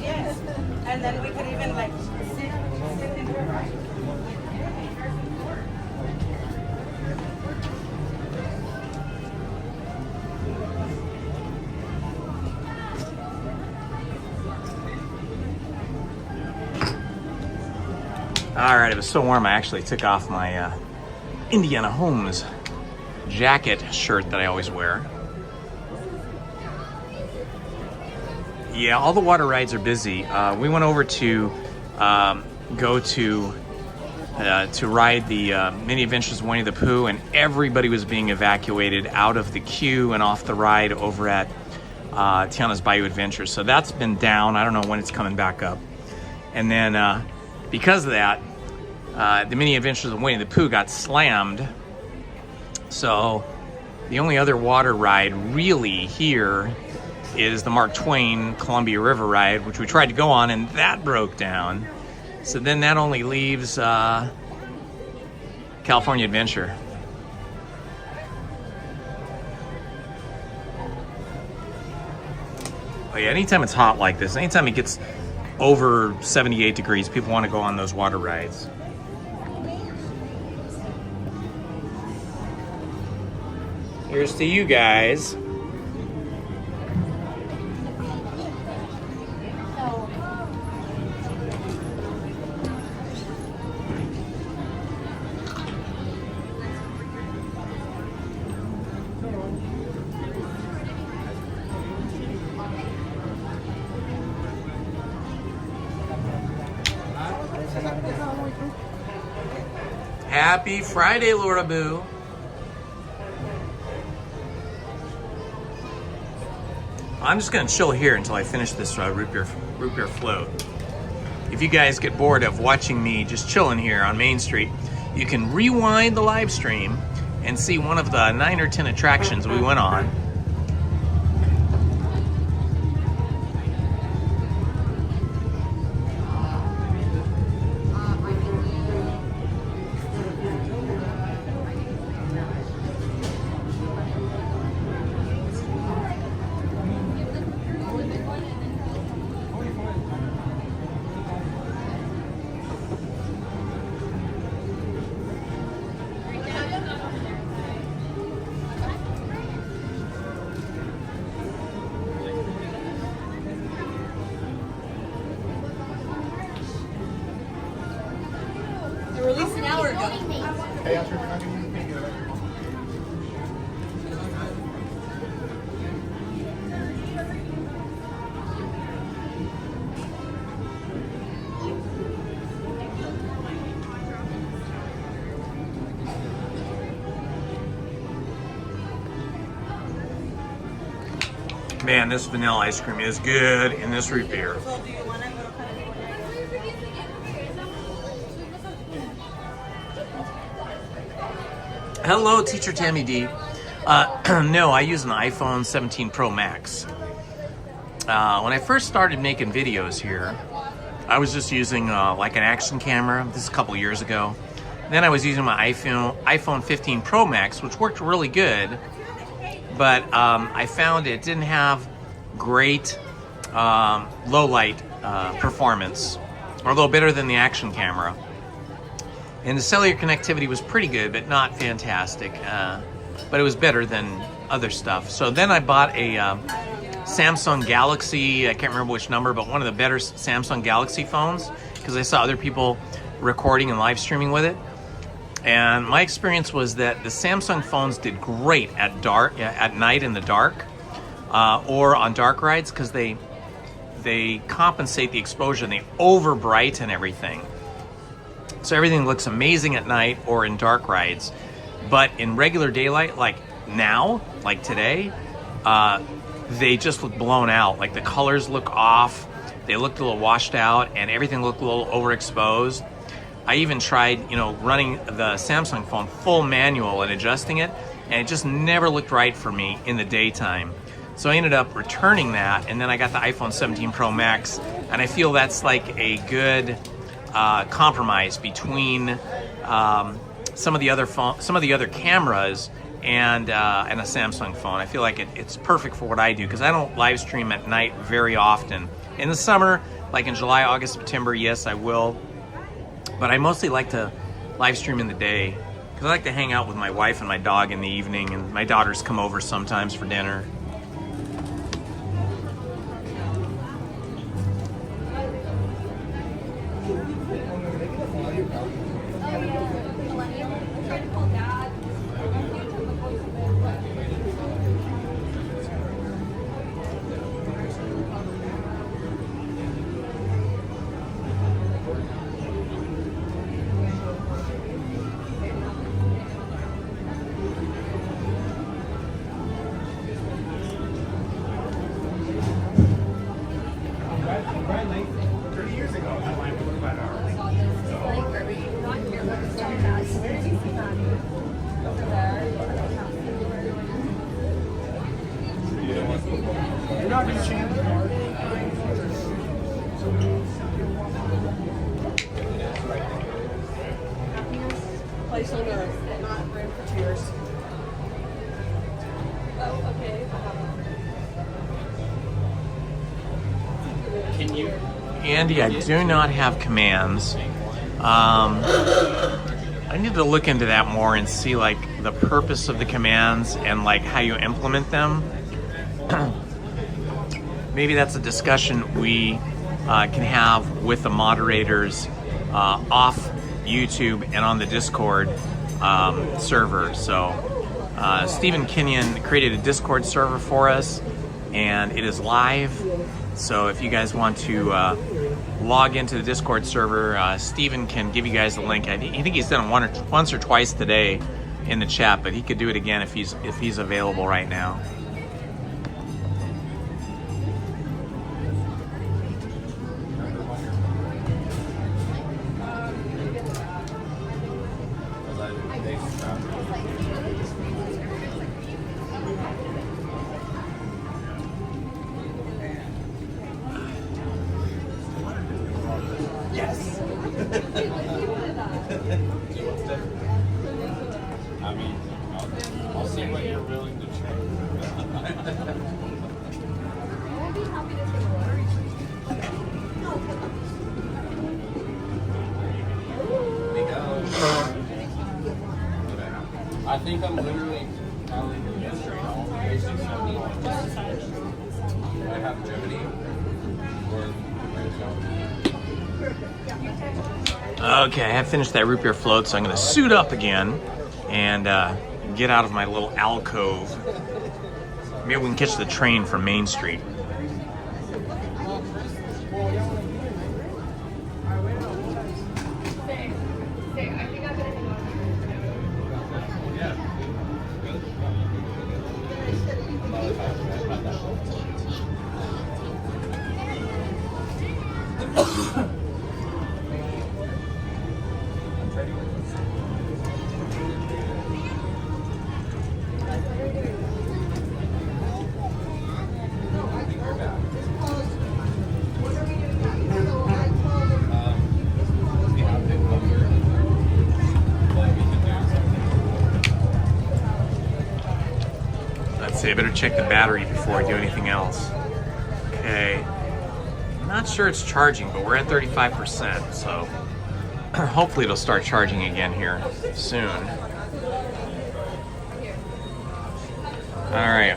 Yes. And then we could even like sit in here, right? All right, it was so warm I actually took off my Indiana Holmes jacket shirt that I always wear. Yeah, all the water rides are busy. We went over to go to ride the Mini Adventures of Winnie the Pooh, and everybody was being evacuated out of the queue and off the ride over at Tiana's Bayou Adventures. So that's been down. I don't know when it's coming back up. And then because of that, the Mini Adventures of Winnie the Pooh got slammed. So the only other water ride really here is the Mark Twain Columbia River ride, which we tried to go on, and that broke down. So then that only leaves California Adventure. Oh yeah, anytime it's hot like this, anytime it gets over 78 degrees, people want to go on those water rides. Here's to you guys. Happy Friday, Laura Boo. I'm just gonna chill here until I finish this root beer float. If you guys get bored of watching me just chilling here on Main Street, you can rewind the live stream and see one of the 9 or 10 attractions we went on. filming me. Hey, Astrid, you're not going to use me. Man, this vanilla ice cream is good in this root beer. Hello, Teacher Tammy D. No, I use an iPhone 17 Pro Max. When I first started making videos here, I was just using like an action camera. This is a couple years ago. Then I was using my iPhone 15 Pro Max, which worked really good. But I found it didn't have great low light performance, although better than the action camera. And the cellular connectivity was pretty good, but not fantastic. But it was better than other stuff. So then I bought a Samsung Galaxy, I can't remember which number, but one of the better Samsung Galaxy phones, because I saw other people recording and live streaming with it. And my experience was that the Samsung phones did great at night in the dark, or on dark rides, because they compensate the exposure and they over brighten everything. So everything looks amazing at night or in dark rides. But in regular daylight, like now, like today, they just look blown out. Like the colors look off, they looked a little washed out, and everything looked a little overexposed. I even tried, running the Samsung phone full manual and adjusting it, and it just never looked right for me in the daytime. So I ended up returning that, and then I got the iPhone 17 Pro Max, and I feel that's like a good compromise between some of the other cameras and a Samsung phone. I feel like it's perfect for what I do, because I don't live stream at night very often. In the summer, like in July, August, September, yes, I will. But I mostly like to live stream in the day, because I like to hang out with my wife and my dog in the evening, and my daughters come over sometimes for dinner. Place on earth, not room for tears. Oh, okay. Can you? Andy, I do not have commands. I need to look into that more and see like the purpose of the commands and like how you implement them. Maybe that's a discussion we can have with the moderators off YouTube and on the Discord server. So Stephen Kenyon created a Discord server for us, and it is live. So if you guys want to log into the Discord server, Stephen can give you guys the link. I think he's done it once or twice today in the chat, but he could do it again if he's available right now. I mean, I'll see what you're willing to I think I'm literally probably demonstrating all the basics of I have Gemini or Okay, I have finished that root beer float, so I'm gonna suit up again and get out of my little alcove. Maybe we can catch the train from Main Street. I better check the battery before I do anything else. Okay, I'm not sure it's charging, but we're at 35%, so hopefully it'll start charging again here soon. All right,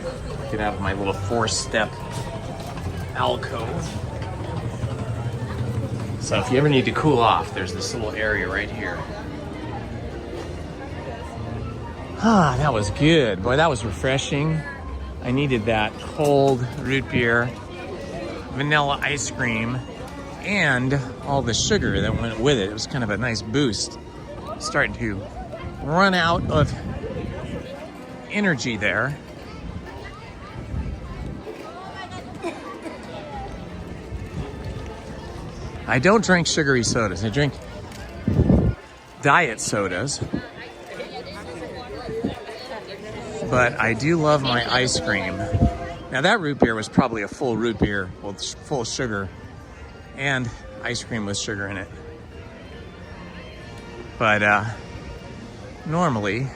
get out of my little 4-step alcove. So if you ever need to cool off, there's this little area right here. Ah, that was good. Boy, that was refreshing. I needed that cold root beer, vanilla ice cream, and all the sugar that went with it. It was kind of a nice boost. Starting to run out of energy there. I don't drink sugary sodas. I drink diet sodas. But I do love my ice cream. Now that root beer was probably a full root beer, well, full sugar, and ice cream with sugar in it. But normally,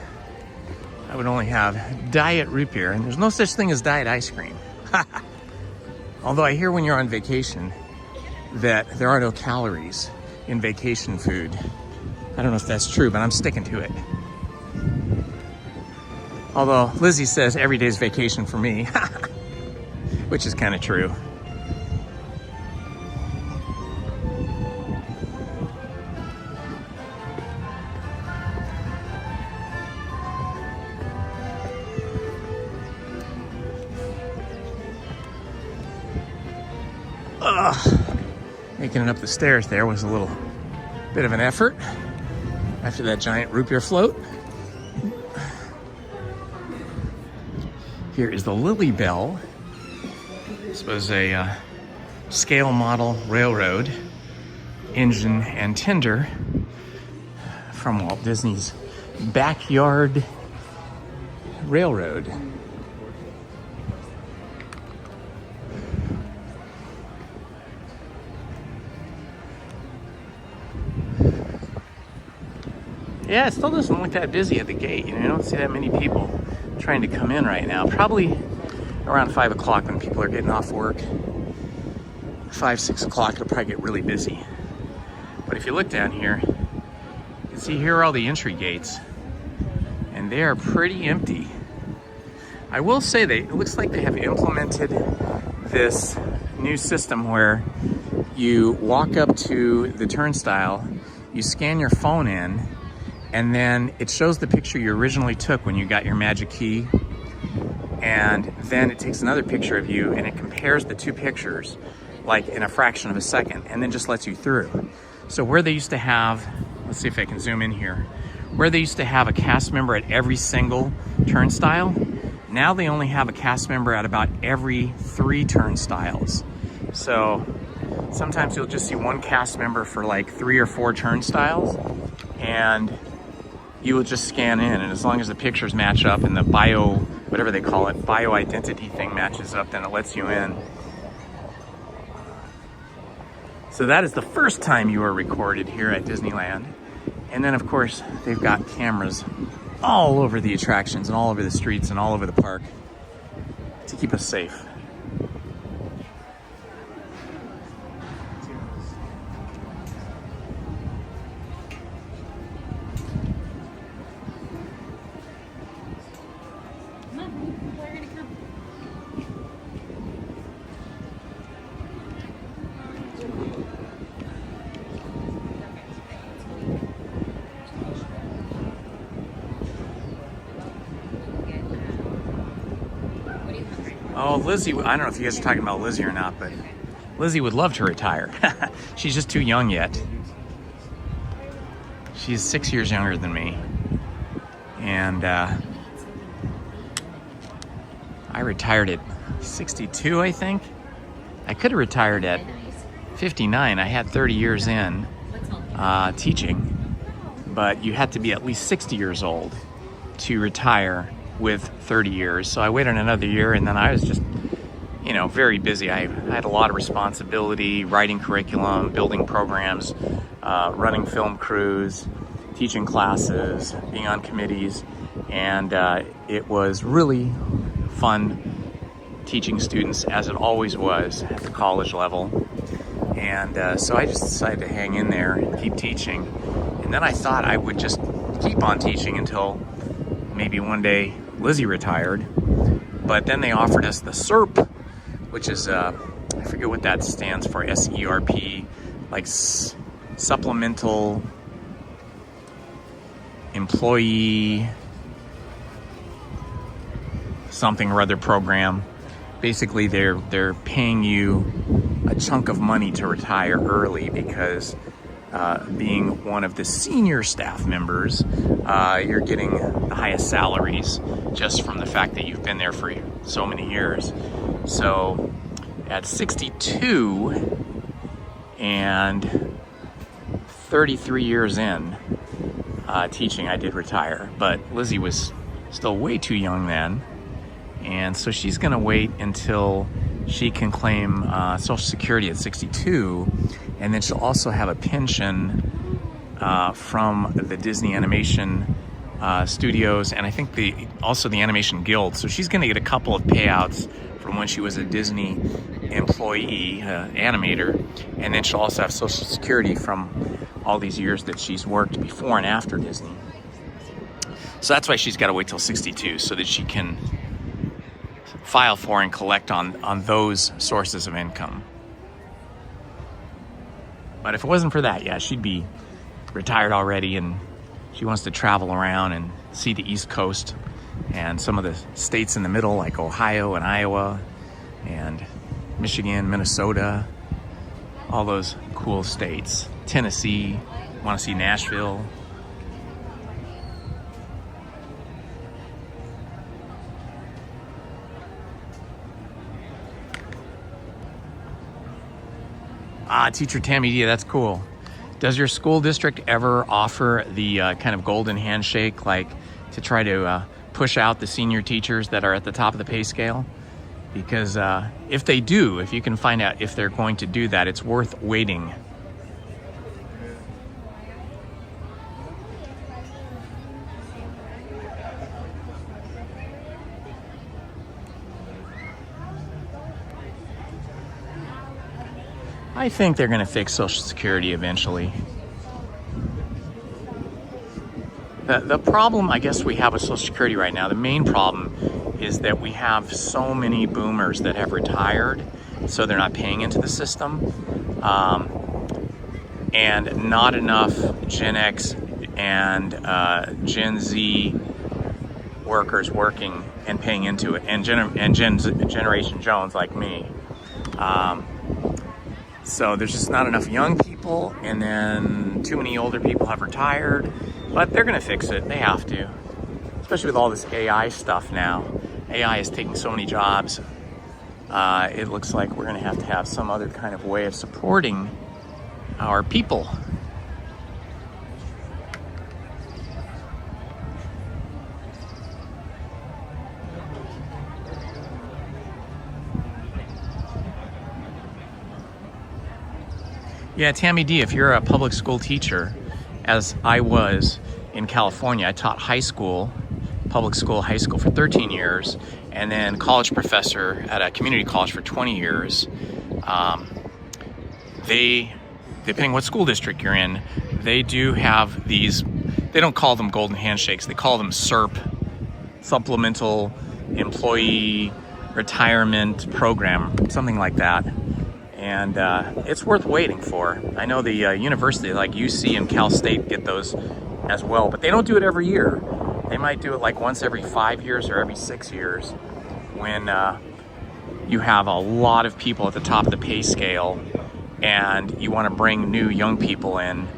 I would only have diet root beer, and there's no such thing as diet ice cream. Although I hear when you're on vacation that there are no calories in vacation food. I don't know if that's true, but I'm sticking to it. Although Lizzie says every day's vacation for me, which is kind of true. Making it up the stairs there was a little bit of an effort after that giant root beer float. Here is the Lily Bell. This was a scale model railroad engine and tender from Walt Disney's Backyard Railroad. Yeah, it still doesn't look that busy at the gate. You know, I don't see that many people trying to come in right now. Probably around 5 o'clock when people are getting off work. 5, 6 o'clock, it'll probably get really busy. But if you look down here, you can see here are all the entry gates, and they are pretty empty. I will say it looks like they have implemented this new system where you walk up to the turnstile, you scan your phone in, and then it shows the picture you originally took when you got your magic key. And then it takes another picture of you and it compares the two pictures like in a fraction of a second and then just lets you through. So where they used to have, let's see if I can zoom in here, where they used to have a cast member at every single turnstile, now they only have a cast member at about every 3 turnstiles. So sometimes you'll just see one cast member for like 3 or 4 turnstiles, and you will just scan in, and as long as the pictures match up and the bio, whatever they call it, bio identity thing matches up, then it lets you in. So that is the first time you are recorded here at Disneyland. And then of course, they've got cameras all over the attractions and all over the streets and all over the park to keep us safe. Oh, Lizzie, I don't know if you guys are talking about Lizzie or not, but Lizzie would love to retire. She's just too young yet. She's 6 years younger than me. And I retired at 62, I think. I could have retired at 59. I had 30 years in teaching, but you had to be at least 60 years old to retire with 30 years. So I waited another year, and then I was just, you know, very busy. I had a lot of responsibility, writing curriculum, building programs, running film crews, teaching classes, being on committees, and it was really fun teaching students, as it always was at the college level. And so I just decided to hang in there and keep teaching. And then I thought I would just keep on teaching until maybe one day Lizzie retired. But then they offered us the SERP, which is, I forget what that stands for, SERP, like Supplemental Employee something or other program. Basically, they're paying you a chunk of money to retire early because being one of the senior staff members, you're getting the highest salaries just from the fact that you've been there for so many years. So at 62 and 33 years in teaching, I did retire, but Lizzie was still way too young then. And so she's gonna wait until she can claim Social Security at 62, and then she'll also have a pension from the Disney Animation Studios, and I think also the Animation Guild. So she's gonna get a couple of payouts from when she was a Disney employee, animator, and then she'll also have Social Security from all these years that she's worked before and after Disney. So that's why she's gotta wait till 62, so that she can file for and collect on those sources of income. But if it wasn't for that, yeah, she'd be retired already, and she wants to travel around and see the East Coast and some of the states in the middle, like Ohio and Iowa and Michigan, Minnesota, all those cool states. Tennessee, want to see Nashville. Teacher Tammy D, that's cool. Does your school district ever offer the kind of golden handshake, like to try to push out the senior teachers that are at the top of the pay scale? Because if they do, if you can find out if they're going to do that, it's worth waiting. I think they're going to fix Social Security eventually. The problem, I guess, we have with Social Security right now, the main problem is that we have so many boomers that have retired, so they're not paying into the system, and not enough Gen X and Gen Z workers working and paying into it, and Generation Jones like me. So there's just not enough young people, and then too many older people have retired, but they're gonna fix it, they have to. Especially with all this AI stuff now. AI is taking so many jobs. It looks like we're gonna have to have some other kind of way of supporting our people. Yeah, Tammy D, if you're a public school teacher, as I was in California, I taught high school, public school, high school for 13 years, and then college professor at a community college for 20 years. They, depending what school district you're in, they do have these, they don't call them golden handshakes, they call them SERP, Supplemental Employee Retirement Program, something like that. And it's worth waiting for. I know the university like UC and Cal State get those as well, but they don't do it every year. They might do it like once every 5 years or every 6 years when you have a lot of people at the top of the pay scale, and you want to bring new young people in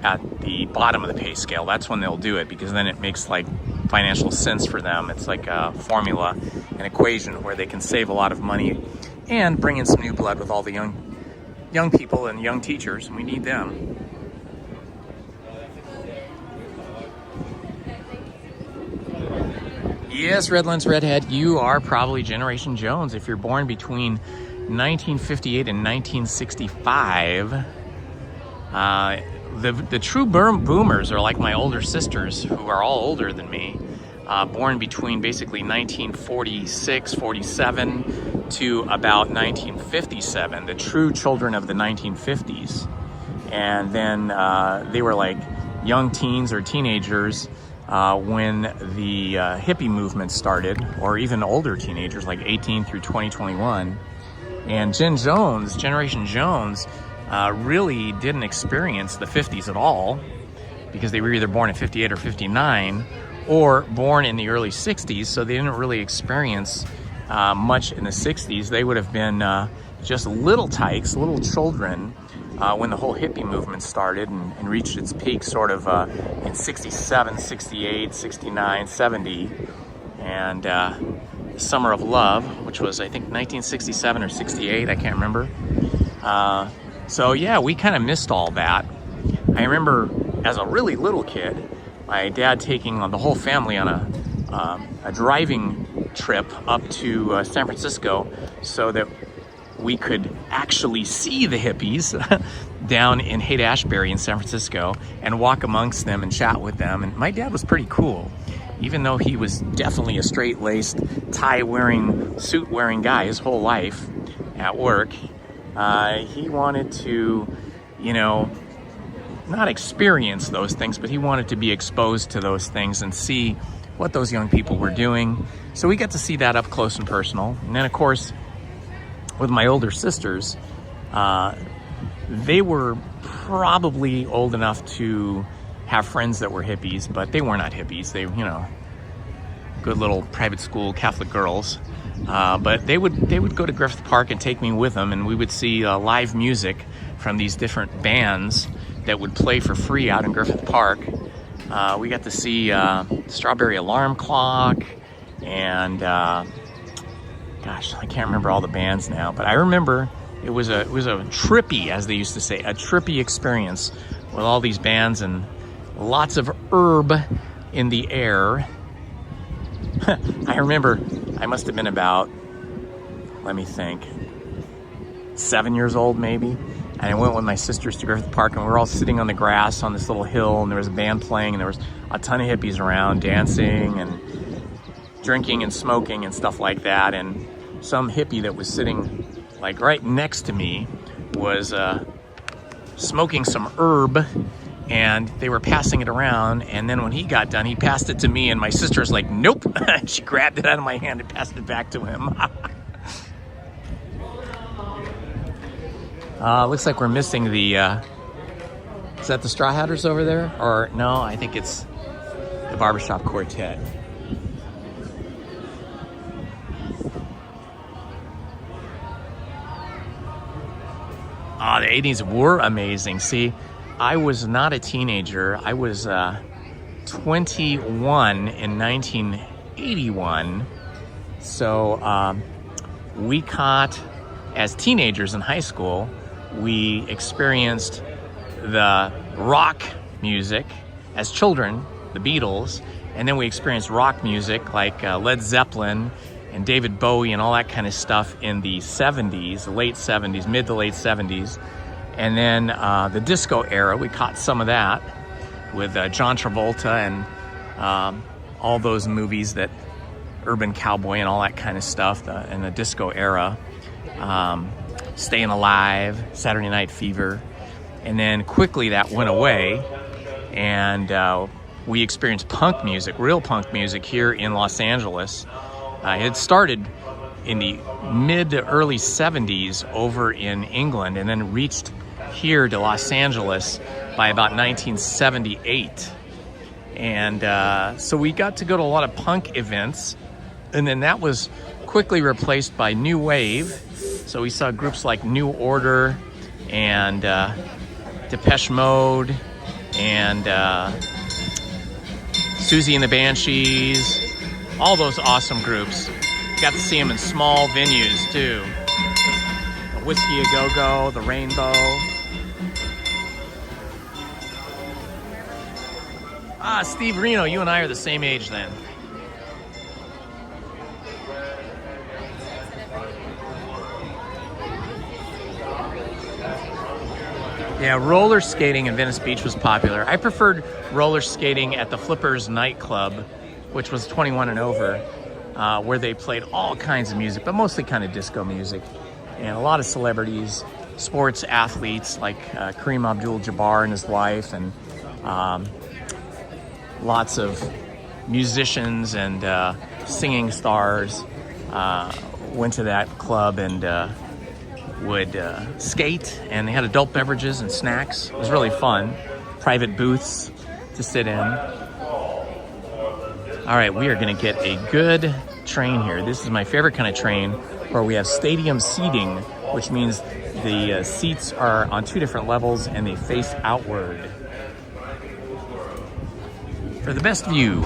at the bottom of the pay scale. That's when they'll do it, because then it makes like financial sense for them. It's like a formula, an equation where they can save a lot of money and bring in some new blood with all the young people and young teachers, and we need them. Yes, Redlands Redhead, you are probably Generation Jones. If you're born between 1958 and 1965, the true boomers are like my older sisters, who are all older than me, born between basically 1946, 47 to about 1957, the true children of the 1950s. And then they were like young teens or teenagers when the hippie movement started, or even older teenagers, like 18 through 2021. And Generation Jones, really didn't experience the 50s at all, because they were either born in 58 or 59, or born in the early 60s, so they didn't really experience much in the 60s. They would have been just little tykes, little children, when the whole hippie movement started and reached its peak sort of in 67, 68, 69, 70, and Summer of Love, which was, I think, 1967 or 68, I can't remember. So yeah, we kind of missed all that. I remember as a really little kid, my dad taking on the whole family on a driving trip up to San Francisco so that we could actually see the hippies down in Haight-Ashbury in San Francisco and walk amongst them and chat with them. And my dad was pretty cool, even though he was definitely a straight-laced, tie-wearing, suit-wearing guy his whole life at work. He wanted to, you know, not experience those things, but he wanted to be exposed to those things and see what those young people were doing. So we got to see that up close and personal. And then, of course, with my older sisters, they were probably old enough to have friends that were hippies, but they were not hippies. They, you know, good little private school Catholic girls. But they would go to Griffith Park and take me with them, and we would see live music from these different bands that would play for free out in Griffith Park. We got to see Strawberry Alarm Clock and gosh, I can't remember all the bands now, but I remember it was a trippy, as they used to say, a trippy experience with all these bands and lots of herb in the air. I remember I must have been about, let me think, 7 years old maybe. And I went with my sisters to Griffith Park, and we were all sitting on the grass on this little hill, and there was a band playing, and there was a ton of hippies around dancing and drinking and smoking and stuff like that. And some hippie that was sitting like right next to me was smoking some herb, and they were passing it around. And then when he got done, he passed it to me, and my sister's like, nope. She grabbed it out of my hand and passed it back to him. Looks like we're missing the, is that the Straw Hatters over there? Or no, I think it's the Barbershop Quartet. Oh, the 80s were amazing. See, I was not a teenager. I was 21 in 1981. So we caught, as teenagers in high school, we experienced the rock music. As children, the Beatles, and then we experienced rock music like Led Zeppelin and David Bowie and all that kind of stuff in the 70s, late 70s, mid to late 70s. And then the disco era, we caught some of that with John Travolta and all those movies, that Urban Cowboy and all that kind of stuff in the disco era. Staying Alive, Saturday Night Fever. And then quickly that went away, and we experienced punk music, real punk music here in Los Angeles. It had started in the mid to early 70s over in England, and then reached here to Los Angeles by about 1978. And so we got to go to a lot of punk events, and then that was quickly replaced by New Wave. So we saw groups like New Order and Depeche Mode and Susie and the Banshees, all those awesome groups. Got to see them in small venues too. The Whiskey A Go Go, the Rainbow. Ah, Steve Reno, you and I are the same age then. Yeah, roller skating in Venice Beach was popular. I preferred roller skating at the Flippers nightclub, which was 21 and over, where they played all kinds of music, but mostly kind of disco music. And a lot of celebrities, sports athletes like Kareem Abdul-Jabbar and his wife, and lots of musicians and singing stars went to that club and would skate, and they had adult beverages and snacks. It was really fun. Private booths to sit in. All right, we are gonna get a good train here. This is my favorite kind of train, where we have stadium seating, which means the seats are on 2 different levels and they face outward. For the best view.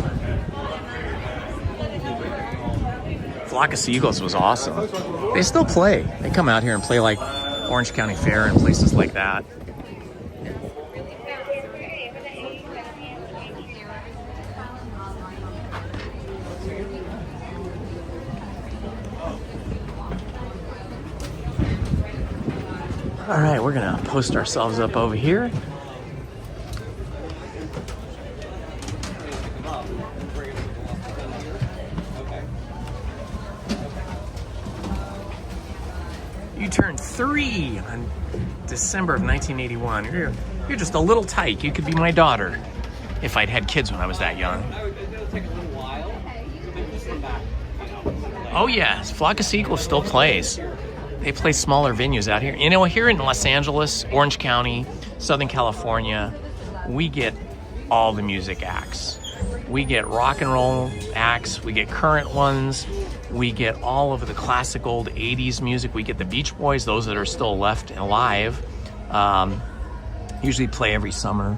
Flock of Seagulls was awesome. They still play. They come out here and play like Orange County Fair and places like that. All right, we're gonna post ourselves up over here. You turned 3 on December of 1981. You're just a little tyke. You could be my daughter if I'd had kids when I was that young. Oh yes, Flock of Seagulls still plays. They play smaller venues out here. You know, here in Los Angeles, Orange County, Southern California, we get all the music acts. We get rock and roll acts, we get current ones, we get all of the classic old 80s music. We get the Beach Boys, those that are still left and alive, usually play every summer.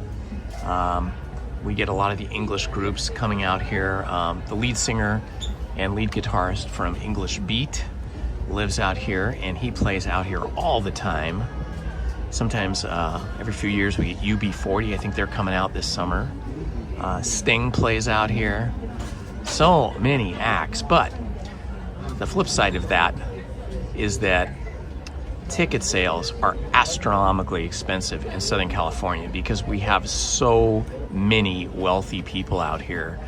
We get a lot of the English groups coming out here. The lead singer and lead guitarist from English Beat lives out here, and he plays out here all the time. Sometimes every few years we get UB40. I think they're coming out this summer. Sting plays out here. So many acts, but the flip side of that is that ticket sales are astronomically expensive in Southern California because we have so many wealthy people out here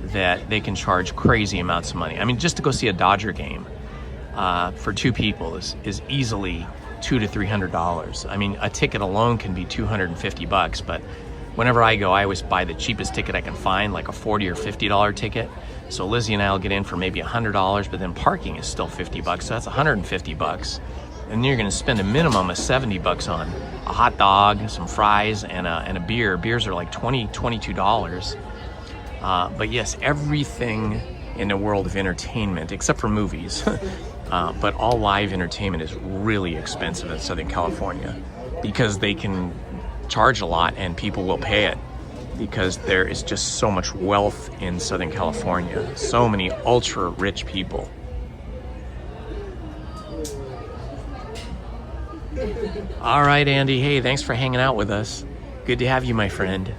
that they can charge crazy amounts of money. I mean, just to go see a Dodger game for 2 people is easily $200 to $300. I mean, a ticket alone can be $250, but whenever I go, I always buy the cheapest ticket I can find, like a $40 or $50 ticket. So Lizzie and I will get in for maybe $100, but then parking is still $50, so that's $150. And you're gonna spend a minimum of $70 on a hot dog, some fries, and a beer. Beers are like $20, $22. But yes, everything in the world of entertainment, except for movies, but all live entertainment is really expensive in Southern California because they can charge a lot and people will pay it because there is just so much wealth in Southern California. So many ultra rich people. All right, Andy. Hey, thanks for hanging out with us. Good to have you, my friend.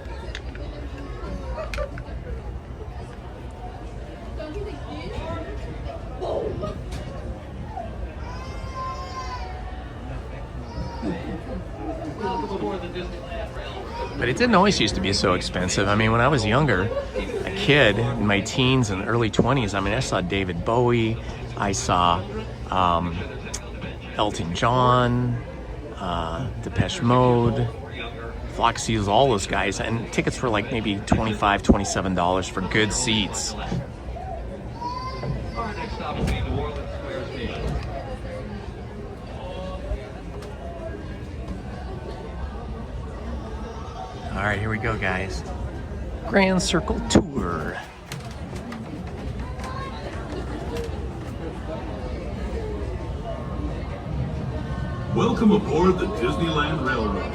But it didn't always used to be so expensive. I mean, when I was younger, a kid in my teens and early 20s, I mean, I saw David Bowie, I saw Elton John, Depeche Mode, Flock of Seagulls, all those guys, and tickets were like maybe $25, $27 for good seats. All right, here we go, guys. Grand Circle Tour. Welcome aboard the Disneyland Railroad.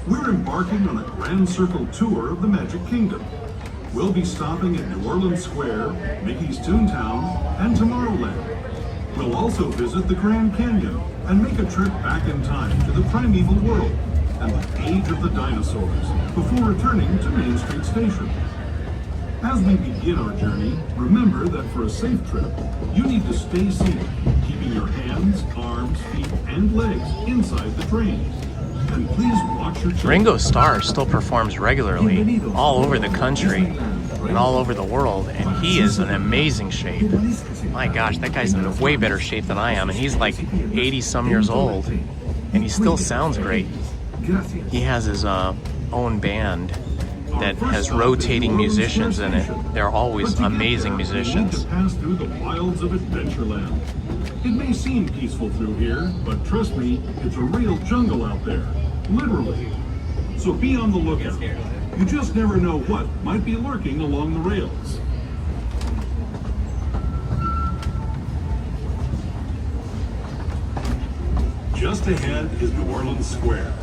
We're embarking on a grand circle tour of the Magic Kingdom. We'll be stopping at New Orleans Square, Mickey's Toontown, and Tomorrowland. We'll also visit the Grand Canyon and make a trip back in time to the primeval world and the age of the dinosaurs before returning to Main Street Station. As we begin our journey, remember that for a safe trip, you need to stay seated, keeping your hands, arms, feet, and legs inside the train. And please watch your children. Ringo Starr still performs regularly all over the country and all over the world, and he is in amazing shape. My gosh, that guy's in way better shape than I am, and he's like 80-some years old, and he still sounds great. He has his own band that has rotating musicians in it. They're always amazing musicians. To pass through the wilds of Adventureland. It may seem peaceful through here, but trust me, it's a real jungle out there, literally. So be on the lookout. You just never know what might be lurking along the rails. Just ahead is New Orleans Square.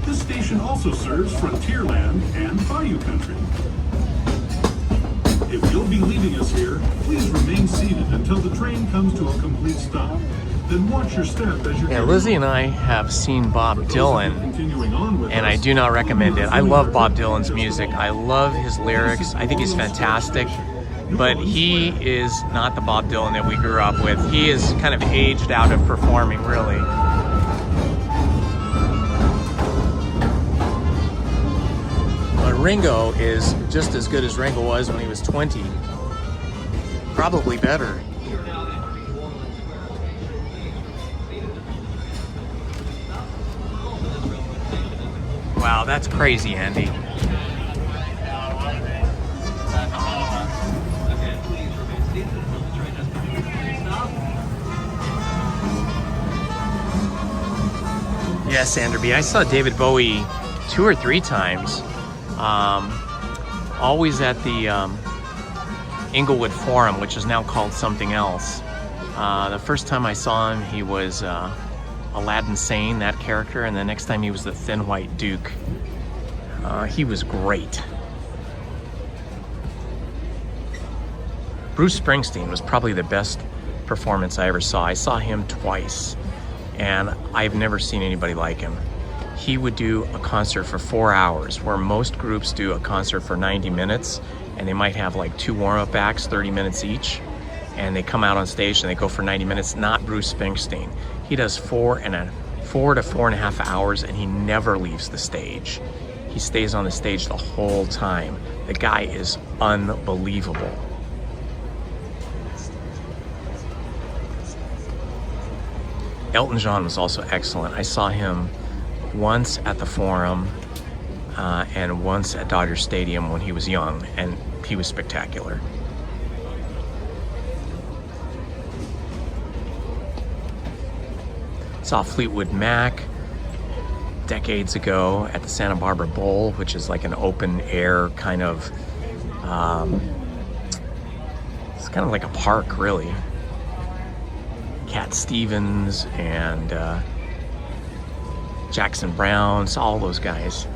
This station also serves Frontierland and Bayou Country. If you'll be leaving us here, please remain seated until the train comes to a complete stop. Then watch your step as you're... Yeah, Lizzie and I have seen Bob Dylan, and I do not recommend it. I love Bob Dylan's music. I love his lyrics. I think he's fantastic. But he is not the Bob Dylan that we grew up with. He is kind of aged out of performing, really. Ringo is just as good as Ringo was when he was 20. Probably better. Wow, that's crazy, Andy. Yes, Anderby, I saw David Bowie 2 or 3 times. Always at the Inglewood Forum, which is now called something else. The first time I saw him, he was Aladdin Sane, that character, and the next time he was the Thin White Duke. He was great. Bruce Springsteen was probably the best performance I ever saw. I saw him twice, and I've never seen anybody like him. He would do a concert for 4 hours, where most groups do a concert for 90 minutes, and they might have like 2 warm-up acts, 30 minutes each, and they come out on stage and they go for 90 minutes. Not Bruce Springsteen. He does 4 to 4.5 hours, and he never leaves the stage. He stays on the stage the whole time. The guy is unbelievable. Elton John was also excellent. I saw him once at the Forum and once at Dodger Stadium when he was young, and he was spectacular. Saw Fleetwood Mac decades ago at the Santa Barbara Bowl, which is like an open air kind of, it's kind of like a park, really. Cat Stevens and Jackson Brown, saw all those guys.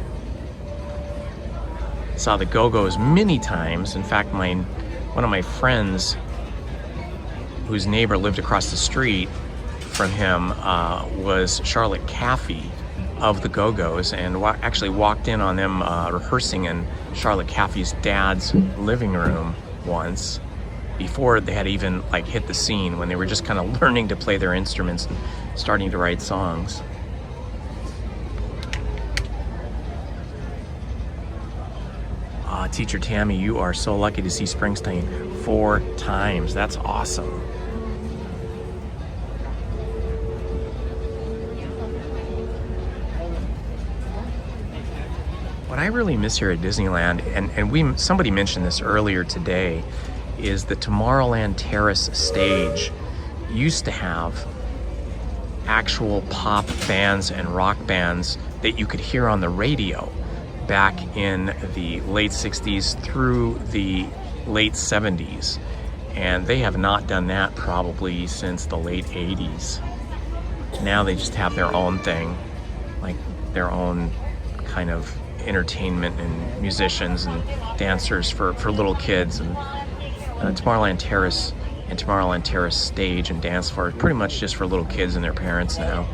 Saw the Go-Go's many times. In fact, one of my friends, whose neighbor lived across the street from him, was Charlotte Caffey of the Go-Go's, and actually walked in on them rehearsing in Charlotte Caffey's dad's living room once, before they had even like hit the scene, when they were just kind of learning to play their instruments and starting to write songs. Teacher Tammy, you are so lucky to see Springsteen 4 times. That's awesome. What I really miss here at Disneyland, and somebody mentioned this earlier today, is the Tomorrowland Terrace stage used to have actual pop bands and rock bands that you could hear on the radio back in the late 60s through the late 70s. And they have not done that probably since the late 80s. Now they just have their own thing, like their own kind of entertainment and musicians and dancers for little kids. And Tomorrowland Terrace and Tomorrowland Terrace stage and dance floor is pretty much just for little kids and their parents now.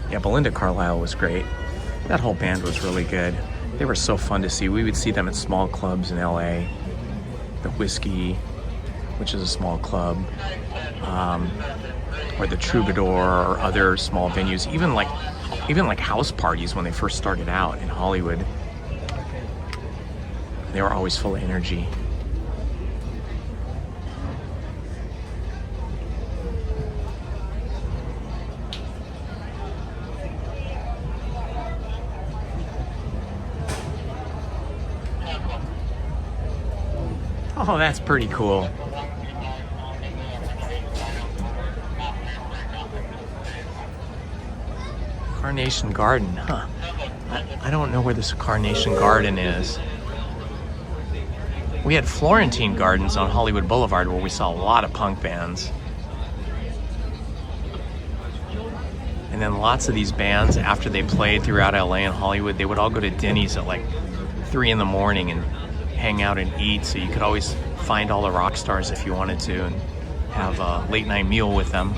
Yeah, Belinda Carlisle was great. That whole band was really good. They were so fun to see. We would see them at small clubs in LA. The Whiskey, which is a small club, or the Troubadour, or other small venues. Even like house parties when they first started out in Hollywood. They were always full of energy. Oh, that's pretty cool. Carnation Garden, huh? I don't know where this Carnation Garden is. We had Florentine Gardens on Hollywood Boulevard where we saw a lot of punk bands. And then lots of these bands, after they played throughout LA and Hollywood, they would all go to Denny's at like 3 in the morning and hang out and eat, so you could always find all the rock stars if you wanted to and have a late night meal with them.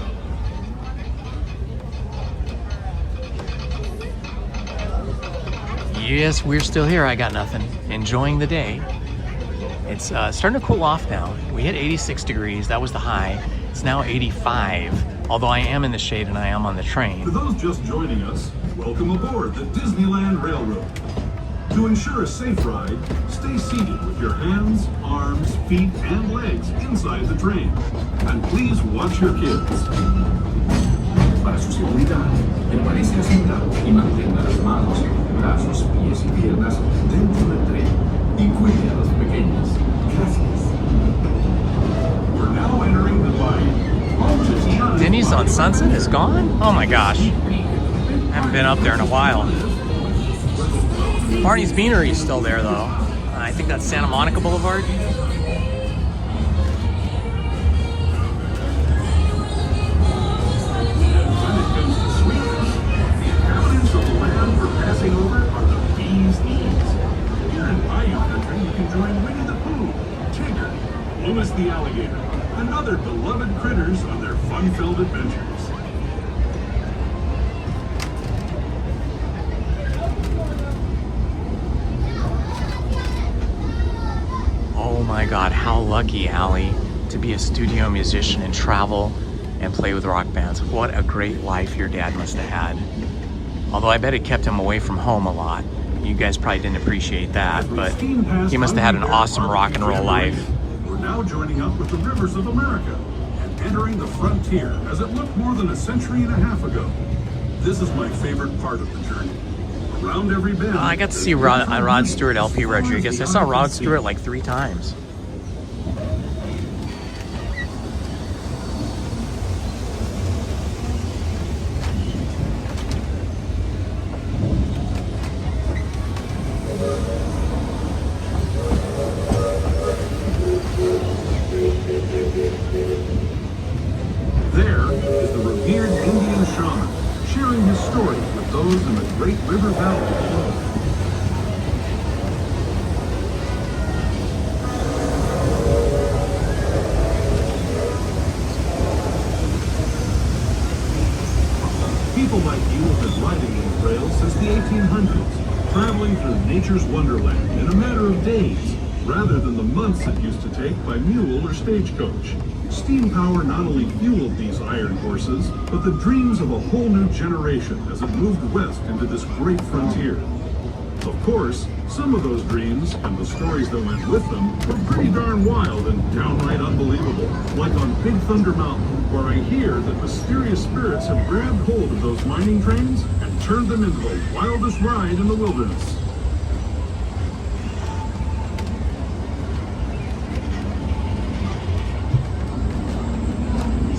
Yes, we're still here. I got nothing. Enjoying the day. It's starting to cool off now. We hit 86 degrees. That was the high. It's now 85, although I am in the shade and I am on the train. For those just joining us, welcome aboard the Disneyland Railroad. To ensure a safe ride, stay seated with your hands, arms, feet, and legs inside the train. And please watch your kids. Para su seguridad, permanezca sentado y mantenga las manos, brazos, pies y piernas dentro del tren. Y cuide a los pequeños. Gracias. We're now entering the line. Denny's on Sunset is gone? Oh my gosh. I haven't been up there in a while. Barney's Beanery is still there though. I think that's Santa Monica Boulevard. Lewis the alligator, and other beloved critters on their fun-filled adventures. Oh my God, how lucky, Allie, to be a studio musician and travel and play with rock bands. What a great life your dad must have had. Although I bet it kept him away from home a lot. You guys probably didn't appreciate that, but he must have had an awesome rock and roll life. Now joining up with the rivers of America and entering the frontier as it looked more than a century and a half ago. This is my favorite part of the journey. Around every bend, I got to see Rod Stewart, LP Rodriguez. I saw Rod Stewart like 3 times. There is the revered Indian shaman, sharing his story with those in the great river valley below. People like you have been riding these rails since the 1800s, traveling through nature's wonderland in a matter of days, rather than the months it used to take by mule or stagecoach. Steam power not only fueled these iron horses, but the dreams of a whole new generation as it moved west into this great frontier. Of course, some of those dreams, and the stories that went with them, were pretty darn wild and downright unbelievable. Like on Big Thunder Mountain, where I hear that mysterious spirits have grabbed hold of those mining trains and turned them into the wildest ride in the wilderness.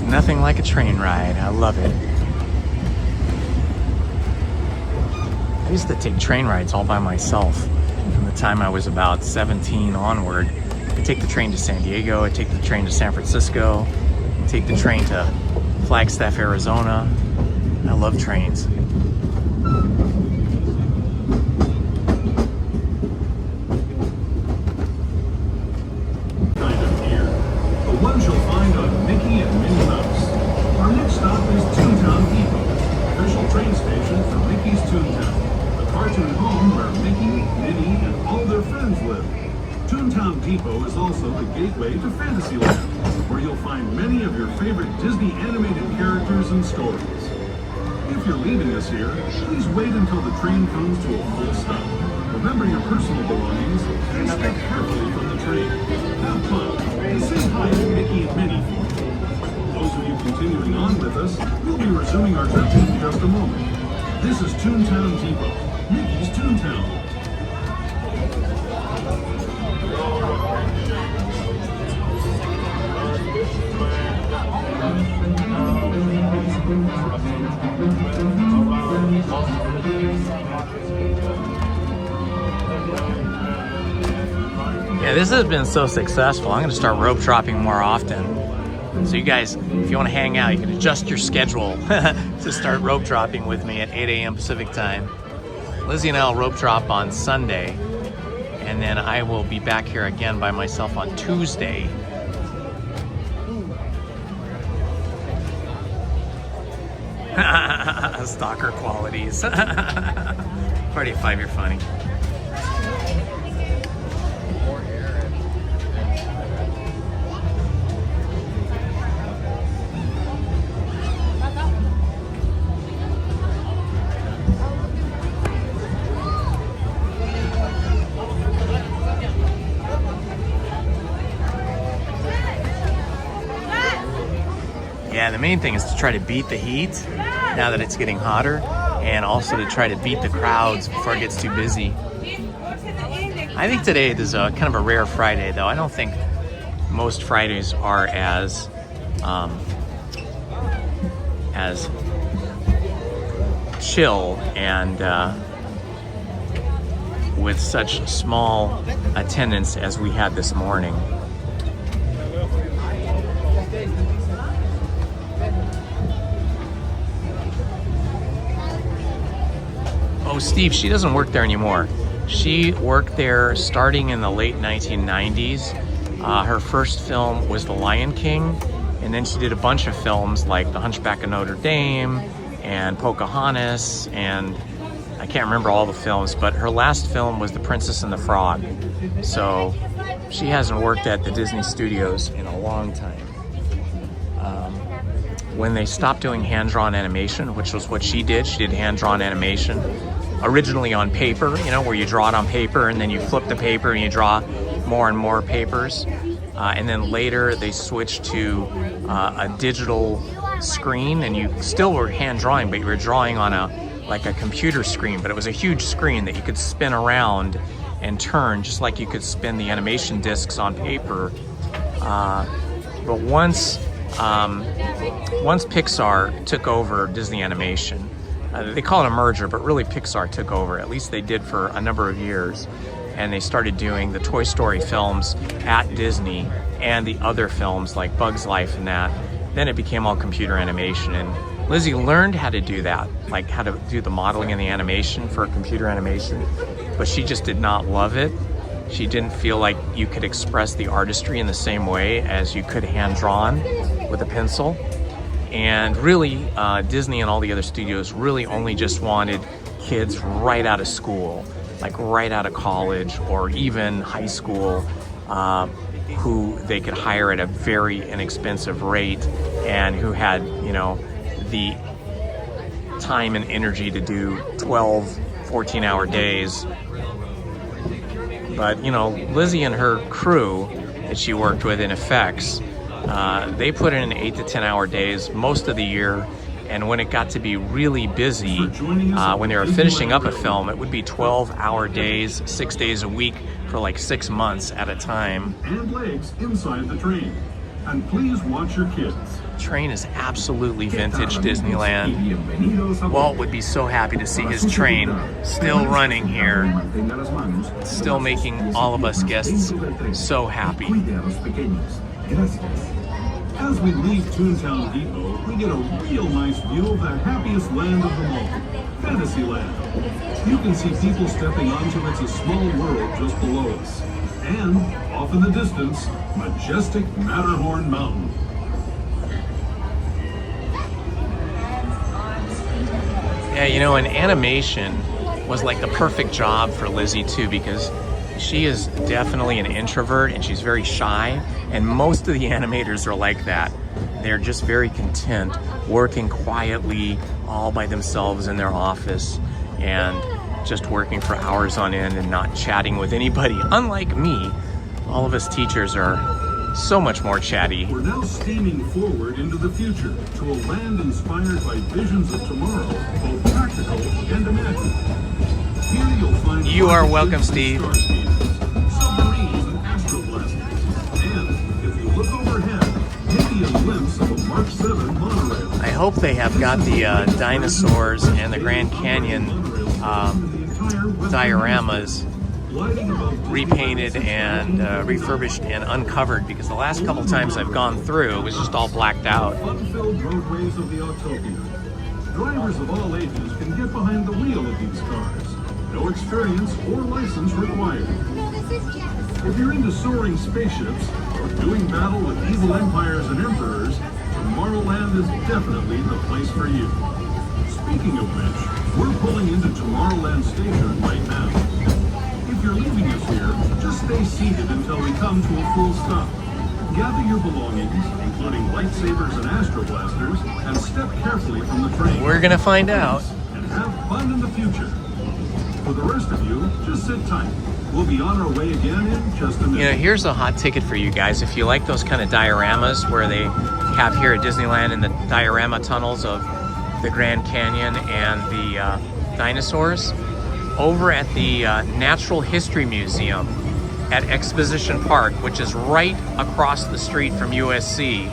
Nothing like a train ride. I love it. I used to take train rides all by myself from the time I was about 17 onward. I'd take the train to San Diego, I'd take the train to San Francisco, I'd take the train to Flagstaff, Arizona. I love trains. Kind of gear. The ones you'll find on Mickey and Minnie Mouse. Our next stop is Toontown Depot, official train station for Mickey's Toontown, the cartoon home where Mickey, Minnie, and all their friends live. Toontown Depot is also the gateway to Fantasyland, where you'll find many of your favorite Disney animated characters and stories. If you're leaving us here, please wait until the train comes to a full stop. Remember your personal belongings and step carefully from the train. Have fun and say hi to Mickey and Minnie for me. Those of you continuing on with us, we'll be resuming our trip in just a moment. This is Toontown Depot, Mickey's Toontown. Yeah, this has been so successful. I'm going to start rope dropping more often. So you guys, if you want to hang out, you can adjust your schedule to start rope dropping with me at 8 a.m. Pacific time. Lizzie and I will rope drop on Sunday, and then I will be back here again by myself on Tuesday. Stalker qualities. Party of 5, you're funny. Yeah, the main thing is to try to beat the heat now that it's getting hotter, and also to try to beat the crowds before it gets too busy. I think today is a kind of a rare Friday, though. I don't think most Fridays are as chill and with such small attendance as we had this morning. Oh, Steve, she doesn't work there anymore. She worked there starting in the late 1990s. Her first film was The Lion King, and then she did a bunch of films like The Hunchback of Notre Dame and Pocahontas, and I can't remember all the films, but her last film was The Princess and the Frog. So she hasn't worked at the Disney studios in a long time. When they stopped doing hand-drawn animation, which was what she did hand-drawn animation, originally on paper, you know, where you draw it on paper and then you flip the paper and you draw more and more papers. And then later they switched to a digital screen, and you still were hand drawing, but you were drawing on a computer screen, but it was a huge screen that you could spin around and turn just like you could spin the animation discs on paper. But once Pixar took over Disney Animation, they call it a merger, but really Pixar took over. At least they did for a number of years. And they started doing the Toy Story films at Disney and the other films like Bug's Life and that. Then it became all computer animation. And Lizzie learned how to do that, like how to do the modeling and the animation for computer animation. But she just did not love it. She didn't feel like you could express the artistry in the same way as you could hand-drawn with a pencil. And really, Disney and all the other studios really only just wanted kids right out of school, like right out of college or even high school, who they could hire at a very inexpensive rate and who had, you know, the time and energy to do 12, 14-hour days. But, you know, Lizzie and her crew that she worked with in effects, they put in 8 to 10-hour days most of the year, and when it got to be really busy, when they were finishing up a film, it would be 12-hour days, 6 days a week for like 6 months at a time. And legs inside the train. And please watch your kids. train is absolutely vintage Disneyland. Walt would be so happy to see his train still running here, still making all of us guests so happy. As we leave Toontown Depot, we get a real nice view of the happiest land of them all, Fantasyland. You can see people stepping onto It's a Small World just below us. And, off in the distance, majestic Matterhorn Mountain. Yeah, you know, and animation was like the perfect job for Lizzie too, because she is definitely an introvert and she's very shy, and most of the animators are like that. They're just very content working quietly all by themselves in their office and just working for hours on end and not chatting with anybody. Unlike me, all of us teachers are so much more chatty. We're now steaming forward into the future to a land inspired by visions of tomorrow, both practical and imagined. Here you'll find you are welcome, Steve. Submarines and astroblasters. And if you look overhead, maybe a glimpse of a Mark 7 monorail. I hope they have got the dinosaurs and the Grand Canyon dioramas repainted and refurbished and uncovered, because the last couple times I've gone through, it was just all blacked out. Fun-filled roadways of the Autopia. Drivers of all ages can get behind the wheel of these cars. No experience or license required. If you're into soaring spaceships or doing battle with evil empires and emperors, Tomorrowland is definitely the place for you. Speaking of which, we're pulling into Tomorrowland Station right now. If you're leaving us here, just stay seated until we come to a full stop. Gather your belongings, including lightsabers and astroblasters, and step carefully from the train. We're gonna find out. And have fun in the future. For the rest of you, just sit tight. We'll be on our way again in just a minute. You know, here's a hot ticket for you guys. If you like those kind of dioramas where they have here at Disneyland in the diorama tunnels of the Grand Canyon and the dinosaurs, over at the Natural History Museum at Exposition Park, which is right across the street from USC,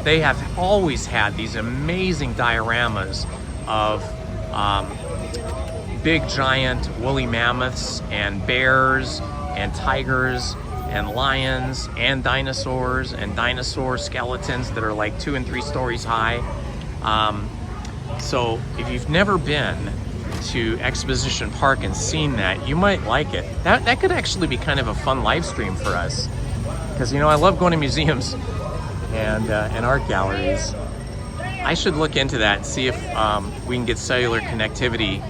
they have always had these amazing dioramas of big giant woolly mammoths and bears and tigers and lions and dinosaurs and dinosaur skeletons that are like 2 and 3 stories high. So if you've never been to Exposition Park and seen that, you might like it. That could actually be kind of a fun live stream for us, because you know, I love going to museums and art galleries. I should look into that and see if we can get cellular connectivity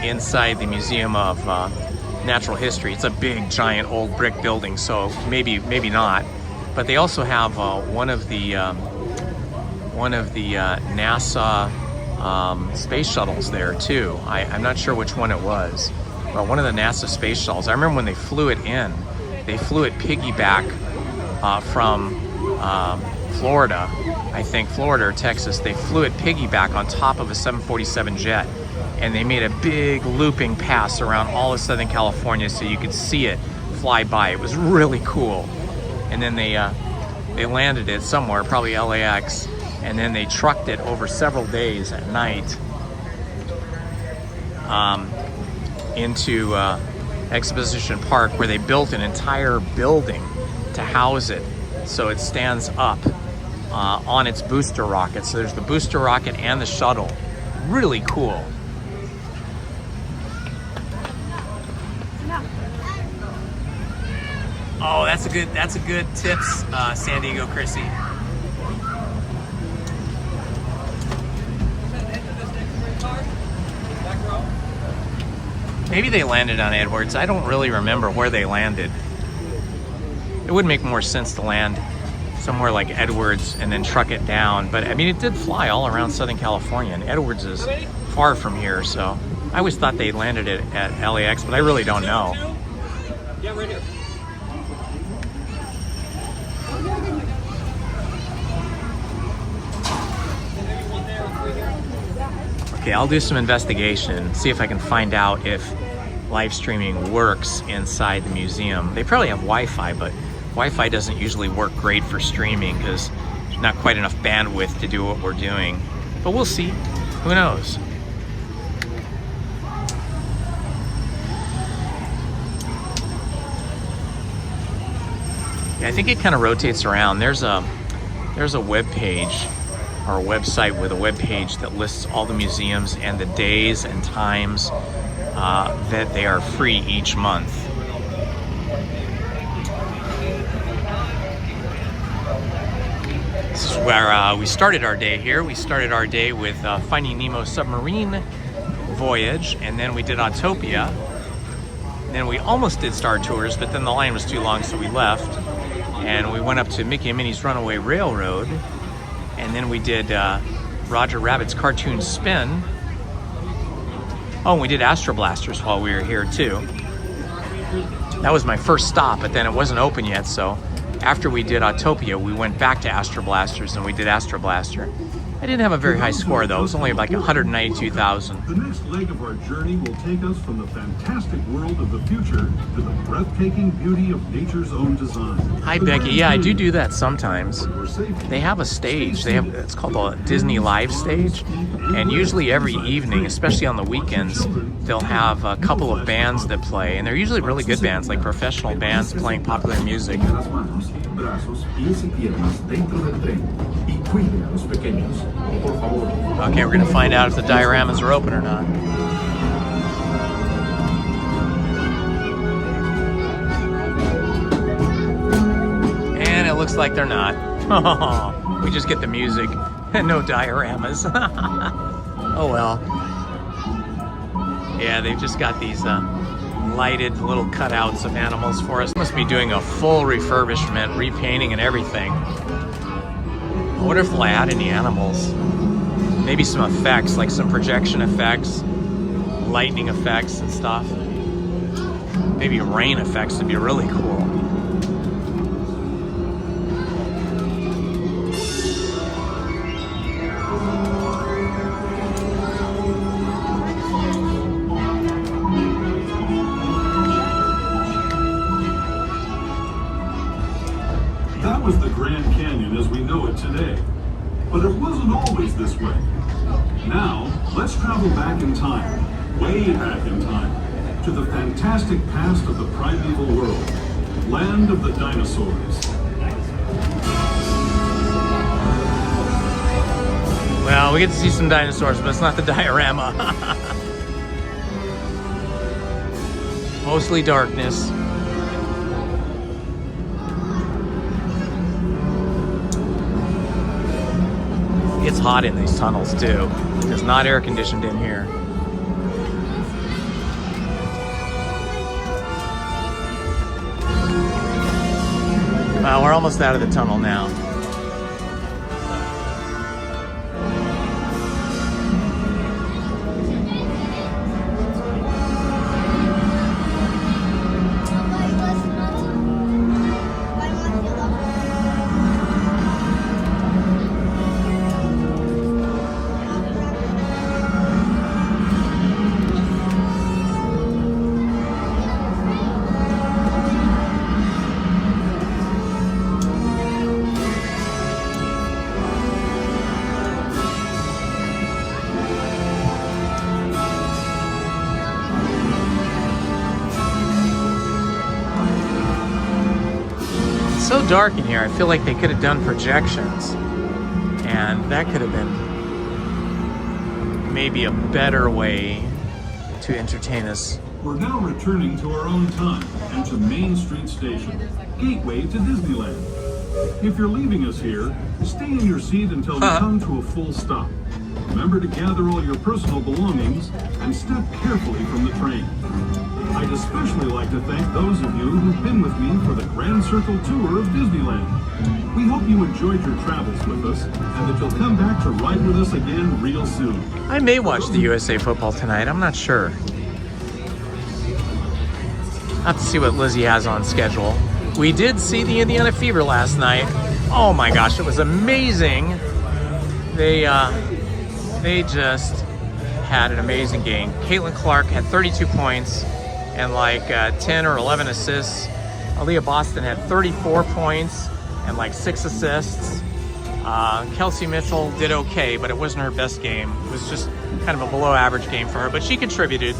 inside the Museum of Natural History. It's a big, giant, old brick building, so maybe not. But they also have one of the NASA space shuttles there too. I'm not sure which one it was, but one of the NASA space shuttles. I remember when they flew it in, they flew it piggyback from Florida, I think Florida or Texas. They flew it piggyback on top of a 747 jet, and they made a big looping pass around all of Southern California so you could see it fly by. It was really cool. And then they landed it somewhere, probably LAX, and then they trucked it over several days at night into Exposition Park, where they built an entire building to house it so it stands up on its booster rocket. So there's the booster rocket and the shuttle. Really cool. Oh, that's a good tips, San Diego Chrissy. Maybe they landed on Edwards. I don't really remember where they landed. It would make more sense to land somewhere like Edwards and then truck it down. But I mean, it did fly all around Southern California, and Edwards is far from here. So I always thought they landed it at LAX, but I really don't know. Yeah, right here. Okay, I'll do some investigation, see if I can find out if live streaming works inside the museum. They probably have Wi-Fi, but Wi-Fi doesn't usually work great for streaming because There's not quite enough bandwidth to do what we're doing, but we'll see. Who knows? Yeah, I think it kind of rotates around. There's a web page or a website with a web page that lists all the museums and the days and times that they are free each month. This is where we started our day here. We started our day with Finding Nemo submarine voyage, and then we did Autopia. And then we almost did Star Tours, but then the line was too long, so we left. And we went up to Mickey and Minnie's Runaway Railroad, and then we did Roger Rabbit's Cartoon Spin. Oh, and we did Astro Blasters while we were here too. That was my first stop, but then it wasn't open yet, so after we did Autopia, we went back to Astro Blasters and we did Astro Blaster. I didn't have a very high score though. It was only like 192,000. The next leg of our journey will take us from the fantastic world of the future to the breathtaking beauty of nature's own design. Hi Becky, yeah, I do that sometimes. They have a stage. It's called the Disney Live Stage, and usually every evening, especially on the weekends, they'll have a couple of bands that play, and they're usually really good bands, like professional bands playing popular music. Okay, we're gonna find out if the dioramas are open or not. And it looks like they're not. We just get the music and no dioramas. Oh well. Yeah, they've just got these lighted little cutouts of animals for us. Must be doing a full refurbishment, repainting and everything. I wonder if they'll add any animals. Maybe some effects, like some projection effects, lightning effects and stuff. Maybe rain effects would be really cool. That was the Grand Canyon as we know it today. But it wasn't always this way. Now, let's travel back in time, way back in time, to the fantastic past of the primeval world, land of the dinosaurs. Well, we get to see some dinosaurs, but it's not the diorama. Mostly darkness. It's hot in these tunnels too. It's not air conditioned in here. Well, we're almost out of the tunnel now. So dark in here. I feel like they could have done projections, and that could have been maybe a better way to entertain us. We're now returning to our own time and to Main Street Station, gateway to Disneyland. If you're leaving us here, stay in your seat until we come to a full stop. Remember to gather all your personal belongings and step carefully from the train. I'd especially like to thank those of you who've been with me for the Grand Circle Tour of Disneyland. We hope you enjoyed your travels with us and that you'll come back to ride with us again real soon. I may watch the USA football tonight. I'm not sure. I'll have to see what Lizzie has on schedule. We did see the Indiana Fever last night. Oh my gosh, it was amazing. They just had an amazing game. Caitlin Clark had 32 points and like 10 or 11 assists. Aaliyah Boston had 34 points and like 6 assists. Kelsey Mitchell did okay, but it wasn't her best game. It was just kind of a below average game for her, but she contributed.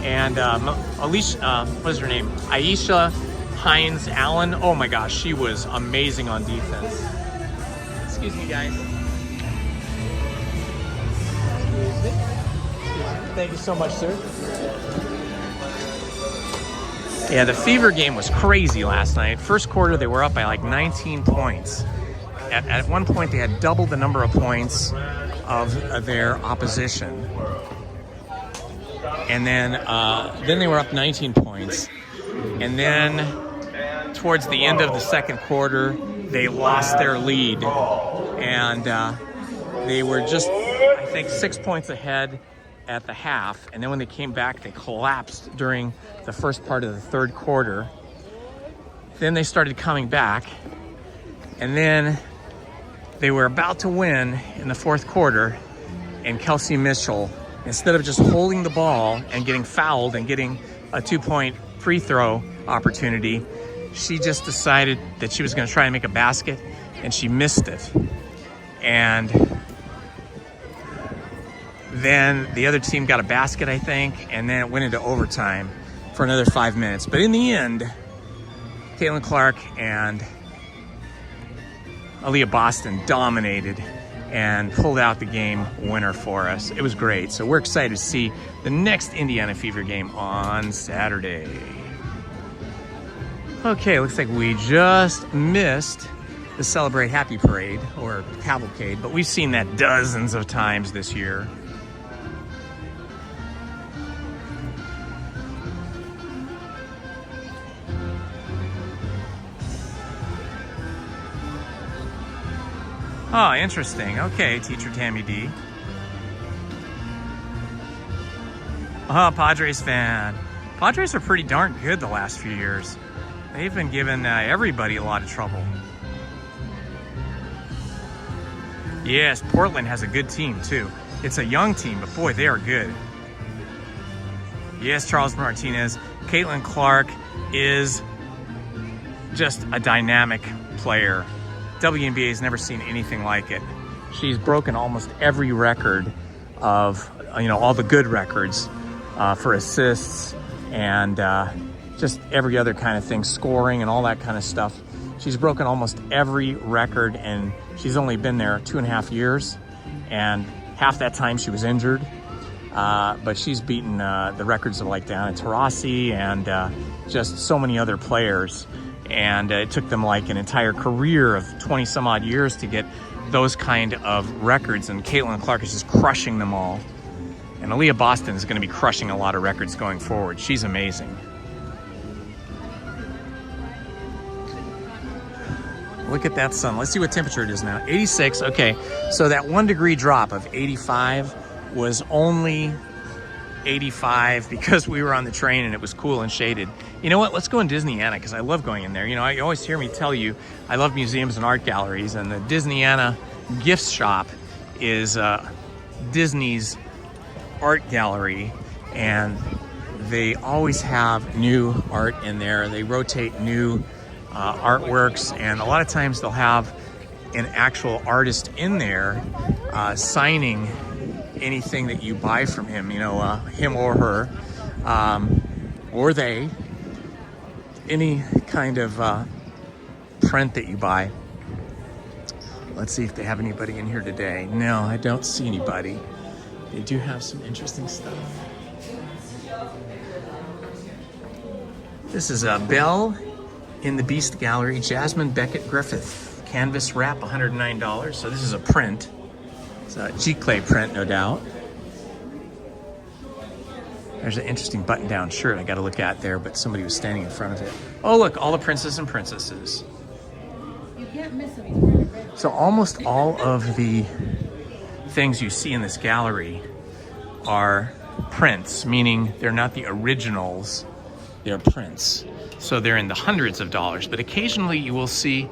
And Alicia, what's her name? Aisha Hines Allen. Oh my gosh, she was amazing on defense. Excuse me, guys. Thank you so much, sir. Yeah, the Fever game was crazy last night. First quarter, they were up by like 19 points. At one point, they had double the number of points of their opposition. And then they were up 19 points. And then towards the end of the second quarter, they lost their lead. And they were just, I think, 6 points ahead at the half. And then when they came back, they collapsed during the first part of the third quarter. Then they started coming back. And then they were about to win in the fourth quarter. And Kelsey Mitchell, instead of just holding the ball and getting fouled and getting a 2-point free throw opportunity, she just decided that she was going to try and make a basket, and she missed it. And then the other team got a basket, I think, and then it went into overtime for another 5 minutes. But in the end, Caitlin Clark and Aaliyah Boston dominated and pulled out the game winner for us. It was great. So we're excited to see the next Indiana Fever game on Saturday. Okay, looks like we just missed the Celebrate Happy Parade, or cavalcade, but we've seen that dozens of times this year. Oh, interesting. Okay, Teacher Tammy D. Padres fan. Padres are pretty darn good the last few years. They've been giving everybody a lot of trouble. Yes, Portland has a good team too. It's a young team, but boy, they are good. Yes, Charles Martinez. Caitlin Clark is just a dynamic player. WNBA has never seen anything like it. She's broken almost every record of, all the good records for assists and just every other kind of thing, scoring and all that kind of stuff. She's broken almost every record, and she's only been there 2.5 years, and half that time she was injured. But she's beaten the records of like Diana Taurasi and just so many other players. And it took them like an entire career of 20 some odd years to get those kind of records. And Caitlin Clark is just crushing them all. And Aaliyah Boston is going to be crushing a lot of records going forward. She's amazing. Look at that sun. Let's see what temperature it is now. 86. Okay, so that 1 degree drop of 85 was only 85 because we were on the train and it was cool and shaded. You know what? Let's go in Disneyana because I love going in there. You always hear me tell you I love museums and art galleries, and the Disneyana gift shop is Disney's art gallery, and they always have new art in there. They rotate new artworks, and a lot of times they'll have an actual artist in there signing anything that you buy from him, him or her, or they, any kind of print that you buy. Let's see if they have anybody in here today. No, I don't see anybody. They do have some interesting stuff. This is Belle in the Beast Gallery, Jasmine Beckett Griffith. Canvas wrap, $109. So this is a print. It's a G-clay print, no doubt. There's an interesting button-down shirt I got to look at there, but somebody was standing in front of it. Oh, look, all the princes and princesses. You can't miss them. So almost all of the things you see in this gallery are prints, meaning they're not the originals, they're prints. So they're in the hundreds of dollars, but occasionally you will see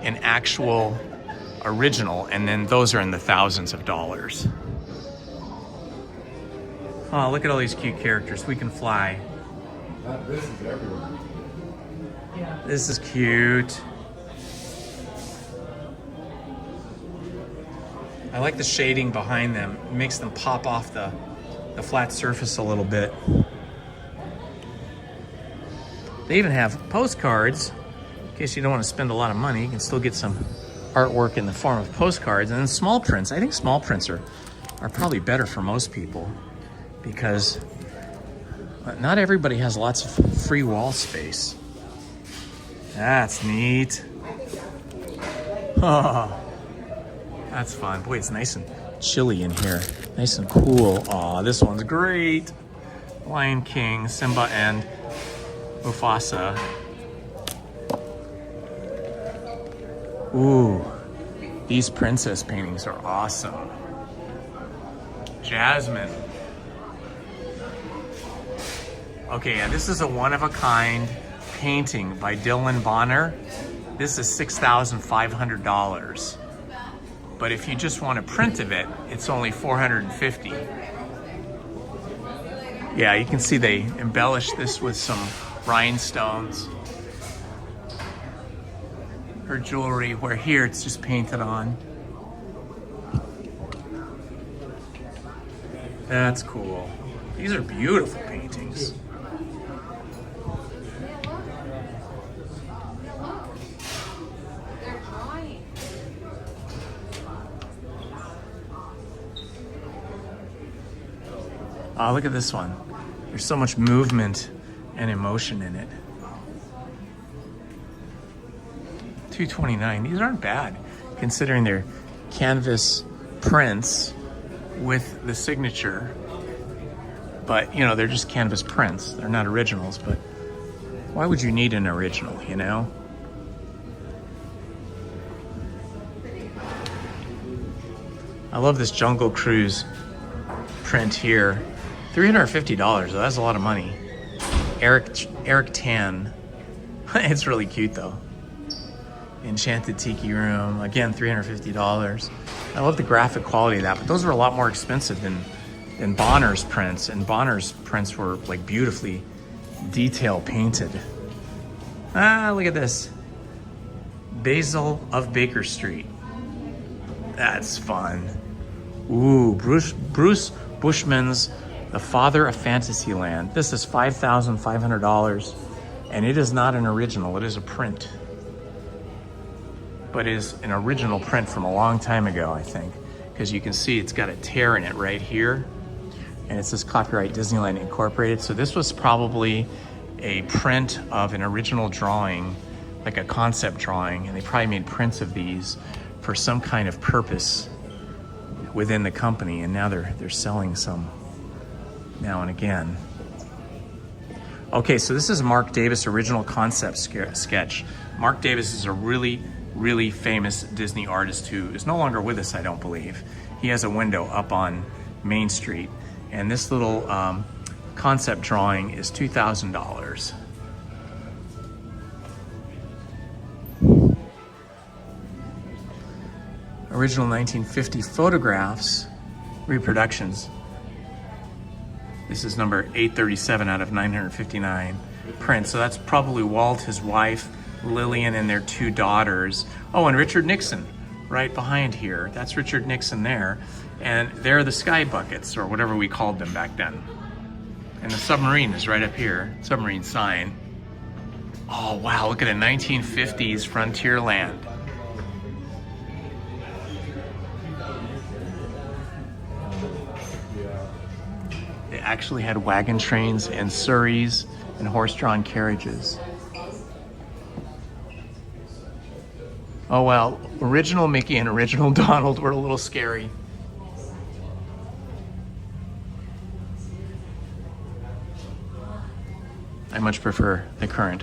an actual original, and then those are in the thousands of dollars. Oh, look at all these cute characters. We Can Fly. This is everywhere. This is cute. I like the shading behind them. It makes them pop off the flat surface a little bit. They even have postcards. In case you don't want to spend a lot of money, you can still get some artwork in the form of postcards. And then small prints. I think small prints are probably better for most people because not everybody has lots of free wall space. That's neat. Oh, that's fun. Boy, it's nice and chilly in here. Nice and cool. Aw, this one's great. Lion King, Simba, and Mufasa. Ooh, these princess paintings are awesome. Jasmine. Okay, yeah, this is a one-of-a-kind painting by Dylan Bonner. This is $6,500. But if you just want a print of it, it's only $450. Yeah, you can see they embellished this with some rhinestones. Her jewelry, where here it's just painted on. That's cool. These are beautiful paintings. Oh, look at this one. There's so much movement and emotion in it. $229. These aren't bad, considering they're canvas prints with the signature. But, you know, they're just canvas prints. They're not originals, but why would you need an original, you know? I love this Jungle Cruise print here. $350, that's a lot of money. Eric Tan. It's really cute though. Enchanted Tiki Room, again, $350. I love the graphic quality of that, but those were a lot more expensive than Bonner's prints, and Bonner's prints were like beautifully detail painted. Ah, look at this. Basil of Baker Street. That's fun. Ooh, Bruce Bushman's The Father of Fantasyland. This is $5,500, and it is not an original, it is a print. But it is an original print from a long time ago, I think, because you can see it's got a tear in it right here, and it says Copyright Disneyland Incorporated. So this was probably a print of an original drawing, like a concept drawing, and they probably made prints of these for some kind of purpose within the company, and now they're selling some now and again. Okay, so this is Mark Davis original concept sketch. Mark Davis is a really famous Disney artist who is no longer with us, I don't believe. He has a window up on Main Street, and this little concept drawing is $2,000. Original 1950 photographs, reproductions. This is number 837 out of 959 prints. So that's probably Walt, his wife, Lillian, and their two daughters. Oh, and Richard Nixon right behind here. That's Richard Nixon there. And they're the sky buckets, or whatever we called them back then. And the submarine is right up here, submarine sign. Oh, wow, look at a 1950s Frontierland. They actually had wagon trains and surreys and horse-drawn carriages. Oh well, original Mickey and original Donald were a little scary. I much prefer the current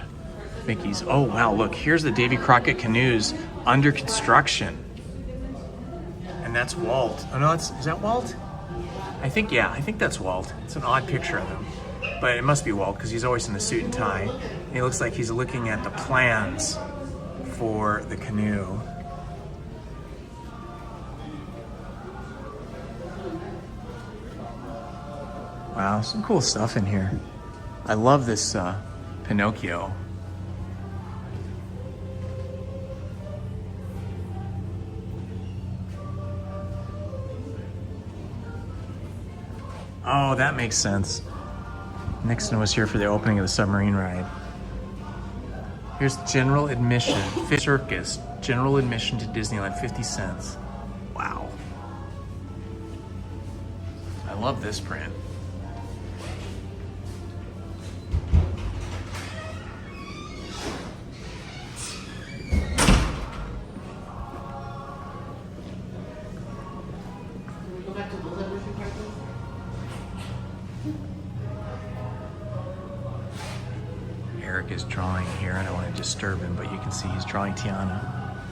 Mickeys. Oh wow, look, here's the Davy Crockett canoes under construction. And that's Walt. Oh no, is that Walt? I think that's Walt. It's an odd picture of him. But it must be Walt because he's always in a suit and tie. And he looks like he's looking at the plans for the canoe. Wow, some cool stuff in here. I love this Pinocchio. Oh, that makes sense. Nixon was here for the opening of the submarine ride. Here's general admission, Fish Circus. General admission to Disneyland, 50 cents. Wow. I love this print. Eric is drawing here. I don't want to disturb him, but you can see he's drawing Tiana.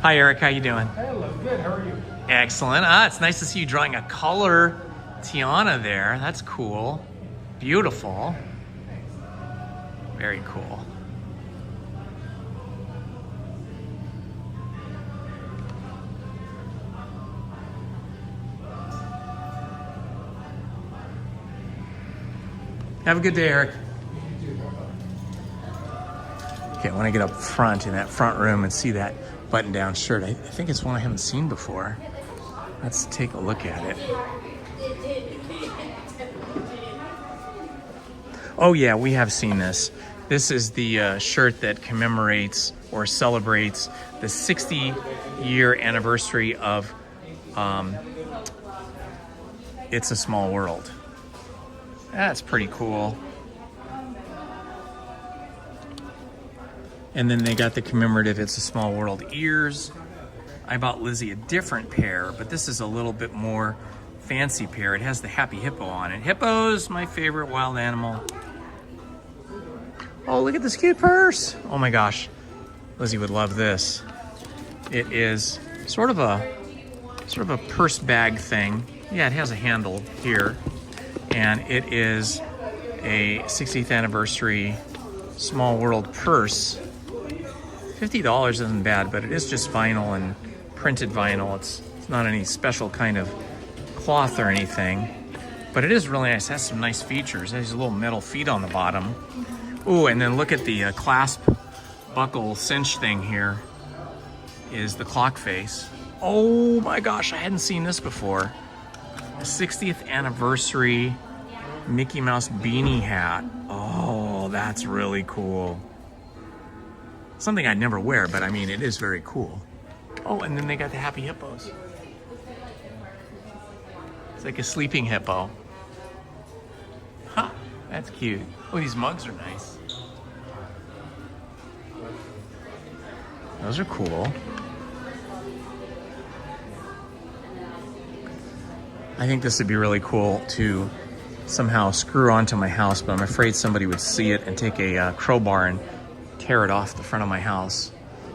Hi, Eric. How you doing? Hello. Good. How are you? Excellent. It's nice to see you drawing a color Tiana there. That's cool. Beautiful. Very cool. Have a good day, Eric. Okay, I want to get up front in that front room and see that button-down shirt. I think it's one I haven't seen before. Let's take a look at it. Oh yeah, we have seen this. This is the shirt that commemorates or celebrates the 60-year anniversary of It's a Small World. That's pretty cool. And then they got the commemorative It's a Small World ears. I bought Lizzie a different pair, but this is a little bit more fancy pair. It has the happy hippo on it. Hippo's my favorite wild animal. Oh, look at this cute purse. Oh my gosh, Lizzie would love this. It is sort of a purse bag thing. Yeah, it has a handle here. And it is a 60th anniversary Small World purse. $50 isn't bad, but it is just vinyl and printed vinyl. It's not any special kind of cloth or anything, but it is really nice. It has some nice features. It has a little metal feet on the bottom. Ooh, and then look at the clasp buckle cinch thing here is the clock face. Oh my gosh, I hadn't seen this before. A 60th anniversary Mickey Mouse beanie hat. Oh, that's really cool. Something I'd never wear, but I mean, it is very cool. Oh, and then they got the happy hippos. It's like a sleeping hippo. Huh, that's cute. Oh, these mugs are nice. Those are cool. I think this would be really cool to somehow screw onto my house, but I'm afraid somebody would see it and take a crowbar and tear it off the front of my house.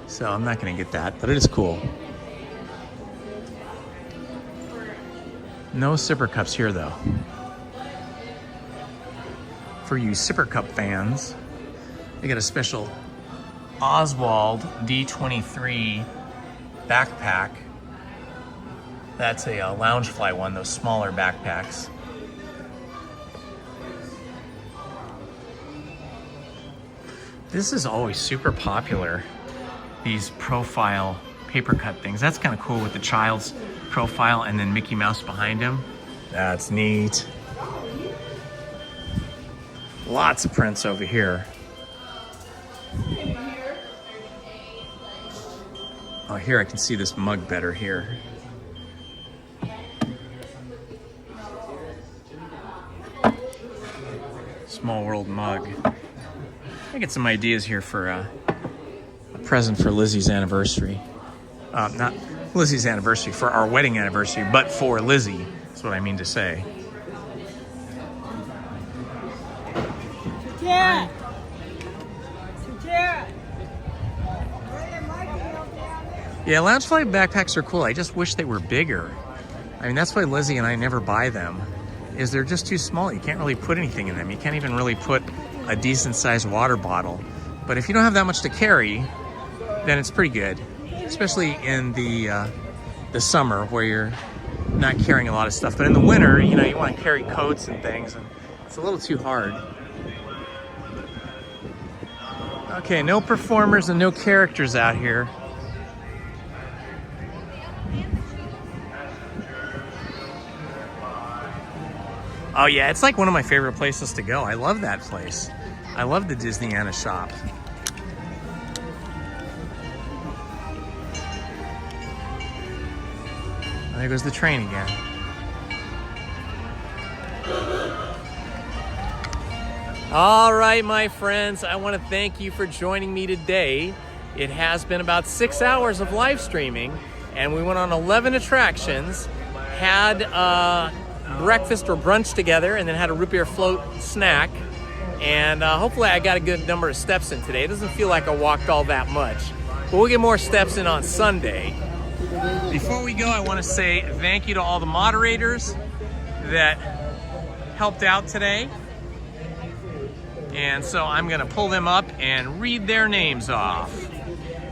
So I'm not gonna get that, but it is cool. No sipper cups here though. For you sipper cup fans, they got a special Oswald D23 backpack. That's a Loungefly one, those smaller backpacks. This is always super popular, these profile paper cut things. That's kind of cool with the child's profile and then Mickey Mouse behind him. That's neat. Lots of prints over here. Oh, here I can see this mug better here. Small World mug. I get some ideas here for a present for Lizzie's anniversary. Not Lizzie's anniversary, for our wedding anniversary, but for Lizzie. That's what I mean to say. Yeah. Yeah, Loungefly backpacks are cool. I just wish they were bigger. I mean, that's why Lizzie and I never buy them, is they're just too small. You can't really put anything in them. You can't even really put a decent sized water bottle. But if you don't have that much to carry, then it's pretty good, especially in the summer where you're not carrying a lot of stuff. But in the winter, you know, you want to carry coats and things, and it's a little too hard. Okay, no performers and no characters out here. Oh yeah, it's like one of my favorite places to go. I love that place. I love the Disneyland shop. There goes the train again. All right, my friends, I want to thank you for joining me today. It has been about 6 hours of live streaming, and we went on 11 attractions, had breakfast or brunch together, and then had a root beer float snack. And hopefully I got a good number of steps in today. It doesn't feel like I walked all that much, but we'll get more steps in on Sunday. Before we go, I want to say thank you to all the moderators that helped out today. And so I'm going to pull them up and read their names off.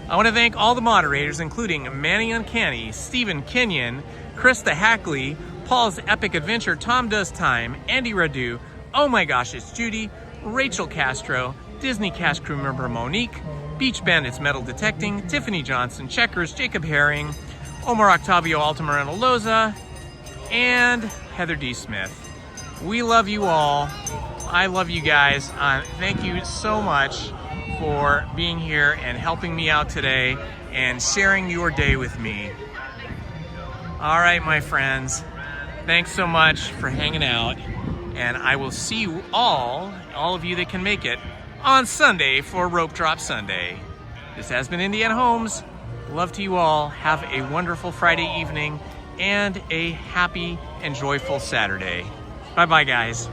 I want to thank all the moderators, including Manny Uncanny, Stephen Kenyon, Krista Hackley, Paul's Epic Adventure, Tom Does Time, Andy Radu, Oh My Gosh, It's Judy, Rachel Castro, Disney cast crew member Monique, Beach Bandits Metal Detecting, Tiffany Johnson, Checkers, Jacob Herring, Omar Octavio Altamirano Loza, and Heather D. Smith. We love you all. I love you guys. Thank you so much for being here and helping me out today and sharing your day with me. All right, my friends. Thanks so much for hanging out. And I will see you all of you that can make it, on Sunday for Rope Drop Sunday. This has been Indiana Holmes. Love to you all. Have a wonderful Friday evening and a happy and joyful Saturday. Bye-bye, guys.